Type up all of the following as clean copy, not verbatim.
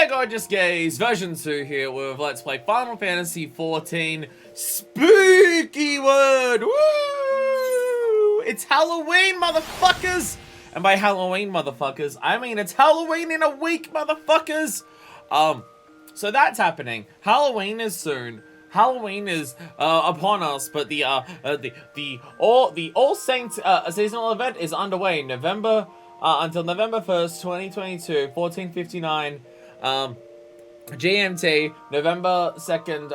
Hey gorgeous gays, version 2 here with Let's Play Final Fantasy XIV Spooky Word! Woo! It's Halloween, motherfuckers! And by Halloween, motherfuckers, I mean it's Halloween in a week, motherfuckers! So that's happening. Halloween is soon. Halloween is upon us, but the All Saints seasonal event is underway until November 1st, 2022, 14:59 GMT, November 2nd,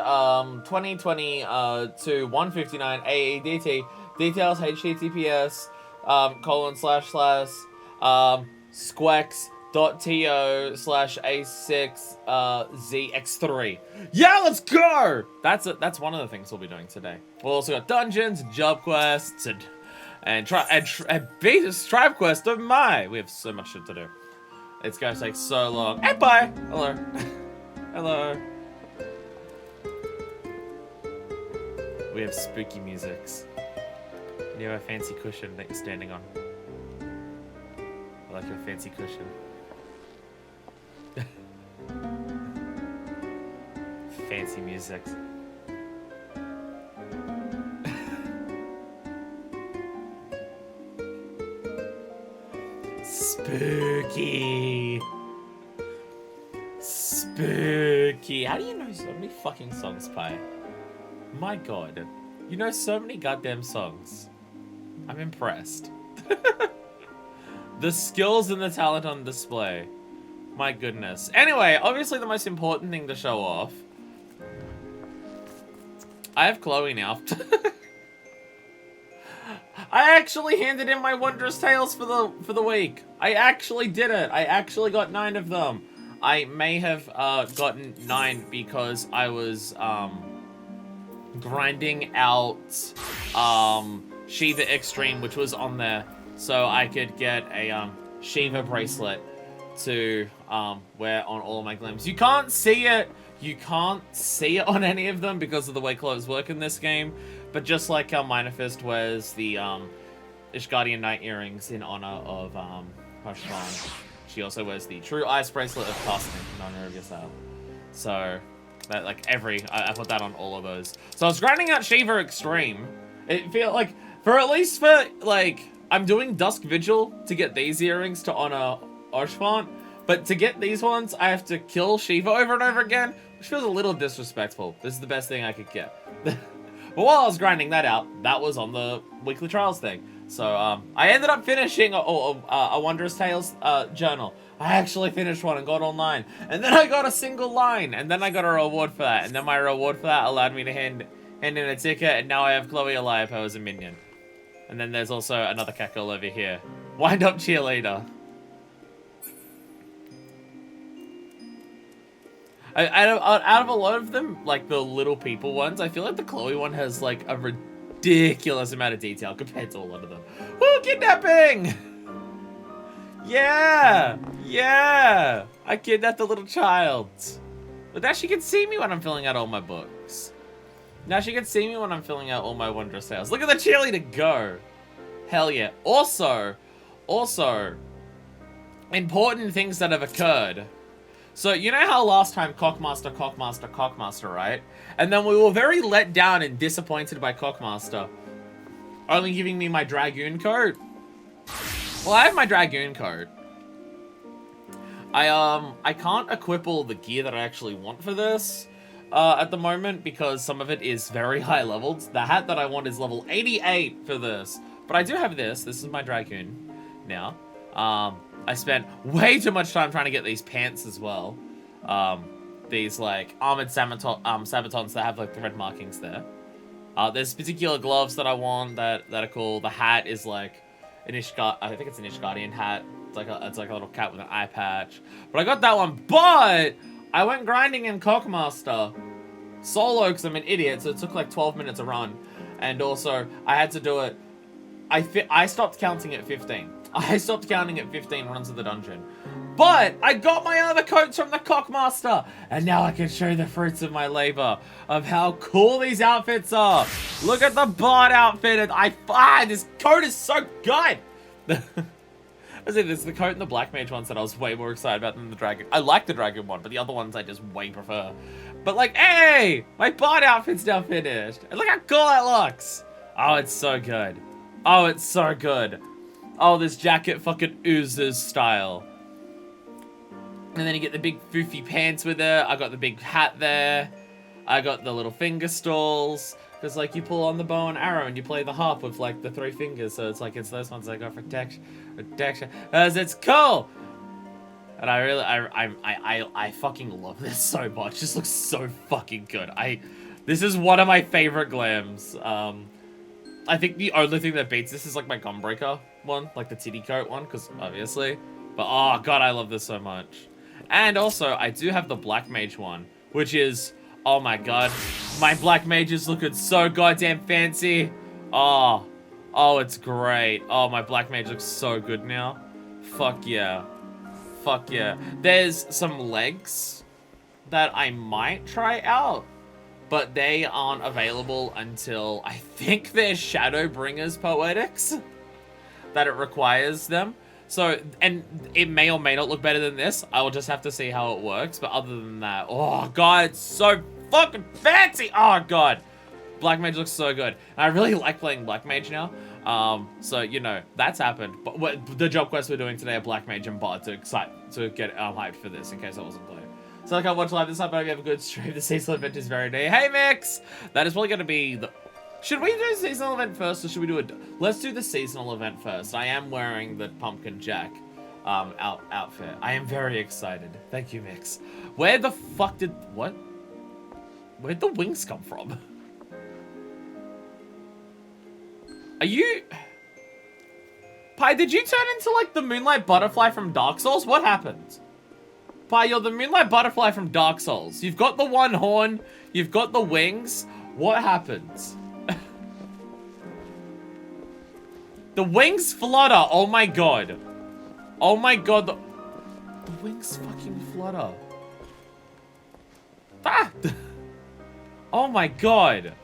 2020 to 1:59 AEDT. Details HTTPS //squex.to/A6ZX3. Yeah, let's go! That's one of the things we'll be doing today. We'll also got dungeons, job quests, and tribe quest. Oh my, we have so much shit to do. It's gonna take so long. Hey, bye. Hello. Hello. We have spooky musics. You have a fancy cushion that you're standing on. I like your fancy cushion. Fancy music. Spooky. Spooky. How do you know so many fucking songs, Pi? My god. You know so many goddamn songs. I'm impressed. The skills and the talent on display. My goodness. Anyway, obviously the most important thing to show off. I have Chloe now. I actually handed in my Wondrous Tales for the week. I actually did it. I actually got 9 of them. I may have gotten 9 because I was grinding out Shiva Extreme, which was on there, so I could get a Shiva bracelet to wear on all of my glims. You can't see it. You can't see it on any of them because of the way clothes work in this game. But just like how Mynafyst wears the Ishgardian Knight earrings in honor of Hushman, she also wears the True Ice bracelet of casting in honor of Yasel. So that I put that on all of those. So I was grinding out Shiva Extreme. It feel like I'm doing Dusk Vigil to get these earrings to honor Oshfont, but to get these ones I have to kill Shiva over and over again, which feels a little disrespectful. This is the best thing I could get. But while I was grinding that out, that was on the weekly trials thing. So I ended up finishing a Wondrous Tales journal. I actually finished one and got all 9. And then I got a single line, and then I got a reward for that. And then my reward for that allowed me to hand in a ticket, and now I have Chloe alive, who is a minion. And then there's also another cat girl over here. Wind up cheerleader. Out of a lot of them, like the little people ones, I feel like the Chloe one has like a ridiculous amount of detail compared to a lot of them. Woo, kidnapping! Yeah! Yeah! I kidnapped a little child. But now she can see me when I'm filling out all my books. Now she can see me when I'm filling out all my Wondrous Tales. Look at the cheerleader go! Hell yeah. Also, important things that have occurred. So, you know how last time Cockmaster, right? And then we were very let down and disappointed by Cockmaster only giving me my Dragoon coat? Well, I have my Dragoon coat. I can't equip all the gear that I actually want for this at the moment because some of it is very high leveled. The hat that I want is level 88 for this. But I do have this. This is my Dragoon now. I spent way too much time trying to get these pants as well. These like armored sabatons that have like the red markings there. There's particular gloves that I want that are cool. The hat is like an I think it's an Ishgardian hat. It's like a little cat with an eye patch. But I got that one. But I went grinding in Cockmaster solo because I'm an idiot. So it took like 12 minutes to run, and also I had to do it. I stopped counting at 15. I stopped counting at 15 runs of the dungeon. But I got my other coats from the Cockmaster, and now I can show the fruits of my labor of how cool these outfits are. Look at the Bard outfit. This coat is so good. I say this, the coat and the black mage ones that I was way more excited about than the dragon. I like the dragon one, but the other ones I just way prefer. But like, hey, my bard outfit's now finished. And look how cool that looks. Oh, it's so good. Oh, it's so good. Oh, this jacket fucking oozes style. And then you get the big foofy pants with it. I got the big hat there. I got the little finger stalls. Because, like, you pull on the bow and arrow and you play the harp with, like, the 3 fingers. So it's like, it's those ones that go for protection. As it's cool! And I really, I fucking love this so much. This looks so fucking good. This is one of my favorite glams. I think the only thing that beats this is, like, my Gunbreaker one. Like, the titty coat one, because, obviously. But, oh, God, I love this so much. And also, I do have the Black Mage one, which is... Oh my god. My black mage is looking so goddamn fancy. Oh. Oh, it's great. Oh, my black mage looks so good now. Fuck yeah. Fuck yeah. There's some legs that I might try out, but they aren't available until I think they're Shadowbringers Poetics that it requires them. So, and it may or may not look better than this. I will just have to see how it works. But other than that, oh god, it's so fucking fancy. Oh god, Black Mage looks so good. And I really like playing Black Mage now. So you know that's happened. But the job quests we're doing today are Black Mage and Bard to get hyped for this. In case I wasn't clear. So like I watch live this time, but I hope you have a good stream. The seasonal event is very near. Hey Mix, that is probably going to be the. Should we do the seasonal event first, or should we do it? Let's do the seasonal event first. I am wearing the Pumpkin Jack outfit. I am very excited. Thank you, Mix. Where the fuck did... What? Where'd the wings come from? Are you... Pi, did you turn into, like, the Moonlight Butterfly from Dark Souls? What happened? Pi, you're the Moonlight Butterfly from Dark Souls. You've got the one horn. You've got the wings. What happened? The wings flutter. Oh my god. Oh my god. The wings fucking flutter. Ah! Oh my god.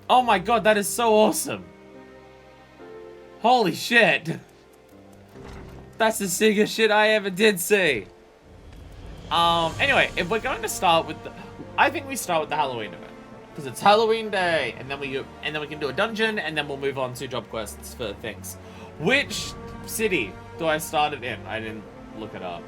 Oh my god, that is so awesome. Holy shit. That's the sickest shit I ever did see. Anyway, if we're going to start with the... I think we start with the Halloween event. Because it's Halloween day, and then we can do a dungeon, and then we'll move on to job quests for things. Which city do I start it in? I didn't look it up.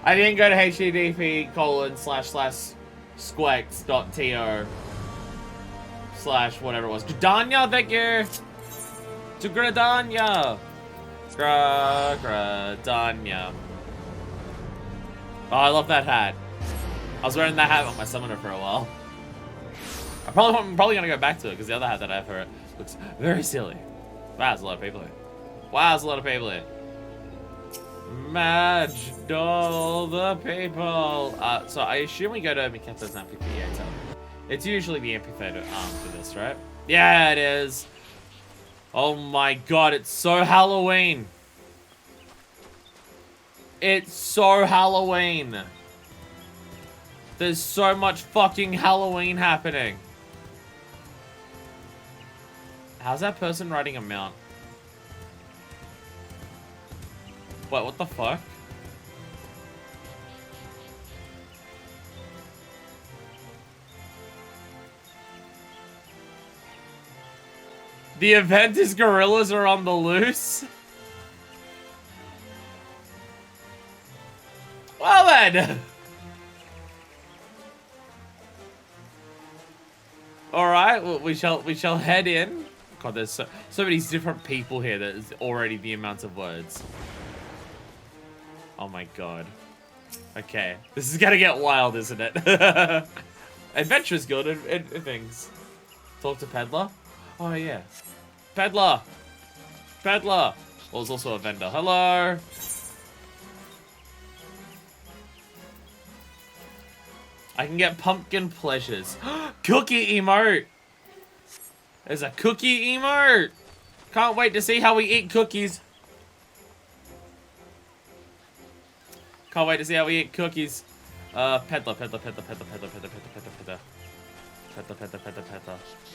I didn't go to http://squex.to/whatever it was. Gradania, thank you! To Gradania! Gradania. Oh, I love that hat. I was wearing that hat on my summoner for a while. I'm probably gonna go back to it because the other hat that I have for it looks very silly. Wow, there's a lot of people here. Wow, there's a lot of people here. Match all the people. So I assume we go to Miketa's amphitheater. It's usually the amphitheater for this, right? Yeah, it is. Oh my god, it's so Halloween. It's so Halloween. There's so much fucking Halloween happening. How's that person riding a mount? Wait, what the fuck? The event is gorillas are on the loose? Well then! Alright, well, we shall head in. God, there's so many different people here that is already the amount of words. Oh my god. Okay. This is gonna get wild, isn't it? Adventure's good and things. Talk to Peddler? Oh yeah. Peddler! Peddler! Well, there's also a vendor. Hello! I can get pumpkin pleasures. Cookie emote! There's a cookie emote! Can't wait to see how we eat cookies. Can't wait to see how we eat cookies. Peddler.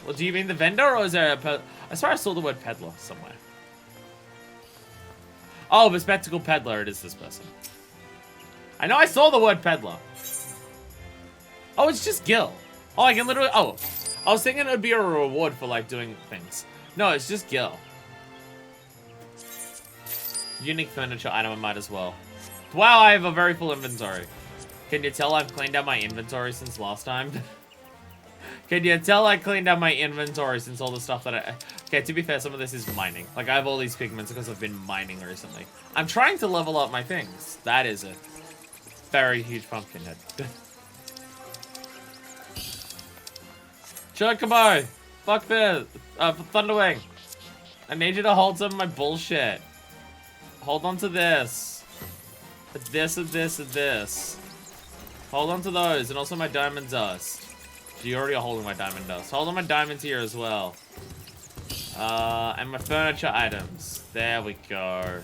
Well, do you mean the vendor, or is there a I swear I saw the word peddler somewhere. Oh, bespectacled peddler. It is this person. I know I saw the word peddler. Oh, it's just Gil. Oh, I can literally... Oh, I was thinking it would be a reward for, like, doing things. No, it's just Gil. Unique furniture item, I might as well. Wow, I have a very full inventory. Can you tell I've cleaned out my inventory since last time? Can you tell I cleaned out my inventory since all the stuff that I... Okay, to be fair, some of this is mining. Like, I have all these pigments because I've been mining recently. I'm trying to level up my things. That is a very huge pumpkin head. Chocobo! Fuckfist! Thunderwing! I need you to hold some of my bullshit. Hold on to this. This and this and this. Hold on to those, and also my diamond dust. You already are holding my diamond dust. Hold on my diamonds here as well. And my furniture items. There we go.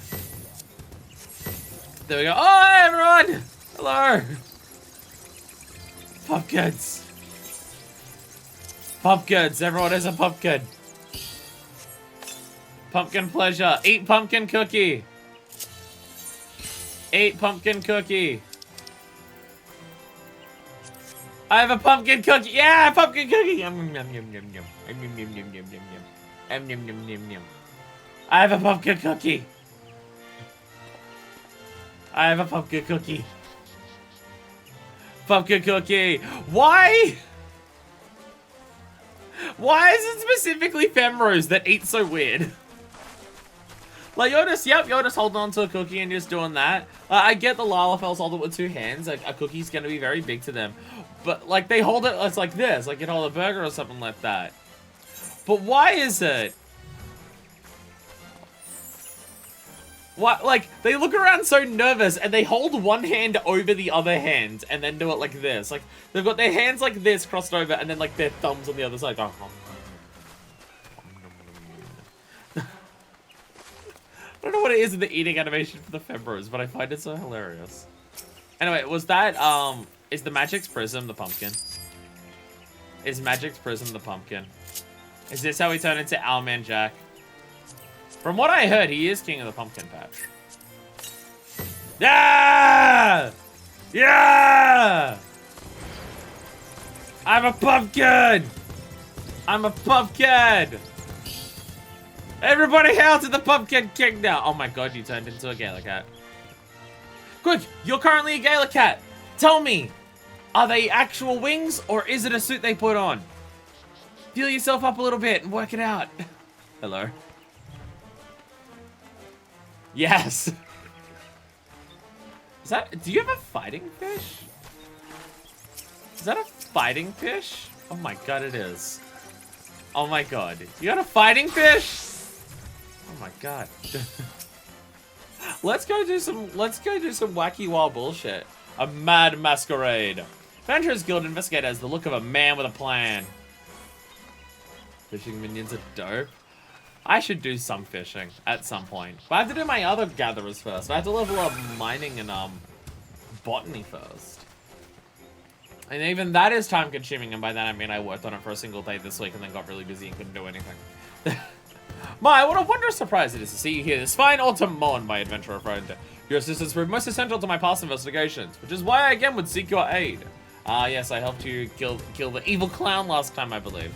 There we go. Oh, hey, everyone! Hello! Pumpkins. Pumpkins. Everyone is a pumpkin. Pumpkin pleasure. Eat pumpkin cookie. Eat pumpkin cookie. I have a pumpkin cookie. Yeah, pumpkin cookie. Yum yum yum yum yum. Yum yum yum yum yum yum. Yum yum yum yum. I have a pumpkin cookie. I have a pumpkin cookie. Pumpkin cookie. Why? Why is it specifically Femros that eat so weird? Like, you're just, yep, you're just holding on to a cookie and just doing that. I get the Lalafels hold it with 2 hands. Like, a cookie's gonna be very big to them. But, like, they hold it, it's like this. Like, you'd hold a burger or something like that. But why is it? Why, like, they look around so nervous and they hold one hand over the other hand and then do it like this. Like, they've got their hands like this crossed over and then, like, their thumbs on the other side. I don't know what it is in the eating animation for the Fembros, but I find it so hilarious. Anyway, was that, is the Magic's Prism the pumpkin? Is Magic's Prism the pumpkin? Is this how we turn into Owlman Jack? From what I heard, he is king of the pumpkin patch. Yeah! Yeah! I'm a pumpkin! I'm a pumpkin! Everybody hail to the Pumpkin King now! Oh my god, you turned into a Gala Cat. Quick, you're currently a Gala Cat. Tell me, are they actual wings or is it a suit they put on? Feel yourself up a little bit and work it out. Hello. Yes. Is that, do you have a fighting fish? Is that a fighting fish? Oh my god, it is. Oh my god. You got a fighting fish? Oh my god. Let's go do some wacky wild bullshit. A mad masquerade. Adventurers Guild investigator has the look of a man with a plan. Fishing minions are dope. I should do some fishing at some point. But I have to do my other gatherers first. I have to level up mining and botany first. And even that is time consuming, and by that I mean I worked on it for a single day this week and then got really busy and couldn't do anything. My, what a wondrous surprise it is to see you here this fine autumn morn, my adventurer friend. Your assistance proved most essential to my past investigations, which is why I again would seek your aid. Yes, I helped you kill the evil clown last time, I believe.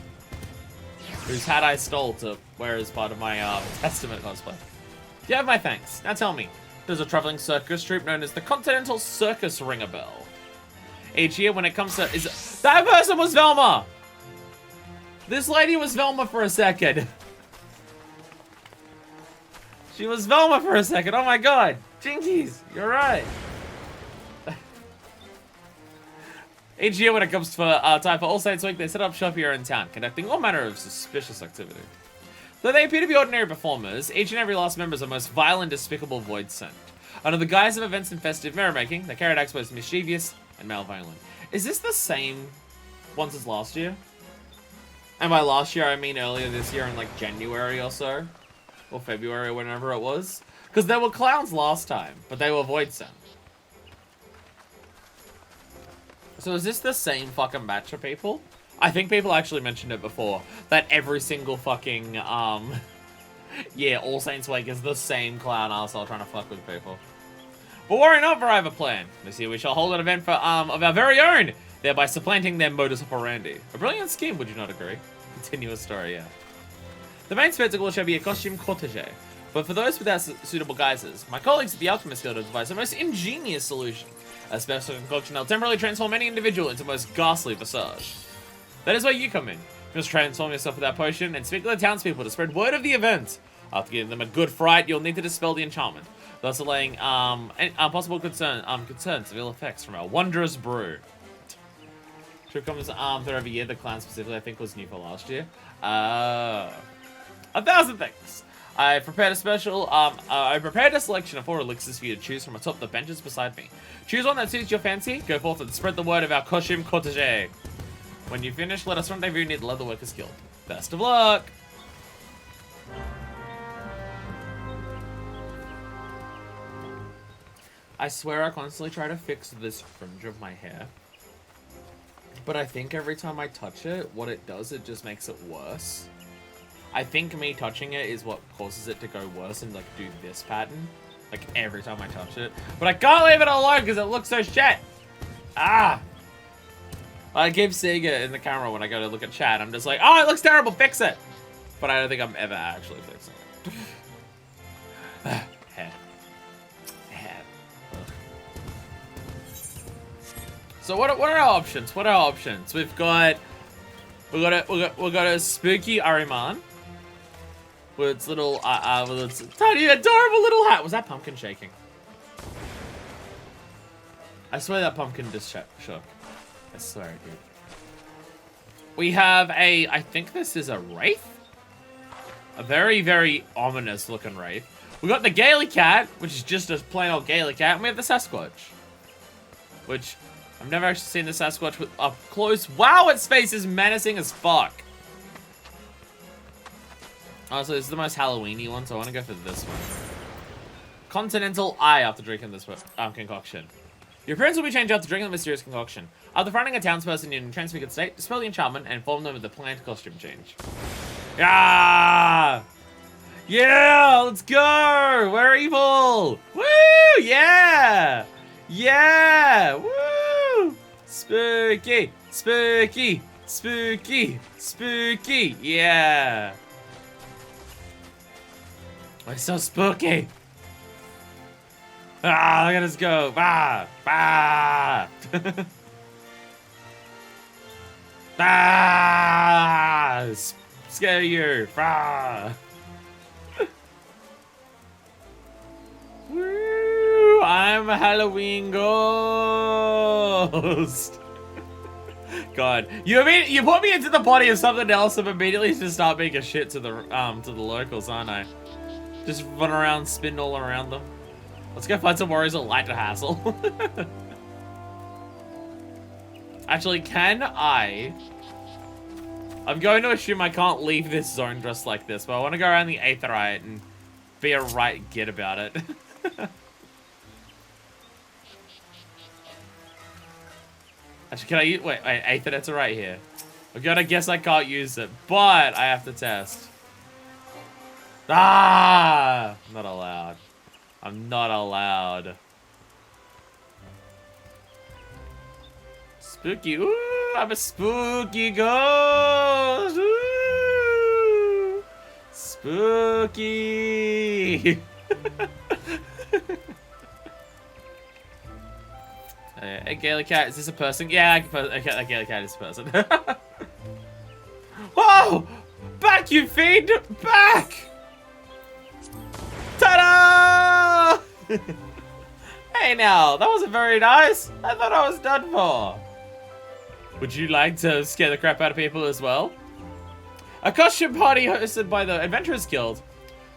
Whose hat I stole to wear as part of my Testament cosplay. You have my thanks. Now tell me, does a traveling circus troupe known as the Continental Circus ring a bell? Each year when it comes to... That person was Velma! This lady was Velma for a second. She was Velma for a second. Oh my god. Jinkies, you're right. Each year when it comes for time for All Saints Week, they set up shop here in town, conducting all manner of suspicious activity. Though they appear to be ordinary performers, each and every last member is a most vile and despicable void sent. Under the guise of events and festive merrymaking, they carried acts both mischievous and malevolent. Is this the same ones as last year? And by last year, I mean earlier this year in like January or so. Or February or whenever it was. Because there were clowns last time, but they were void sent. So is this the same fucking batch of people? I think people actually mentioned it before. That every single fucking, Yeah, All Saints Wake is the same clown arsehole trying to fuck with people. But worry not, for I have a plan. This year we shall hold an event for of our very own, thereby supplanting their modus operandi. A brilliant scheme, would you not agree? Continuous story, yeah. The main spectacle shall be a costume cortege, but for those without suitable guises, my colleagues at the Alchemist Guild have devised a most ingenious solution. A special concoction that will temporarily transform any individual into a most ghastly visage. That is where you come in. You must transform yourself with that potion and speak to the townspeople to spread word of the event. After giving them a good fright, you'll need to dispel the enchantment, thus allaying possible concerns of ill effects from our wondrous brew. Trip comes through every year. The clan specifically, I think, was new for last year. 1,000 things. I prepared a selection of 4 elixirs for you to choose from atop the benches beside me. Choose one that suits your fancy. Go forth and spread the word of our costume cortege. When you finish, let us rendezvous near the Leatherworkers Guild. Best of luck! I swear I constantly try to fix this fringe of my hair. But I think every time I touch it, what it does, it just makes it worse. I think me touching it is what causes it to go worse and, like, do this pattern. Like, every time I touch it. But I can't leave it alone because it looks so shit! Ah! I keep seeing it in the camera when I go to look at chat. I'm just like, oh, it looks terrible, fix it! But I don't think I'm ever actually fixing it. Hair. So what are our options? What are our options? We've got a spooky Ahriman with its little with its tiny adorable little hat. Was that pumpkin shaking? I swear that pumpkin just shook. I swear it did. We have I think this is a wraith. A very, very ominous looking wraith. We got the Gaily Cat, which is just a plain old Gaily Cat, and we have the Sasquatch, which I've never actually seen the Sasquatch up close. Wow, its face is menacing as fuck. Honestly, this is the most Halloween-y one, so I want to go for this one. Continental Eye after drinking this concoction. Your appearance will be changed after drinking the mysterious concoction. After finding a townsperson in a transfigured state, dispel the enchantment and inform them of the planned costume change. Yeah! Yeah! Let's go! We're evil! Woo! Yeah! Yeah! Woo! Spooky! Spooky! Spooky! Spooky! Yeah! We're so spooky! Ah, look at us go! Ah! Ah! Ah! Scare you! Ah! Woo! I'm a Halloween ghost! God, you put me into the body of something else and immediately just start being a shit to the locals, aren't I? Just run around, spin all around them. Let's go find some warriors that like to hassle. Actually, can I? I'm going to assume I can't leave this zone dressed like this, but I want to go around the Aetherite and be a right git about it. Actually, can I use... Wait, Aetherites are right here. I'm gonna guess I can't use it, but I have to test. Ah! I'm not allowed. I'm not allowed. Spooky. Ooh, I'm a spooky ghost. Ooh, spooky. A Gaily Cat, is this a person? Yeah, a Gaily Cat is a person. Whoa! Back, you fiend! Back! Ta-da! Hey now, that wasn't very nice. I thought I was done for. Would you like to scare the crap out of people as well? A costume party hosted by the Adventurers Guild.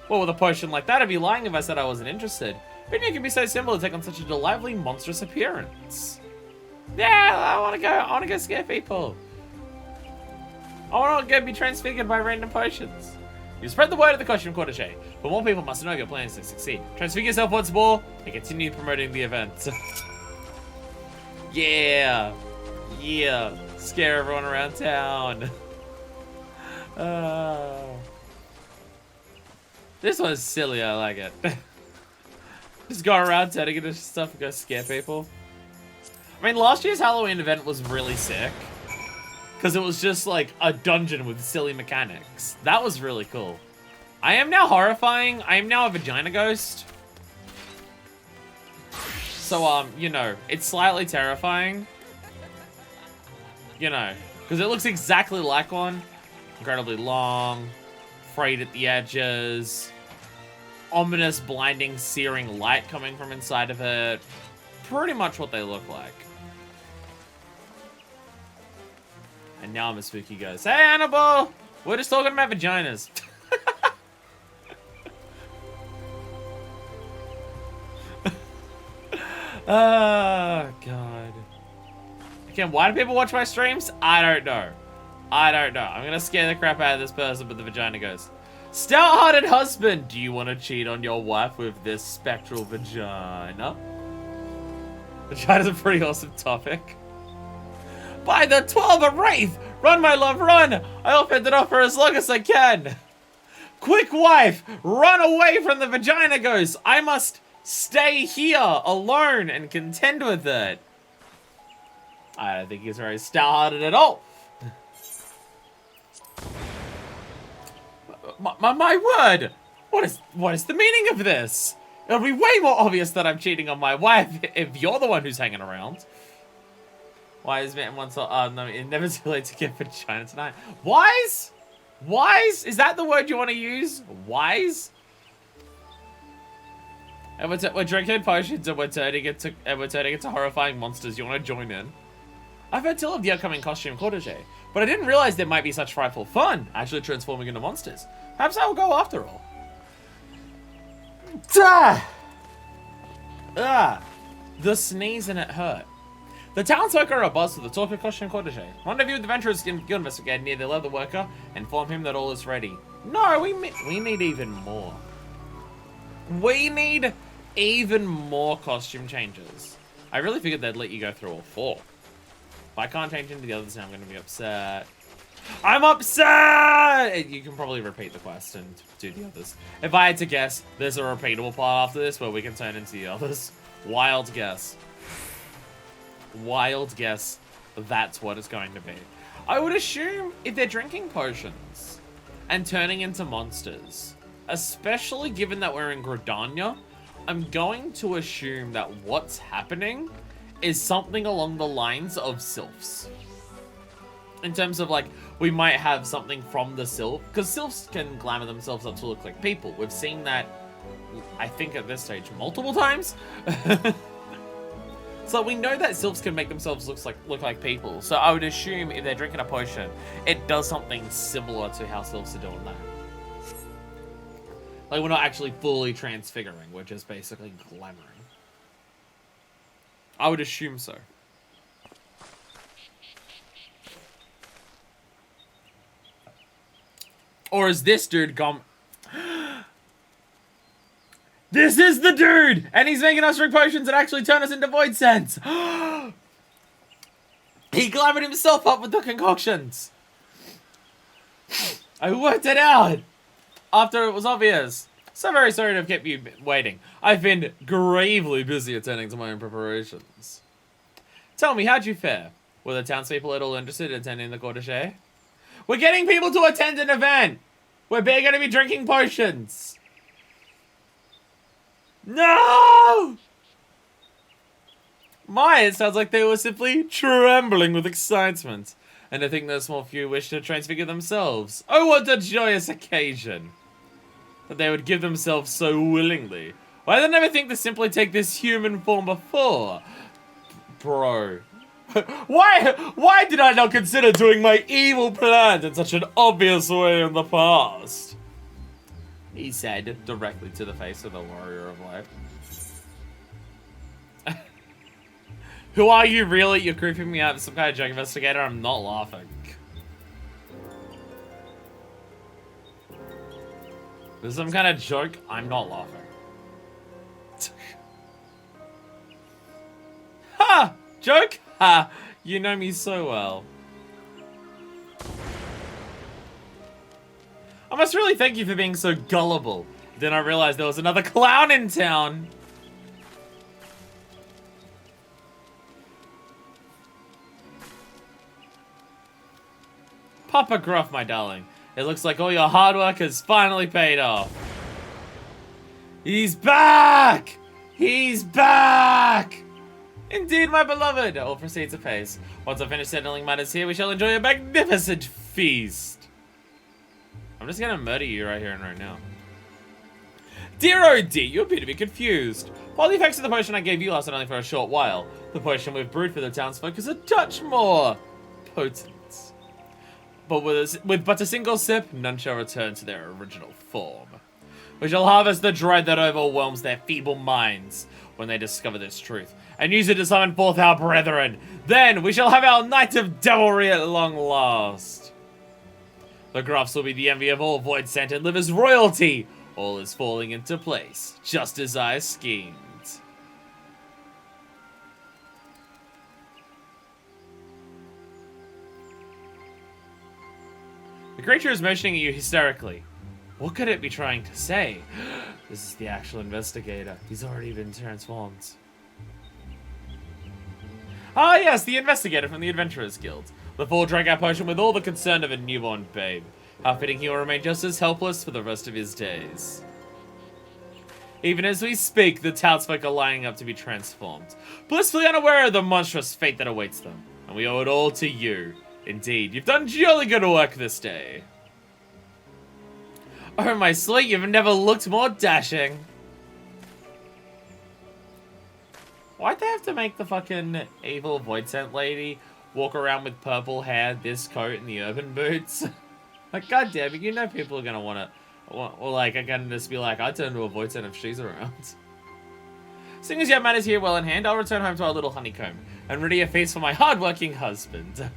Well, with a potion like that, I'd be lying if I said I wasn't interested. Who knew it could be so simple to take on such a delightfully monstrous appearance? Yeah, I want to go scare people. I want to go be transfigured by random potions. You spread the word of the costume cortege, but more people must know your plans to succeed. Transfigure yourself once more and continue promoting the event. Yeah. Yeah. Scare everyone around town. This one's silly, I like it. Just go around turning into stuff and go scare people. I mean, last year's Halloween event was really sick. Because it was just like a dungeon with silly mechanics. That was really cool. I am now horrifying. I am now a vagina ghost. So, you know, it's slightly terrifying. You know, because it looks exactly like one. Incredibly long, frayed at the edges, ominous, blinding, searing light coming from inside of it. Pretty much what they look like. And now I'm a spooky ghost. Hey, Annabelle! We're just talking about vaginas. Oh, God. Again, why do people watch my streams? I don't know. I don't know. I'm gonna scare the crap out of this person, but the vagina goes. Stout-hearted husband, do you want to cheat on your wife with this spectral vagina? Vagina's a pretty awesome topic. By the 12 of Wraith! Run, my love, run! I'll fend it off for as long as I can. Quick, wife! Run away from the vagina ghost! I must stay here alone and contend with it. I don't think he's very stout-hearted at all. My word! What is the meaning of this? It'll be way more obvious that I'm cheating on my wife if you're the one who's hanging around. Wise man once no, it never too late to get vagina tonight. Wise? Wise? Is that the word you want to use? Wise? And we're drinking potions and we're turning it to horrifying monsters. You want to join in? I've heard tell of the upcoming costume cortege, but I didn't realize there might be such frightful fun actually transforming into monsters. Perhaps I will go after all. The sneeze and it hurt. The townsfolk are abuzz with the talk of costume cortege. Rendezvous with the adventurers guild investigator near the leather worker, inform him that all is ready. No, we need even more. We need even more costume changes. I really figured they'd let you go through all 4. If I can't change into the others now, I'm going to be upset. I'm upset! You can probably repeat the quest and do the others. If I had to guess, there's a repeatable part after this where we can turn into the others. Wild guess. Wild guess. That's what it's going to be. I would assume if they're drinking potions and turning into monsters, especially given that we're in Gridania, I'm going to assume that what's happening is something along the lines of sylphs. In terms of, like, we might have something from the sylph, because sylphs can glamour themselves up to look like people. We've seen that, I think at this stage, multiple times. So we know that sylphs can make themselves look like people. So I would assume if they're drinking a potion, it does something similar to how sylphs are doing that. Like, we're not actually fully transfiguring, we're just basically glamoring. I would assume so. Or is this dude gone? This is the dude! And he's making us drink potions that actually turn us into void sense. He glamored himself up with the concoctions. I worked it out after it was obvious. So very sorry to have kept you waiting. I've been gravely busy attending to my own preparations. Tell me, how'd you fare? Were the townspeople at all interested in attending the cortege? We're getting people to attend an event! We're going to be drinking potions! No! It sounds like they were simply trembling with excitement. And I think the small few wish to transfigure themselves. Oh, what a joyous occasion! That they would give themselves so willingly. Why did I never think to simply take this human form before? Bro. Why did I not consider doing my evil plans in such an obvious way in the past? He said directly to the face of the warrior of light. Who are you really? You're creeping me out as some kind of joke investigator? I'm not laughing. There's some kind of joke? I'm not laughing. Ha! Joke? Ha! You know me so well. I must really thank you for being so gullible. If Then I realized there was another clown in town. Papa Gruff, my darling. It looks like all your hard work has finally paid off. He's back! He's back! Indeed, my beloved. All proceeds apace. Once I finish settling matters here, we shall enjoy a magnificent feast. I'm just gonna murder you right here and right now. Dear oh dear, you appear to be confused. While the effects of the potion I gave you lasted only for a short while, the potion we've brewed for the townsfolk is a touch more potent. But with but a single sip, none shall return to their original form. We shall harvest the dread that overwhelms their feeble minds when they discover this truth, and use it to summon forth our brethren. Then we shall have our night of devilry at long last. The Gruffs will be the envy of all Void-Sent and live as royalty. All is falling into place, just as I schemed. The creature is motioning at you hysterically. What could it be trying to say? This is the actual investigator. He's already been transformed. Ah yes, the investigator from the Adventurers Guild. The fool drank our potion with all the concern of a newborn babe. How fitting he will remain just as helpless for the rest of his days. Even as we speak, the townsfolk are lining up to be transformed, blissfully unaware of the monstrous fate that awaits them. And we owe it all to you. Indeed, you've done jolly good work this day. Oh my sweet, you've never looked more dashing. Why'd they have to make the fucking evil Void-Sent lady walk around with purple hair, this coat, and the urban boots? Like, goddamn, you know people are gonna wanna... Or like, I can just be like, I'd turn to a Void-Sent if she's around. Seeing as you have matters here well in hand, I'll return home to our little honeycomb and ready a feast for my hard-working husband.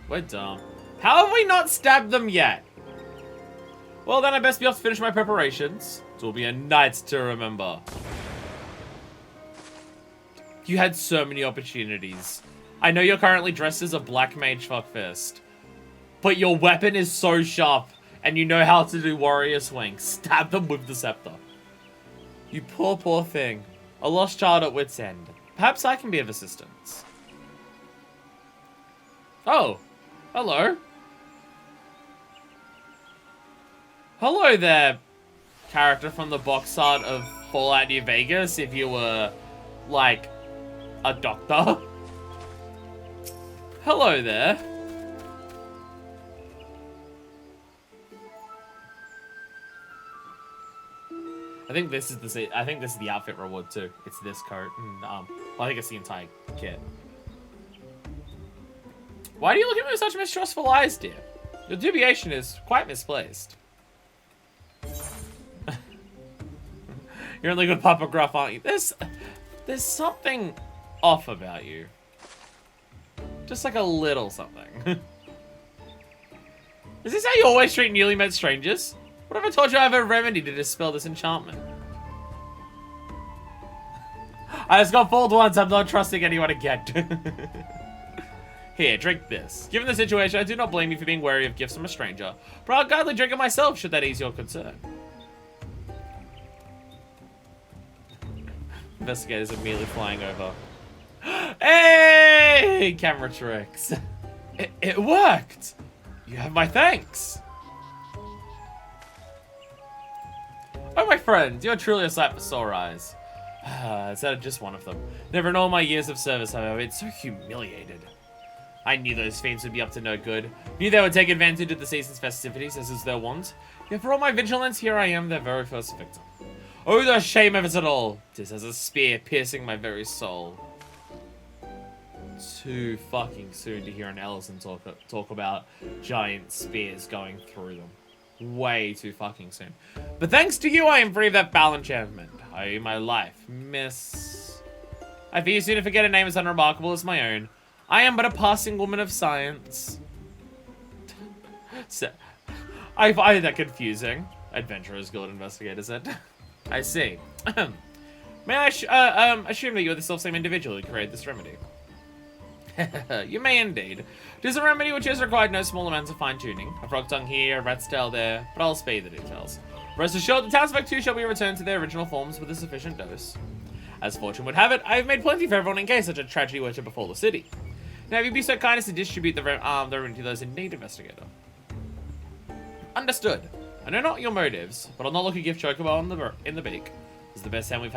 We're dumb. How have we not stabbed them yet? Well, then I best be off to finish my preparations. It will be a night to remember. You had so many opportunities. I know you're currently dressed as a black mage fuckfist, but your weapon is so sharp, and you know how to do warrior swing. Stab them with the scepter. You poor, poor thing. A lost child at wit's end. Perhaps I can be of assistance. Oh. Hello. Hello there, character from the box art of Fallout New Vegas, if you were, like, a doctor. Hello there. I think this is the outfit reward too. It's this coat and well, I think it's the entire kit. Why do you look at me with such mistrustful eyes, dear? Your dubiation is quite misplaced. You're only good Papa Gruff, aren't you? There's something off about you. Just like a little something. Is this how you always treat newly met strangers? What if I told you I have a remedy to dispel this enchantment? I just got fooled once, I'm not trusting anyone again. Here, drink this. Given the situation, I do not blame you for being wary of gifts from a stranger, but I'll gladly drink it myself should that ease your concern. Investigators immediately flying over. Hey! Camera tricks. It worked! You have my thanks! Oh, my friend, you're truly a sight for sore eyes. Instead of just one of them. Never in all my years of service, however, it's so humiliated. I knew those fiends would be up to no good. Knew they would take advantage of the season's festivities, as is their wont. Yet for all my vigilance, here I am, their very first victim. Oh, the shame of it all! 'Tis as a spear piercing my very soul. Too fucking soon to hear an Ellison talk about giant spears going through them. Way too fucking soon. But thanks to you, I am free of that foul enchantment. I owe you my life, Miss... I fear you soon to forget a name as unremarkable as my own. I am but a passing woman of science. So, I find that confusing. Adventurers Guild Investigator said. I see. May I assume that you're the self-same individual who created this remedy? You may indeed. It is a remedy which has required no small amounts of fine-tuning. A frog tongue here, a rat's tail there, but I'll spare you the details. Rest assured, the townsfolk too shall be returned to their original forms with a sufficient dose. As fortune would have it, I have made plenty for everyone in case such a tragedy were to befall the city. Now, if you be so kind as to distribute the remedy to those in need, investigator. Understood. I know not your motives, but I'll not look a gift chocobo in the beak. This is the best hand we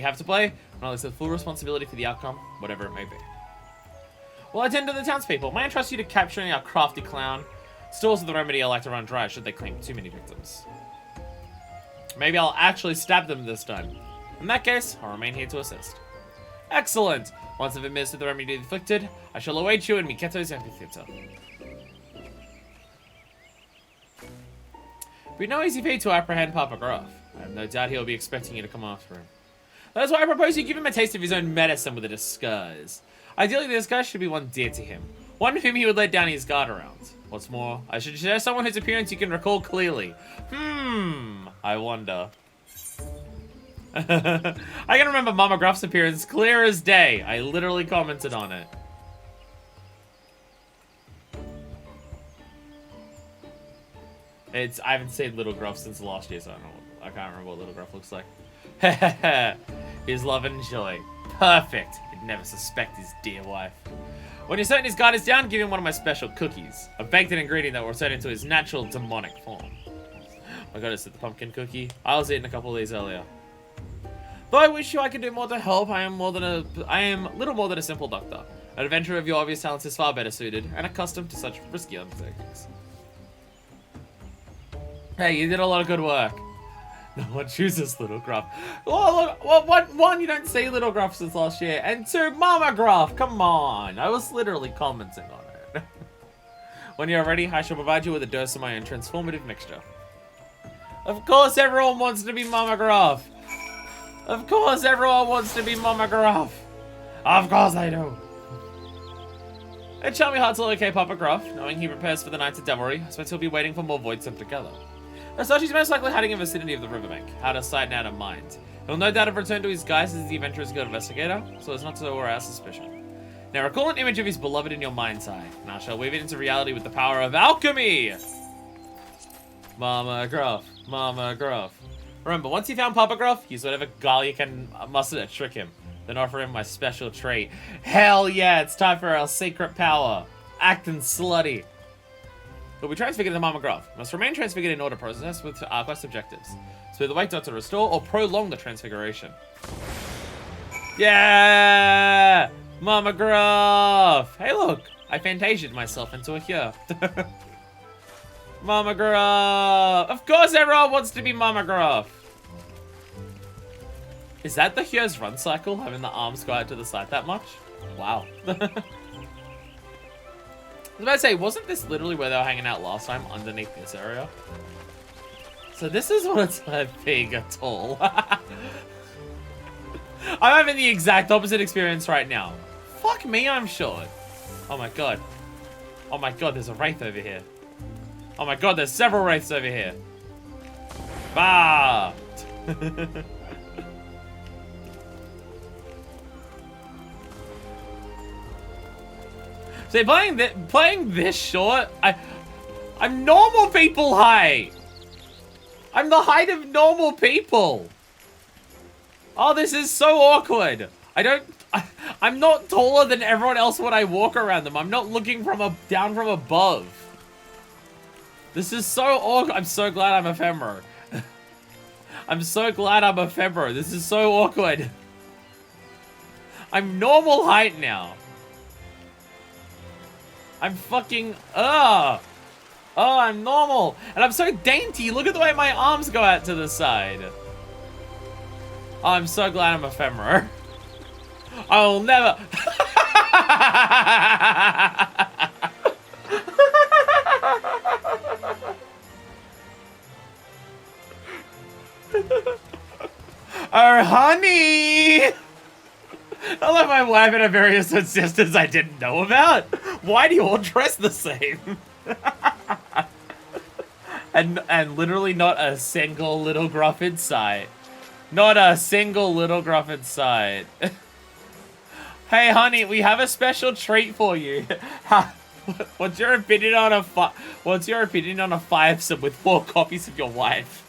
have to play, and I'll accept full responsibility for the outcome, whatever it may be. Well, I tend to the townspeople. May I trust you to capturing our crafty clown? Stores of the remedy I like to run dry should they claim too many victims. Maybe I'll actually stab them this time. In that case, I'll remain here to assist. Excellent! Once I've administered the remedy to the afflicted, I shall await you in Miketo's amphitheater. Be no easy feat to apprehend Papa Gruff. I have no doubt he'll be expecting you to come after him. That is why I propose you give him a taste of his own medicine with a disguise. Ideally, the disguise should be one dear to him. One whom he would let down his guard around. What's more, I should share someone whose appearance you can recall clearly. I wonder. I can remember Mama Gruff's appearance clear as day. I literally commented on it. I haven't seen Little Gruff since last year, so I can't remember what Little Gruff looks like. His love and joy. Perfect. He'd never suspect his dear wife. When you're certain his guard is down, give him one of my special cookies. A baked ingredient that will return into his natural demonic form. I gotta set the pumpkin cookie. I was eating a couple of these earlier. Though I wish you I could do more to help, I am little more than a simple doctor. An adventurer of your obvious talents is far better suited, and accustomed to such risky undertakings. Hey, you did a lot of good work. No one chooses Little Gruff. Oh, look, well, one, you don't see Little Gruff since last year, and two, Mama Gruff, come on. I was literally commenting on it. When you're ready, I shall provide you with a dose of my own transformative mixture. Of course everyone wants to be Mama Gruff. Of course everyone wants to be Mama Gruff. Of course I do. It shall be hard to locate Papa Gruff, knowing he prepares for the night of devilry. I suppose he'll be waiting for more voids sent together. As such, he's most likely hiding in the vicinity of the riverbank, out of sight and out of mind. He'll no doubt have returned to his guise as the adventurous good investigator, so as not to arouse our suspicion. Now recall an image of his beloved in your mind's eye, and I shall weave it into reality with the power of alchemy! Mama Gruff, Mama Gruff. Remember, once you found Papa Gruff, use whatever guile you can muster to trick him. Then offer him my special trait. Hell yeah, it's time for our secret power. Acting slutty. He'll be transfigured into Mama Gruff. Must remain transfigured in order to process with our quest objectives. So either wait to restore or prolong the transfiguration. Yeah! Mama Gruff! Hey look! I fantasied myself into a here. Mama Gruff! Of course everyone wants to be Mama Gruff! Is that the here's run cycle? Having the arms go out to the side that much? Wow. I was about to say, wasn't this literally where they were hanging out last time, underneath this area? So this is what it's like being a tall. I'm having the exact opposite experience right now. Fuck me, I'm short. Oh my god. Oh my god, there's a wraith over here. Oh my god, there's several wraiths over here. Bah! See, playing this short, I'm normal people height. I'm the height of normal people. Oh, this is so awkward. I'm not taller than everyone else when I walk around them. I'm not looking down from above. This is so awkward. I'm so glad I'm ephemera. I'm so glad I'm ephemera. This is so awkward. I'm normal height now. I'm fucking, Oh, I'm normal. And I'm so dainty. Look at the way my arms go out to the side. Oh, I'm so glad I'm ephemera. I'll never. Oh, honey. I love my wife and her various sisters I didn't know about. Why do you all dress the same? and literally not a single little gruff in sight. Not a single little gruff in sight. Hey, honey, we have a special treat for you. What's your opinion on a five-some with 4 copies of your wife?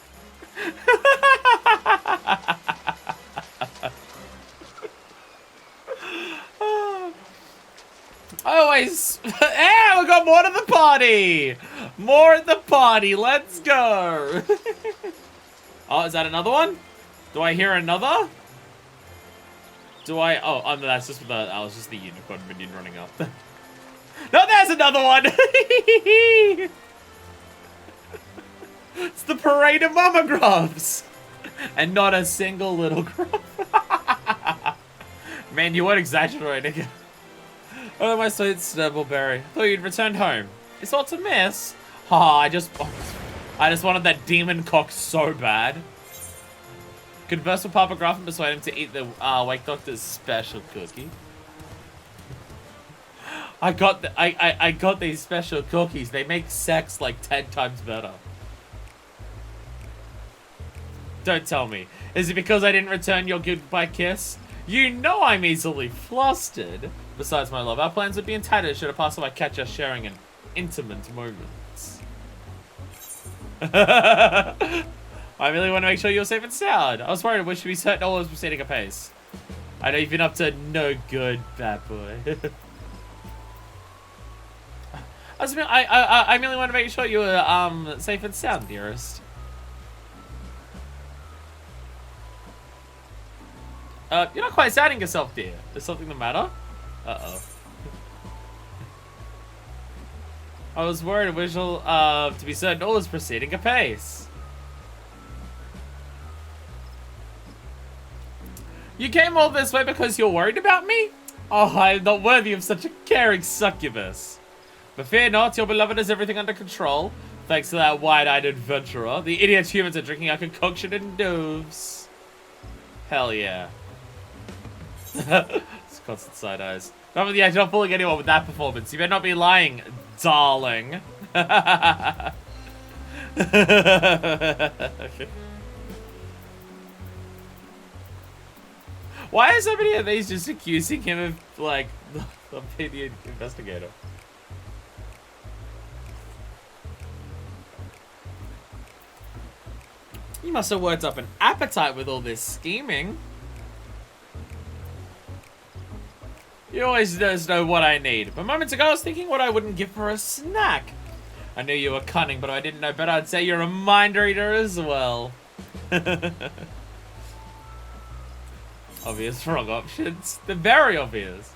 Always. Yeah, we got more to the party. More at the party. Let's go. Oh, is that another one? Do I hear another? Do I? Oh, no, that's just that was just the unicorn minion running up. No, there's another one. It's the parade of momographs, and not a single little graph. Man, you weren't exaggerating. Oh, my sweet Snubbleberry. Thought you'd returned home. It's all to miss. I just wanted that demon cock so bad. Converse with Papa Graf and persuade him to eat the Wake Doctor's special cookie. I got these special cookies. They make sex like 10 times better. Don't tell me. Is it because I didn't return your goodbye kiss? You know I'm easily flustered. Besides, my love, our plans would be in tatters should a passerby catch us sharing an intimate moment. I really want to make sure you're safe and sound. I was worried we should be certain all was proceeding apace. I know you've been up to no good, bad boy. I merely want to make sure you were safe and sound, dearest. You're not quite sounding yourself, dear. Is something the matter? Uh-oh. I was worried to be certain all is proceeding apace. You came all this way because you're worried about me? Oh, I'm not worthy of such a caring succubus. But fear not, your beloved has everything under control. Thanks to that wide-eyed adventurer. The idiot humans are drinking our concoction in doves. Hell yeah. It's constant side eyes. You're not fooling anyone with that performance. You better not be lying, darling. Why are so many of these just accusing him of, like, being the investigator? You must have worked up an appetite with all this scheming. You always just know what I need. But moments ago, I was thinking what I wouldn't give for a snack. I knew you were cunning, but I didn't know better. I'd say you're a mind reader as well. Obvious wrong options. They're very obvious.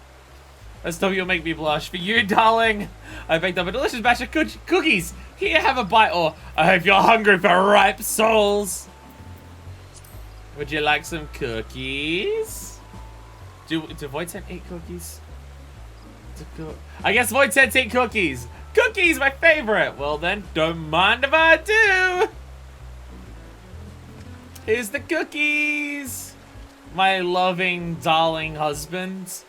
Let's hope you'll make me blush. For you, darling, I baked up a delicious batch of cookies. Here, have a bite, or I hope you're hungry for ripe souls. Would you like some cookies? Do Voidsent eat cookies? I guess Voidsent eat cookies. Cookies, my favorite. Well then, don't mind if I do. Here's the cookies. My loving, darling husband.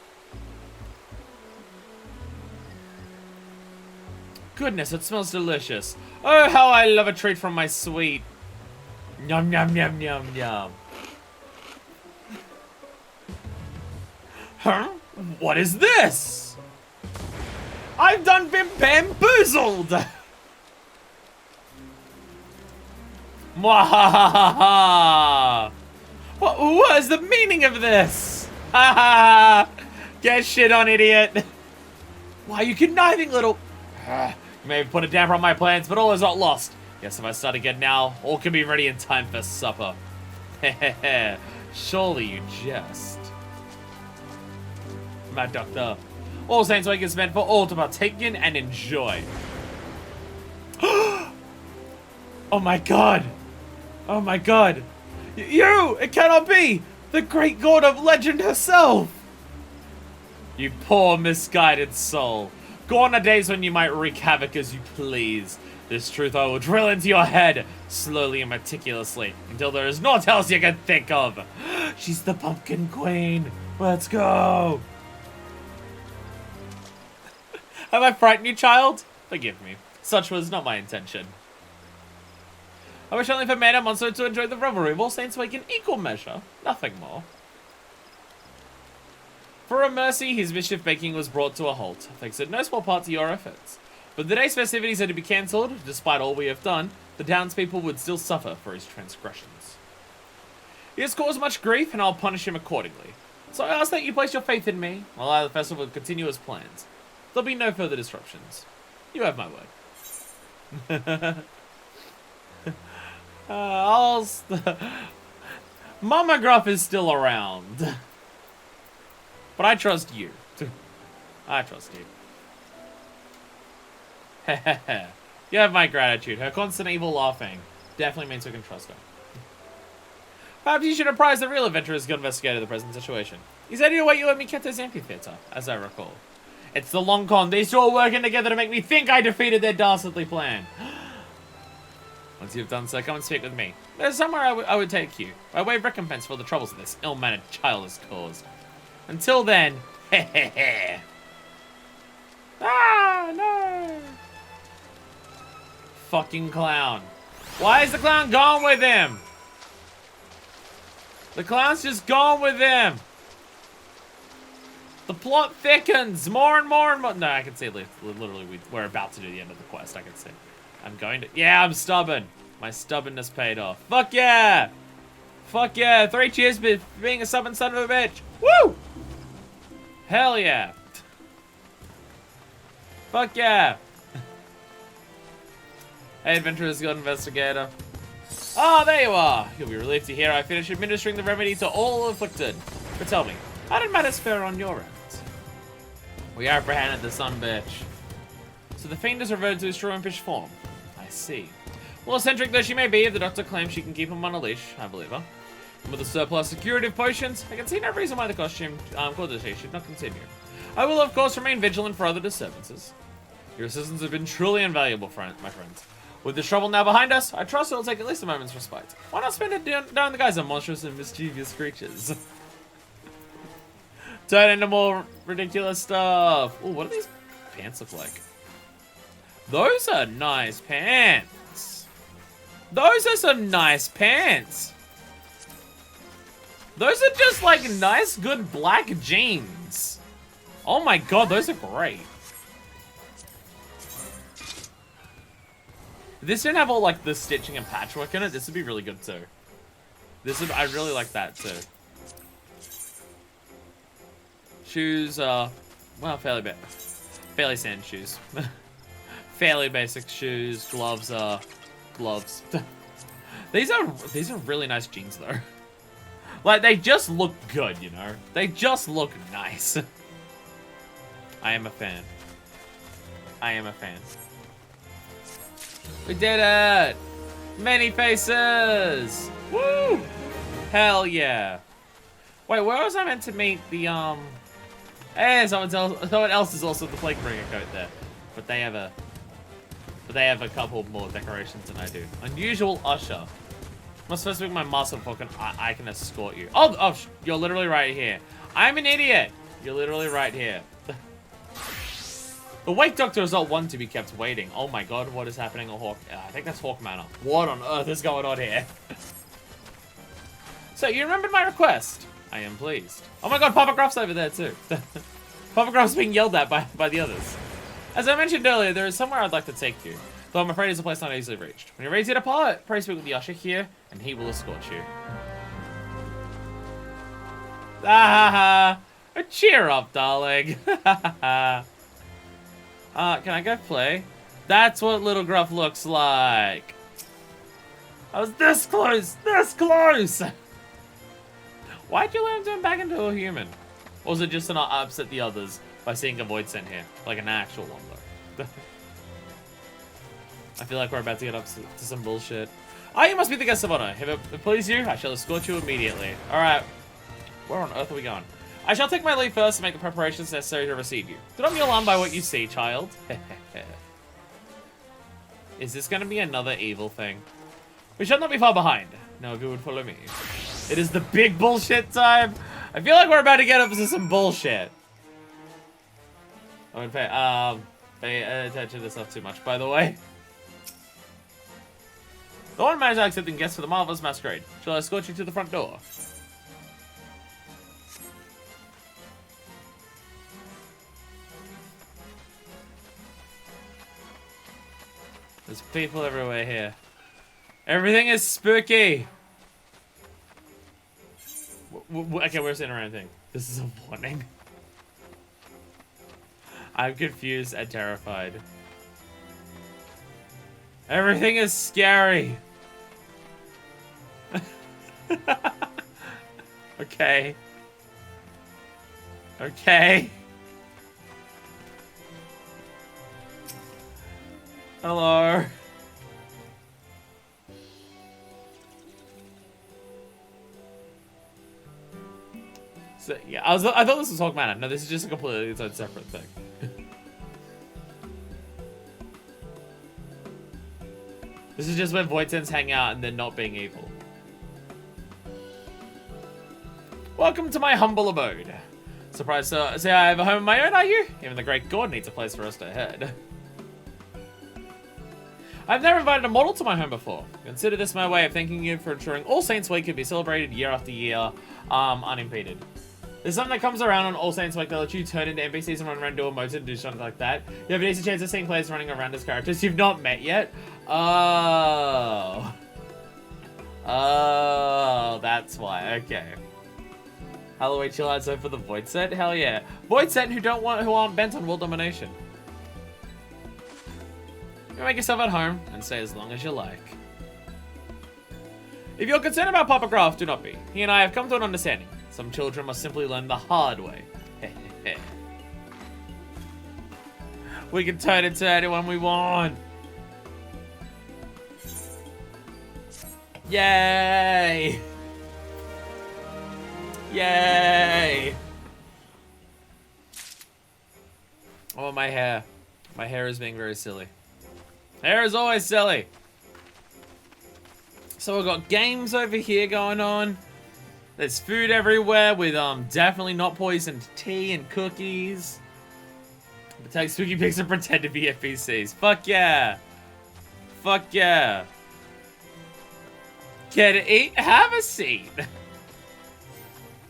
Goodness, it smells delicious. Oh, how I love a treat from my sweet. Yum, yum, yum, yum, yum. Huh? What is this? I've done been bamboozled! Mwahahaha! What is the meaning of this? Ha ha! Get shit on, idiot! Why, you conniving little... You may have put a damper on my plans, but all is not lost. Yes, if I start again now, all can be ready in time for supper. Hehehe. Surely you jest. Mad Doctor. All Saints Week is meant for all to partake in and enjoy. Oh my god! Oh my god! You! It cannot be! The great god of legend herself! You poor misguided soul. Gone are days when you might wreak havoc as you please. This truth I will drill into your head, slowly and meticulously, until there is naught else you can think of. She's the Pumpkin Queen. Let's go! Have I frightened you, child? Forgive me. Such was not my intention. I wish only for man and monster to enjoy the revelry of All Saints Wake in equal measure. Nothing more. For a mercy, his mischief making was brought to a halt, thanks in no small part to your efforts. But the day's festivities are to be cancelled. Despite all we have done, the townspeople would still suffer for his transgressions. He has caused much grief, and I'll punish him accordingly. So I ask that you place your faith in me, while allow the festival to continue as planned. There'll be no further disruptions. You have my word. Mama Gruff is still around. But I trust you. I trust you. You have my gratitude. Her constant evil laughing definitely means we can trust her. Perhaps you should apprise the real adventurers to investigate the present situation. He said he'd await you at Miketo's amphitheater, as I recall. It's the long con. These two are working together to make me think I defeated their dastardly plan. Once you've done so, come and speak with me. There's somewhere I would take you, by way of recompense for the troubles that this ill-mannered child has caused. Until then, hehehe. Ah, no. Fucking clown. Why is the clown gone with him? The clown's just gone with him. The plot thickens more and more and more. No, I can see literally we're about to do the end of the quest. I can see. I'm going to. Yeah, I'm stubborn. My stubbornness paid off. Fuck yeah. Fuck yeah. 3 cheers for being a stubborn son of a bitch. Woo. Hell yeah. Fuck yeah. Hey, Adventurers Guild Investigator. Oh, there you are. You'll be relieved to hear I finished administering the remedy to all afflicted. But tell me, how did matters fare on your end? We apprehended the son bitch. So the fiend has reverted to his true impish form. I see. Well, eccentric though she may be, if the doctor claims she can keep him on a leash, I believe her. And with a surplus of curative potions, I can see no reason why the costume coordination should not continue. I will, of course, remain vigilant for other disturbances. Your assistance has been truly invaluable, my friends. With this trouble now behind us, I trust it will take at least a moment's respite. Why not spend it down the guise of monstrous and mischievous creatures? Turn into more ridiculous stuff. Ooh, what do these pants look like? Those are nice pants. Those are some nice pants. Those are just like nice, good black jeans. Oh my god, those are great. If this didn't have all like the stitching and patchwork in it, this would be really good too. I really like that too. Shoes, well, fairly standard shoes. Fairly basic shoes. Gloves, gloves. These are really nice jeans though. Like, they just look good, you know? They just look nice. I am a fan. I am a fan. We did it! Many faces! Woo! Hell yeah. Wait, where was I meant to meet the, Hey, someone else is also the Plague Bringer coat there. But they have a couple more decorations than I do. Unusual usher. Must first make my muscle before I can escort you. Oh, you're literally right here. I'm an idiot. You're literally right here. The Wake Doctor is not one to be kept waiting. Oh my god, what is happening at Hawk? I think that's Hawk Manor. What on earth is going on here? So, you remembered my request. I am pleased. Oh my god, Papa Gruff's over there too. Papa Gruff's being yelled at by the others. As I mentioned earlier, there is somewhere I'd like to take you. Though I'm afraid it's a place not easily reached. When you're ready to depart, pray speak with the usher here, and he will escort you. Ah ha ha! Cheer up, darling. Can I go play? That's what Little Gruff looks like. I was this close! This close! Why'd you let him turn back into a human? Or was it just to not upset the others by seeing a void sent here? Like an actual one, though. I feel like we're about to get up to some bullshit. Oh, you must be the guest of honor. If it please you, I shall escort you immediately. Alright. Where on earth are we going? I shall take my leave first and make the preparations necessary to receive you. Do not be alarmed by what you see, child. Is this going to be another evil thing? We shall not be far behind. Now, if you would follow me. It is the big bullshit time. I feel like we're about to get up to some bullshit. I would pay attention to this stuff too much, by the way. The one managed accepting guests for the marvelous masquerade. Shall I escort you to the front door? There's people everywhere here. Everything is spooky. Okay, we're sitting around thing. This is a warning. I'm confused and terrified. Everything is scary. Okay. Okay. Hello. So yeah, I thought this was Hog Manor. No, this is just a completely its own separate thing. This is just where Voidsens hang out and they're not being evil. Welcome to my humble abode. Surprised to say I have a home of my own, are you? Even the Great God needs a place for us to head. I've never invited a model to my home before. Consider this my way of thanking you for ensuring All Saints Week can be celebrated year after year, unimpeded. There's something that comes around on All Saints Week that lets you turn into NPCs and run around, do emotes and do something like that. You have a decent chance of seeing players running around as characters you've not met yet. Oh. Oh, that's why. Okay. Halloween chill out zone for the Void set? Hell yeah. Void set who aren't bent on world domination. You make yourself at home and stay as long as you like. If you're concerned about Papa Graph, do not be. He and I have come to an understanding. Some children must simply learn the hard way. We can turn into anyone we want. Yay! Yay! Oh, my hair. My hair is being very silly. Hair is always silly. So we've got games over here going on. There's food everywhere with definitely not poisoned tea and cookies. But take spooky pics and pretend to be FPCs. Fuck yeah. Fuck yeah. Get to eat, have a seat.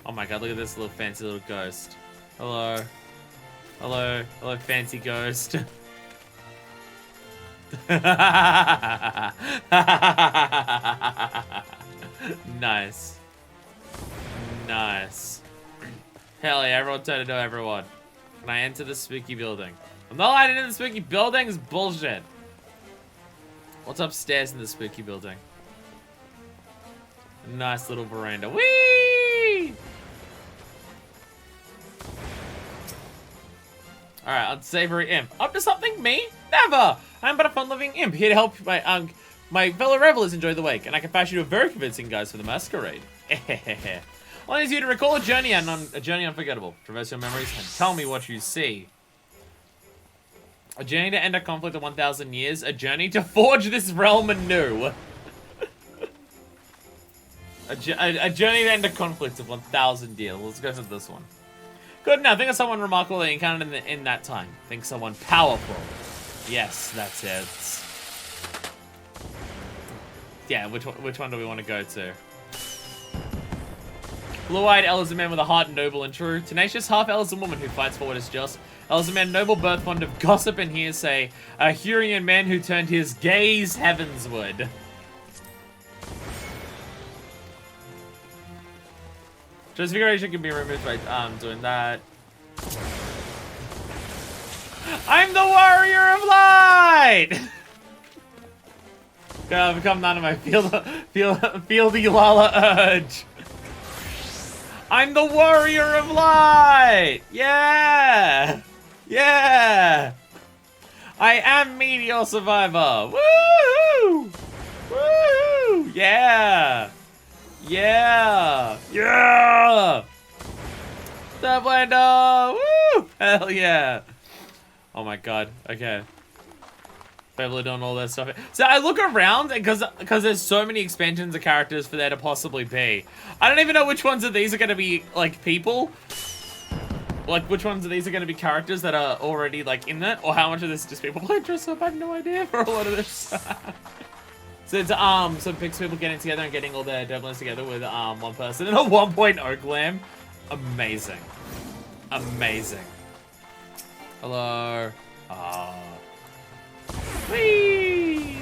Oh my god, look at this little fancy little ghost. Hello. Hello. Hello, fancy ghost. Nice. Nice. Hell yeah, everyone turn into everyone. Can I enter the spooky building? I'm not allowed into the spooky building, it's bullshit. What's upstairs in the spooky building? Nice little veranda. Whee! Alright, unsavory imp. Up to something? Me? Never! I'm but a fun-loving imp here to help my fellow revelers enjoy the wake, and I can fashion you a very convincing guise for the masquerade. All I need you to recall a journey unforgettable. Traverse your memories and tell me what you see. A journey to end a conflict of 1,000 years. A journey to forge this realm anew. A journey to end a conflict of 1,000 years. Let's go for this one. Good now. Think of someone remarkable that you encountered in that time. Think someone powerful. Yes, that's it. Yeah, which one do we want to go to? Blue-eyed Elizabeth man with a heart noble and true. Tenacious half-Elizabeth woman who fights for what is just. Elizabeth man noble birth fond of gossip and hearsay. A Hurrian man who turned his gaze heavensward. Transfiguration can be removed by doing that. I'm the warrior of light! I've become none of my fieldy lala urge. I'm the warrior of light! Yeah! Yeah! I am Meteor Survivor! Woo! Woo! Yeah! Yeah! Yeah! Step window! Woo! Hell yeah! Oh my god. Okay. People are doing all that stuff. So I look around, and because there's so many expansions of characters for there to possibly be. I don't even know which ones of these are going to be, like, people. Like, which ones of these are going to be characters that are already, like, in it. Or how much of this is just people playing dress up. I have no idea for a lot of this. So it's, so picks people getting together and getting all their devlins together with, one person. And a 1.0 glam. Amazing. Amazing. Hello. Whee!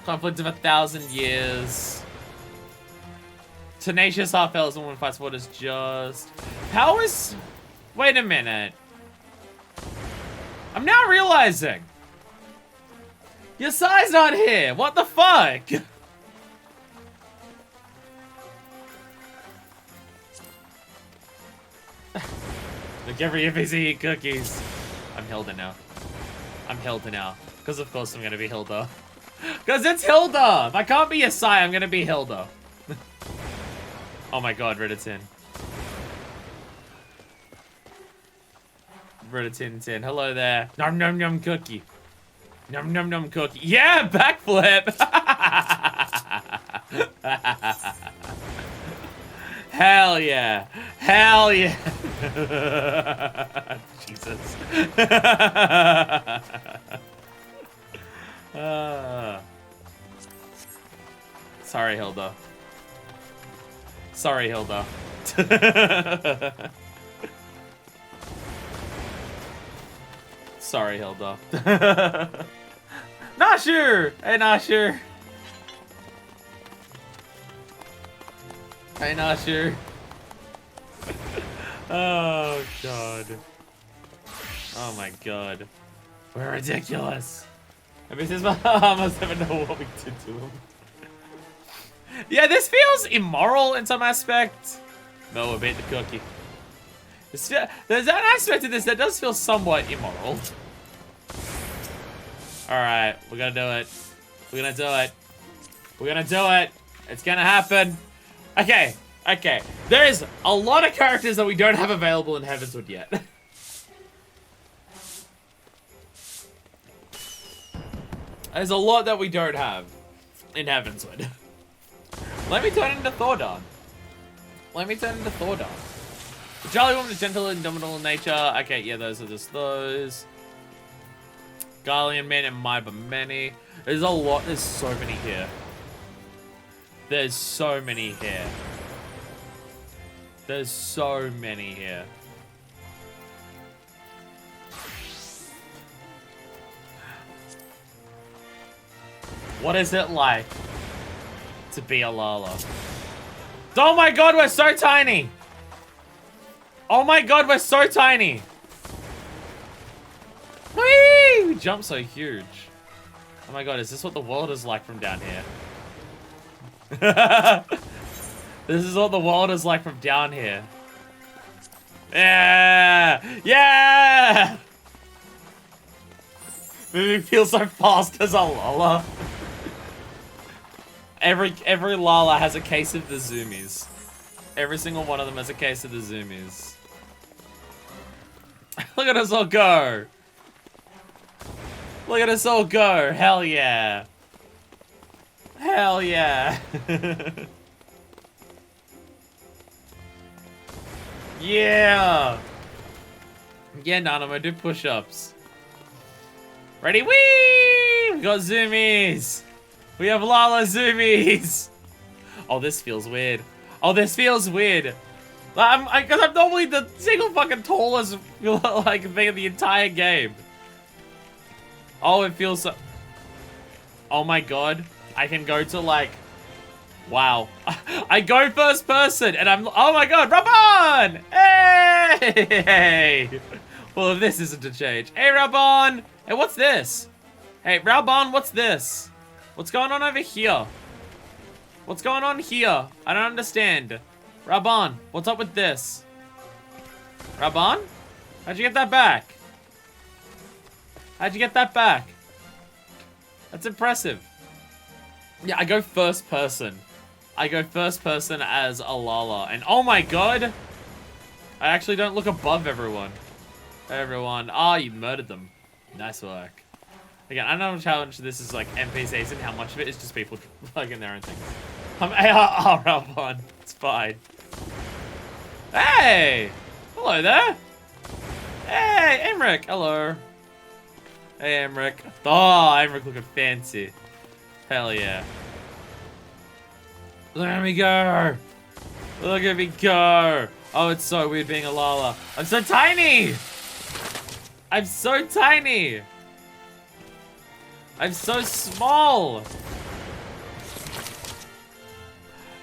Conflict of 1,000 years. Tenacious half elves and one fights what is just. How is. Wait a minute. I'm now realizing. Yasai's not here. What the fuck? Look, every NPC eat cookies. I'm Hilda now. I'm Hilda now. Because of course I'm gonna be Hilda. Because it's Hilda! If I can't be Yasai, I'm gonna be Hilda. Oh my god, Reddit-tin. Reddit-tin. Hello there. Nom nom nom cookie. Nom nom nom cookie. Yeah, backflip! Hell yeah. Hell yeah. Jesus. Sorry, Hilda. Sorry, Hilda. Sorry, Hilda. Not sure. Hey, not sure. Hey, not sure. Oh, God. Oh, my God. We're ridiculous. I mean, this I must never know what we did to him. Yeah, this feels immoral in some aspect. No, we beat the cookie. There's an aspect of this that does feel somewhat immoral. Alright, we're gonna do it. We're gonna do it. We're gonna do it. It's gonna happen. Okay, okay. There is a lot of characters that we don't have available in Heavensward yet. There's a lot that we don't have in Heavensward. Let me turn into Thordon. Let me turn into Thordon. The Jolly Woman is gentle and indomitable in nature. Okay, yeah, those are just those. Garlean Man and Maiba Many. There's a lot. There's so many here. There's so many here. There's so many here. What is it like to be a Lala? Oh my god, we're so tiny! Oh my god, we're so tiny! Whee! We jump so huge. Oh my god, is this what the world is like from down here? This is what the world is like from down here. Yeah! Yeah! Moving feels so fast as a Lala. Every Lala has a case of the zoomies. Every single one of them has a case of the zoomies. Look at us all go. Look at us all go. Hell yeah. Hell yeah. Yeah. Yeah, Nanamo, do push-ups. Ready? Whee! We got zoomies. We have Lala zoomies. Oh, this feels weird. Oh, this feels weird. Because I'm normally the single fucking tallest like thing in the entire game. Oh, it feels so. Oh my god, I can go to like. Wow, I go first person and I'm. Oh my god, Rabon! Hey! Well, if this isn't a change. Hey, Rabon! Hey, what's this? Hey, Rabon, what's this? What's going on over here? What's going on here? I don't understand. Rabon, what's up with this? Rabon? How'd you get that back? How'd you get that back? That's impressive. Yeah, I go first person. I go first person as a Lala. And oh my god! I actually don't look above everyone. Everyone. Ah, you murdered them. Nice work. Again, I know how challenge this is like NPCs and how much of it is just people plugging their own things. I'm ARR Rabon. It's fine. Hey! Hello there! Hey, Emric! Hello. Hey, Emric. Oh, Emric looking fancy. Hell yeah. Look at me go! Look at me go! Oh, it's so weird being a Lala. I'm so tiny! I'm so tiny! I'm so small!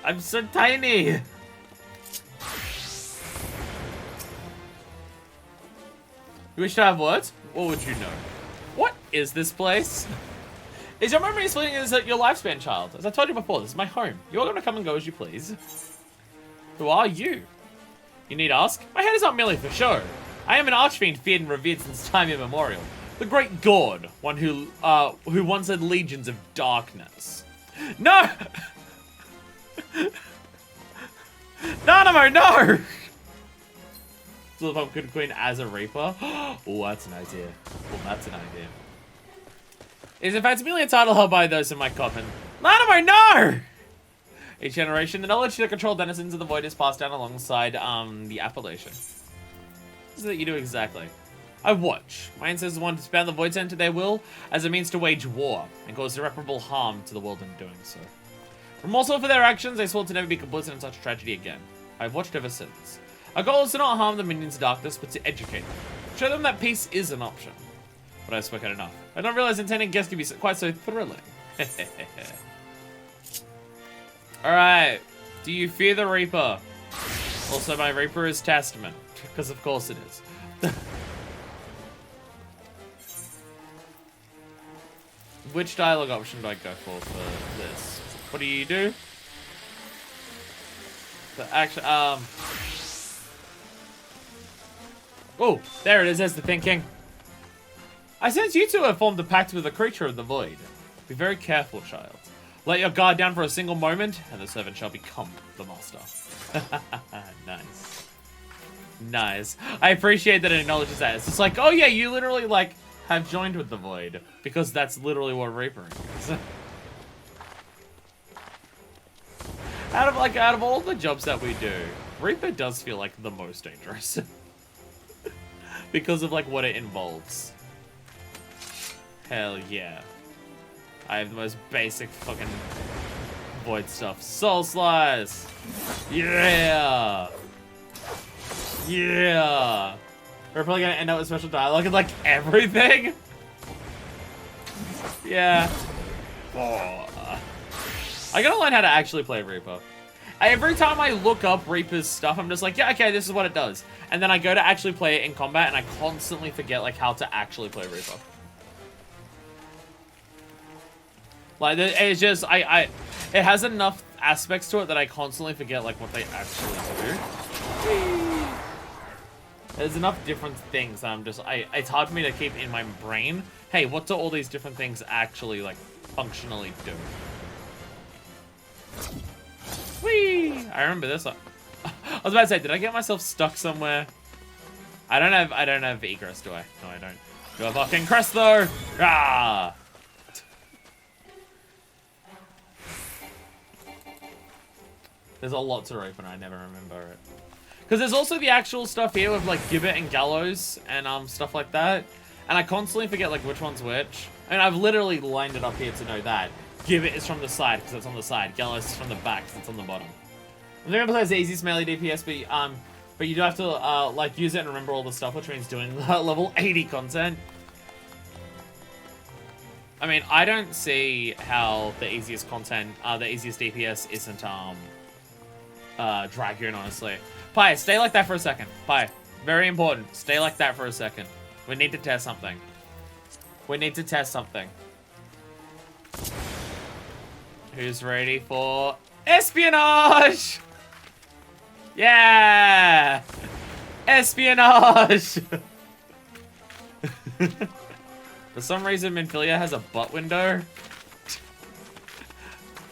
I'm so tiny. You wish to have words? What would you know? What is this place? Is your memory splitting? Is it your lifespan, child? As I told you before, this is my home. You're going to come and go as you please. Who are you? You need ask? My head is not merely for show. I am an archfiend feared and revered since time immemorial. The great god, one who once led legions of darkness. No! Nanamo, no! So the Pumpkin Queen as a Reaper? Oh, that's an idea. Oh, that's an idea. Is in fact merely a title held by those in my coffin. Nanamo, no! Each generation, the knowledge to control denizens of the void is passed down alongside the appellation. What is it that you do exactly? I watch. My ancestors wanted to span the void to their will as a means to wage war and cause irreparable harm to the world in doing so. Remorseful for their actions, they swore to never be complicit in such tragedy again. I've watched ever since. Our goal is to not harm the minions of darkness, but to educate them. Show them that peace is an option. But I've spoken enough. I don't realize intending guests can be quite so thrilling. Alright. Do you fear the Reaper? Also, my Reaper is Testament. Because of course it is. Which dialogue option do I go for this? What do you do? The action, Oh, there it is, there's the thinking. I sense you two have formed a pact with a creature of the void. Be very careful, child. Let your guard down for a single moment, and the servant shall become the master. Nice. Nice. I appreciate that it acknowledges that. It's just like, oh yeah, you literally, like, have joined with the void. Because that's literally what Reapering is. Out of all the jobs that we do, Reaper does feel like the most dangerous. Because of, like, what it involves. Hell yeah. I have the most basic fucking void stuff. Soul Slice! Yeah! Yeah! We're probably gonna end up with special dialogue and, like, everything? Yeah. Oh. I gotta learn how to actually play Reaper. Every time I look up Reaper's stuff, I'm just like, yeah, okay, this is what it does. And then I go to actually play it in combat, and I constantly forget, like, how to actually play Reaper. Like, it's just, it has enough aspects to it that I constantly forget, like, what they actually do. There's enough different things that I'm just, it's hard for me to keep in my brain, hey, what do all these different things actually, like, functionally do? Whee! I remember this one. I was about to say, did I get myself stuck somewhere? I don't have egress, do I? No, I don't. Do I fucking crest though? Ah! There's a lot to open, I never remember it. Because there's also the actual stuff here with, like, Gibbet and Gallows and stuff like that. And I constantly forget, like, which one's which. And I've literally lined it up here to know that. Gibbet is from the side, because it's on the side. Gallows is from the back, because it's on the bottom. I'm not gonna play the easiest melee DPS, but you do have to, like, use it and remember all the stuff, which means doing level 80 content. I mean, I don't see how the easiest content, the easiest DPS isn't, Dragoon, honestly. Pi, stay like that for a second. Pi, very important. Stay like that for a second. We need to test something. We need to test something. Who's ready for espionage? Yeah! Espionage! For some reason, Mynafyst has a butt window.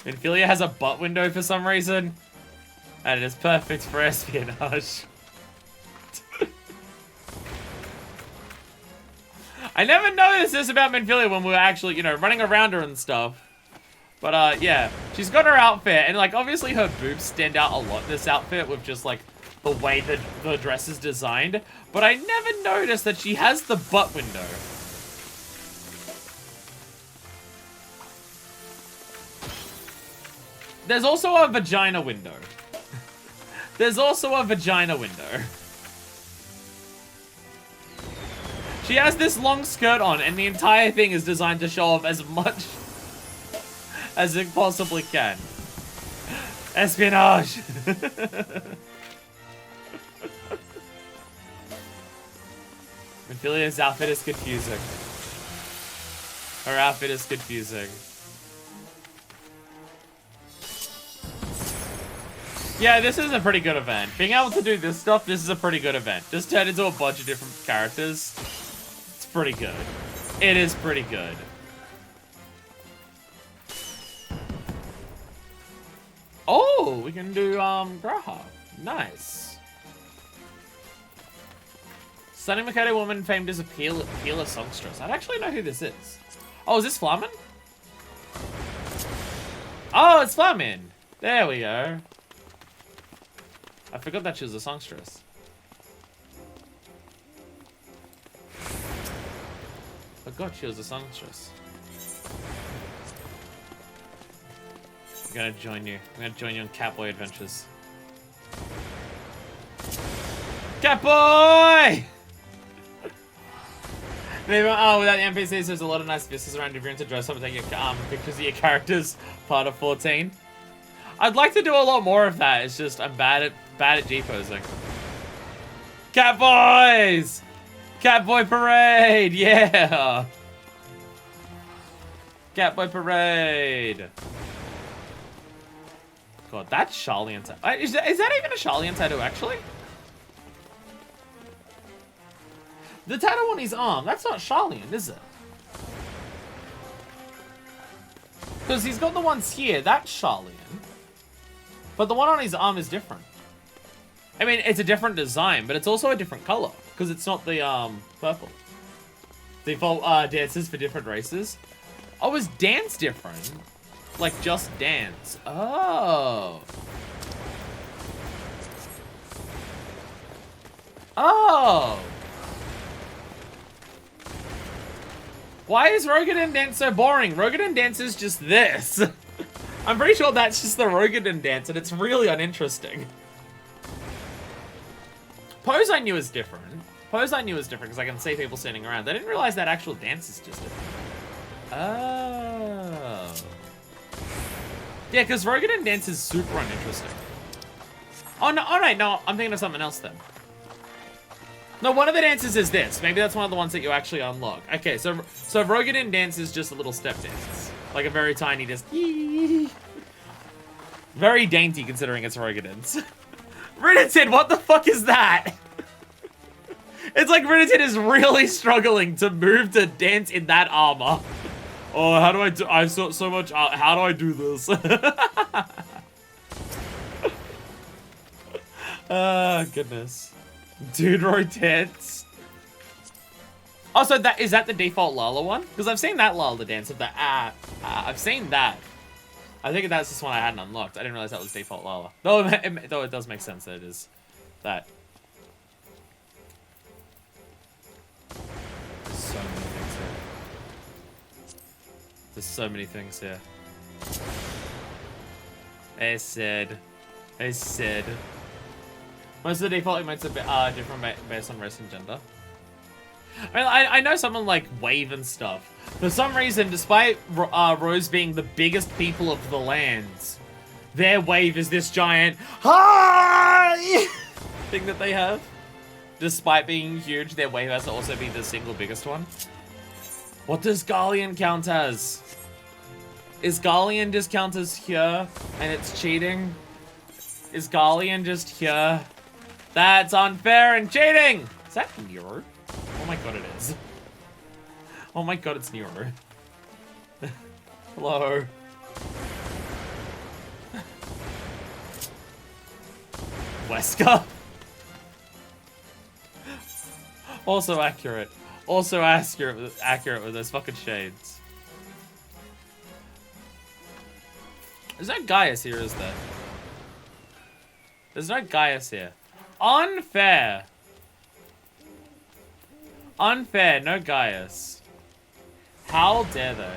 Mynafyst has a butt window for some reason. And it is perfect for espionage. I never noticed this about Mynafyst when we were actually, you know, running around her and stuff. But, yeah. She's got her outfit, and, like, obviously her boobs stand out a lot in this outfit with just, like, the way the dress is designed. But I never noticed that she has the butt window. There's also a vagina window. There's also a vagina window. She has this long skirt on, and the entire thing is designed to show off as much as it possibly can. Espionage! Ophelia's outfit is confusing. Her outfit is confusing. Yeah, this is a pretty good event. Being able to do this stuff, this is a pretty good event. Just turn into a bunch of different characters. It's pretty good. It is pretty good. Oh, we can do, Graha. Nice. Stunning Mikado woman famed as a peeler songstress. I don't actually know who this is. Oh, is this Flamin? Oh, it's Flamin. There we go. I forgot that she was a songstress. Forgot she was a songstress. I'm gonna join you. I'm gonna join you on Catboy Adventures. Catboy! Oh, without the NPCs, there's a lot of nice vistas around if you're into dress up and take your pictures of your characters. Part of 14. I'd like to do a lot more of that. It's just I'm bad at G-posing. Catboys! Catboy Parade! Yeah! Catboy Parade! God, that's Charlian tattoo. Is that even a Charlian tattoo, actually? The tattoo on his arm, that's not Charlian, is it? Because he's got the ones here, that's Charlian. But the one on his arm is different. I mean, it's a different design, but it's also a different color. Because it's not the, purple. Default, dances for different races. Oh, is dance different? Like, just dance. Oh. Oh. Why is Rogadin dance so boring? Rogadin dance is just this. I'm pretty sure that's just the Rogadin dance, and it's really uninteresting. Pose I knew was different. Pose I knew was different because I can see people standing around. I didn't realize that actual dance is just different. Oh. Yeah, because Rogadin dance is super uninteresting. Oh, no, alright, no, I'm thinking of something else then. No, one of the dances is this. Maybe that's one of the ones that you actually unlock. Okay, so Rogadin dance is just a little step dance. Like a very tiny, just... Very dainty considering it's Rogadin's. Ridditon, what the fuck is that? It's like Ridditon is really struggling to move to dance in that armor. Oh, how do I do? I've so much. How do I do this? Oh, goodness. Dude rotates. Oh, so is that the default Lala one? Because I've seen that Lala dance of the I've seen that. I think that's just one I hadn't unlocked. I didn't realize that was default Lala. Though it does make sense that it is that. There's so many things here. There's so many things here. I said. Most of the default emotes are different based on race and gender. I mean, I know someone like Wave and stuff. For some reason, despite Rose being the biggest people of the lands, their Wave is this giant hi thing that they have. Despite being huge, their Wave has to also be the single biggest one. What does Garlean count as? Is Garlean just count as here and it's cheating? Is Garlean just here? That's unfair and cheating! Is that Nero? Oh my god, it is. Oh my god, it's Nero. Hello. Wesker? Also accurate. Also accurate with those fucking shades. There's no Gaius here, is there? There's no Gaius here. Unfair. Unfair, no Gaius. How dare they?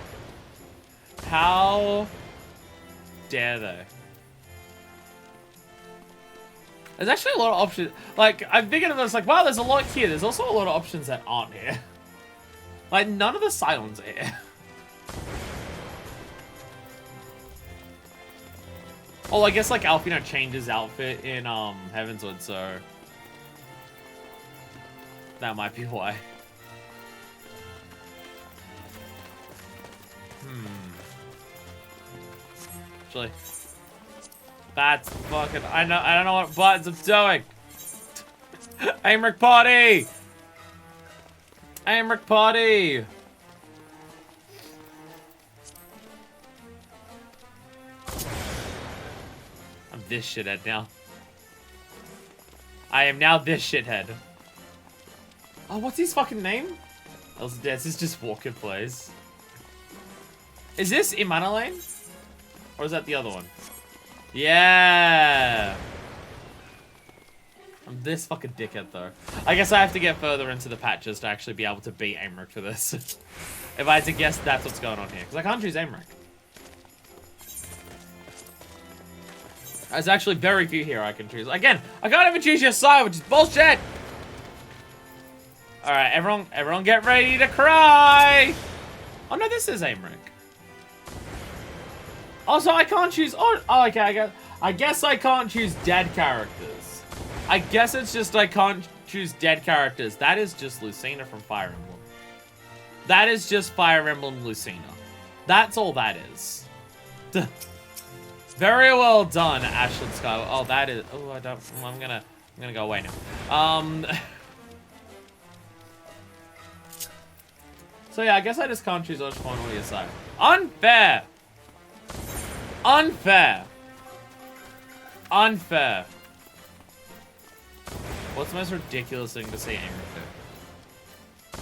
How dare they? There's actually a lot of options. Like, I'm thinking of this, like, wow, there's a lot here. There's also a lot of options that aren't here. Like, none of the Cylons are here. Oh, I guess like Alfino changed his outfit in Heavensward, so that might be why. Actually, that's fucking. I don't know what buttons I'm doing. Aymeric party. Aymeric party. I'm this shithead now. I am now this shithead. Oh, what's his fucking name? This is just Walker Plays. Is this Imana Lane? Or is that the other one? Yeah! I'm this fucking dickhead, though. I guess I have to get further into the patches to actually be able to beat Aymeric for this. If I had to guess, that's what's going on here. Because I can't choose Aymeric. There's actually very few here I can choose. Again, I can't even choose your side, which is bullshit! Alright, everyone get ready to cry! Oh no, this is Aymeric. Also, I can't choose... Oh, okay, I guess I can't choose dead characters. I guess it's just I can't choose dead characters. That is just Lucina from Fire Emblem. That is just Fire Emblem Lucina. That's all that is. Very well done, Ashland Sky. Oh, that is... Oh, I'm gonna go away now. So yeah, I guess I just can't choose which one or your side. Unfair! Unfair! Unfair! What's the most ridiculous thing to say Aymeric do?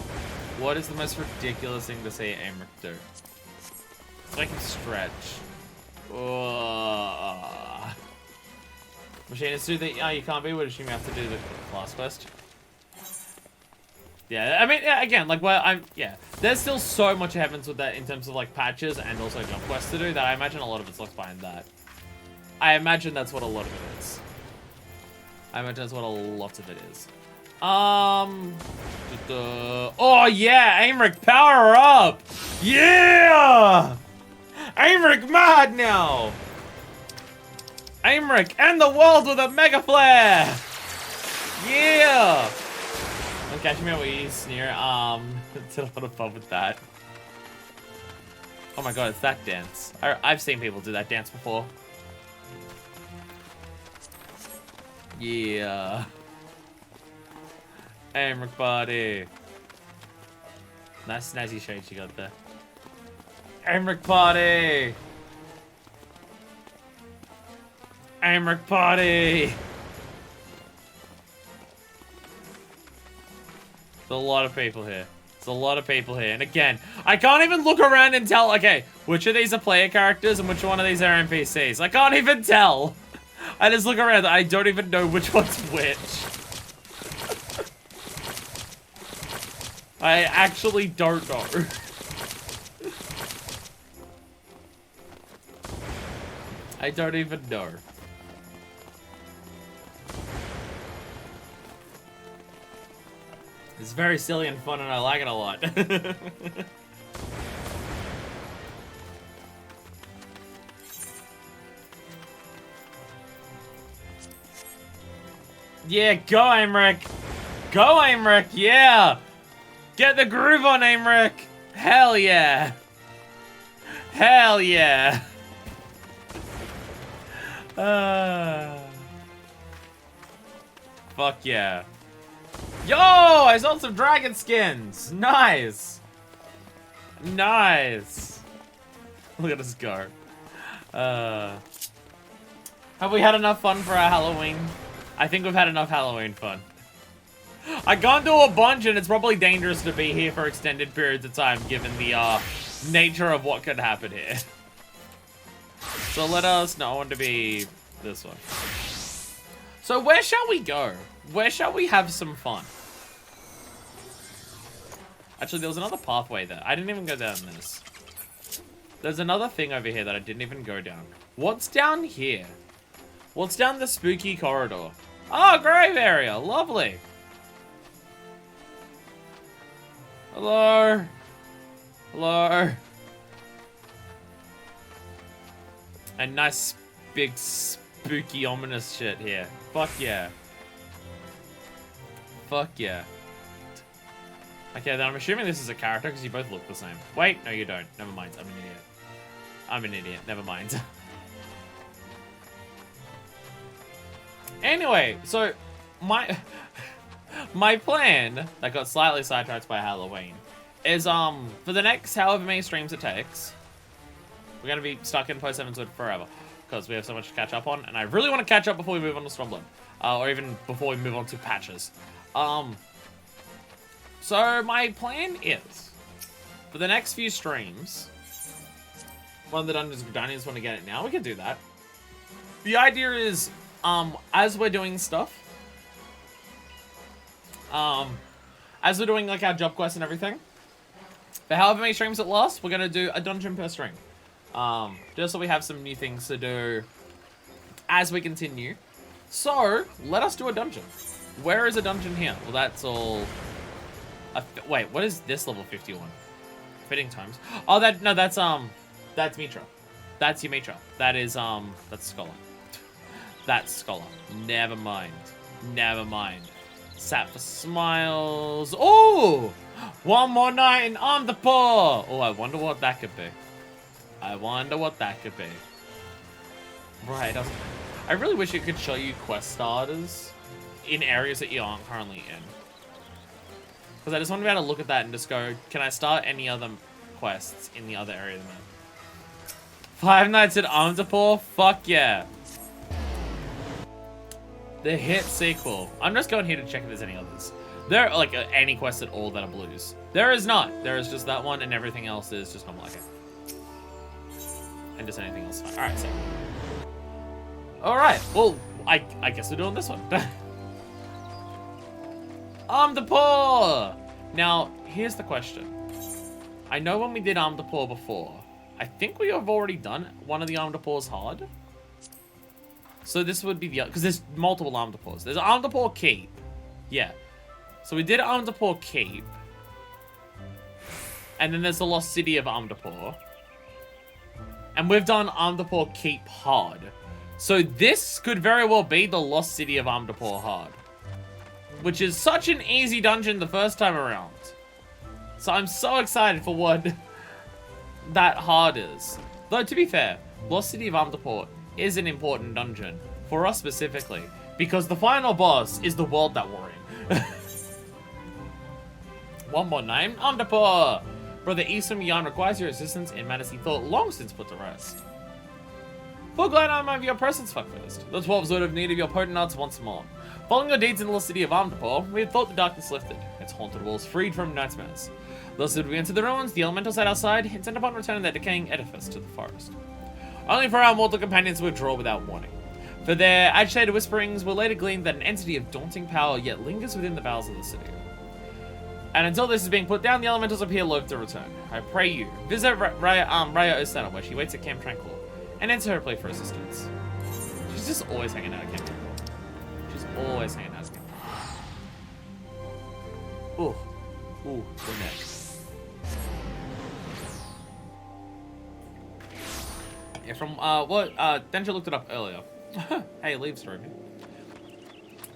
What is the most ridiculous thing to say Aymeric do? Let's make him stretch. Machinist do the... Oh, you can't be. Would assume you have to do the class quest. Yeah, I mean, yeah, again, like, well, yeah. There's still so much Heavens with that in terms of, like, patches and also jump quests to do that I imagine a lot of it's locked behind that. I imagine that's what a lot of it is. I imagine that's what a lot of it is. Oh, yeah! Aymeric, power up! Yeah! Aymeric mad now! Aymeric, end the world with a Mega Flare! Yeah! Don't catch me out with you, Sneer. It's a lot of fun with that. Oh my god, it's that dance. I've seen people do that dance before. Yeah. Aymeric party. Nice snazzy shade you got there. Aymeric party! Aymeric party! There's a lot of people here. There's a lot of people here. And again, I can't even look around and tell, okay, which of these are player characters and which one of these are NPCs. I can't even tell. I just look around. I don't even know which one's which. I actually don't know. I don't even know. It's very silly and fun, and I like it a lot. Yeah, go Aymeric! Go Aymeric, yeah! Get the groove on, Aymeric! Hell yeah! Hell yeah! Fuck yeah. Yo! I saw some dragon skins! Nice! Nice! Look at us go. Have we had enough fun for our Halloween? I think we've had enough Halloween fun. I gone to a bunch and it's probably dangerous to be here for extended periods of time given the nature of what could happen here. So let us know. I want to be this one. So where shall we go? Where shall we have some fun? Actually, there was another pathway there. I didn't even go down this. There's another thing over here that I didn't even go down. What's down here? What's down the spooky corridor? Oh, grave area. Lovely. Hello. Hello. A nice big spooky ominous shit here. Fuck yeah. Fuck yeah. Okay, then I'm assuming this is a character because you both look the same. Wait, no you don't. Never mind, I'm an idiot. I'm an idiot, never mind. Anyway, so my plan that got slightly sidetracked by Halloween is for the next however many streams it takes, we're gonna be stuck in post Heavensward forever because we have so much to catch up on, and I really want to catch up before we move on to Stormblood, or even before we move on to patches. So my plan is for the next few streams, one of the Dungeons and Guardians want to get it now. We can do that. The idea is, as we're doing stuff, as we're doing like our job quests and everything, for however many streams it lasts, we're gonna do a dungeon per stream. Just so we have some new things to do as we continue. So let us do a dungeon. Where is a dungeon here? Well, that's all. Wait, what is this level 51? Fitting times. Oh, that's Mitra. That's your Mitra. That is that's Scholar. That's Scholar. Never mind. Never mind. Sat for smiles. Oh! One more night and I'm the poor. Oh, I wonder what that could be. I wonder what that could be. Right. I really wish it could show you quest starters in areas that you aren't currently in. Because I just want to be able to look at that and just go, can I start any other quests in the other area of the map? 5 Nights at Amdapur? Fuck yeah. The hit sequel. I'm just going here to check if there's any others. There are like any quests at all that are blues. There is not. There is just that one and everything else is just normal. Okay. And just anything else. Alright, so. Alright, well, I guess we're doing this one. Amdapur! Now, here's the question. I know when we did Amdapur before, I think we have already done one of the Amdapurs hard. So this would be the other, because there's multiple Amdapurs. There's Amdapur Keep. Yeah. So we did Amdapur Keep. And then there's the Lost City of Amdapur. And we've done Amdapur Keep hard. So this could very well be the Lost City of Amdapur hard. Which is such an easy dungeon the first time around. So I'm so excited for what that hard is. Though, to be fair, Lost City of Amdapur is an important dungeon. For us specifically. Because the final boss is the world that we're in. One more name, Amdapur! Brother Isam Yan requires your assistance in matters he thought long since put to rest. Full glad I'm of your presence, fuckfist. The 12 would have need of your potent arts once more. Following your deeds in the lost city of Amdapur, we had thought the darkness lifted, its haunted walls freed from nightmares. Thus did we enter the ruins, the elementals sat outside, intent upon returning their decaying edifice to the forest. Only for our mortal companions to withdraw without warning. For their agitated whisperings were later gleaned that an entity of daunting power yet lingers within the bowels of the city. And until this is being put down, the elementals appear loath to return. I pray you, visit Raya Osana, where she waits at Camp Tranquil, and enter her plea for assistance. She's just always hanging out at Camp Tranquil. She's always hanging out at Camp Tranquil. Ooh. Ooh, the neck. Yeah, from, Densha looked it up earlier. Hey, leaves through me.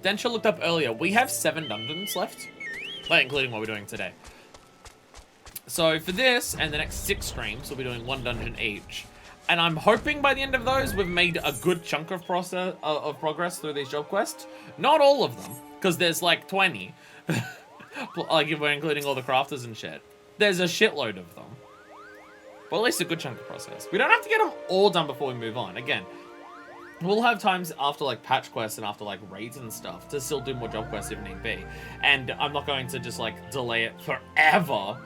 Densha looked up earlier. We have 7 dungeons left. Like, including what we're doing today. So, for this and the next 6 streams, we'll be doing 1 dungeon each. And I'm hoping by the end of those, we've made a good chunk of progress through these job quests. Not all of them, because there's like 20. Like, if we're including all the crafters and shit. There's a shitload of them. But at least a good chunk of process. We don't have to get them all done before we move on. Again, we'll have times after, like, patch quests and after, like, raids and stuff to still do more job quests if need be. And I'm not going to just, like, delay it forever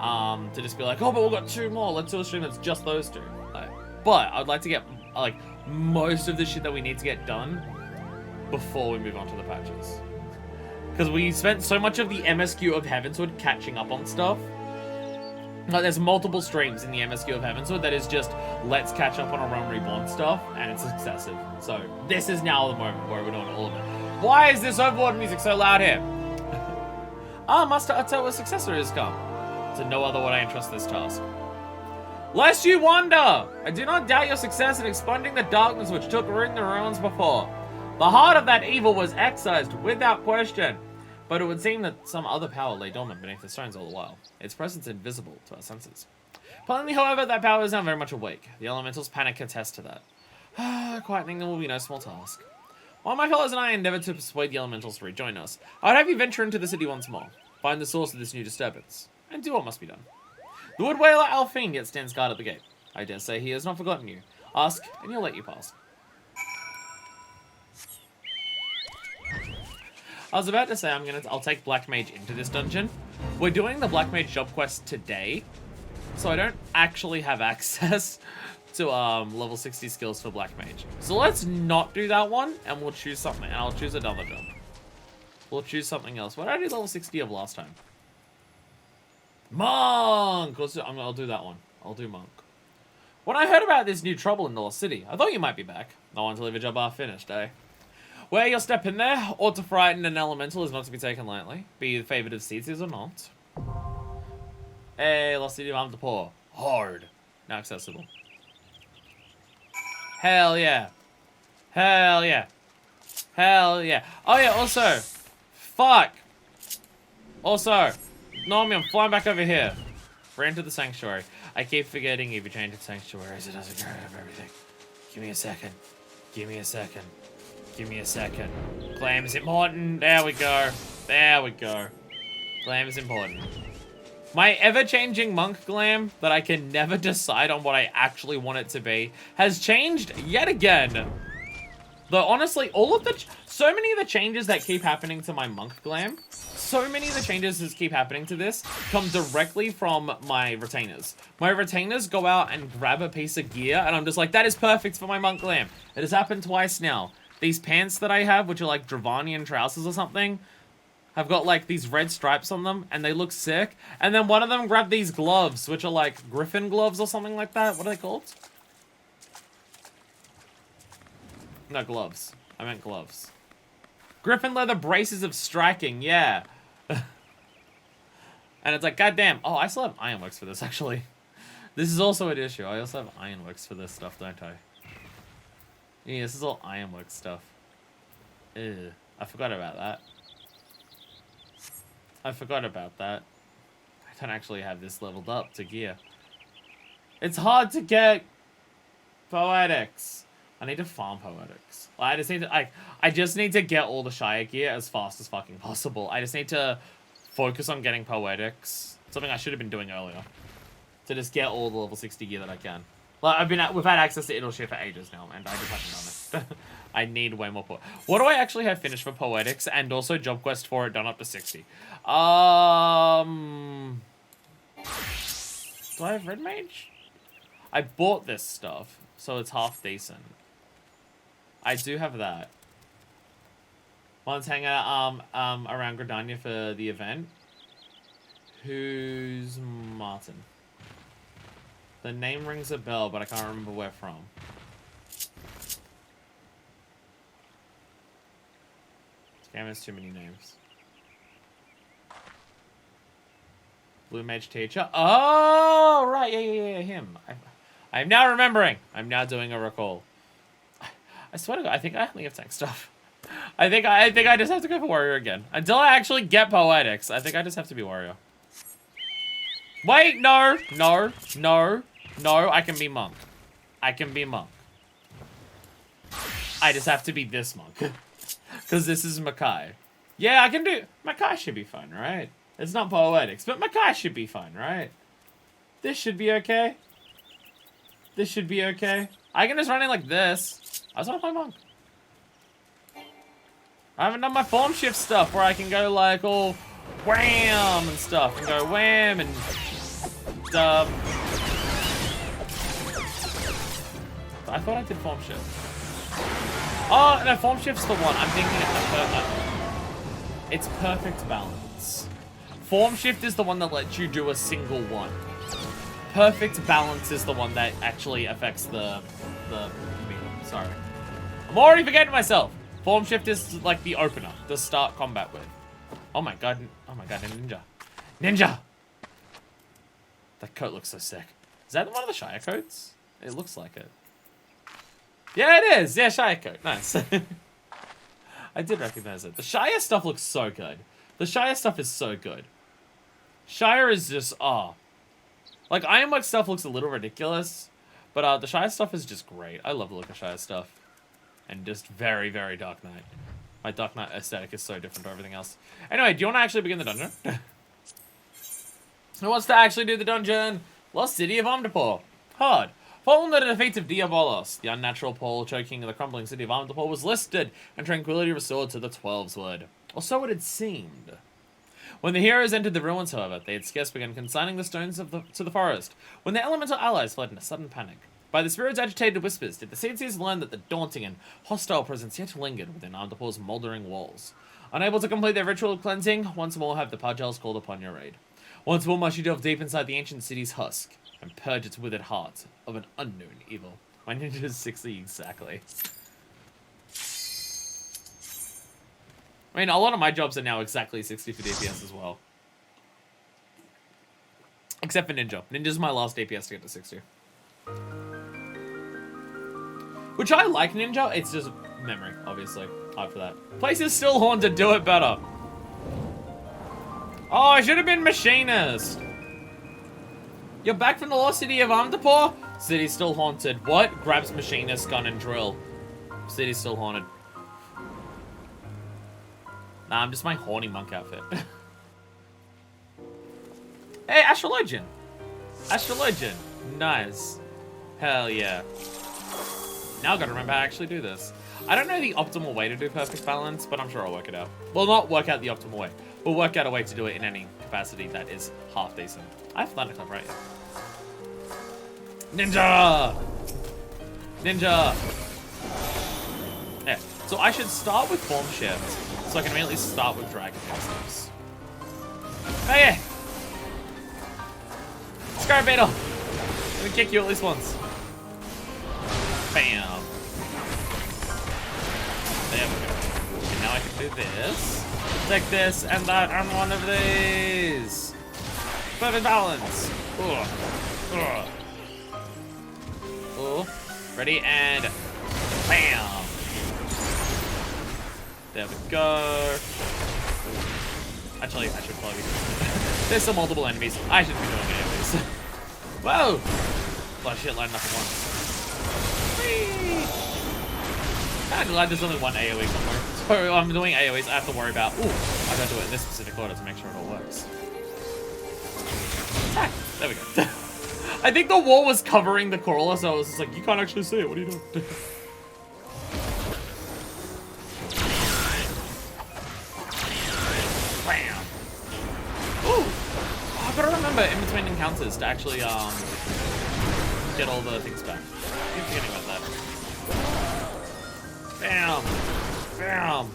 to just be like, oh, but we've got 2 more. Let's do a stream that's just those 2. But I'd like to get, like, most of the shit that we need to get done before we move on to the patches. Because we spent so much of the MSQ of Heavensward catching up on stuff. Like, there's multiple streams in the MSQ of Heavensward that is just, let's catch up on a Realm Reborn stuff, and it's excessive. So, this is now the moment where we're doing all of it. Why is this overboard music so loud here? Master Atawa's successor has come. To no other would I entrust this task. Lest you wonder, I do not doubt your success in expunging the darkness which took root in the ruins before. The heart of that evil was excised without question. But it would seem that some other power lay dormant beneath the stones all the while. Its presence invisible to our senses. Plainly, however, that power is now very much awake. The elementals' panic attest to that. Quietening them will be no small task. While my fellows and I endeavour to persuade the elementals to rejoin us, I would have you venture into the city once more, find the source of this new disturbance, and do what must be done. The wood whaler Alphine yet stands guard at the gate. I dare say he has not forgotten you. Ask, and he'll let you pass. I was about to say I'll take Black Mage into this dungeon. We're doing the Black Mage job quest today, so I don't actually have access to level 60 skills for Black Mage. So let's not do that one, and we'll choose something. And I'll choose another job. We'll choose something else. What did I do level 60 of last time? Monk! I'll do that one. I'll do Monk. When I heard about this new trouble in the Lost City, I thought you might be back. No one to leave a job half finished, eh? Where you'll step in there, or to frighten an elemental is not to be taken lightly, be you the favourite of seats or not. Hey, Lost City of Armed to Poor. Hard. Now accessible. Hell yeah. Hell yeah. Hell yeah. Oh yeah, also. Fuck. Also. Normally I'm flying back over here. Ran to the sanctuary. I keep forgetting if you change the sanctuaries, it doesn't grab everything. Give me a second. Give me a second. Give me a second. Glam is important. There we go. There we go. Glam is important. My ever-changing monk glam that I can never decide on what I actually want it to be has changed yet again. Though honestly, so many of the changes that keep happening to my monk glam, so many of the changes that keep happening to this come directly from my retainers. My retainers go out and grab a piece of gear and I'm just like, that is perfect for my monk glam. It has happened twice now. These pants that I have, which are like Dravanian trousers or something, have got like these red stripes on them and they look sick. And then one of them grabbed these gloves, which are like Griffin gloves or something like that. What are they called? No, gloves. I meant gloves. Griffin leather braces of striking, yeah. And it's like, goddamn. Oh, I still have ironworks for this, actually. This is also an issue. I also have ironworks for this stuff, don't I? Yeah, this is all ironworks stuff. Ew. I forgot about that. I forgot about that. I don't actually have this leveled up to gear. It's hard to get poetics. I need to farm poetics. I just need to get all the Shire gear as fast as fucking possible. I just need to focus on getting poetics. Something I should have been doing earlier. To just get all the level 60 gear that I can. Like, we've had access to Idle Shit for ages now, and I just haven't done it. I need way more What do I actually have finished for poetics, and also job quest for it done up to 60? Do I have Red Mage? I bought this stuff, so it's half decent. I do have that. Let's hang out around Gridania for the event. Who's Martin? The name rings a bell, but I can't remember where from. This game has too many names. Blue Mage Teacher. Oh, right. Yeah, him. I'm now remembering. I'm now doing a recall. I swear to God, I think I only have tank stuff. I think I just have to go for warrior again. Until I actually get poetics, I think I just have to be warrior. Wait, no, I can be monk. I can be monk. I just have to be this monk. Because this is Makai. Yeah, I can do... Makai should be fun, right? It's not poetics, but Makai should be fun, right? This should be okay. This should be okay. I can just run in like this. I just want to play monk. I haven't done my form shift stuff where I can go like all wham and stuff. And go wham and stuff. I thought I did form shift. Oh, no, form shift's the one. I'm thinking it's perfect balance. Form shift is the one that lets you do a single one. Perfect balance is the one that actually affects the sorry. I'm already forgetting myself. Form shift is like the opener to start combat with. Oh my god, a ninja. Ninja! That coat looks so sick. Is that one of the Shire coats? It looks like it. Yeah, it is. Yeah, Shire coat. Nice. I did recognize it. The Shire stuff looks so good. The Shire stuff is so good. Shire is just, like, Ironwork stuff looks a little ridiculous, but the Shire stuff is just great. I love the look of Shire stuff. And just very, very Dark Knight. My Dark Knight aesthetic is so different to everything else. Anyway, do you want to actually begin the dungeon? Who wants to actually do the dungeon? Lost City of Omnipore. Hard. Following the defeat of Diabolos, the unnatural pole choking the crumbling city of Omnipore was listed, and tranquility restored to the Twelvesward. Or so it had seemed. When the heroes entered the ruins, however, they had scarce begun consigning the stones to the forest, when their elemental allies fled in a sudden panic. By the spirit's agitated whispers did the Seedseers learn that the daunting and hostile presence yet lingered within Omnipore's mouldering walls. Unable to complete their ritual cleansing, once more have the Pudgels called upon your aid. Once more must you delve deep inside the ancient city's husk, and purge its withered heart of an unknown evil. My ninja is 60 exactly. I mean, a lot of my jobs are now exactly 60 for DPS as well. Except for Ninja. Ninja's my last DPS to get to 60. Which I like Ninja, it's just memory, obviously. Hard for that. Place is still haunted, do it better. Oh, I should have been Machinist. You're back from the lost city of Omnipore? City's still haunted. What? Grabs Machinist, gun, and drill. City's still haunted. Nah, I'm just my horny monk outfit. Hey, Astrologian. Astrologian. Nice. Hell yeah. Now I've got to remember how to actually do this. I don't know the optimal way to do perfect balance, but I'm sure I'll work it out. Well, not work out the optimal way. We'll work out a way to do it in any capacity that is half decent. I have Thunderclap right here. Ninja! Ninja! Yeah, so I should start with Form Shift, so I can immediately start with Dragon Steps. Oh yeah! Scar Beetle! Let me kick you at least once. Bam! There we go. And now I can do this. Take this and that and one of these. Perfect balance. Ugh. Ugh. Ooh. Ready and bam. There we go. Actually, I should probably be doing There's some multiple enemies. I shouldn't be doing any of these. Whoa! A lot of shit lined up at once. Whee! Kinda glad there's only one AoE somewhere. So I'm doing AoEs, I have to worry about, ooh, I gotta do it in this specific order to make sure it all works. Attack! There we go. I think the wall was covering the crawler, so I was just like, you can't actually see it, what are you doing? Bam! Ooh! Oh, I've gotta remember in between encounters to actually, get all the things back. I keep forgetting about that. Bam! Bam!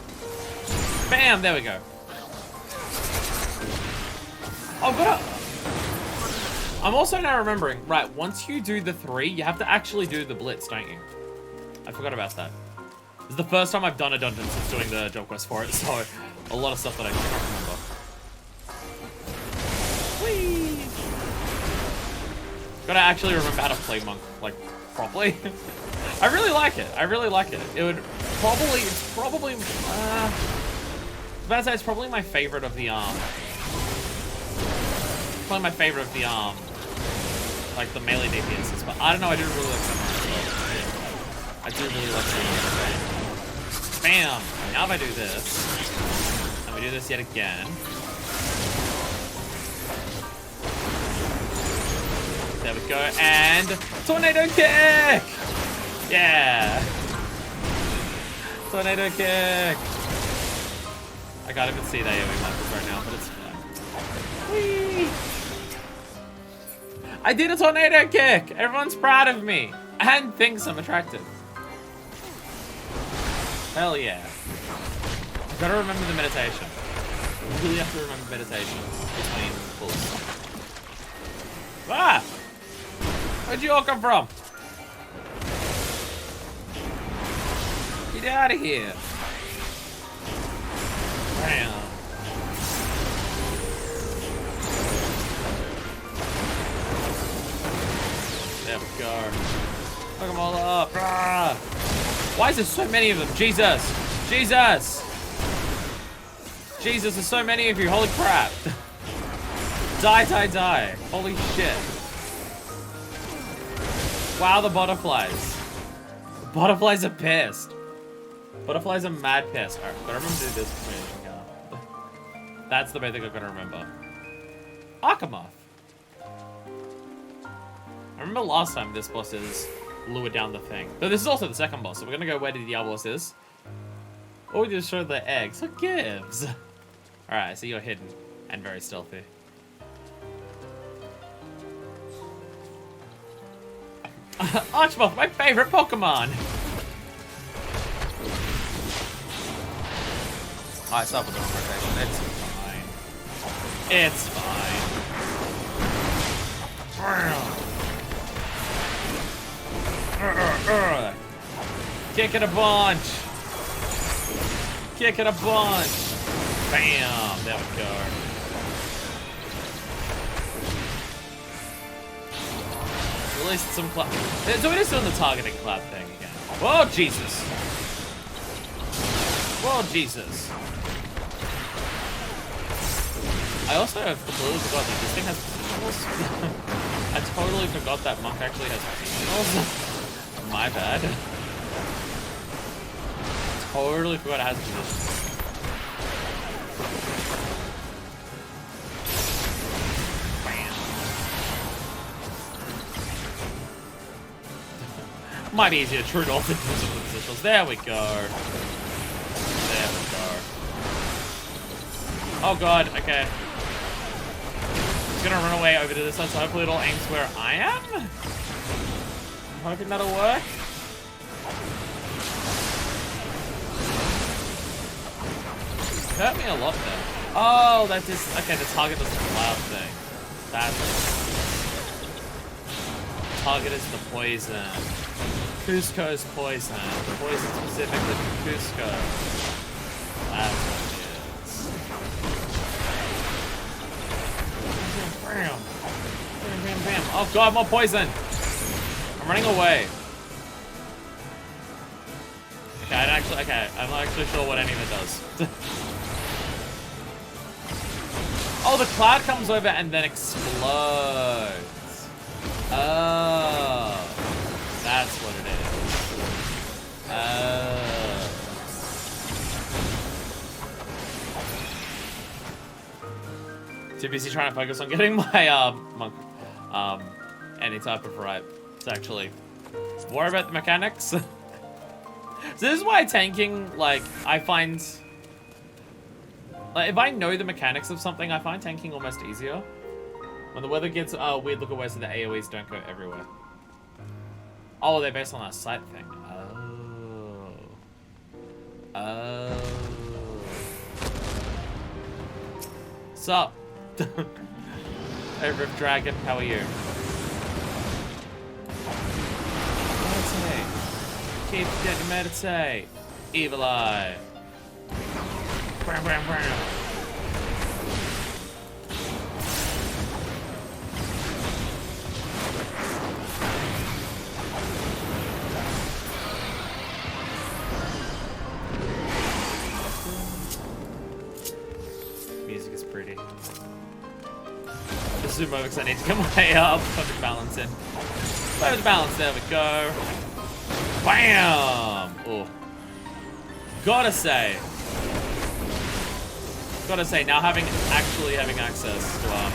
Bam! There we go. Oh, but I'm also now remembering, right, once you do the 3, you have to actually do the blitz, don't you? I forgot about that. This is the first time I've done a dungeon since doing the job quest for it, so a lot of stuff that I can't remember. Whee! Gotta actually remember how to play Monk, like, properly. I really like it. I really like it. It would probably, it's probably, I was about to say it's probably my favorite of the, probably my favorite of the, like the melee DPSs, but I don't know, I do really like Samurai. I do really like Samurai. Bam! Now if I do this, and we do this yet again. There we go, and Tornado Kick! Yeah! Tornado Kick! I can't even see the AoE markers right now, but it's fine. Whee! I did a Tornado Kick! Everyone's proud of me! And thinks I'm attractive. Hell yeah. I've gotta remember the meditation. I really have to remember meditation between pulls. Ah! Where'd you all come from? Get out of here. Bam. There we go. Fuck them all up. Rah! Why is there so many of them? Jesus! Jesus! Jesus, there's so many of you. Holy crap. Die, die, die. Holy shit. Wow, the butterflies. The butterflies are pissed. Butterflies are mad pissed. Alright, gotta remember to do this. That's the main thing I've gotta remember. Akamoth. I remember last time this boss is lured down the thing. But this is also the second boss, so we're gonna go where the Diablos is. Or we just show the eggs. What gives? Alright, so you're hidden and very stealthy. Archmoth, my favorite Pokemon! Alright, stop with the rotation. It's fine. It's fine. Kick it a bunch! Kick it a bunch! Bam! There we go. Released some clap. So it is doing the targeting clap thing again. Whoa, Jesus! Whoa, Jesus! I also have completely forgot that this thing has positionals. I totally forgot that Monk actually has positionals. My bad. Totally forgot it has positionals. Might be easier to true north than the positionals. There we go. There we go. Oh god, okay. He's gonna run away over to this side, so hopefully it all aims where I am? I'm hoping that'll work. It hurt me a lot there. Oh, that just, okay, the target was the cloud thing. That's target is the poison. Cusco's poison. The poison specifically for Cusco. That's what it is. Bam. Bam, bam, bam. Oh god, more poison! I'm running away. Okay, I'm not actually sure what any of it does. Oh, the cloud comes over and then explodes. Oh. That's what it is. Too busy trying to focus on getting my monk any type of right to actually worry about the mechanics. So this is why tanking, like, I find, like, if I know the mechanics of something, I find tanking almost easier. When the weather gets weird look away so the AoEs don't go everywhere. Oh, they're based on that sight thing. Oh. Oh. Sup? Hey, Rip Dragon, how are you? Meditate. Keep getting meditate. Evil Eye. Bram, bram, bram. Music is pretty. This is because I need to get my perfect balance in. Perfect balance, there we go. Bam! Oh. Gotta say, now actually having access to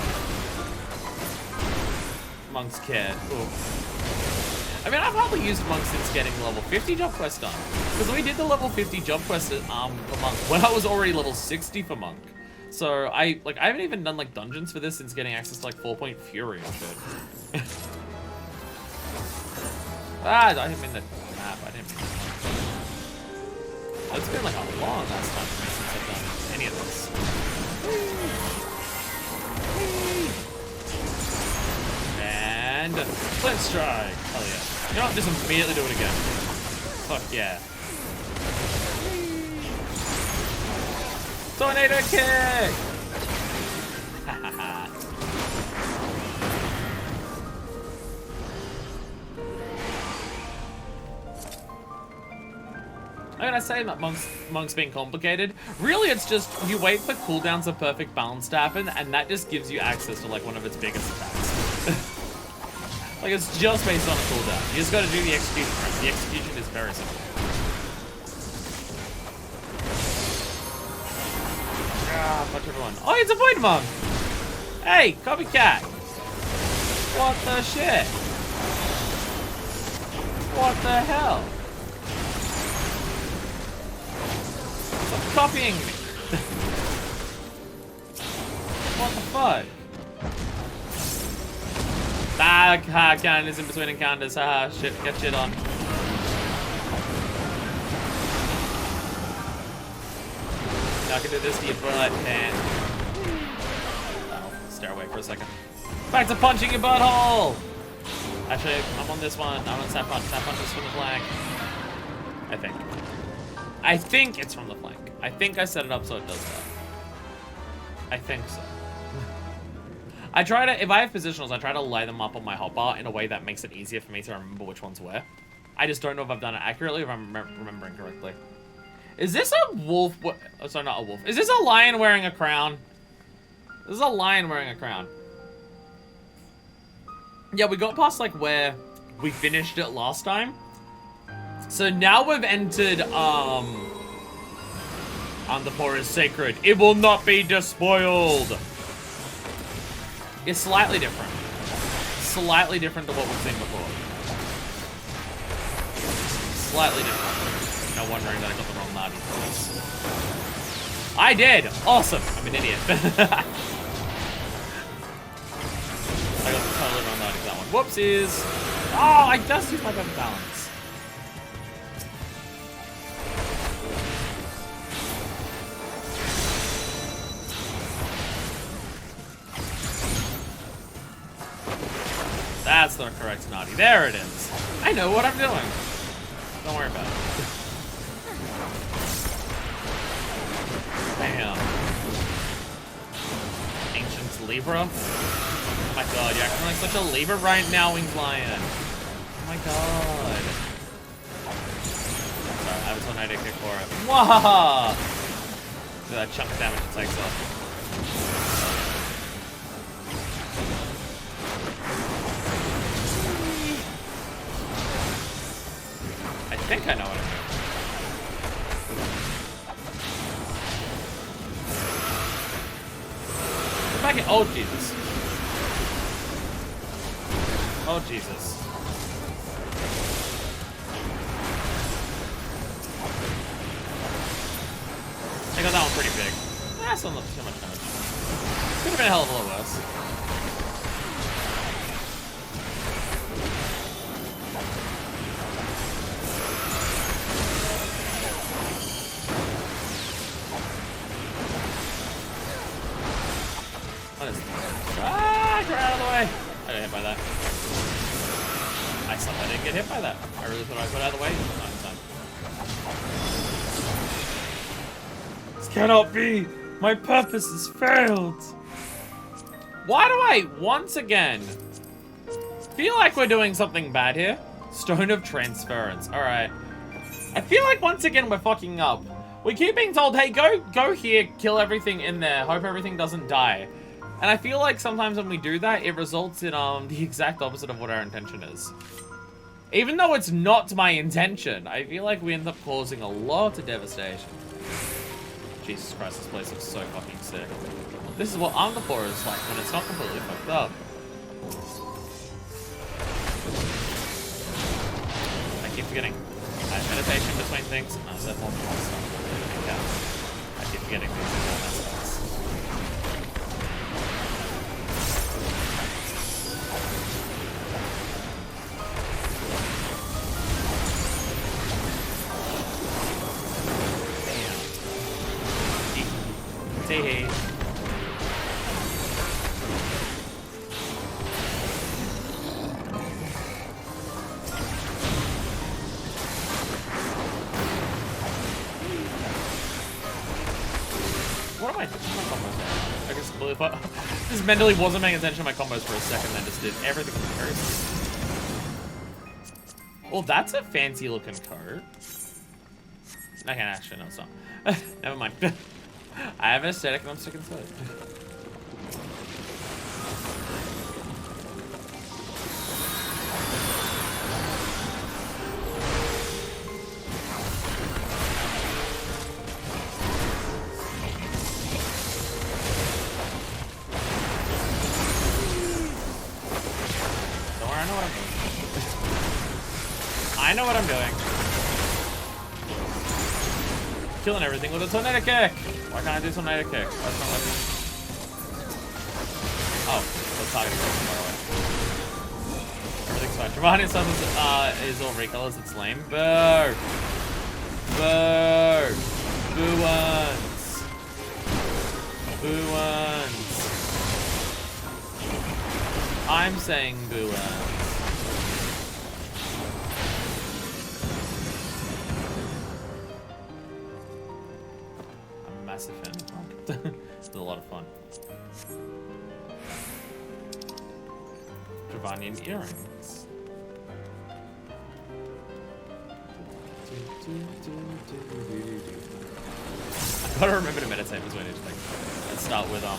Monk's Kit. Ooh. I mean, I've hardly used Monk since getting the level 50 jump quest done. Because we did the level 50 jump quest for Monk when I was already level 60 for Monk. So I haven't even done like dungeons for this since getting access to like 4-point Fury and shit. I didn't mean the map. I didn't mean the map. It's been like a long ass time for me since I've done any of this. And Flint Strike. Hell yeah. You know what? Just immediately do it again. Fuck yeah. Tornado kick! I'm gonna say that Monk's being complicated. Really, it's just you wait for cooldowns of perfect balance to happen, and that just gives you access to like one of its biggest attacks. Like it's just based on a cooldown. You just gotta do the execution right. The execution is very simple. Ah, punch everyone. Oh, it's a Void Monk! Hey, copycat! What the shit? What the hell? Stop copying me! What the fuck? Ah, counters in between encounters. Ah, shit, get shit on. I can do this to your butt, man. Oh, stare away for a second. Back to punching your butthole! Actually, I'm on this one. I'm on Snap Punch. Snap Punch is from the flank. I think. I think it's from the flank. I think I set it up so it does that. I think so. I try to, if I have positionals, I try to lay them up on my hotbar in a way that makes it easier for me to remember which one's where. I just don't know if I've done it accurately or if I'm remembering correctly. Is this a wolf? Oh, sorry, not a wolf. Is this a lion wearing a crown? This is a lion wearing a crown. Yeah, we got past like where we finished it last time. So now we've entered, the poor is sacred. It will not be despoiled. It's slightly different. Slightly different to what we've seen before. Slightly different. No wondering that I got the wrong Nardi for this. I did! Awesome! I'm an idiot. I got the totally wrong Nardi for that one. Whoopsies! Oh, I just used my perfect balance. That's the correct Naughty. There it is. I know what I'm doing. Don't worry about it. Bam. Ancient Libra. Oh my god, you're acting like such a Libra right now, Winged Lion. Oh my god. Sorry, I was on idea kick for it. Wahaha! See that chunk of damage it takes off. I think I know what I'm doing. Come back in. Oh, Jesus. Oh, Jesus. I got that one pretty big. That's not too much damage. Could have been a hell of a lot worse. Ah, get out of the way! I got hit by that. I somehow didn't get hit by that. I really thought I got out of the way. Not in time. This cannot be! My purpose has failed! Why do I, once again, feel like we're doing something bad here? Stone of Transference. Alright. I feel like once again we're fucking up. We keep being told, hey, go here, kill everything in there, hope everything doesn't die. And I feel like sometimes when we do that, it results in the exact opposite of what our intention is. Even though it's not my intention, I feel like we end up causing a lot of devastation. Jesus Christ, this place looks so fucking sick. This is what Omnivore is like when it's not completely fucked up. I keep forgetting. I have meditation between things, and I said more stuff. I keep forgetting these important aspects. Hey. What am I doing? My combos. I guess completely thought. Just mentally wasn't paying attention to my combos for a second, then just did everything with curse. Well, that's a fancy looking card. Okay, actually, no, it's not. Never mind. I have an aesthetic and I'm sick and tired. Don't worry, I know what I'm doing. I know what I'm doing. Killing everything with a tornado kick. Why can't I do tornado kick? That's not like. Oh, that's target by the way. Everything's fine. Giovanni stuff is all recolors. It's lame. Boo. Boo. Boo ones. Boo ones. I'm saying boo ones. Massive fan. It's a lot of fun. Giovannian earrings. I gotta remember to meditate between each thing. Let's start with oh,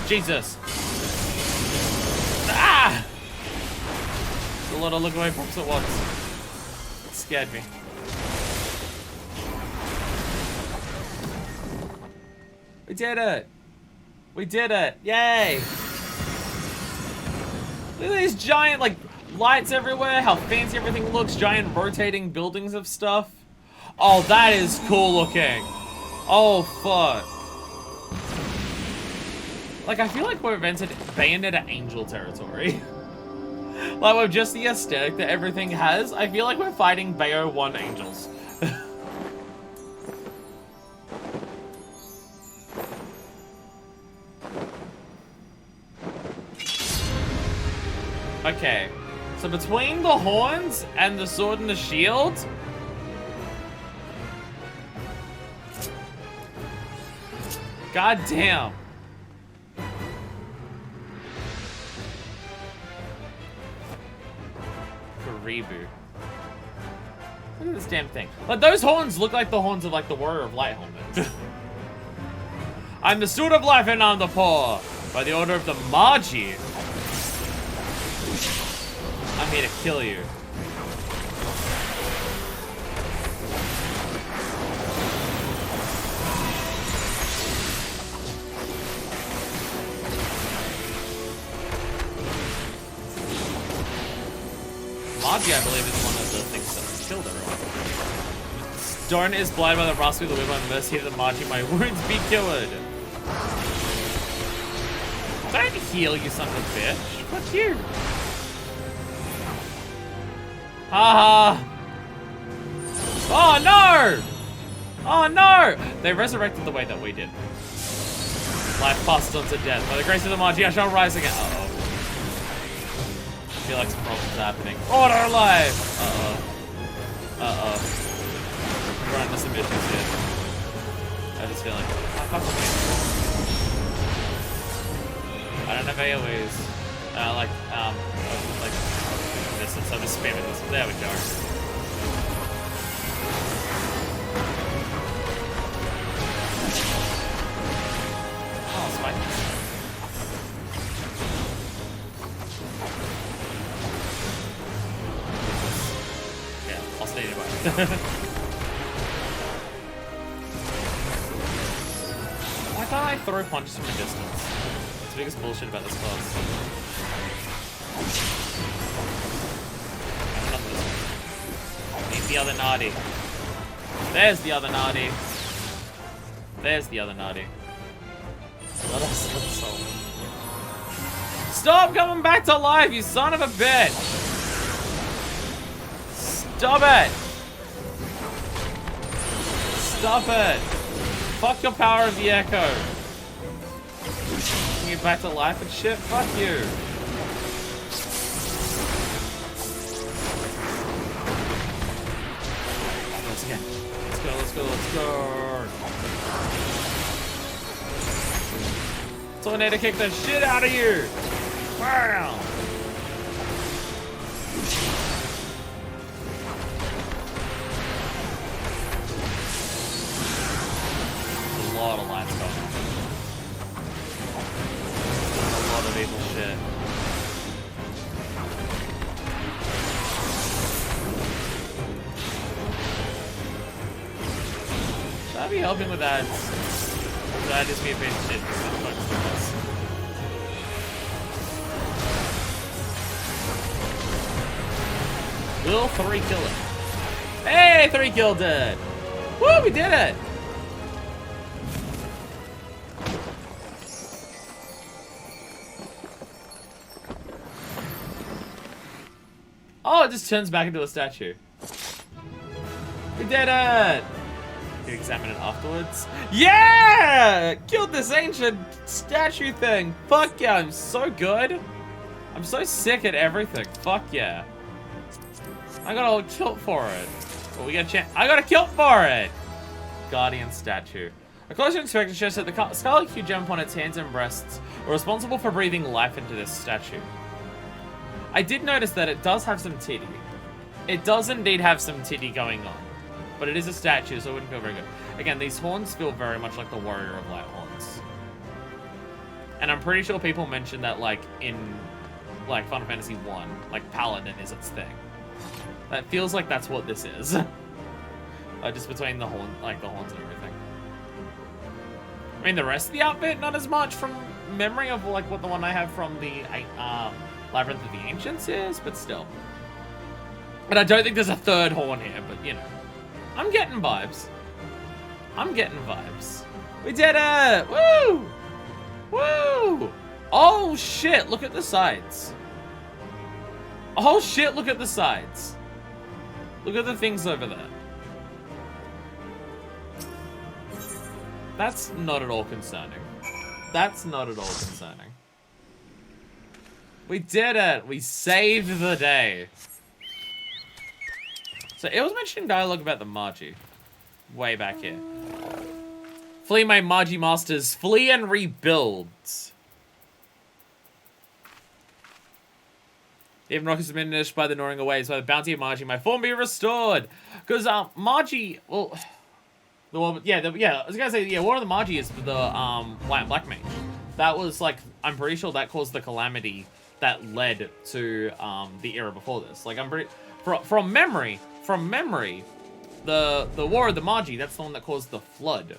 Jesus! Ah! There's a lot of look away props at once. It scared me. We did it! We did it! Yay! Look at these giant, like, lights everywhere, how fancy everything looks, giant rotating buildings of stuff. Oh, that is cool looking. Oh, fuck. Like, I feel like we've entered Bayonetta Angel territory. Like, with just the aesthetic that everything has, I feel like we're fighting Bayo 1 angels. Okay, so between the horns and the sword and the shield, god damn. Reboot. Look at this damn thing. Like, those horns look like the horns of, like, the Warrior of Light helmet. I'm the Steward of Life and I'm the Poor. By the order of the Magi. I'm here to kill you. Magi, I believe, is one of the things that killed everyone. Stone is blind by the rascal, the whip by the mercy of the Magi. My wounds be cured. Don't heal, you son of a bitch. Fuck you. Haha. Oh no! Oh no! They resurrected the way that we did. Life passes on to death. By the grace of the Magi, I shall rise again. Uh-oh. I feel like some problems happening. Order life! Uh-oh. Uh-oh. We're under some issues here. I have this feeling. Oh, fuck with me. I don't have AoEs. Like this, so I'm just spamming this. There we go. Oh, spike. Yeah, I'll stay nearby. Why can't I throw punches from a distance? That's the biggest bullshit about this class. Need the other naughty. There's the other naughty. There's the other naughty. Let us soul. Stop coming back to life, you son of a bitch! Stop it! Stop it! Fuck your power of the echo. Bring you back to life and shit? Fuck you. Once again. Let's go, let's go, let's go. Tornado kick the shit out of you. Wow. A lot of lights going on. A lot of evil shit. Should I be helping with ads? Or should I just be a bitch shit? Will 3 kill it? Hey, 3 killed it! Woo, we did it! Oh, it just turns back into a statue. We did it! You examine it afterwards. Yeah! Killed this ancient statue thing. Fuck yeah, I'm so good. I'm so sick at everything. Fuck yeah. I got a kilt for it. Well, we got a chance. I got a kilt for it! Guardian statue. A closer inspection shows that the scarlet hue gem upon its hands and breasts are responsible for breathing life into this statue. I did notice that it does have some titty. It does indeed have some titty going on. But it is a statue, so it wouldn't feel very good. Again, these horns feel very much like the Warrior of Light horns. And I'm pretty sure people mentioned that, like, in, like, Final Fantasy 1, like, Paladin is its thing. That feels like that's what this is. Just between the horn, like, the horns and everything. I mean, the rest of the outfit, not as much from memory of, like, what the one I have from the, Labyrinth of the Ancients is, but still. And I don't think there's a third horn here, but, you know. I'm getting vibes. I'm getting vibes. We did it! Woo! Woo! Oh, shit, look at the sides. Oh, shit, look at the sides. Look at the things over there. That's not at all concerning. That's not at all concerning. We did it! We saved the day. So it was mentioning dialogue about the Magi. Way back here. Flee, my Magi masters. Flee and rebuild. Even rock is diminished by the gnawing away, so by the bounty of Magi, my form be restored. Because, Magi, well, the one, yeah, I was gonna say, yeah, one of the Magi is the, White and Black Mage. That was, like, I'm pretty sure that caused the calamity that led to, the era before this. Like, I'm pretty, from memory, the War of the Magi, that's the one that caused the flood.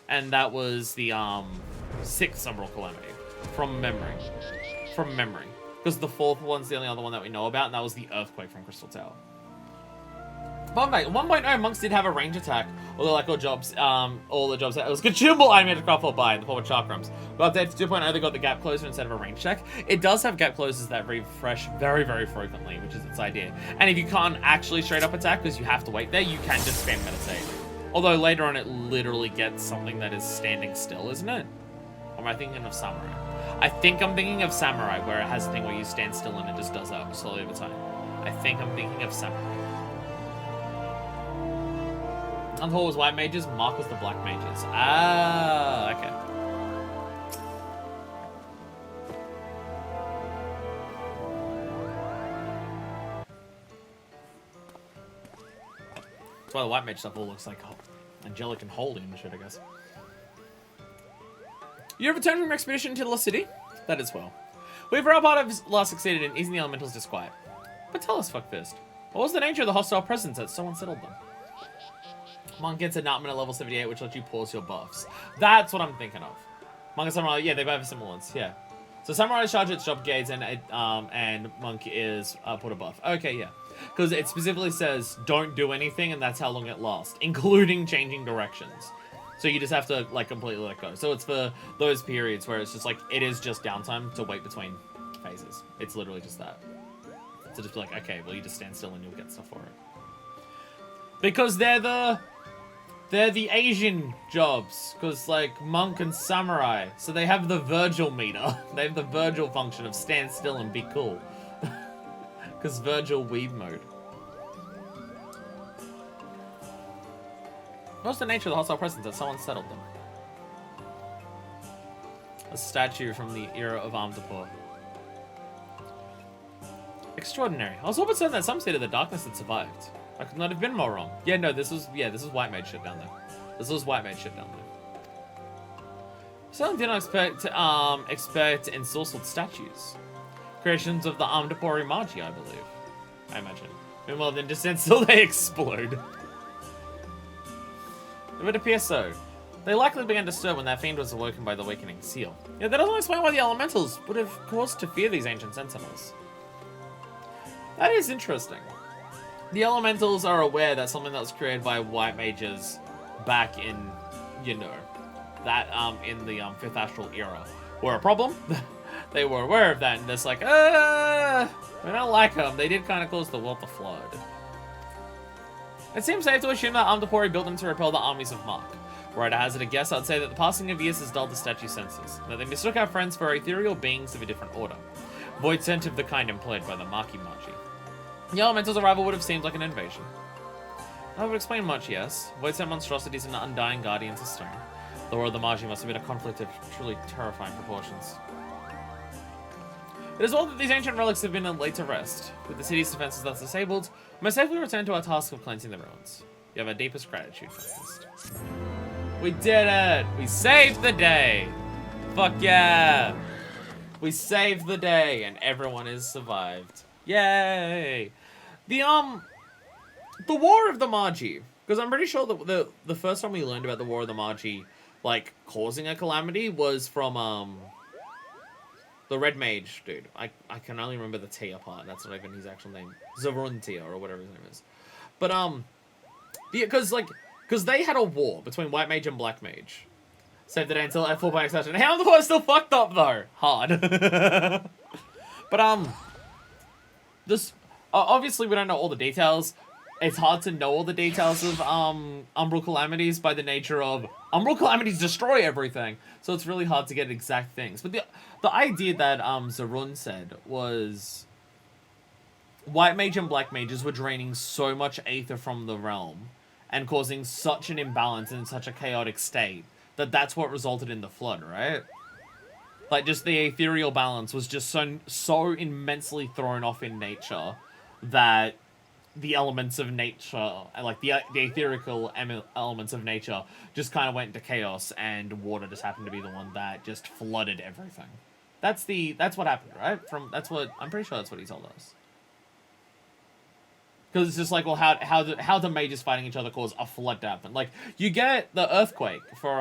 And that was the, 6th Umbral Calamity. From memory. From memory. Because the 4th one's the only other one that we know about, and that was the Earthquake from Crystal Tower. Fun fact, 1.0 monks did have a range attack, although like all the jobs, it was consumable animated craft or buy in the form of chakrams. But updated to 2.0, they got the gap closer instead of a range check. It does have gap closers that refresh very, very frequently, which is its idea. And if you can't actually straight up attack because you have to wait there, you can just spam meditate. Although later on it literally gets something that is standing still, isn't it? Or am I thinking of Samurai? I think I'm thinking of Samurai, where it has a thing where you stand still and it just does that slowly over time. I think I'm thinking of Samurai. Unhall was white mages, Mark was the black mages. Ah, okay. That's why the white mage stuff all looks like angelic and holy and shit, I guess. You have returned from your expedition to the lost city? That is well. We've for our part of last succeeded in easing the elementals' disquiet. But tell us, FFXIV, what was the nature of the hostile presence that so unsettled them? Monk gets enactment at level 78, which lets you pause your buffs. That's what I'm thinking of. Monk and Samurai, yeah, they both have similar ones, yeah. So Samurai is charged at job gates, and Monk is put a buff. Okay, yeah. Because it specifically says, don't do anything, and that's how long it lasts, including changing directions. So you just have to, like, completely let go. So it's for those periods where it's just, like, it is just downtime to wait between phases. It's literally just that. So just be like, okay, well, you just stand still and you'll get stuff for it. Because they're the They're the Asian jobs, because, like, monk and samurai. So they have the Virgil meter. They have the Virgil function of stand still and be cool. Because Virgil weeb mode. What's the nature of the hostile presence that someone settled them? A statue from the era of Amdapur. Extraordinary. I was almost certain that some state of the darkness had survived. I could not have been more wrong. Yeah, no, this was white mage shit down there. This was white mage shit down there. Certainly did not expect ensorcelled statues. Creations of the Amdapuri Magi, I believe. I imagine. Meanwhile, then descend till they explode. It would appear so. They likely began to stir when that fiend was awoken by the awakening seal. Yeah, that doesn't explain why the elementals would have caused to fear these ancient sentinels. That is interesting. The elementals are aware that something that was created by white mages back in, you know, that, in the, 5th Astral era were a problem. They were aware of that, and it's like, we don't like them. They did kind of cause the world to flood. It seems safe to assume that Amdapuri built them to repel the armies of Mark. Were I to hazard a guess, I'd say that the passing of years has dulled the statue's senses, that they mistook our friends for ethereal beings of a different order, void sent of the kind employed by the Maki Magi. The elemental's arrival would have seemed like an invasion. That would explain much, yes. Void sent monstrosities and undying guardians of stone. The war of the Magi must have been a conflict of truly terrifying proportions. It is well that these ancient relics have been laid to rest. With the city's defenses thus disabled, we must safely return to our task of cleansing the ruins. You have our deepest gratitude for this. We did it! We saved the day! Fuck yeah! We saved the day, and everyone has survived. Yay! The War of the Magi. Because I'm pretty sure that the first time we learned about the War of the Magi, like, causing a calamity was from, the Red Mage dude. I can only remember the Tia part. That's not even his actual name. Zaruntia, or whatever his name is. But, because they had a war between White Mage and Black Mage. Saved the day until F4 by exception. How the war is still fucked up, though? Hard. But, this... obviously, we don't know all the details. It's hard to know all the details of, Umbral Calamities by the nature of... Umbral Calamities destroy everything. So it's really hard to get exact things. But the idea that, Zarun said was... White Mage and Black Mages were draining so much Aether from the realm and causing such an imbalance in such a chaotic state that that's what resulted in the flood, right? Like, just the ethereal balance was just so immensely thrown off in nature that the elements of nature, like the etherical elements of nature, just kind of went into chaos, and water just happened to be the one that just flooded everything. That's what happened, right? I'm pretty sure that's what he told us. Because it's just like, well, how do mages fighting each other cause a flood to happen? Like, you get the earthquake for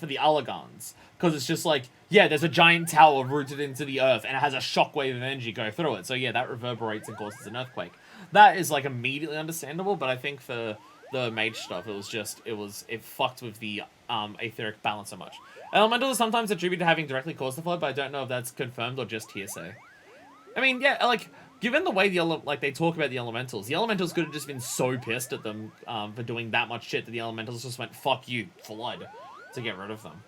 the Allegons, because it's just like, yeah, there's a giant tower rooted into the earth, and it has a shockwave of energy go through it. So yeah, that reverberates and causes an earthquake. That is like immediately understandable, but I think for the mage stuff, it fucked with the etheric balance so much. Elemental is sometimes attributed to having directly caused the flood, but I don't know if that's confirmed or just hearsay. I mean, yeah, like, given the way they talk about the elementals could have just been so pissed at them for doing that much shit that the elementals just went, fuck you, flood, to get rid of them.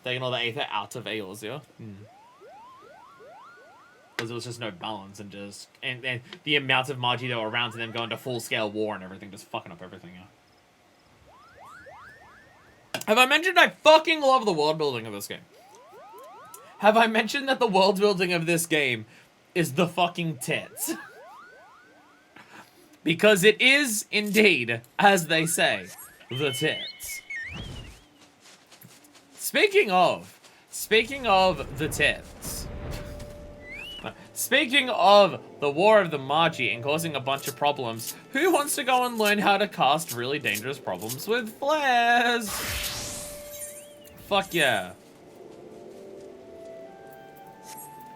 Taking all the Aether out of Eorzea. Because there was just no balance, and the amount of Magi that were around to them going to full-scale war and everything, just fucking up everything, yeah. Have I mentioned I fucking love the world building of this game? Have I mentioned that the world building of this game is the fucking tits? Because it is, indeed, as they say, the tits. Speaking of the tits. Speaking of the War of the Magi and causing a bunch of problems, who wants to go and learn how to cast really dangerous problems with flares? Fuck yeah.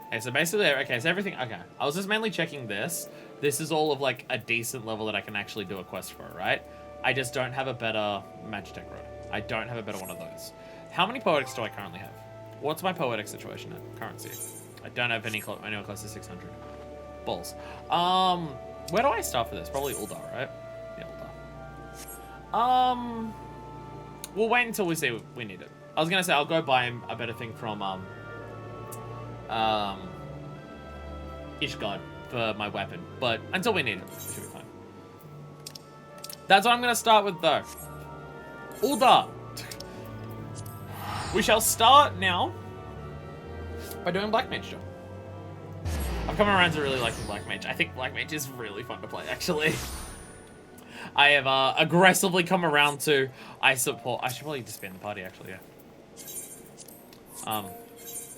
Okay, so basically, so everything, okay. I was just mainly checking this. This is all of, like, a decent level that I can actually do a quest for, right? I just don't have a better Magitech Rod. I don't have a better one of those. How many Poetics do I currently have? What's my Poetic situation at currency? I don't have anywhere close to 600. Balls. Where do I start for this? Probably Uldar, right? Yeah, We'll wait until we see we need it. I was gonna say I'll go buy him a better thing from Ishgard for my weapon, but until we need it, it should be fine. That's what I'm gonna start with though. Ulda. We shall start now by doing Black Mage job. I've come around to really liking Black Mage. I think Black Mage is really fun to play, actually. I have aggressively come around to. I should probably disband the party, actually. Yeah.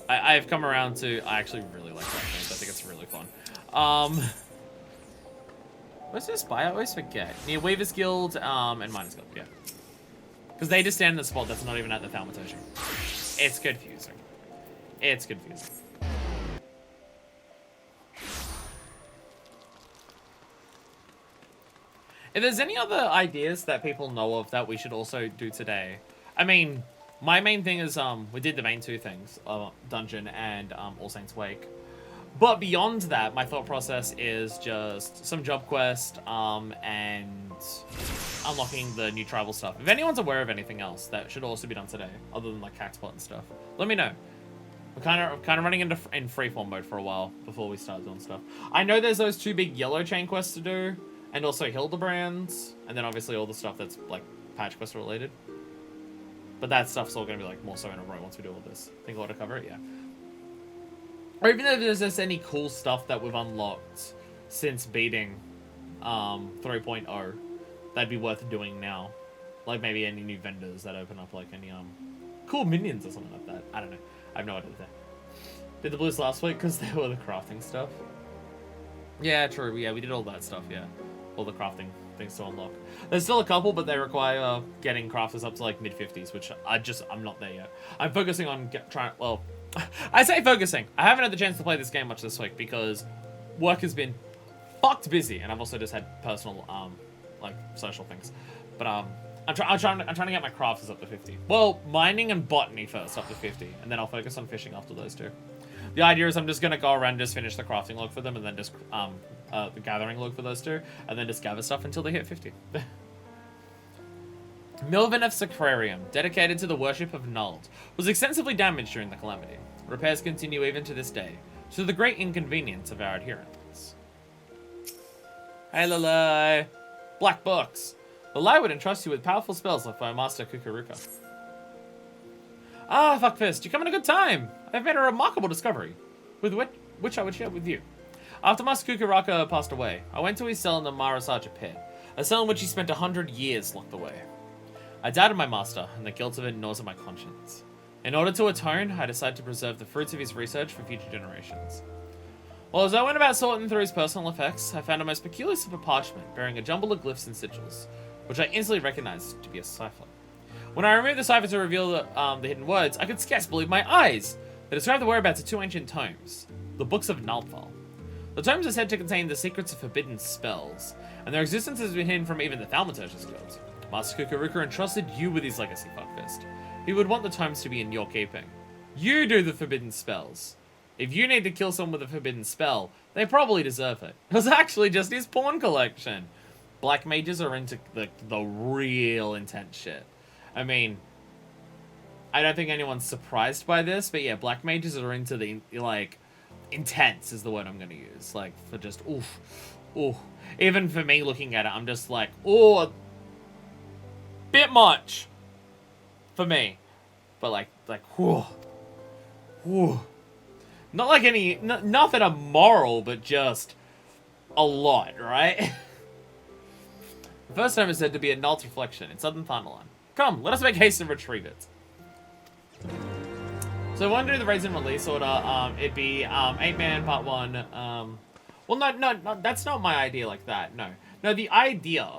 I've come around to. I actually really like Black Mage. I think it's really fun. Where's this spy? I always forget. Near Weaver's Guild, and Miners Guild. Yeah. Because they just stand in the spot that's not even at the Thaumaturge. It's confusing. It's confusing. If there's any other ideas that people know of that we should also do today, I mean, my main thing is we did the main two things, Dungeon and All Saints Wake. But beyond that, my thought process is just some job quest and unlocking the new tribal stuff. If anyone's aware of anything else that should also be done today, other than like Caxpot and stuff, let me know. We're kind of running in freeform mode for a while before we start doing stuff. I know there's those two big yellow chain quests to do, and also Hildebrands, and then obviously all the stuff that's like patch quest related. But that stuff's all going to be like more so in a row once we do all this. Think I want to cover it, yeah. Or even if there's just any cool stuff that we've unlocked since beating 3.0 that'd be worth doing now. Like maybe any new vendors that open up like any cool minions or something like that. I don't know. I have no idea. Did the blues last week because they were the crafting stuff? Yeah, true. Yeah, we did all that stuff, yeah. All the crafting things to unlock. There's still a couple, but they require getting crafters up to like mid-50s, which I'm not there yet. I'm focusing on well, I say focusing. I haven't had the chance to play this game much this week because work has been fucked busy, and I've also just had personal, like, social things. But, I'm trying to get my crafters up to 50. Well, mining and botany first up to 50, and then I'll focus on fishing after those two. The idea is I'm just going to go around and just finish the crafting log for them, and then just, the gathering log for those two, and then just gather stuff until they hit 50. Mynafyst Aquarium, dedicated to the worship of Nuld, was extensively damaged during the calamity. Repairs continue even to this day, to the great inconvenience of our adherents. Hey, Lalai! Black books! Lalai would entrust you with powerful spells left by Master Kukuruka. Ah, Fuckfist, you come at a good time! I've made a remarkable discovery, with which I would share with you. After Master Kukuruka passed away, I went to his cell in the Marasaja pit, a cell in which he spent 100 years locked away. I doubted my master, and the guilt of it gnaws at my conscience. In order to atone, I decided to preserve the fruits of his research for future generations. Well, as I went about sorting through his personal effects, I found a most peculiar slip of parchment bearing a jumble of glyphs and sigils, which I instantly recognized to be a cipher. When I removed the cipher to reveal the hidden words, I could scarce believe my eyes! They described the whereabouts of two ancient tomes, the Books of Naldval. The tomes are said to contain the secrets of forbidden spells, and their existence has been hidden from even the Thaumaturge's guild. Master Kukuruka entrusted you with his legacy, Fuckfist. He would want the tomes to be in your keeping. You do the forbidden spells. If you need to kill someone with a forbidden spell, they probably deserve it. It was actually just his pawn collection. Black mages are into the real intense shit. I mean, I don't think anyone's surprised by this, but yeah, black mages are into the, like, intense is the word I'm going to use. Like, for just, oof, oof. Even for me looking at it, I'm just like, oh, bit much for me. But like, whew, whew. Not like nothing immoral, but just a lot, right? The first time is said to be a Nult's reflection in southern Thanalan. Come, let us make haste and retrieve it. So I want to do the raise and release order. It'd be 8-man part 1. Well, no, that's not my idea like that. No, the idea.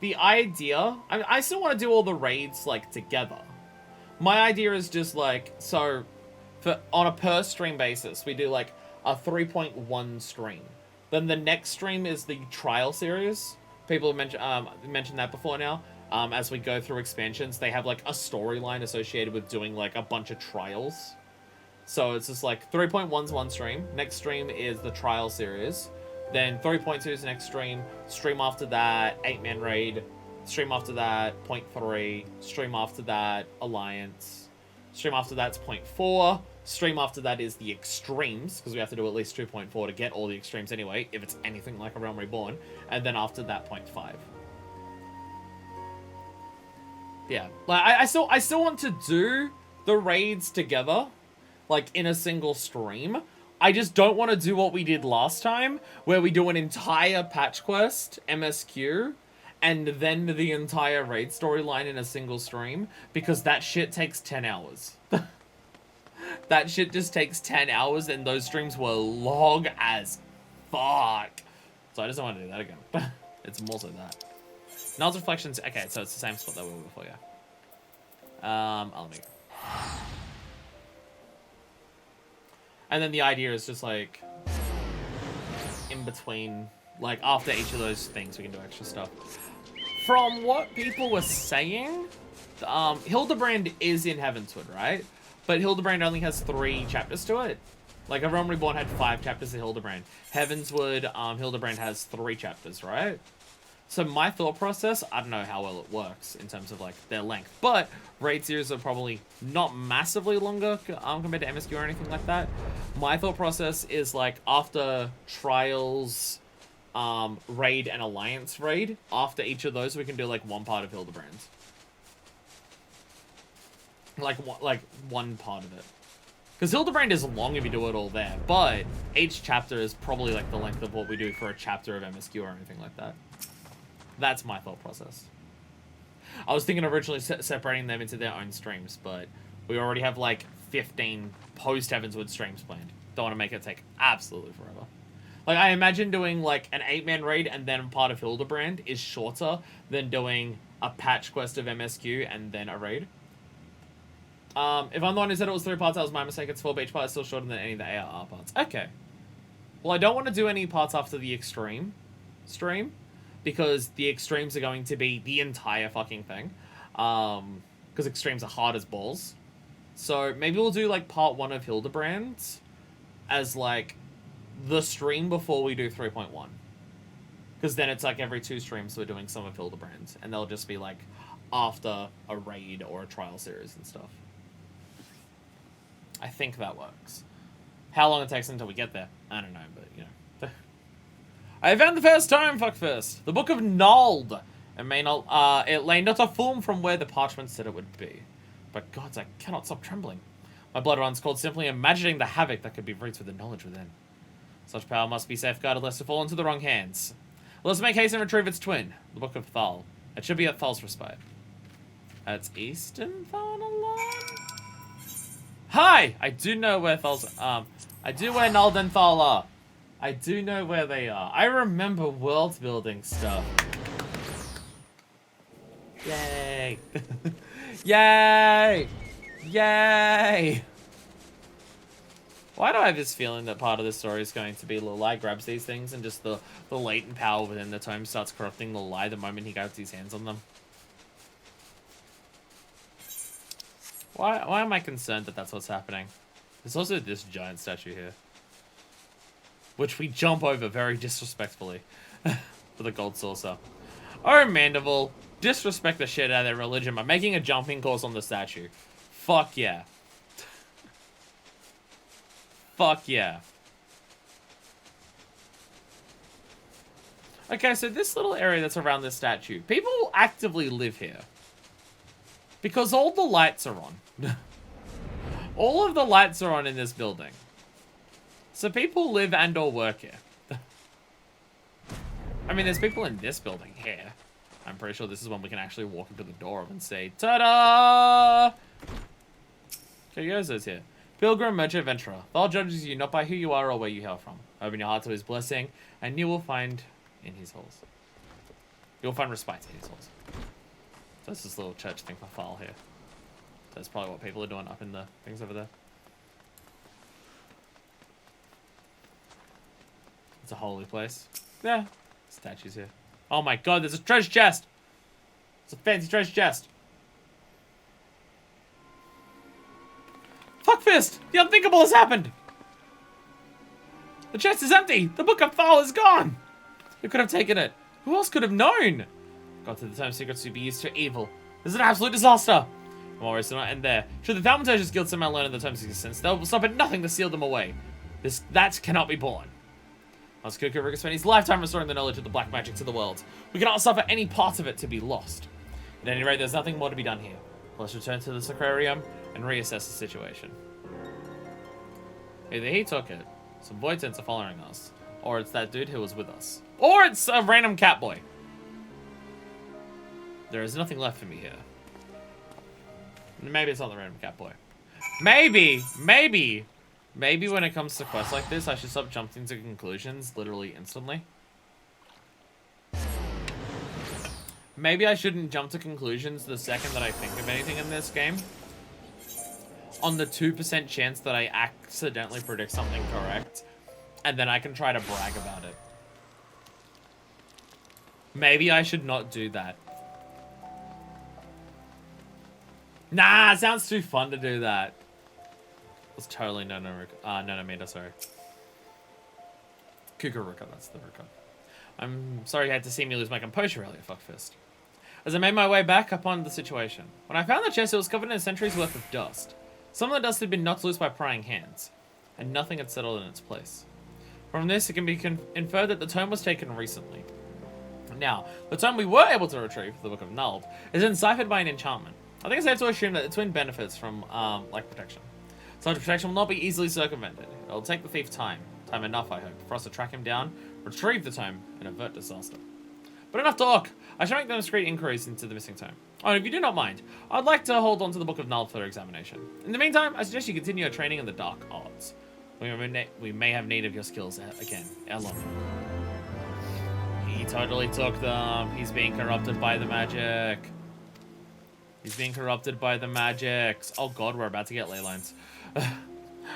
I still want to do all the raids like together. My idea is just like, so on a per stream basis, we do like a 3.1 stream. Then the next stream is the trial series. People have mentioned that before now. As we go through expansions, they have like a storyline associated with doing like a bunch of trials. So it's just like 3.1's one stream. Next stream is the trial series. Then 3.2 is the next stream. Stream after that, 8-man raid. Stream after that, 0.3. Stream after that, Alliance. Stream after that's 0.4. Stream after that is the extremes, because we have to do at least 2.4 to get all the extremes anyway, if it's anything like a Realm Reborn. And then after that, 0.5. Yeah, like I still want to do the raids together, like in a single stream. I just don't want to do what we did last time, where we do an entire patch quest, MSQ, and then the entire raid storyline in a single stream, because that shit takes 10 hours. That shit just takes 10 hours, and those streams were long as fuck. So I just don't want to do that again. It's more so that. Null's Reflections, okay, so it's the same spot that we were before, yeah. Let me go. And then the idea is just like, in between, like after each of those things, we can do extra stuff. From what people were saying, Hildebrand is in Heavensward, right? But Hildebrand only has 3 chapters to it. Like, A Realm Reborn had 5 chapters to Hildebrand. Heavensward, Hildebrand has 3 chapters, right? So my thought process, I don't know how well it works in terms of, like, their length. But raid series are probably not massively longer compared to MSQ or anything like that. My thought process is, like, after Trials, raid, and Alliance raid, after each of those, we can do, like, one part of Hildebrand. Like one part of it. Because Hildebrand is long if you do it all there, but each chapter is probably, like, the length of what we do for a chapter of MSQ or anything like that. That's my thought process. I was thinking originally separating them into their own streams, but we already have like 15 post-Heavensward streams planned. Don't want to make it take absolutely forever. Like, I imagine doing like an 8-man raid and then part of Hildebrand is shorter than doing a patch quest of MSQ and then a raid. If I'm the one who said it was 3 parts, that was my mistake. It's 4, but each part is still shorter than any of the ARR parts. Okay. Well, I don't want to do any parts after the extreme stream, because the extremes are going to be the entire fucking thing. Because extremes are hard as balls. So maybe we'll do, like, part 1 of Hildebrand as, like, the stream before we do 3.1. Because then it's, like, every 2 streams we're doing some of Hildebrand. And they'll just be, like, after a raid or a trial series and stuff. I think that works. How long it takes until we get there, I don't know, but, you know. I found the first tome, Fuckfist. The Book of Nald. It lay not a form from where the parchment said it would be. But gods, I cannot stop trembling. My blood runs cold simply imagining the havoc that could be wreaked with the knowledge within. Such power must be safeguarded lest it fall into the wrong hands. Let's make haste and retrieve its twin, the Book of Thal. It should be at Thal's Respite. That's Eastern Thanalan? Hi! I do know where Thal's... I do where Nald and Thal are. I do know where they are. I remember world building stuff. Yay! Yay! Yay! Why do I have this feeling that part of the story is going to be Lulai grabs these things and just the latent power within the tome starts corrupting Lulai the moment he grabs his hands on them? Why am I concerned that that's what's happening? There's also this giant statue here, which we jump over very disrespectfully for the gold saucer. Oh, Mandible, disrespect the shit out of their religion by making a jumping course on the statue. Fuck yeah. Fuck yeah. Okay, so this little area that's around this statue, people actively live here. Because all the lights are on. All of the lights are on in this building. So people live and or work here. I mean, there's people in this building here. I'm pretty sure this is one we can actually walk into the door of and say, ta-da! Curioso's here. Pilgrim, merchant, adventurer. Thal judges you not by who you are or where you hail from. Open your heart to his blessing, and you will find in his halls. You'll find respite in his halls. So that's this little church thing for Thal here. That's probably what people are doing up in the things over there. It's a holy place. Yeah. Statues here. Oh my god, there's a treasure chest! It's a fancy treasure chest. Fuckfist! The unthinkable has happened! The chest is empty! The Book of Thal is gone! Who could have taken it? Who else could have known? God, the tome secrets to be used to evil. This is an absolute disaster. Morris will not end there. Should the Thaumaturge's Guild somehow learn of the tome's existence, they'll stop at nothing to seal them away. That cannot be borne. Once Kukuruka spent his lifetime restoring the knowledge of the black magic to the world, we cannot suffer any part of it to be lost. At any rate, there's nothing more to be done here. Let's return to the Sacrarium and reassess the situation. Either he took it, some void tents are following us, or it's that dude who was with us. Or it's a random cat boy. There is nothing left for me here. Maybe it's not the random cat boy. Maybe when it comes to quests like this, I should stop jumping to conclusions literally instantly. Maybe I shouldn't jump to conclusions the second that I think of anything in this game. On the 2% chance that I accidentally predict something correct, and then I can try to brag about it. Maybe I should not do that. Nah, it sounds too fun to do that. It's totally Nanometer, sorry. Kukuruka, that's the Ruka. I'm sorry you had to see me lose my composure earlier, Fuckfist. As I made my way back upon the situation, when I found the chest, it was covered in a century's worth of dust. Some of the dust had been knocked loose by prying hands, and nothing had settled in its place. From this, it can be inferred that the tome was taken recently. Now, the tome we were able to retrieve, the Book of Nuld, is enciphered by an enchantment. I think it's safe to assume that the twin benefits from, like protection. Such protection will not be easily circumvented. It'll take the thief time enough, I hope, for us to track him down, retrieve the tome, and avert disaster. But enough talk! I shall make them discreet inquiries into the missing tome. Oh, and if you do not mind, I'd like to hold on to the Book of Nuld for examination. In the meantime, I suggest you continue your training in the dark arts. We may have need of your skills again, ere long. He totally took them. He's being corrupted by the magic. He's being corrupted by the magics. Oh god, we're about to get ley lines.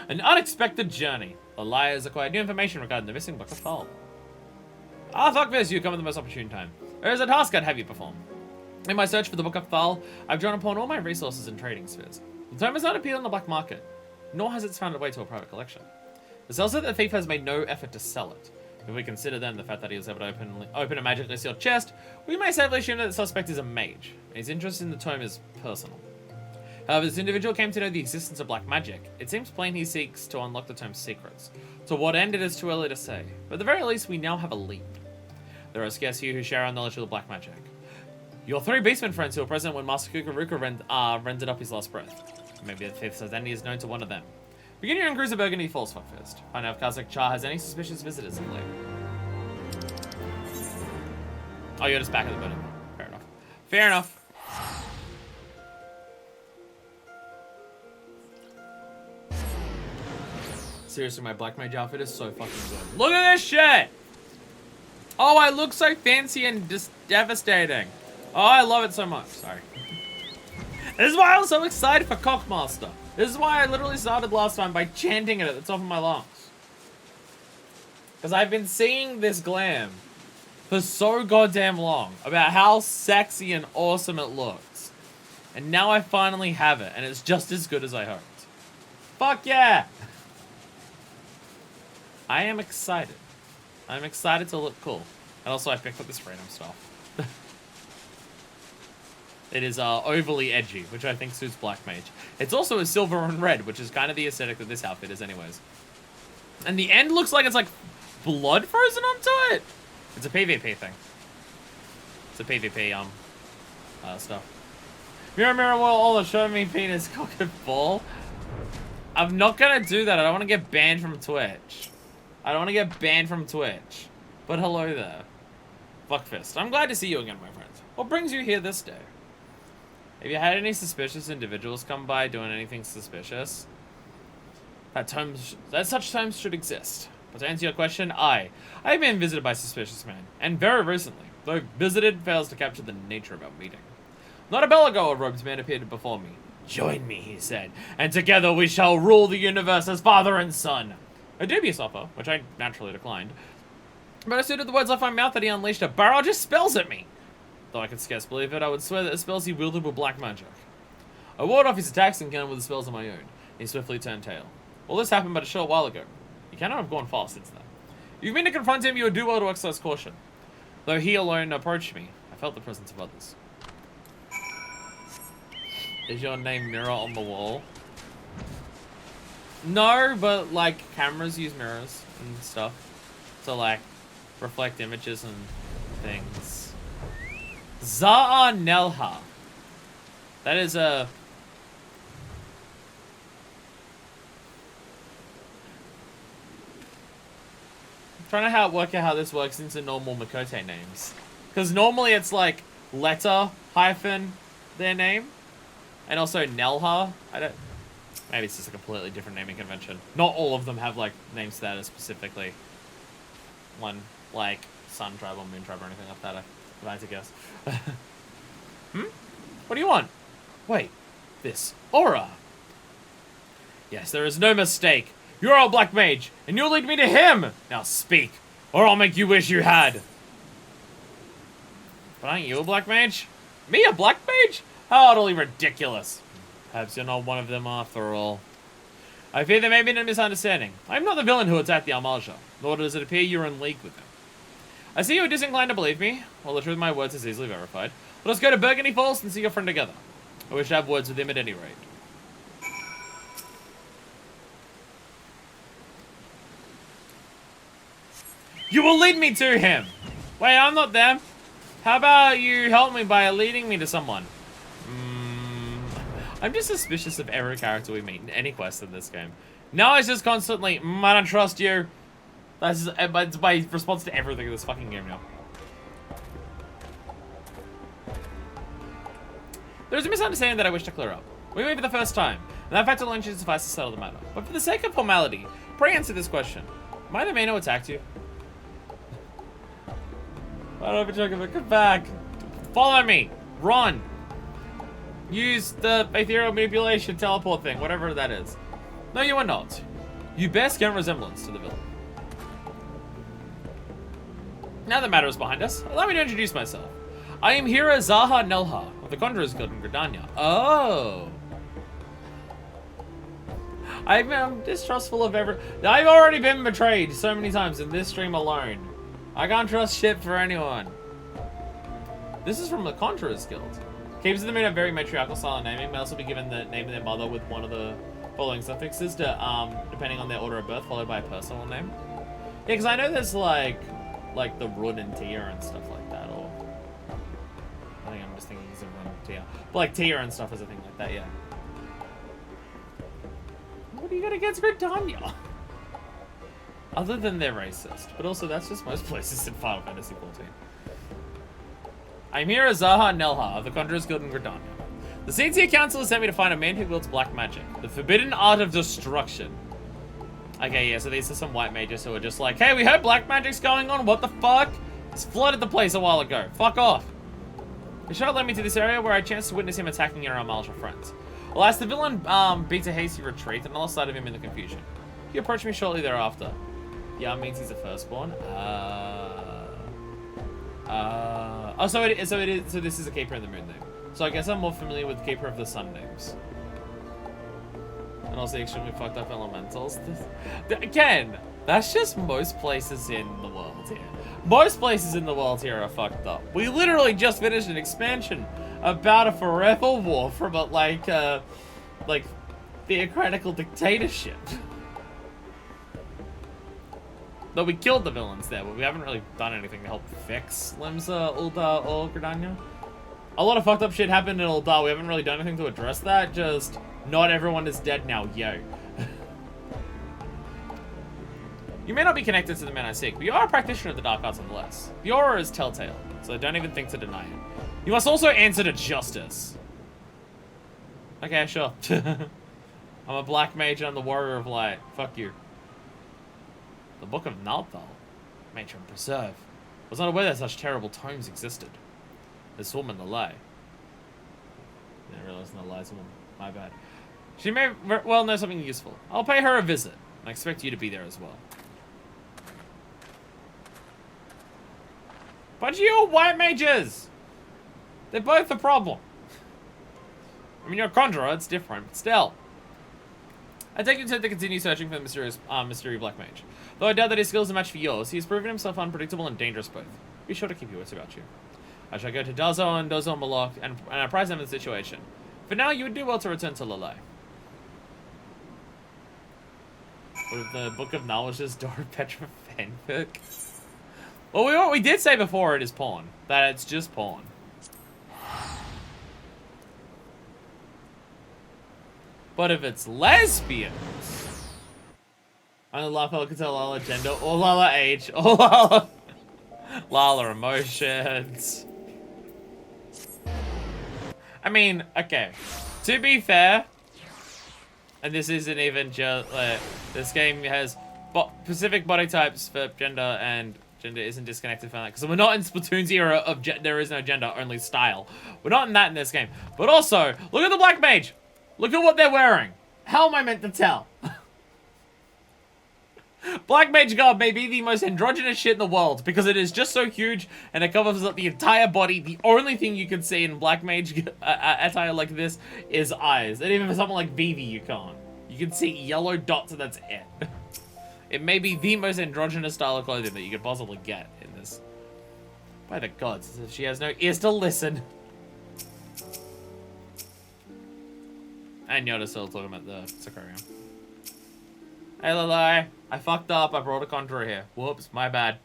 An unexpected journey. The liars acquired new information regarding the missing Book of Nuld. Ah, fuck this, you come at the most opportune time. There is a task I'd have you perform. In my search for the Book of Nuld, I've drawn upon all my resources and trading spheres. The tome has not appeared on the black market, nor has it found its way to a private collection. The seller said the thief has made no effort to sell it. If we consider then the fact that he was able to open a magically sealed chest, we may safely assume that the suspect is a mage, and his interest in the tome is personal. However, this individual came to know the existence of black magic. It seems plain he seeks to unlock the tome's secrets. To what end it is too early to say, but at the very least we now have a lead. There are scarce few who share our knowledge of the black magic. Your 3 beastmen friends who were present when Master Kukuruka rendered up his last breath. Maybe the fifth identity is known to one of them. Begin your cruise of Burgundy Falls, Fuckfist. Find out if Kazakh Char has any suspicious visitors of late. Oh, you're just back at the building. Fair enough. Fair enough. Seriously, my black mage outfit is so fucking good. Look at this shit! Oh, I look so fancy and just devastating. Oh, I love it so much. Sorry. This is why I was so excited for Cockmaster. This is why I literally started last time by chanting it at the top of my lungs. Because I've been seeing this glam for so goddamn long about how sexy and awesome it looks. And now I finally have it, and it's just as good as I hoped. Fuck yeah! I am excited. I'm excited to look cool. And also I picked up this random stuff. It is overly edgy, which I think suits Black Mage. It's also a silver and red, which is kind of the aesthetic that this outfit is anyways. And the end looks like it's like blood frozen onto it. It's a PvP thing. It's a PvP stuff. Mirror, mirror, wall, all the show me penis, cock and ball. I'm not gonna do that. I don't want to get banned from Twitch. I don't want to get banned from Twitch. But hello there. Fuckfist. I'm glad to see you again, my friends. What brings you here this day? Have you had any suspicious individuals come by doing anything suspicious? That such times should exist. But to answer your question, I've been visited by suspicious men, and very recently, though visited fails to capture the nature of our meeting. Not a belligo, a robed man appeared before me. Join me, he said, and together we shall rule the universe as father and son. A dubious offer, which I naturally declined. But as soon as the words left my mouth that he unleashed a barrage of spells at me. Though I could scarce believe it, I would swear that the spells he wielded were black magic. I ward off his attacks and countered with the spells of my own. He swiftly turned tail. All this happened but a short while ago. He cannot have gone far since then. If you've been to confront him, you would do well to exercise caution. Though he alone approached me, I felt the presence of others. Is your name Mirror on the wall? No, but like cameras use mirrors and stuff to like reflect images and things. Za'a Nelha. That is a... I'm trying to work out how this works into normal Makote names. Because normally it's like letter hyphen their name. And also Nelha. Maybe it's just a completely different naming convention. Not all of them have like name status specifically. One like Sun Tribe or Moon Tribe or anything like that. I'd like to guess. What do you want? Wait, this aura. Yes, there is no mistake. You're a black mage, and you'll lead me to him. Now speak, or I'll make you wish you had. But aren't you a black mage? Me, a black mage? How utterly ridiculous. Perhaps you're not one of them after all. I fear there may be a misunderstanding. I am not the villain who attacked the Almalja, nor does it appear you're in league with him. I see you are disinclined to believe me. Well, the truth of my words is easily verified. Let us go to Burgundy Falls and see your friend together. I wish to have words with him at any rate. You will lead me to him! Wait, I'm not them. How about you help me by leading me to someone? I'm just suspicious of every character we meet in any quest in this game. Now it's just constantly, I don't trust you. That's my response to everything in this fucking game now. There's a misunderstanding that I wish to clear up. We meet for the first time, and that fact alone should suffice to settle the matter. But for the sake of formality, pray answer this question. Am I the man who attacked you? I don't have a come back. Follow me. Run. Use the ethereal manipulation teleport thing, whatever that is. No, you are not. You bear scant resemblance to the villain. Now the matter is behind us, allow me to introduce myself. I am Hira Zaha Nelha of the Conjurer's Guild in Gridania. Oh. I'm distrustful of I've already been betrayed so many times in this stream alone. I can't trust shit for anyone. This is from the Conjurer's Guild. Keepers of the Moon have very matriarchal style of naming. May also be given the name of their mother with one of the following suffixes to, depending on their order of birth, followed by a personal name. Yeah, because I know there's like the Run and Tia and stuff like that, or I think I'm just thinking it's a Run and Tia. But like Tia and stuff is a thing like that, yeah. What do you got against Britannia? Other than they're racist, but also that's just most places in Final Fantasy XIV. I'm here as Zaha Nelha of the Conjurer's Guild in Gridania. The Seedseer Council has sent me to find a man who wields black magic, the forbidden art of destruction. Okay, yeah, so these are some white mages who are just like, hey, we heard black magic's going on, what the fuck? It's flooded the place a while ago, fuck off. The shot led me to this area where I chanced to witness him attacking our Amalja friends. Alas, the villain beats a hasty retreat and I lost sight of him in the confusion. He approached me shortly thereafter. Yeah, means he's a firstborn. So this is a Keeper of the Moon name. So I guess I'm more familiar with Keeper of the Sun names. And also the extremely fucked up elementals. Again, that's just most places in the world here. Most places in the world here are fucked up. We literally just finished an expansion about a forever war from a, like theocratical dictatorship. Though we killed the villains there, but we haven't really done anything to help fix Limsa, Ul'dah, or Gridania. A lot of fucked up shit happened in Ul'dah. We haven't really done anything to address that. Just, not everyone is dead now, yo. You may not be connected to the man I seek, but you are a practitioner of the dark arts nonetheless. The aura is telltale, so don't even think to deny it. You must also answer to justice. Okay, sure. I'm a black mage and I'm the warrior of light. Fuck you. The Book of Nalthal, Matron Preserve. I was not aware that such terrible tomes existed. This woman, the lie. I didn't realize the lie's woman. My bad. She may well know something useful. I'll pay her a visit. I expect you to be there as well. But you white mages! They're both a problem. I mean, you're a conjurer, it's different, but still. I take you to continue searching for the mysterious mystery black mage. Though I doubt that his skills are matched for yours, he has proven himself unpredictable and dangerous both. Be sure to keep your wits about you. I shall go to Dazo and Dozo Malok and apprise them of the situation. For now, you would do well to return to Lalai. With the Book of Knowledge's Dora Petra fanfic. Well, we did say before it is porn. That it's just porn. But if it's lesbians, only Lala can tell Lala gender, or Lala age, or Lala emotions. I mean, okay. To be fair, and this isn't even just this game has specific body types for gender, and gender isn't disconnected from that because we're not in Splatoon's era of there is no gender, only style. We're not in that in this game. But also, look at the Black Mage. Look at what they're wearing. How am I meant to tell? Black Mage Garb may be the most androgynous shit in the world because it is just so huge and it covers up the entire body. The only thing you can see in Black Mage attire like this is eyes. And even for someone like Vivi, you can't. You can see yellow dots and that's it. It may be the most androgynous style of clothing that you could possibly get in this. By the gods, she has no ears to listen. And Yoda's still talking about the Sakura. Hey, Lalai. I fucked up. I brought a conjurer here. Whoops, my bad.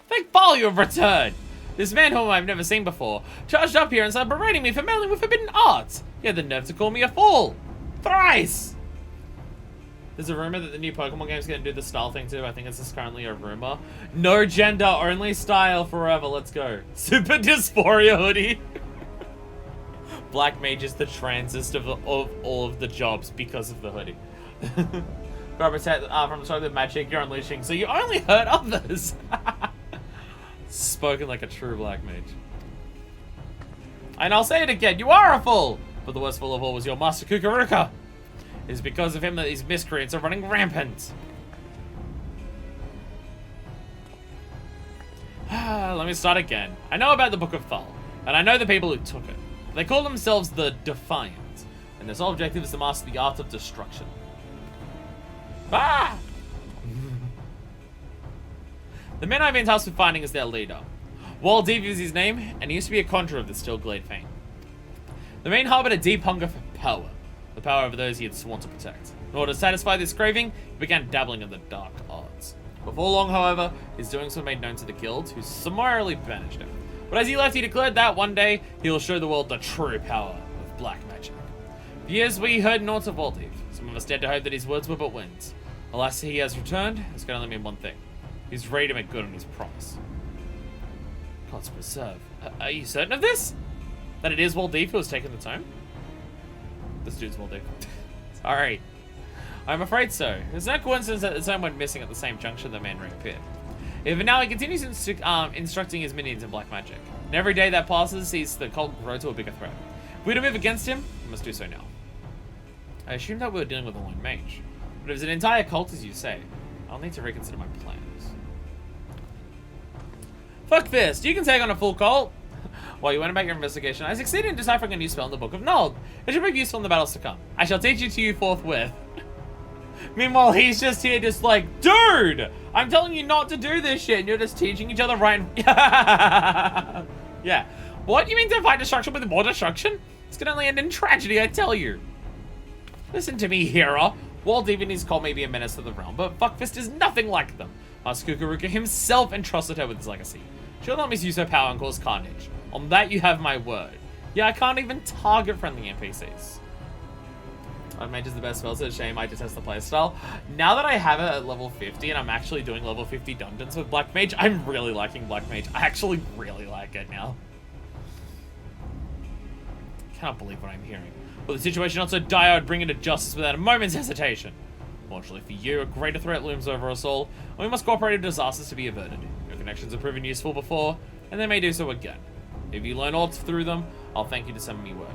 Thank Paul you have returned. This man whom I've never seen before charged up here and started berating me for meddling with forbidden arts. He had the nerve to call me a fool. Thrice. There's a rumor that the new Pokemon game's gonna do the style thing too. I think it's just currently a rumor. No gender, only style forever. Let's go. Super Dysphoria hoodie. Black Mage is the transist of all of the jobs because of the hoodie. Grab a set from the start of the magic you're unleashing, so you only hurt others. Spoken like a true Black Mage. And I'll say it again, you are a fool! But the worst fool of all was your master Kukuruka. It is because of him that these miscreants are running rampant. Let me start again. I know about the Book of Thal, and I know the people who took it. They call themselves the Defiant, and their sole objective is to master the art of destruction. Ah! The man I've been tasked with finding is their leader. Waldeep is his name, and he used to be a conjurer of the Stillglade fame. The man harbored a deep hunger for power, the power over those he had sworn to protect. In order to satisfy this craving, he began dabbling in the dark arts. Before long, however, his doings were made known to the guild, who summarily banished him. But as he left, he declared that one day, he will show the world the true power of black magic. For years, we heard naught of Waldeep. Some of us dared to hope that his words were but winds. Alas, he has returned. This can only mean one thing. He's ready to make good on his promise. Gods preserve. Are you certain of this? That it is Waldeep who has taken the tome? This dude's Waldeep. Sorry. I'm afraid so. It's no coincidence that the tome went missing at the same juncture the man reappeared. Even now, he continues instructing his minions in black magic. And every day that passes sees the cult grow to a bigger threat. If we're to move against him, we must do so now. I assume that we were dealing with a lone mage. But if it's an entire cult, as you say, I'll need to reconsider my plans. Fuck this! You can take on a full cult! While you went about your investigation, I succeeded in deciphering a new spell in the Book of Nald. It should prove useful in the battles to come. I shall teach it to you forthwith. Meanwhile, he's just here just like, dude! I'm telling you not to do this shit, and you're just teaching each other right. Yeah. What? You mean to fight destruction with more destruction? It's gonna only end in tragedy, I tell you. Listen to me, hero. Waldeep and his cult may be a menace to the realm, but Fuckfist is nothing like them. Master Kukuruka himself entrusted her with his legacy. She'll not misuse her power and cause carnage. On that, you have my word. Yeah, I can't even target friendly NPCs. Black Mage is the best spell, so it's a shame I detest the playstyle. Now that I have it at level 50 and I'm actually doing level 50 dungeons with Black Mage, I'm really liking Black Mage. I actually really like it now. Cannot believe what I'm hearing. With the situation not so dire, I'd bring it to justice without a moment's hesitation. Fortunately for you, a greater threat looms over us all, and we must cooperate if disasters to be averted. Your connections have proven useful before, and they may do so again. If you learn aught through them, I'll thank you to send me word.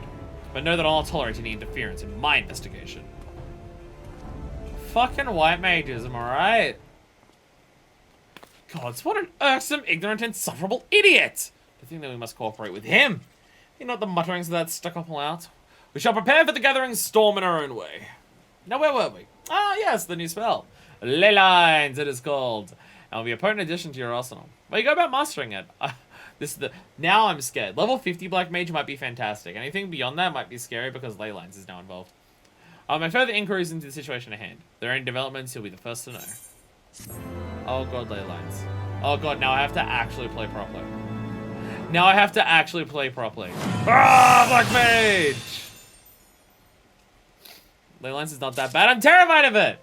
But know that I'll not tolerate any interference in my investigation. Fucking white mages, am I right? Gods, what an irksome, ignorant, insufferable idiot! To think that we must cooperate with him. You know what the mutterings of that stuck-up out? We shall prepare for the gathering storm in our own way. Now, where were we? Ah, yes, the new spell. Ley Lines, it is called. And will be a potent addition to your arsenal. But you go about mastering it. Now I'm scared. Level 50 Black Mage might be fantastic. Anything beyond that might be scary because ley lines is now involved. My further inquiries into the situation at hand. If there are any developments, you'll be the first to know. Oh god, ley lines. Oh god, now I have to actually play properly. Now I have to actually play properly. Ah, Black Mage! Ley lines is not that bad. I'm terrified of it!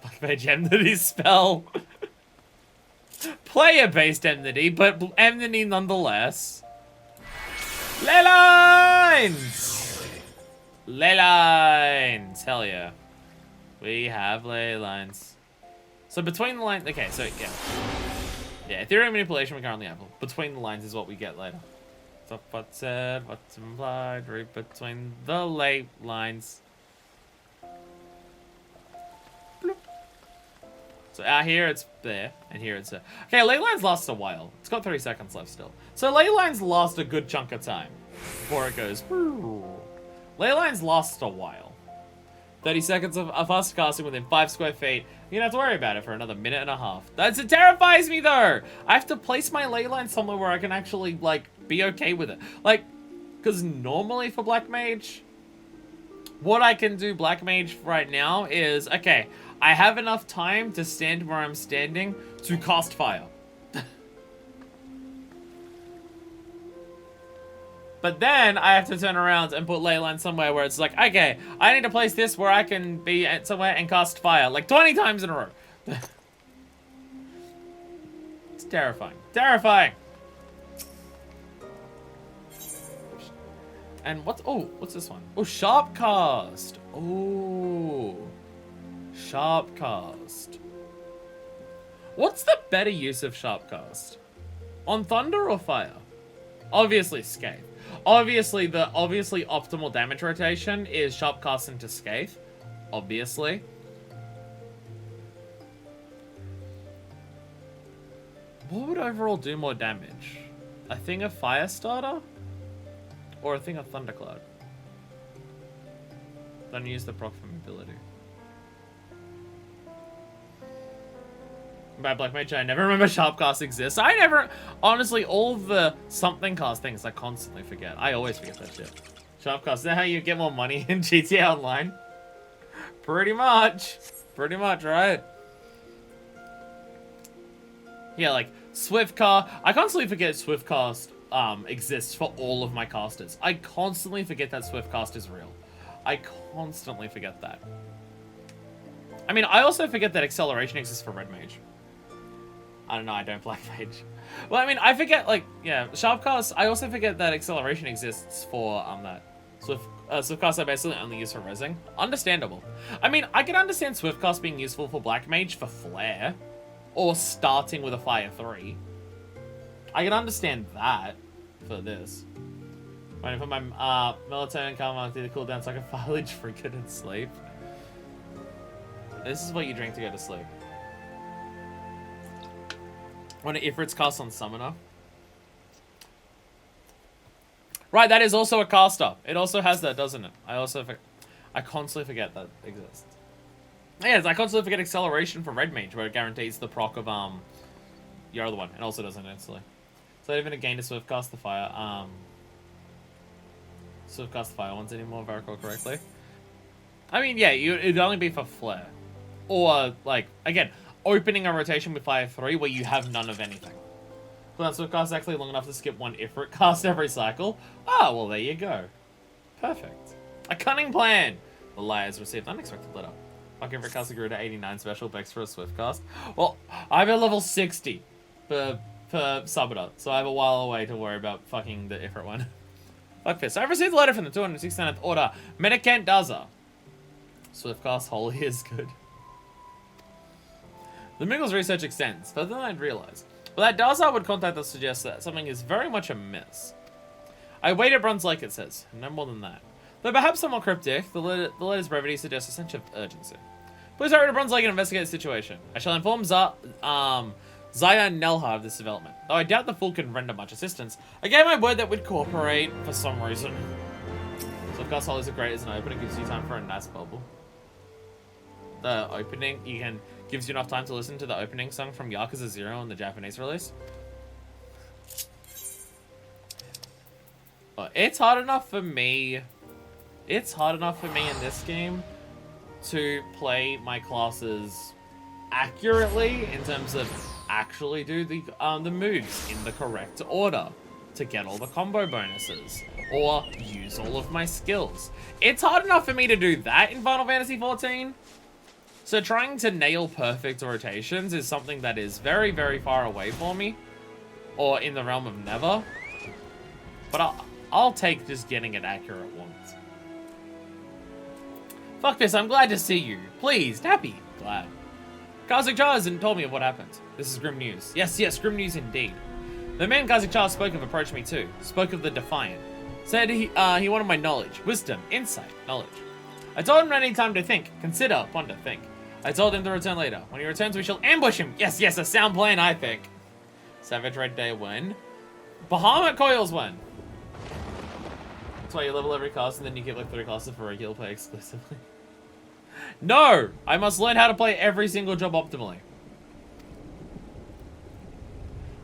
Black Mage Enmity spell. Player-based enmity, but enmity nonetheless. Ley lines! Ley lines! Hell yeah. We have ley lines. So between the lines... Okay, so yeah. Yeah, ethereal manipulation we currently have. Between the lines is what we get later. So what's said, what's implied, right between the ley lines. So out here it's there, and here it's there. Okay, ley lines lasts a while. It's got 30 seconds left still. So ley lines last a good chunk of time before it goes. Ley lines last a while. 30 seconds of us casting within 5 square feet. You don't have to worry about it for another minute and a half. It terrifies me though. I have to place my ley line somewhere where I can actually like be okay with it. Like, because normally for Black Mage, what I can do Black Mage right now is, okay, I have enough time to stand where I'm standing to cast fire. But then I have to turn around and put ley line somewhere where it's like, okay, I need to place this where I can be at somewhere and cast fire like 20 times in a row. It's terrifying. Terrifying. And what's this one? Oh, sharp cast. Oh. Sharp cast. What's the better use of sharp cast? On thunder or fire? Obviously Scathe. Obviously optimal damage rotation is sharp cast into Scathe. Obviously. What would overall do more damage? A thing of fire starter? Or a thing of thundercloud? Don't use the proc for mobility. By Black Mage, I never remember Sharpcast exists. I never, honestly, all the something cast things I constantly forget. I always forget that shit. Sharpcast, is that how you get more money in GTA Online? Pretty much, right? Yeah, like Swiftcast. I constantly forget Swiftcast exists for all of my casters. I constantly forget that Swiftcast is real. I constantly forget that. I mean, I also forget that acceleration exists for Red Mage. I don't know, I don't Black Mage. Well, I mean, I forget, like, yeah, Sharpcast, I also forget that acceleration exists for, that. Swiftcast I basically only use for rezzing. Understandable. I mean, I can understand Swiftcast being useful for Black Mage for Flare. Or starting with a Fire 3. I can understand that for this. Waiting for my, melatonin calm on through the cooldown so I can foliage freaking and sleep. This is what you drink to go to sleep. When Ifrit's cast on Summoner. Right, that is also a caster. It also has that, doesn't it? I constantly forget that exists. Yes, I constantly forget acceleration for Red Mage, where it guarantees the proc of your other one. It also doesn't instantly. So even again to Swiftcast the fire. Swiftcast the fire ones anymore, if I recall correctly. I mean, yeah, it'd only be for Flare. Or, like, again, opening a rotation with Fire 3 where you have none of anything. But that Swiftcast is actually long enough to skip one Ifrit cast every cycle. Ah, well, there you go. Perfect. A cunning plan! The Liars received unexpected letter. Fucking Ifrit caster grew to 89 special Bex for a Swiftcast. Well, I have a level 60 for Summoner, so I have a while away to worry about fucking the Ifrit one. Fuck this. I've received a letter from the 269th Order. Medicant Daza. Swiftcast Holy is good. The Miggles research extends, further than I'd realized. But that Daza would contact us suggests that something is very much amiss. I wait at Bronze Lake, it says. No more than that. Though perhaps somewhat cryptic, the letter's brevity suggests a sense of urgency. Please hurry to Bronze Lake and investigate the situation. I shall inform Zaya Nelha of this development. Though I doubt the fool can render much assistance, I gave my word that we'd cooperate for some reason. Swiftcast Holy is great as an opening, gives you time for a nice bubble. The opening, gives you enough time to listen to the opening song from Yakuza 0 on the Japanese release. It's hard enough for me. It's hard enough for me in this game to play my classes accurately in terms of actually do the moves in the correct order to get all the combo bonuses or use all of my skills. It's hard enough for me to do that in Final Fantasy XIV. So trying to nail perfect rotations is something that is very, very far away for me, or in the realm of never. But I'll take just getting it accurate once. Fuck this, I'm glad to see you. Pleased, happy, glad. Kazik Charles and told me of what happened. This is grim news. Yes, yes, grim news indeed. The man Kazik Charles spoke of approached me too. Spoke of the Defiant. Said he wanted my knowledge, wisdom, insight, knowledge. I told him I need time to think. Consider, ponder, think. I told him to return later. When he returns, we shall ambush him. Yes, yes, a sound plan, I think. Savage Red Day win. Bahamut Coils win. That's why you level every class and then you get like 3 classes for regular play exclusively. No! I must learn how to play every single job optimally.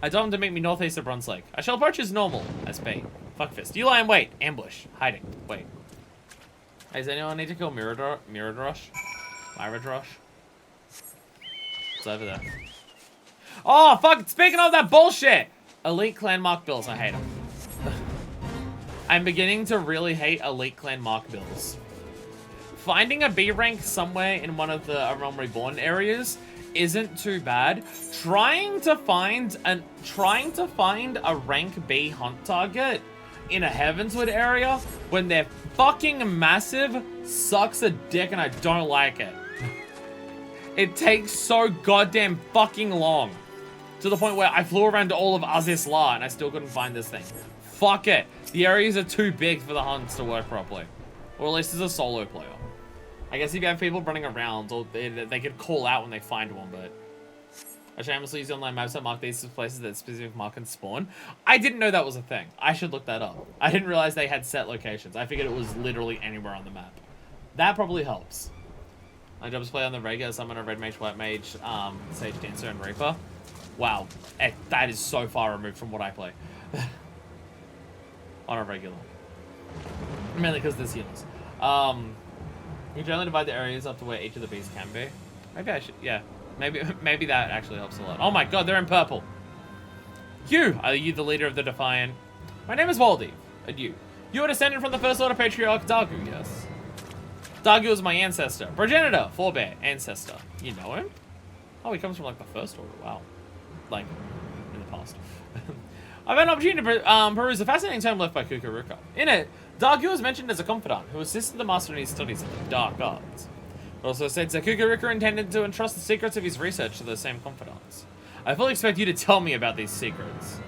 I told him to meet me northeast of Bronze Lake. I shall approach as normal, as bait. Fuckfist. You lie in wait. Ambush. Hiding. Wait. Hey, does anyone need to kill Miradrosh? Miradrosh? It's over there. Oh, fuck! Speaking of that bullshit! Elite Clan Mark Bills. I hate them. I'm beginning to really hate Elite Clan Mark Bills. Finding a B rank somewhere in one of the Realm Reborn areas isn't too bad. Trying to find a rank B hunt target in a Heavensward area when they're fucking massive sucks a dick and I don't like it. It takes so goddamn fucking long. To the point where I flew around to all of Azizla and I still couldn't find this thing. Fuck it. The areas are too big for the hunts to work properly. Or at least as a solo player. I guess if you have people running around, or they could call out when they find one, but... I shamelessly use online maps that mark these places that specific mark and spawn. I didn't know that was a thing. I should look that up. I didn't realize they had set locations. I figured it was literally anywhere on the map. That probably helps. My job is to play on the regular, summon a red mage, white mage, sage dancer, and reaper. Wow, that is so far removed from what I play. On a regular. Mainly because there's healers. You generally divide the areas up to where each of the beasts can be. Maybe I should, yeah. Maybe that actually helps a lot. Oh my god, they're in purple. Are you the leader of the Defiant? My name is Waldy. And you? You are descended from the First Order Patriarch Dargu, yes? Dargu is my ancestor. Progenitor, forebear, ancestor. You know him? Oh, he comes from like the First Order, wow. Like, in the past. I've had an opportunity to peruse a fascinating term left by Kukuruka. In it, Dargu is mentioned as a confidant who assisted the master in his studies of the dark arts. It also states that Kukuruka intended to entrust the secrets of his research to those same confidants. I fully expect you to tell me about these secrets.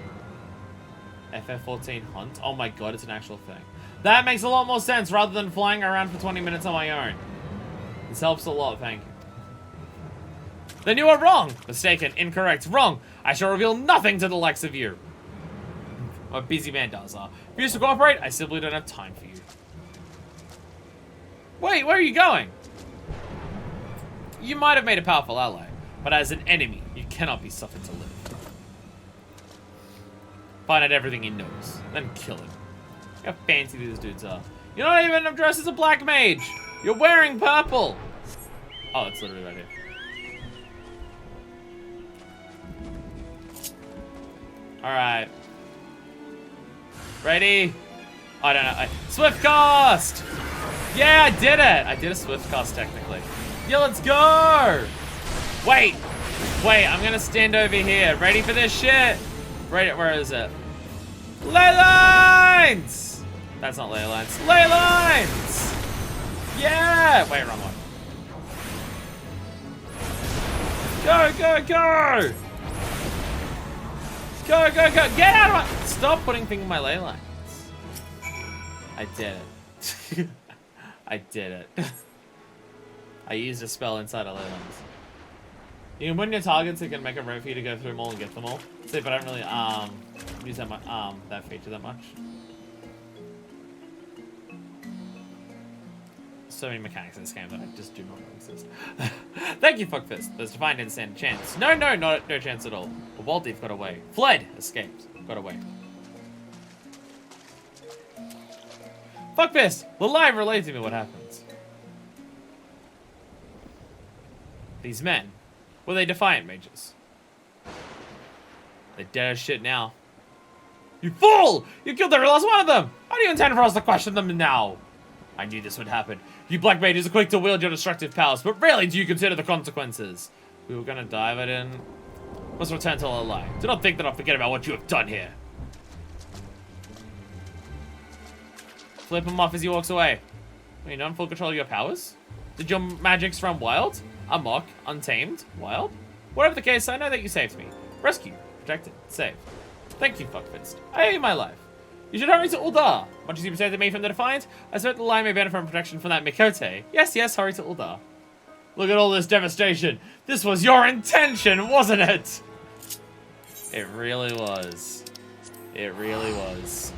FF14 Hunt? Oh my god, it's an actual thing. That makes a lot more sense rather than flying around for 20 minutes on my own. This helps a lot, thank you. Then you are wrong! Mistaken, incorrect, wrong! I shall reveal nothing to the likes of you. I'm a busy man, Dazar. If you used to cooperate, I simply don't have time for you. Wait, where are you going? You might have made a powerful ally, but as an enemy, you cannot be suffered to live. Find out everything he knows, then kill him. Look how fancy these dudes are. You're not even dressed as a black mage! You're wearing purple! Oh, it's literally right here. Alright. Ready? Oh, I don't know. Swift cast! Yeah, I did it! I did a swift cast technically. Yeah, let's go! Wait! Wait, I'm gonna stand over here. Ready for this shit? Ready, where is it? Ley lines! That's not ley lines. Ley lines! Yeah! Wait, wrong one. Go, go, go! Go, go, go! Get out of my... Stop putting things in my ley lines. I did it. I did it. I used a spell inside a ley lines. You can put in your targets, it can make a route for you to go through them all and get them all. See, but I don't really use that much, that feature that much. So many mechanics in this game that I just do not exist. Thank you, Fuckfist. There's Defiant didn't stand a chance. No, no, no chance at all. But Waldeef got away. Fled! Escaped. Got away. Fuckfist! Live, relate to me what happens. These men. Were they defiant mages? They're dead as shit now. You fool! You killed every last one of them! How do you intend for us to question them now? I knew this would happen. You black mages are quick to wield your destructive powers, but rarely do you consider the consequences. We were gonna die, but in. Must return to our lie. Do not think that I'll forget about what you have done here. Flip him off as he walks away. Are you not in full control of your powers? Did your magics run wild? Amok? Untamed? Wild? Whatever the case, I know that you saved me. Rescued. Protected. Saved. Thank you, Fuckfist. I owe you my life. You should hurry to Uldar. Much as you protected me from the Defiant, I suspect the lie may benefit from protection from that Mikote. Yes, yes, hurry to Uldar. Look at all this devastation. This was your intention, wasn't it? It really was. It really was.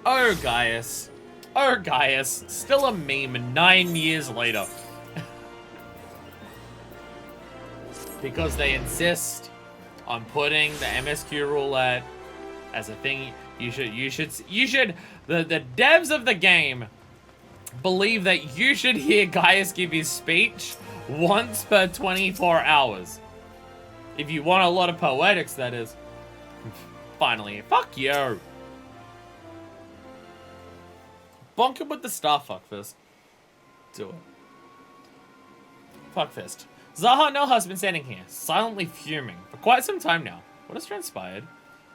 Oh, Gaius. Oh, Gaius. Still a meme 9 years later. Because they insist on putting the MSQ roulette as a thing. The devs of the game believe that you should hear Gaius give his speech once per 24 hours. If you want a lot of poetics, that is. Finally, fuck you. Bonk him with the star, Fuckfist. Do it. Fuckfist. Zaha Nelha has been standing here, silently fuming, for quite some time now. What has transpired?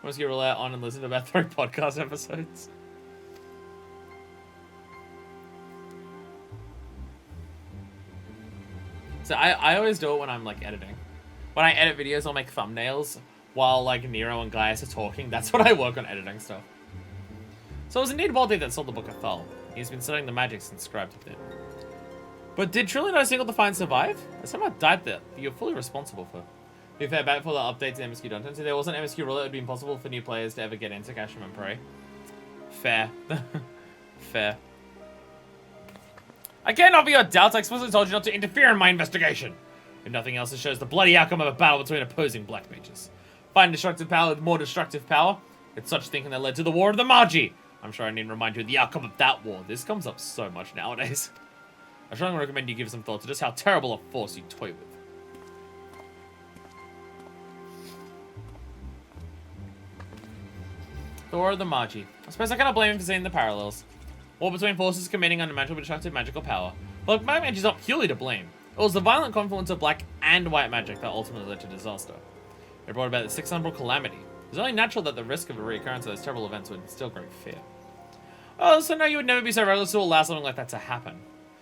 Want to get roulette on and listen to about 3 podcast episodes? So I always do it when I'm like editing. When I edit videos, I'll make thumbnails while like Nero and Gaius are talking. That's what I work on editing stuff. So it was indeed Waldy that sold the Book of Thal. He's been studying the magics inscribed with it. But did truly no single Defiant survive? I somehow doubt that you're fully responsible for. To be fair, back for the updates to MSQ Dungeons, if there wasn't MSQ roulette, it would be impossible for new players to ever get into Casham and Prey. Fair. Fair. I cannot be your doubts. I explicitly told you not to interfere in my investigation. If nothing else, it shows the bloody outcome of a battle between opposing black mages. Find destructive power with more destructive power. It's such thinking that led to the War of the Magi. I'm sure I need to remind you of the outcome of that war. This comes up so much nowadays. I strongly recommend you give some thought to just how terrible a force you toy with. The War of the Magi. I suppose I cannot blame him for seeing the parallels. War between forces committing unimaginable destructive magical power. But black magic is not purely to blame. It was the violent confluence of black and white magic that ultimately led to disaster. It brought about the Six Umbral calamity. It was only natural that the risk of a reoccurrence of those terrible events would instill great fear. Oh, so now you would never be so reckless to allow something like that to happen.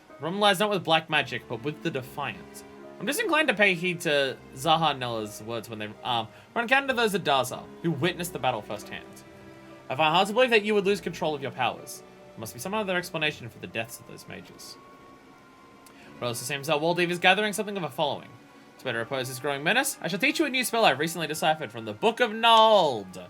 The problem lies not with black magic, but with the Defiant. I'm disinclined to pay heed to Zaha Nella's words when they encountered those of Darzal, who witnessed the battle firsthand. I find it hard to believe that you would lose control of your powers. There must be some other explanation for the deaths of those mages. But it also seems that Waldev is gathering something of a following. To better oppose this growing menace, I shall teach you a new spell I've recently deciphered from the Book of Nald.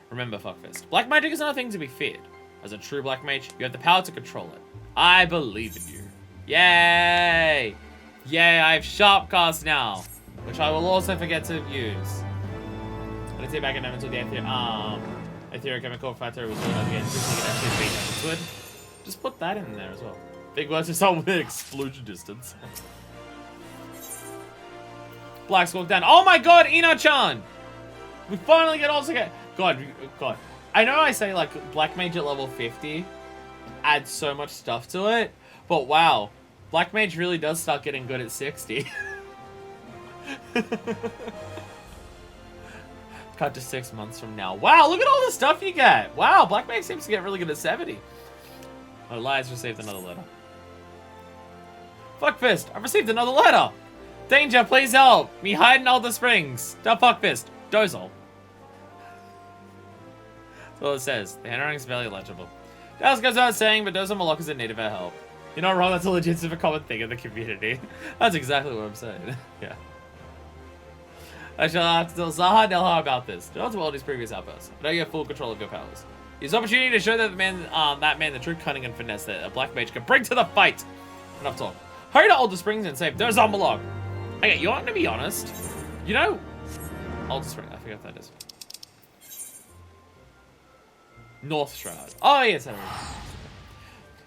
Remember, Fuckfist, black magic is not a thing to be feared. As a true black mage, you have the power to control it. I believe in you. Yay! Yay, I have Sharpcast now, which I will also forget to use. I did say back in until the Ethereal Chemical Factor was really again, so you can actually beat Heavensward. Just put that in there as well. Big words to start with explosion distance. Black's walked down. Oh my god, Ina-chan! We finally get all together. God. I know I say like Black Mage at level 50 adds so much stuff to it, but wow. Black Mage really does start getting good at 60. Cut to 6 months from now. Wow, look at all the stuff you get. Wow, Black Mage seems to get really good at 70. Elias received another letter. Fuckfist, I've received another letter. Danger, please help. Me hide in Alder Springs. Da Fuckfist. Dozol. That's all it says. The handwriting's barely legible. Dallas goes out saying, but Dozol Malok is in need of our help. You're not wrong, that's a legitimate common thing in the community. That's exactly what I'm saying. Yeah. I shall have to tell Zaha Nelha about this. Do not dwell on his previous outbursts. I know you have full control of your powers. Use opportunity to show that the true cunning and finesse that a black mage can bring to the fight. Enough talk. Hurry to Alder Springs and save Dozol Malok. Okay, you want to be honest? You know, Alter Spring. I forget what that is. North Shroud. Oh, yes.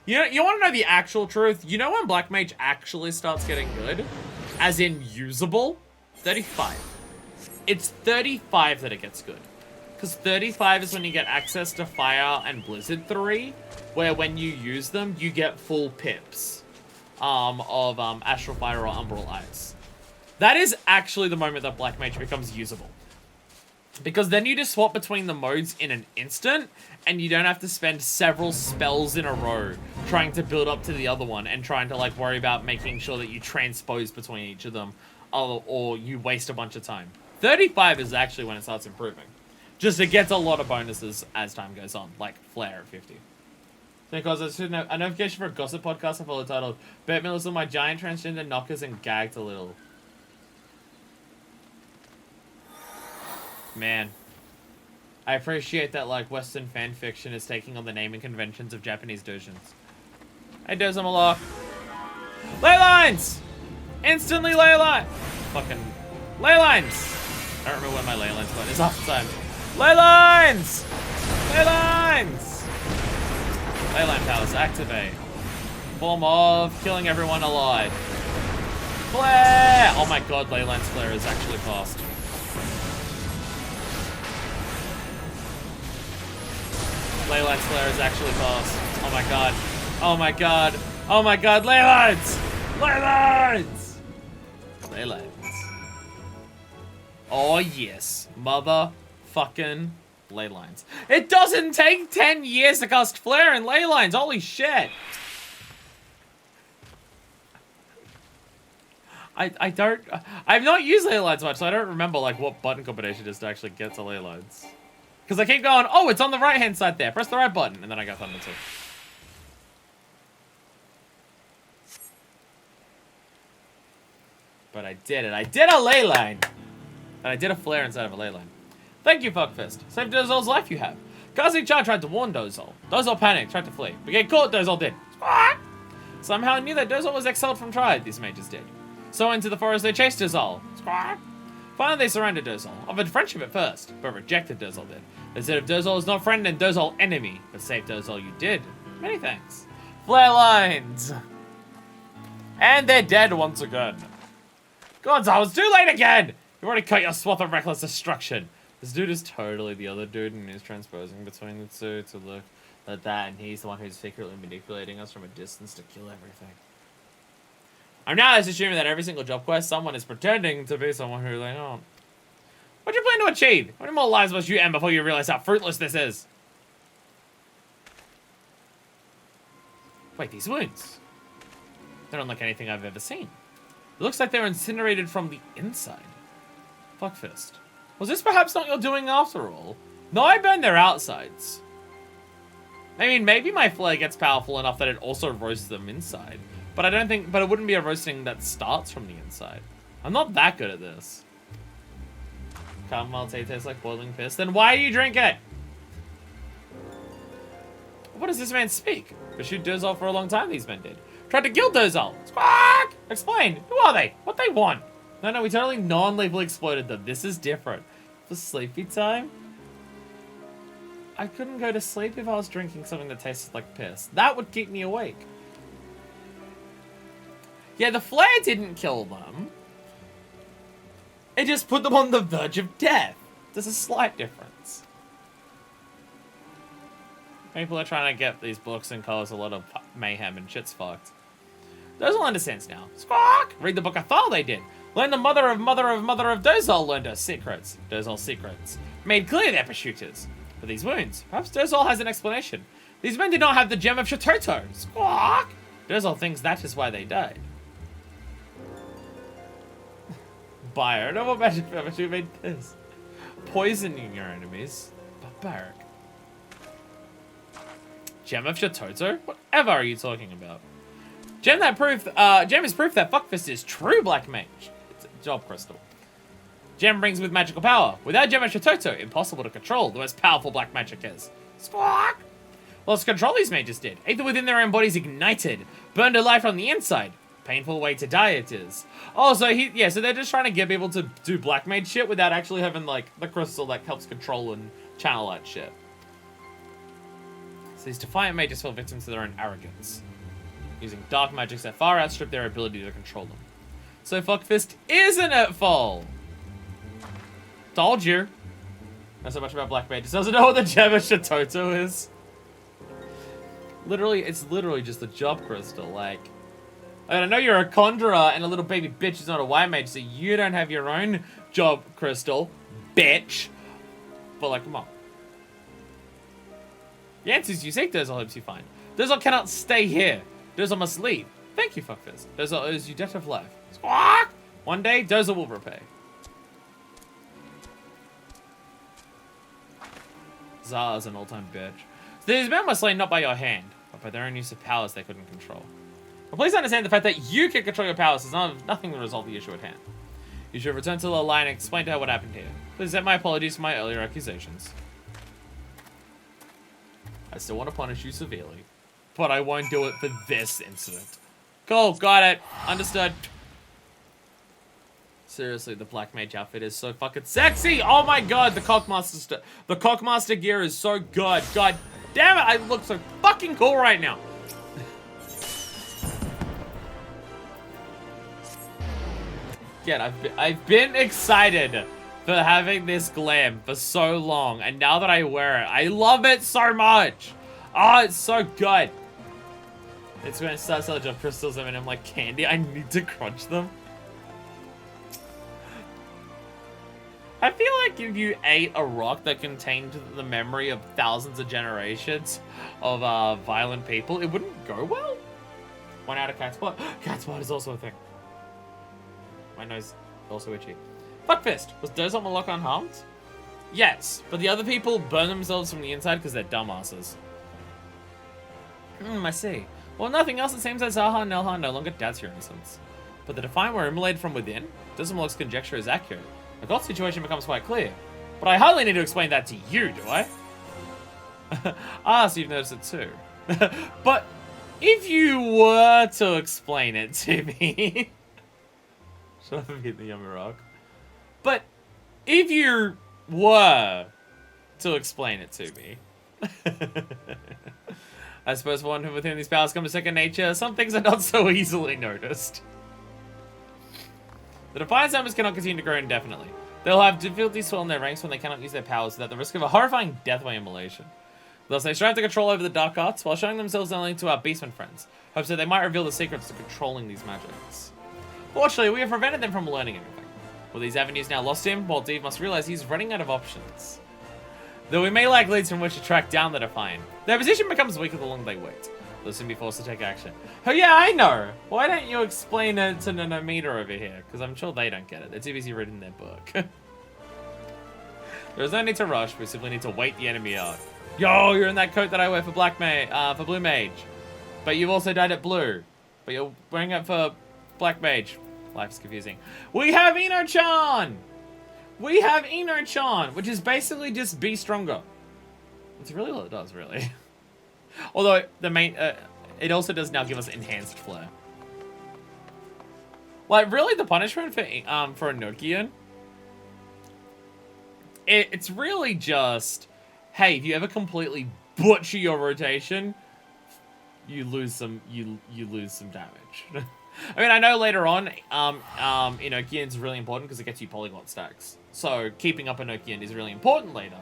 You want to know the actual truth? You know when Black Mage actually starts getting good? As in usable? 35. It's 35 that it gets good. Because 35 is when you get access to Fire and Blizzard 3, where when you use them, you get full pips of Astral Fire or Umbral Ice. That is actually the moment that Black Mage becomes usable. Because then you just swap between the modes in an instant, and you don't have to spend several spells in a row trying to build up to the other one and trying to like worry about making sure that you transpose between each of them, or you waste a bunch of time. 35 is actually when it starts improving. Just it gets a lot of bonuses as time goes on, like Flare at 50. Because I should know a notification for a gossip podcast I follow titled "Bet Millers on my giant transgender knockers and gagged a little." Man, I appreciate that like Western fan fiction is taking on the naming conventions of Japanese doujins. Hey, Dozum Malok. Ley lines! Instantly ley line! Fucking ley lines! I don't remember when my ley lines button is half the time. Ley lines! Ley lines! Ley line powers activate. Form of killing everyone alive. Flare! Oh my god, ley line's flare is actually fast. Ley line's flare is actually fast. Oh my god. Oh my god. Oh my god, ley lines! Ley lines! Ley lines. Oh yes. Motherfucking ley lines. It doesn't take 10 years to cast flare and ley lines. Holy shit. I've not used ley lines much, so I don't remember like what button combination is to actually get to ley lines. Because I keep going, oh, it's on the right-hand side there. Press the right button. And then I got Thunder 2. But I did it. I did a ley line. And I did a flare inside of a ley line. Thank you, Fuckfist. Saved Dozol's life you have. Kazi Chan tried to warn Dozol. Dozol panicked, tried to flee. But get caught, Dozol did. Somehow knew that Dozol was exiled from Triad, these mages did. So into the forest they chased Dozol. Finally they surrendered Dozol. Offered friendship at first, but rejected Dozol did. They said if Dozol is not friend, then Dozol enemy. But save Dozol you did. Many thanks. Flare lines. And they're dead once again. Gods, I was too late again! You've already cut your swath of reckless destruction. This dude is totally the other dude, and he's transposing between the two to look like that, and he's the one who's secretly manipulating us from a distance to kill everything. I'm now just assuming that every single job quest, someone is pretending to be someone who they aren't. What do you plan to achieve? How many more lives must you end before you realize how fruitless this is? Wait, these wounds. They're unlike anything I've ever seen. It looks like they're incinerated from the inside. Fuckfist. Was this perhaps not your doing after all? No, I burned their outsides. I mean, maybe my flare gets powerful enough that it also roasts them inside. But I don't think, but it wouldn't be a roasting that starts from the inside. I'm not that good at this. Caramel tea tastes like boiling piss. Then why do you drink it? What does this man speak? Pursued Dozol for a long time, these men did. Tried to kill Dozol. Squawk! Explain. Who are they? What they want? No, we totally non-lethally exploded them. This is different. For sleepy time? I couldn't go to sleep if I was drinking something that tasted like piss. That would keep me awake. Yeah, the flare didn't kill them. It just put them on the verge of death. There's a slight difference. People are trying to get these books and cause a lot of mayhem and shit's fucked. Dozol understands now. Squawk! Read the book of Thal they did. Learn the mother of Dozol learned her secrets. Dozol's secrets. Made clear their pursuiters. For these wounds, perhaps Dozol has an explanation. These men did not have the gem of Shatoto. Squawk! Dozol thinks that is why they died. Barbaric. No more magic forever who made this. Poisoning your enemies. Barbaric. Gem of Shatoto? Whatever are you talking about? Gem is proof that Fuckfist is true black mage. It's a job crystal. Gem brings with magical power. Without Gem of Shatoto, impossible to control. The most powerful black magic is. Squawk! Well, let's control these mages did. Either within their own bodies ignited, burned alive from the inside. Painful way to die it is. Oh, so so they're just trying to get people to do black mage shit without actually having, like, the crystal that helps control and channel that shit. So these defiant mages fell victims to their own arrogance, using dark magics that far outstrip their ability to control them. So Fuckfist isn't at fault! Told you. Not so much about black mages. Doesn't know what the gem of Shitoto is. Literally, it's literally just a job crystal, like... I know you're a conjurer and a little baby bitch is not a white mage, so you don't have your own job crystal, bitch. But, like, come on. The answers you seek, Dozel hopes you find. Dozel cannot stay here. Dozel must leave. Thank you, Fuckfist. Dozel owes you debt of life. Squawk! One day, Dozel will repay. Zara's an all-time bitch. These men were slain not by your hand, but by their own use of powers they couldn't control. But please understand the fact that you can control your powers is nothing to resolve the issue at hand. You should return to the line and explain to her what happened here. Please accept my apologies for my earlier accusations. I still want to punish you severely, but I won't do it for this incident. Cool, got it. Understood. Seriously, the Black Mage outfit is so fucking sexy! Oh my god, the Cockmaster gear is so good. God damn it, I look so fucking cool right now. Again, I've been excited for having this glam for so long, and now that I wear it, I love it so much. Oh, it's so good. It's going to start selling jump crystals and I'm like, candy, I need to crunch them. I feel like if you ate a rock that contained the memory of thousands of generations of violent people, it wouldn't go well. 1 out of cat spot. Cat spot is also a thing. My nose is also itchy. Fuckfist, was Dozel Malok unharmed? Yes, but the other people burn themselves from the inside because they're dumbasses. I see. Well, nothing else, it seems that Zaha and Nelha no longer doubts your innocence. But the Defiant were immolated from within? Dozel Malok's conjecture is accurate. The god situation becomes quite clear. But I hardly need to explain that to you, do I? So you've noticed it too. But if you were to explain it to me... Shut up and hit the yummy rock. But if you were to explain it to me... I suppose for one who within these powers come to second nature, some things are not so easily noticed. The Defiance numbers cannot continue to grow indefinitely. They'll have difficulty swelling their ranks when they cannot use their powers without the risk of a horrifying death by immolation. Thus, they strive to control over the dark arts while showing themselves only to our beastmen friends, hopes that they might reveal the secrets to controlling these magics. Fortunately, we have prevented them from learning anything. With these avenues now lost to him, Walt Deve must realize he's running out of options. Though we may lack leads from which to track down the Defiant, their position becomes weaker the longer they wait. They'll soon be forced to take action. Oh yeah, I know! Why don't you explain it to Nanomita over here? Because I'm sure they don't get it. They're too busy reading their book. There's no need to rush, we simply need to wait the enemy out. Yo, you're in that coat that I wear for for Blue Mage. But you've also dyed it blue. But you're wearing it for Black Mage. Life's confusing. We have Ino-chan! We have Ino-chan, which is basically just be stronger. It's really all it does, really. Although the main, it also does now give us enhanced flair. Like, really, the punishment for Enochian, it's really just, hey, if you ever completely butcher your rotation, you lose some damage. I mean, I know later on, Enochian's really important because it gets you polyglot stacks. So keeping up Enochian is really important later.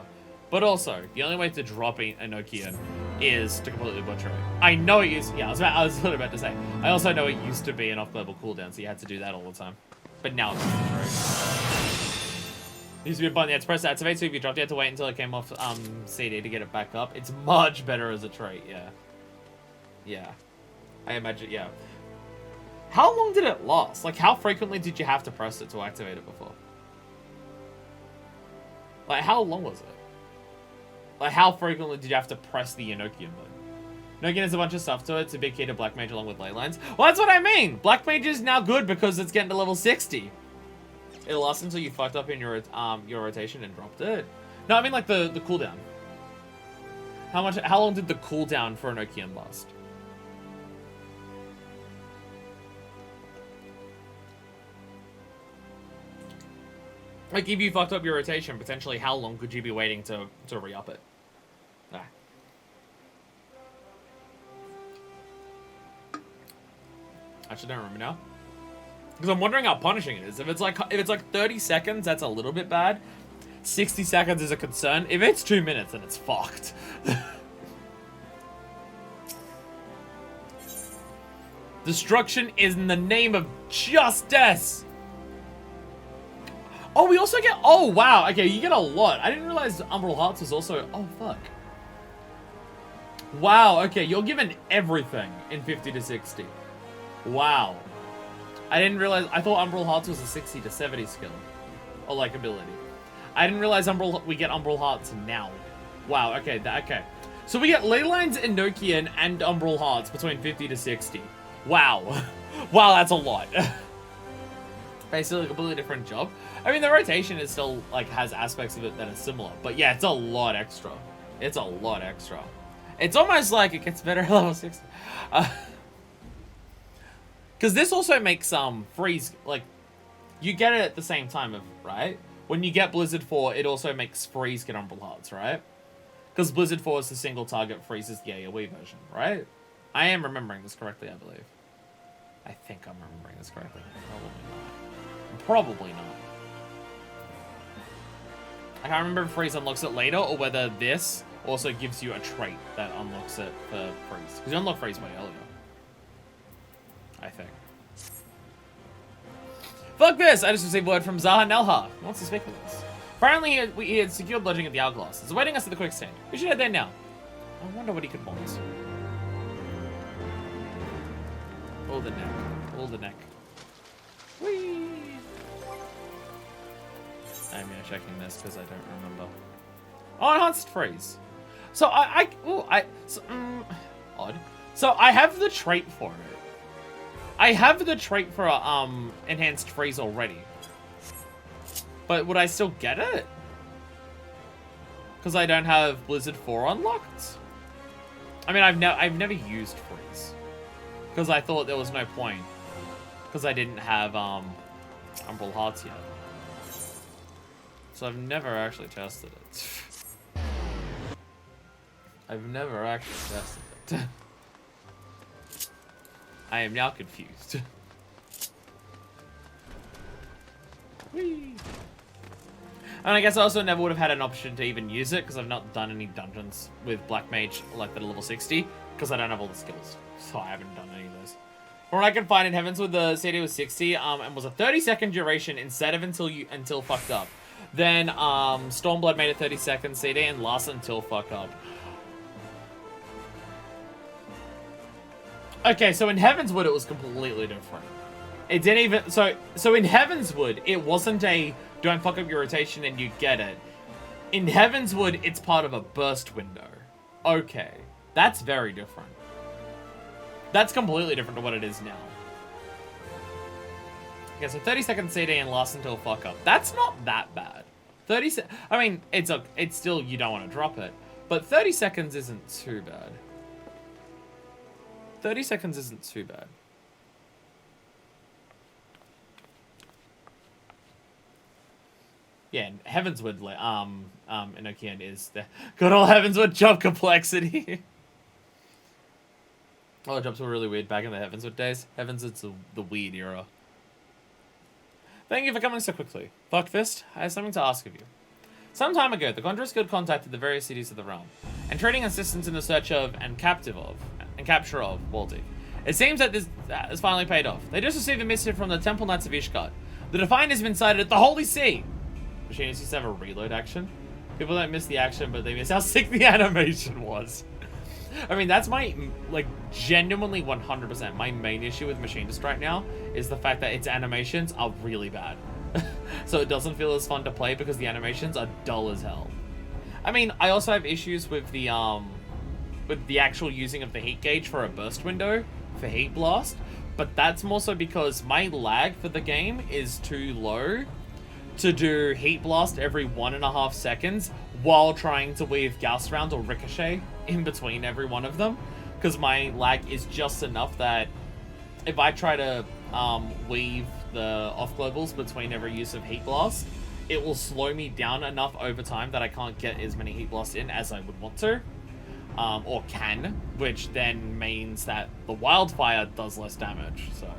But also, the only way to drop Enochian is to completely butcher it. I know it used... Yeah, I was literally about to say. I also know it used to be an off-level cooldown, so you had to do that all the time. But now it's not true. It used to be a button you had to press to activate, so if you dropped, you had to wait until it came off CD to get it back up. It's much better as a trait, yeah. Yeah. I imagine, yeah. How long did it last? Like, how frequently did you have to press it to activate it before? Like, how long was it? Like, how frequently did you have to press the Enochian button? Enochian has a bunch of stuff to it. It's a big key to Black Mage along with ley lines. Well, that's what I mean! Black Mage is now good because it's getting to level 60. It'll last until you fucked up in your rotation and dropped it. No, I mean like the cooldown. How long did the cooldown for Enochian last? Like, if you fucked up your rotation, potentially how long could you be waiting to re-up it? Nah. Actually, don't remember now. Because I'm wondering how punishing it is. If it's like 30 seconds, that's a little bit bad. 60 seconds is a concern. If it's 2 minutes, then it's fucked. Destruction is in the name of justice. Oh, we also get... Oh, wow. Okay, you get a lot. I didn't realize Umbral Hearts was also... Oh, fuck. Wow, okay. You're given everything in 50 to 60. Wow. I didn't realize... I thought Umbral Hearts was a 60 to 70 skill. Or, like, ability. I didn't realize we get Umbral Hearts now. Wow, okay. Okay. So we get Leylines, Enochian, and Umbral Hearts between 50 to 60. Wow. Wow, that's a lot. Basically a completely different job. I mean, the rotation is still, like, has aspects of it that are similar. But yeah, it's a lot extra. It's a lot extra. It's almost like it gets better at level 60. Because this also makes, freeze, like, you get it at the same time of, right? When you get Blizzard 4, it also makes freeze get Umbral Hearts, right? Because Blizzard 4 is the single target, freezes the AoE version, right? I am remembering this correctly, I believe. I think I'm remembering this correctly. Probably not. I can't remember if freeze unlocks it later or whether this also gives you a trait that unlocks it for freeze. Because you unlock freeze way earlier. I think. Fuck this! I just received word from Zaha Nelha. He wants to speak with us. Apparently he had secured lodging at the Hourglass. He's awaiting us at the quick stand. We should head there now. I wonder what he could want. All the neck. All the neck. Whee! I'm checking this because I don't remember. Oh, enhanced freeze. So odd. So I have the trait for it. I have the trait for enhanced freeze already. But would I still get it? Because I don't have Blizzard 4 unlocked. I mean, I've never used freeze because I thought there was no point because I didn't have Umbral Hearts yet. So I've never actually tested it. I've never actually tested it. I am now confused. Whee! And I guess I also never would have had an option to even use it because I've not done any dungeons with Black Mage like that are level 60 because I don't have all the skills. So I haven't done any of those. From what I can find in Heavensward, the CD was 60 and was a 30-second duration instead of until fucked up. Then Stormblood made a 30-second CD and lasted until fuck up. Okay, so in Heavensward it was completely different. It didn't even so in Heavensward it wasn't a don't fuck up your rotation and you get it. In Heavensward it's part of a burst window. Okay, that's very different. That's completely different to what it is now. Okay, so 30-second CD and lasts until fuck up. That's not that bad. I mean, it's still, you don't want to drop it. But 30 seconds isn't too bad. 30 seconds isn't too bad. Yeah, and Heavensward, Enochian is the good old Heavensward job complexity. All the jobs were really weird back in the Heavensward days. Heavensward's the weird era. Thank you for coming so quickly. Fuckfist, I have something to ask of you. Some time ago, the Conjurer's Guild contacted the various cities of the realm, and trading assistance in the search of and capture of Baltic. It seems that this has finally paid off. They just received a missive from the Temple Knights of Ishgard. The Defiant has been sighted at the Holy See! Machines used to have a reload action. People don't miss the action, but they miss how sick the animation was. I mean, that's my, like, genuinely 100%. My main issue with Machinist right now is the fact that its animations are really bad. So it doesn't feel as fun to play because the animations are dull as hell. I mean, I also have issues with the actual using of the heat gauge for a burst window for Heat Blast, but that's more so because my lag for the game is too low to do Heat Blast every 1.5 seconds while trying to weave Gauss Round or Ricochet in between every one of them, because my lag is just enough that if I try to weave the off globals between every use of Heat Blast, it will slow me down enough over time that I can't get as many heat blasts in as I would want to. Or can, which then means that the wildfire does less damage, so.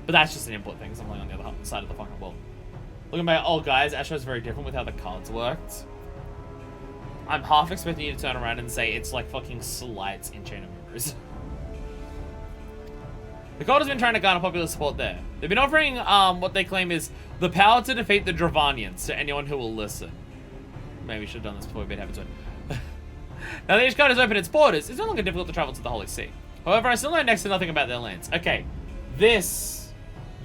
But that's just an input thing, so I'm playing on the other side of the fucking wall. Looking back, oh guys, Astro's very different with how the cards worked. I'm half expecting you to turn around and say it's like fucking slights in Chain of Memories. The cult has been trying to garner popular support there. They've been offering what they claim is the power to defeat the Dravanians to anyone who will listen. Maybe we should have done this before we beat Heavensward. Now that each card has opened its borders, it's no longer difficult to travel to the Holy See. However, I still know next to nothing about their lands. Okay, this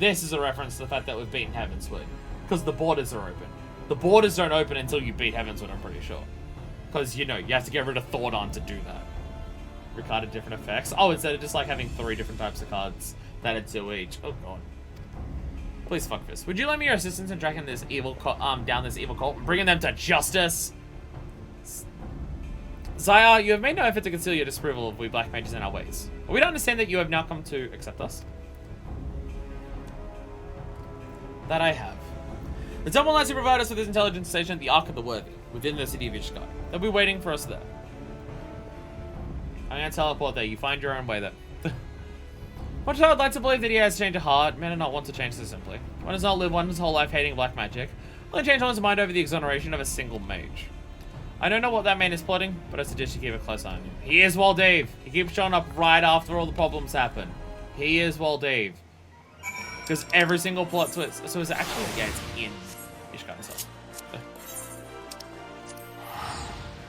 is a reference to the fact that we've beaten Heavensward. Because the borders are open. The borders don't open until you beat Heavensward, I'm pretty sure. Because, you know, you have to get rid of Thordon to do that. Recarded different effects. Oh, instead of just like having 3 different types of cards that are 2 each. Oh god. Please fuck this. Would you lend me your assistance in tracking this evil down this evil cult and bringing them to justice? Zaya, you have made no effort to conceal your disapproval of we black mages and our ways. But we don't understand that you have now come to accept us. That I have. The temple knights who provide us with this intelligence station at the Ark of the Worthy, within the city of Ishkai. They'll be waiting for us there. I'm gonna teleport there. You find your own way there. One child would like to believe that he has changed of heart. Men do not want to change so simply. One does not live one's whole life hating black magic. Only change one's mind over the exoneration of a single mage. I don't know what that man is plotting, but I suggest you keep a close eye on him. He is Waldave. He keeps showing up right after all the problems happen. He is Waldave. Because every single plot twist. So it's actually, yeah, it's in Ishkai itself.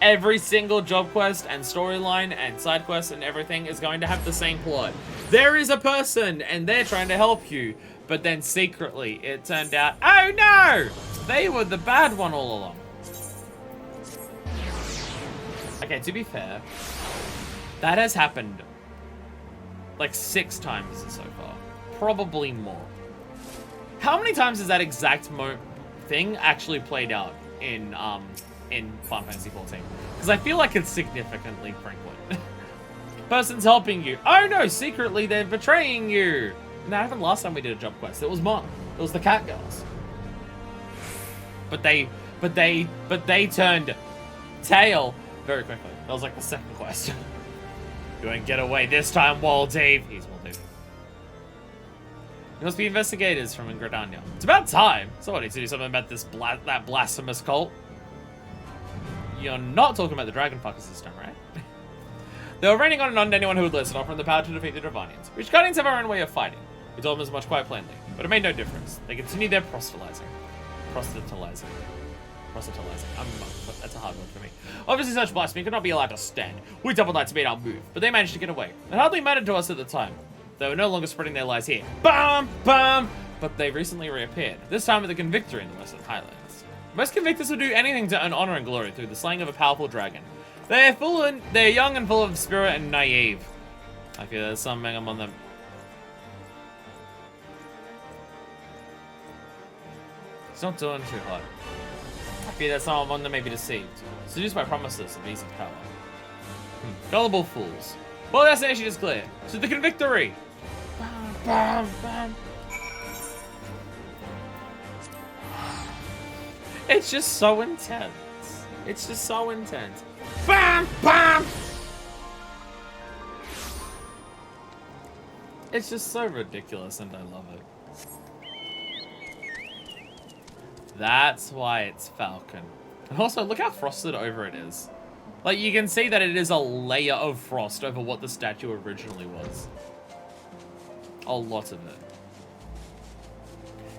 Every single job quest and storyline and side quest and everything is going to have the same plot. There is a person and they're trying to help you, but then secretly it turned out, oh no! They were the bad one all along. Okay, to be fair, that has happened like 6 times so far. Probably more. How many times has that exact thing actually played out in Final Fantasy XIV? Because I feel like it's significantly frequent. Person's helping you. Oh no, secretly they're betraying you. And that happened last time we did a job quest. It was Mon. It was the cat girls. But they turned tail very quickly. That was like the second quest. You won't get away this time, Waldave. He's Waldave. You must be investigators from Ingradania. It's about time. Somebody needs to do something about this that blasphemous cult. You're not talking about the dragon fuckers this time, right? They were raining on and on to anyone who would listen, offering the power to defeat the Dravanians. Which Guardians have our own way of fighting. We told them as much quite plainly, but it made no difference. They continued their proselytizing. Proselytizing. That's a hard word for me. Obviously, such blasphemy could not be allowed to stand. We double knights made our move, but they managed to get away. It hardly mattered to us at the time. They were no longer spreading their lies here. Bam! Bam! But they recently reappeared, this time with a convictor in the Western Highlands. Most convictors will do anything to earn honor and glory through the slaying of a powerful dragon. They're young and full of spirit and naive. I feel there's something among them. It's not doing too hard. I fear that some among them may be deceived, seduced by promises of easy power. Gullible fools. Well, the destination is clear. To the convictory! Bam, bam, bam. It's just so intense. It's just so intense. Bam, bam! It's just so ridiculous and I love it. That's why it's Falcon. And also, look how frosted over it is. Like, you can see that it is a layer of frost over what the statue originally was. A lot of it.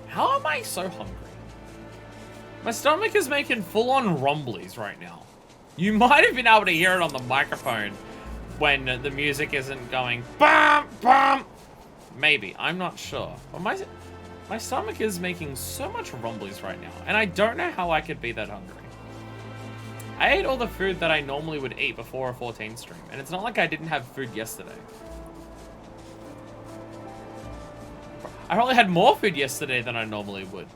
How am I so hungry? My stomach is making full-on rumblies right now. You might have been able to hear it on the microphone when the music isn't going BAM! BAM! Maybe. I'm not sure. But my stomach is making so much rumblies right now, and I don't know how I could be that hungry. I ate all the food that I normally would eat before a 14 stream, and it's not like I didn't have food yesterday. I probably had more food yesterday than I normally would,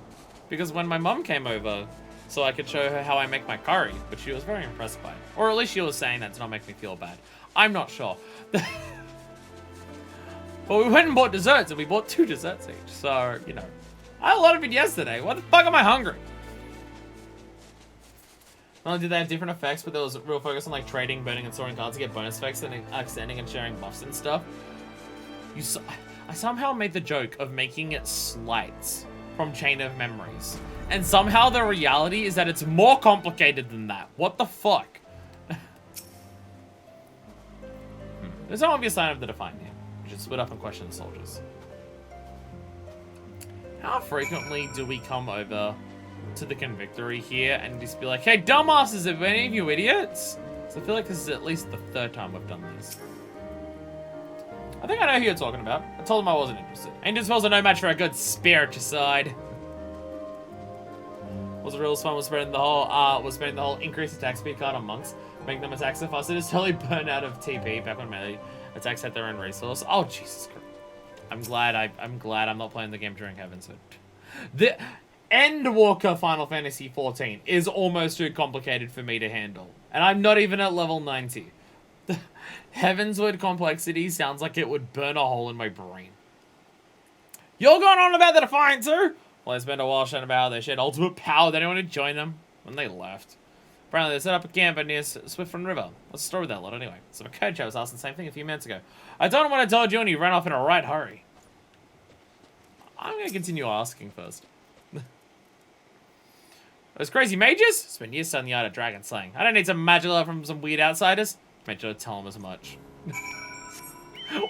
because when my mum came over, so I could show her how I make my curry, but she was very impressed by it. Or at least she was saying that to not make me feel bad. I'm not sure. But we went and bought desserts, and we bought 2 desserts each, so, you know, I had a lot of it yesterday. What the fuck am I hungry? Not only did they have different effects, but there was a real focus on like trading, burning, and storing cards to get bonus effects and extending and sharing buffs and stuff. I somehow made the joke of making it slights from Chain of Memories. And somehow the reality is that it's more complicated than that. What the fuck? There's no obvious sign of the Defiant here. We should split up and question the soldiers. How frequently do we come over to the Convictory here and just be like, hey, dumbasses, are any of you idiots? So I feel like this is at least the third time we've done this. I think I know who you're talking about. I told him I wasn't interested. Ancient spells are no match for a good spiriticide. Was the real fun was spending the whole increased attack speed card on monks, making them attack so fast it is totally burned out of TP back when melee attacks had their own resource. Oh Jesus Christ! I'm glad I'm not playing the game during Heavensward. The Endwalker Final Fantasy XIV is almost too complicated for me to handle, and I'm not even at level 90. The Heavensward complexity sounds like it would burn a hole in my brain. You're going on about the Defiant too? Well, they spent a while shouting about how they shared ultimate power. They didn't want to join them when they left. Apparently, they set up a camp near Swiftfront River. What's the story with that lot anyway? So, my coach was asking the same thing a few minutes ago. I don't know what I told you and you ran off in a right hurry. I'm going to continue asking first. Those crazy mages? Spent years studying the art of dragon slaying. I don't need some magic love from some weird outsiders. Made sure to tell them as much.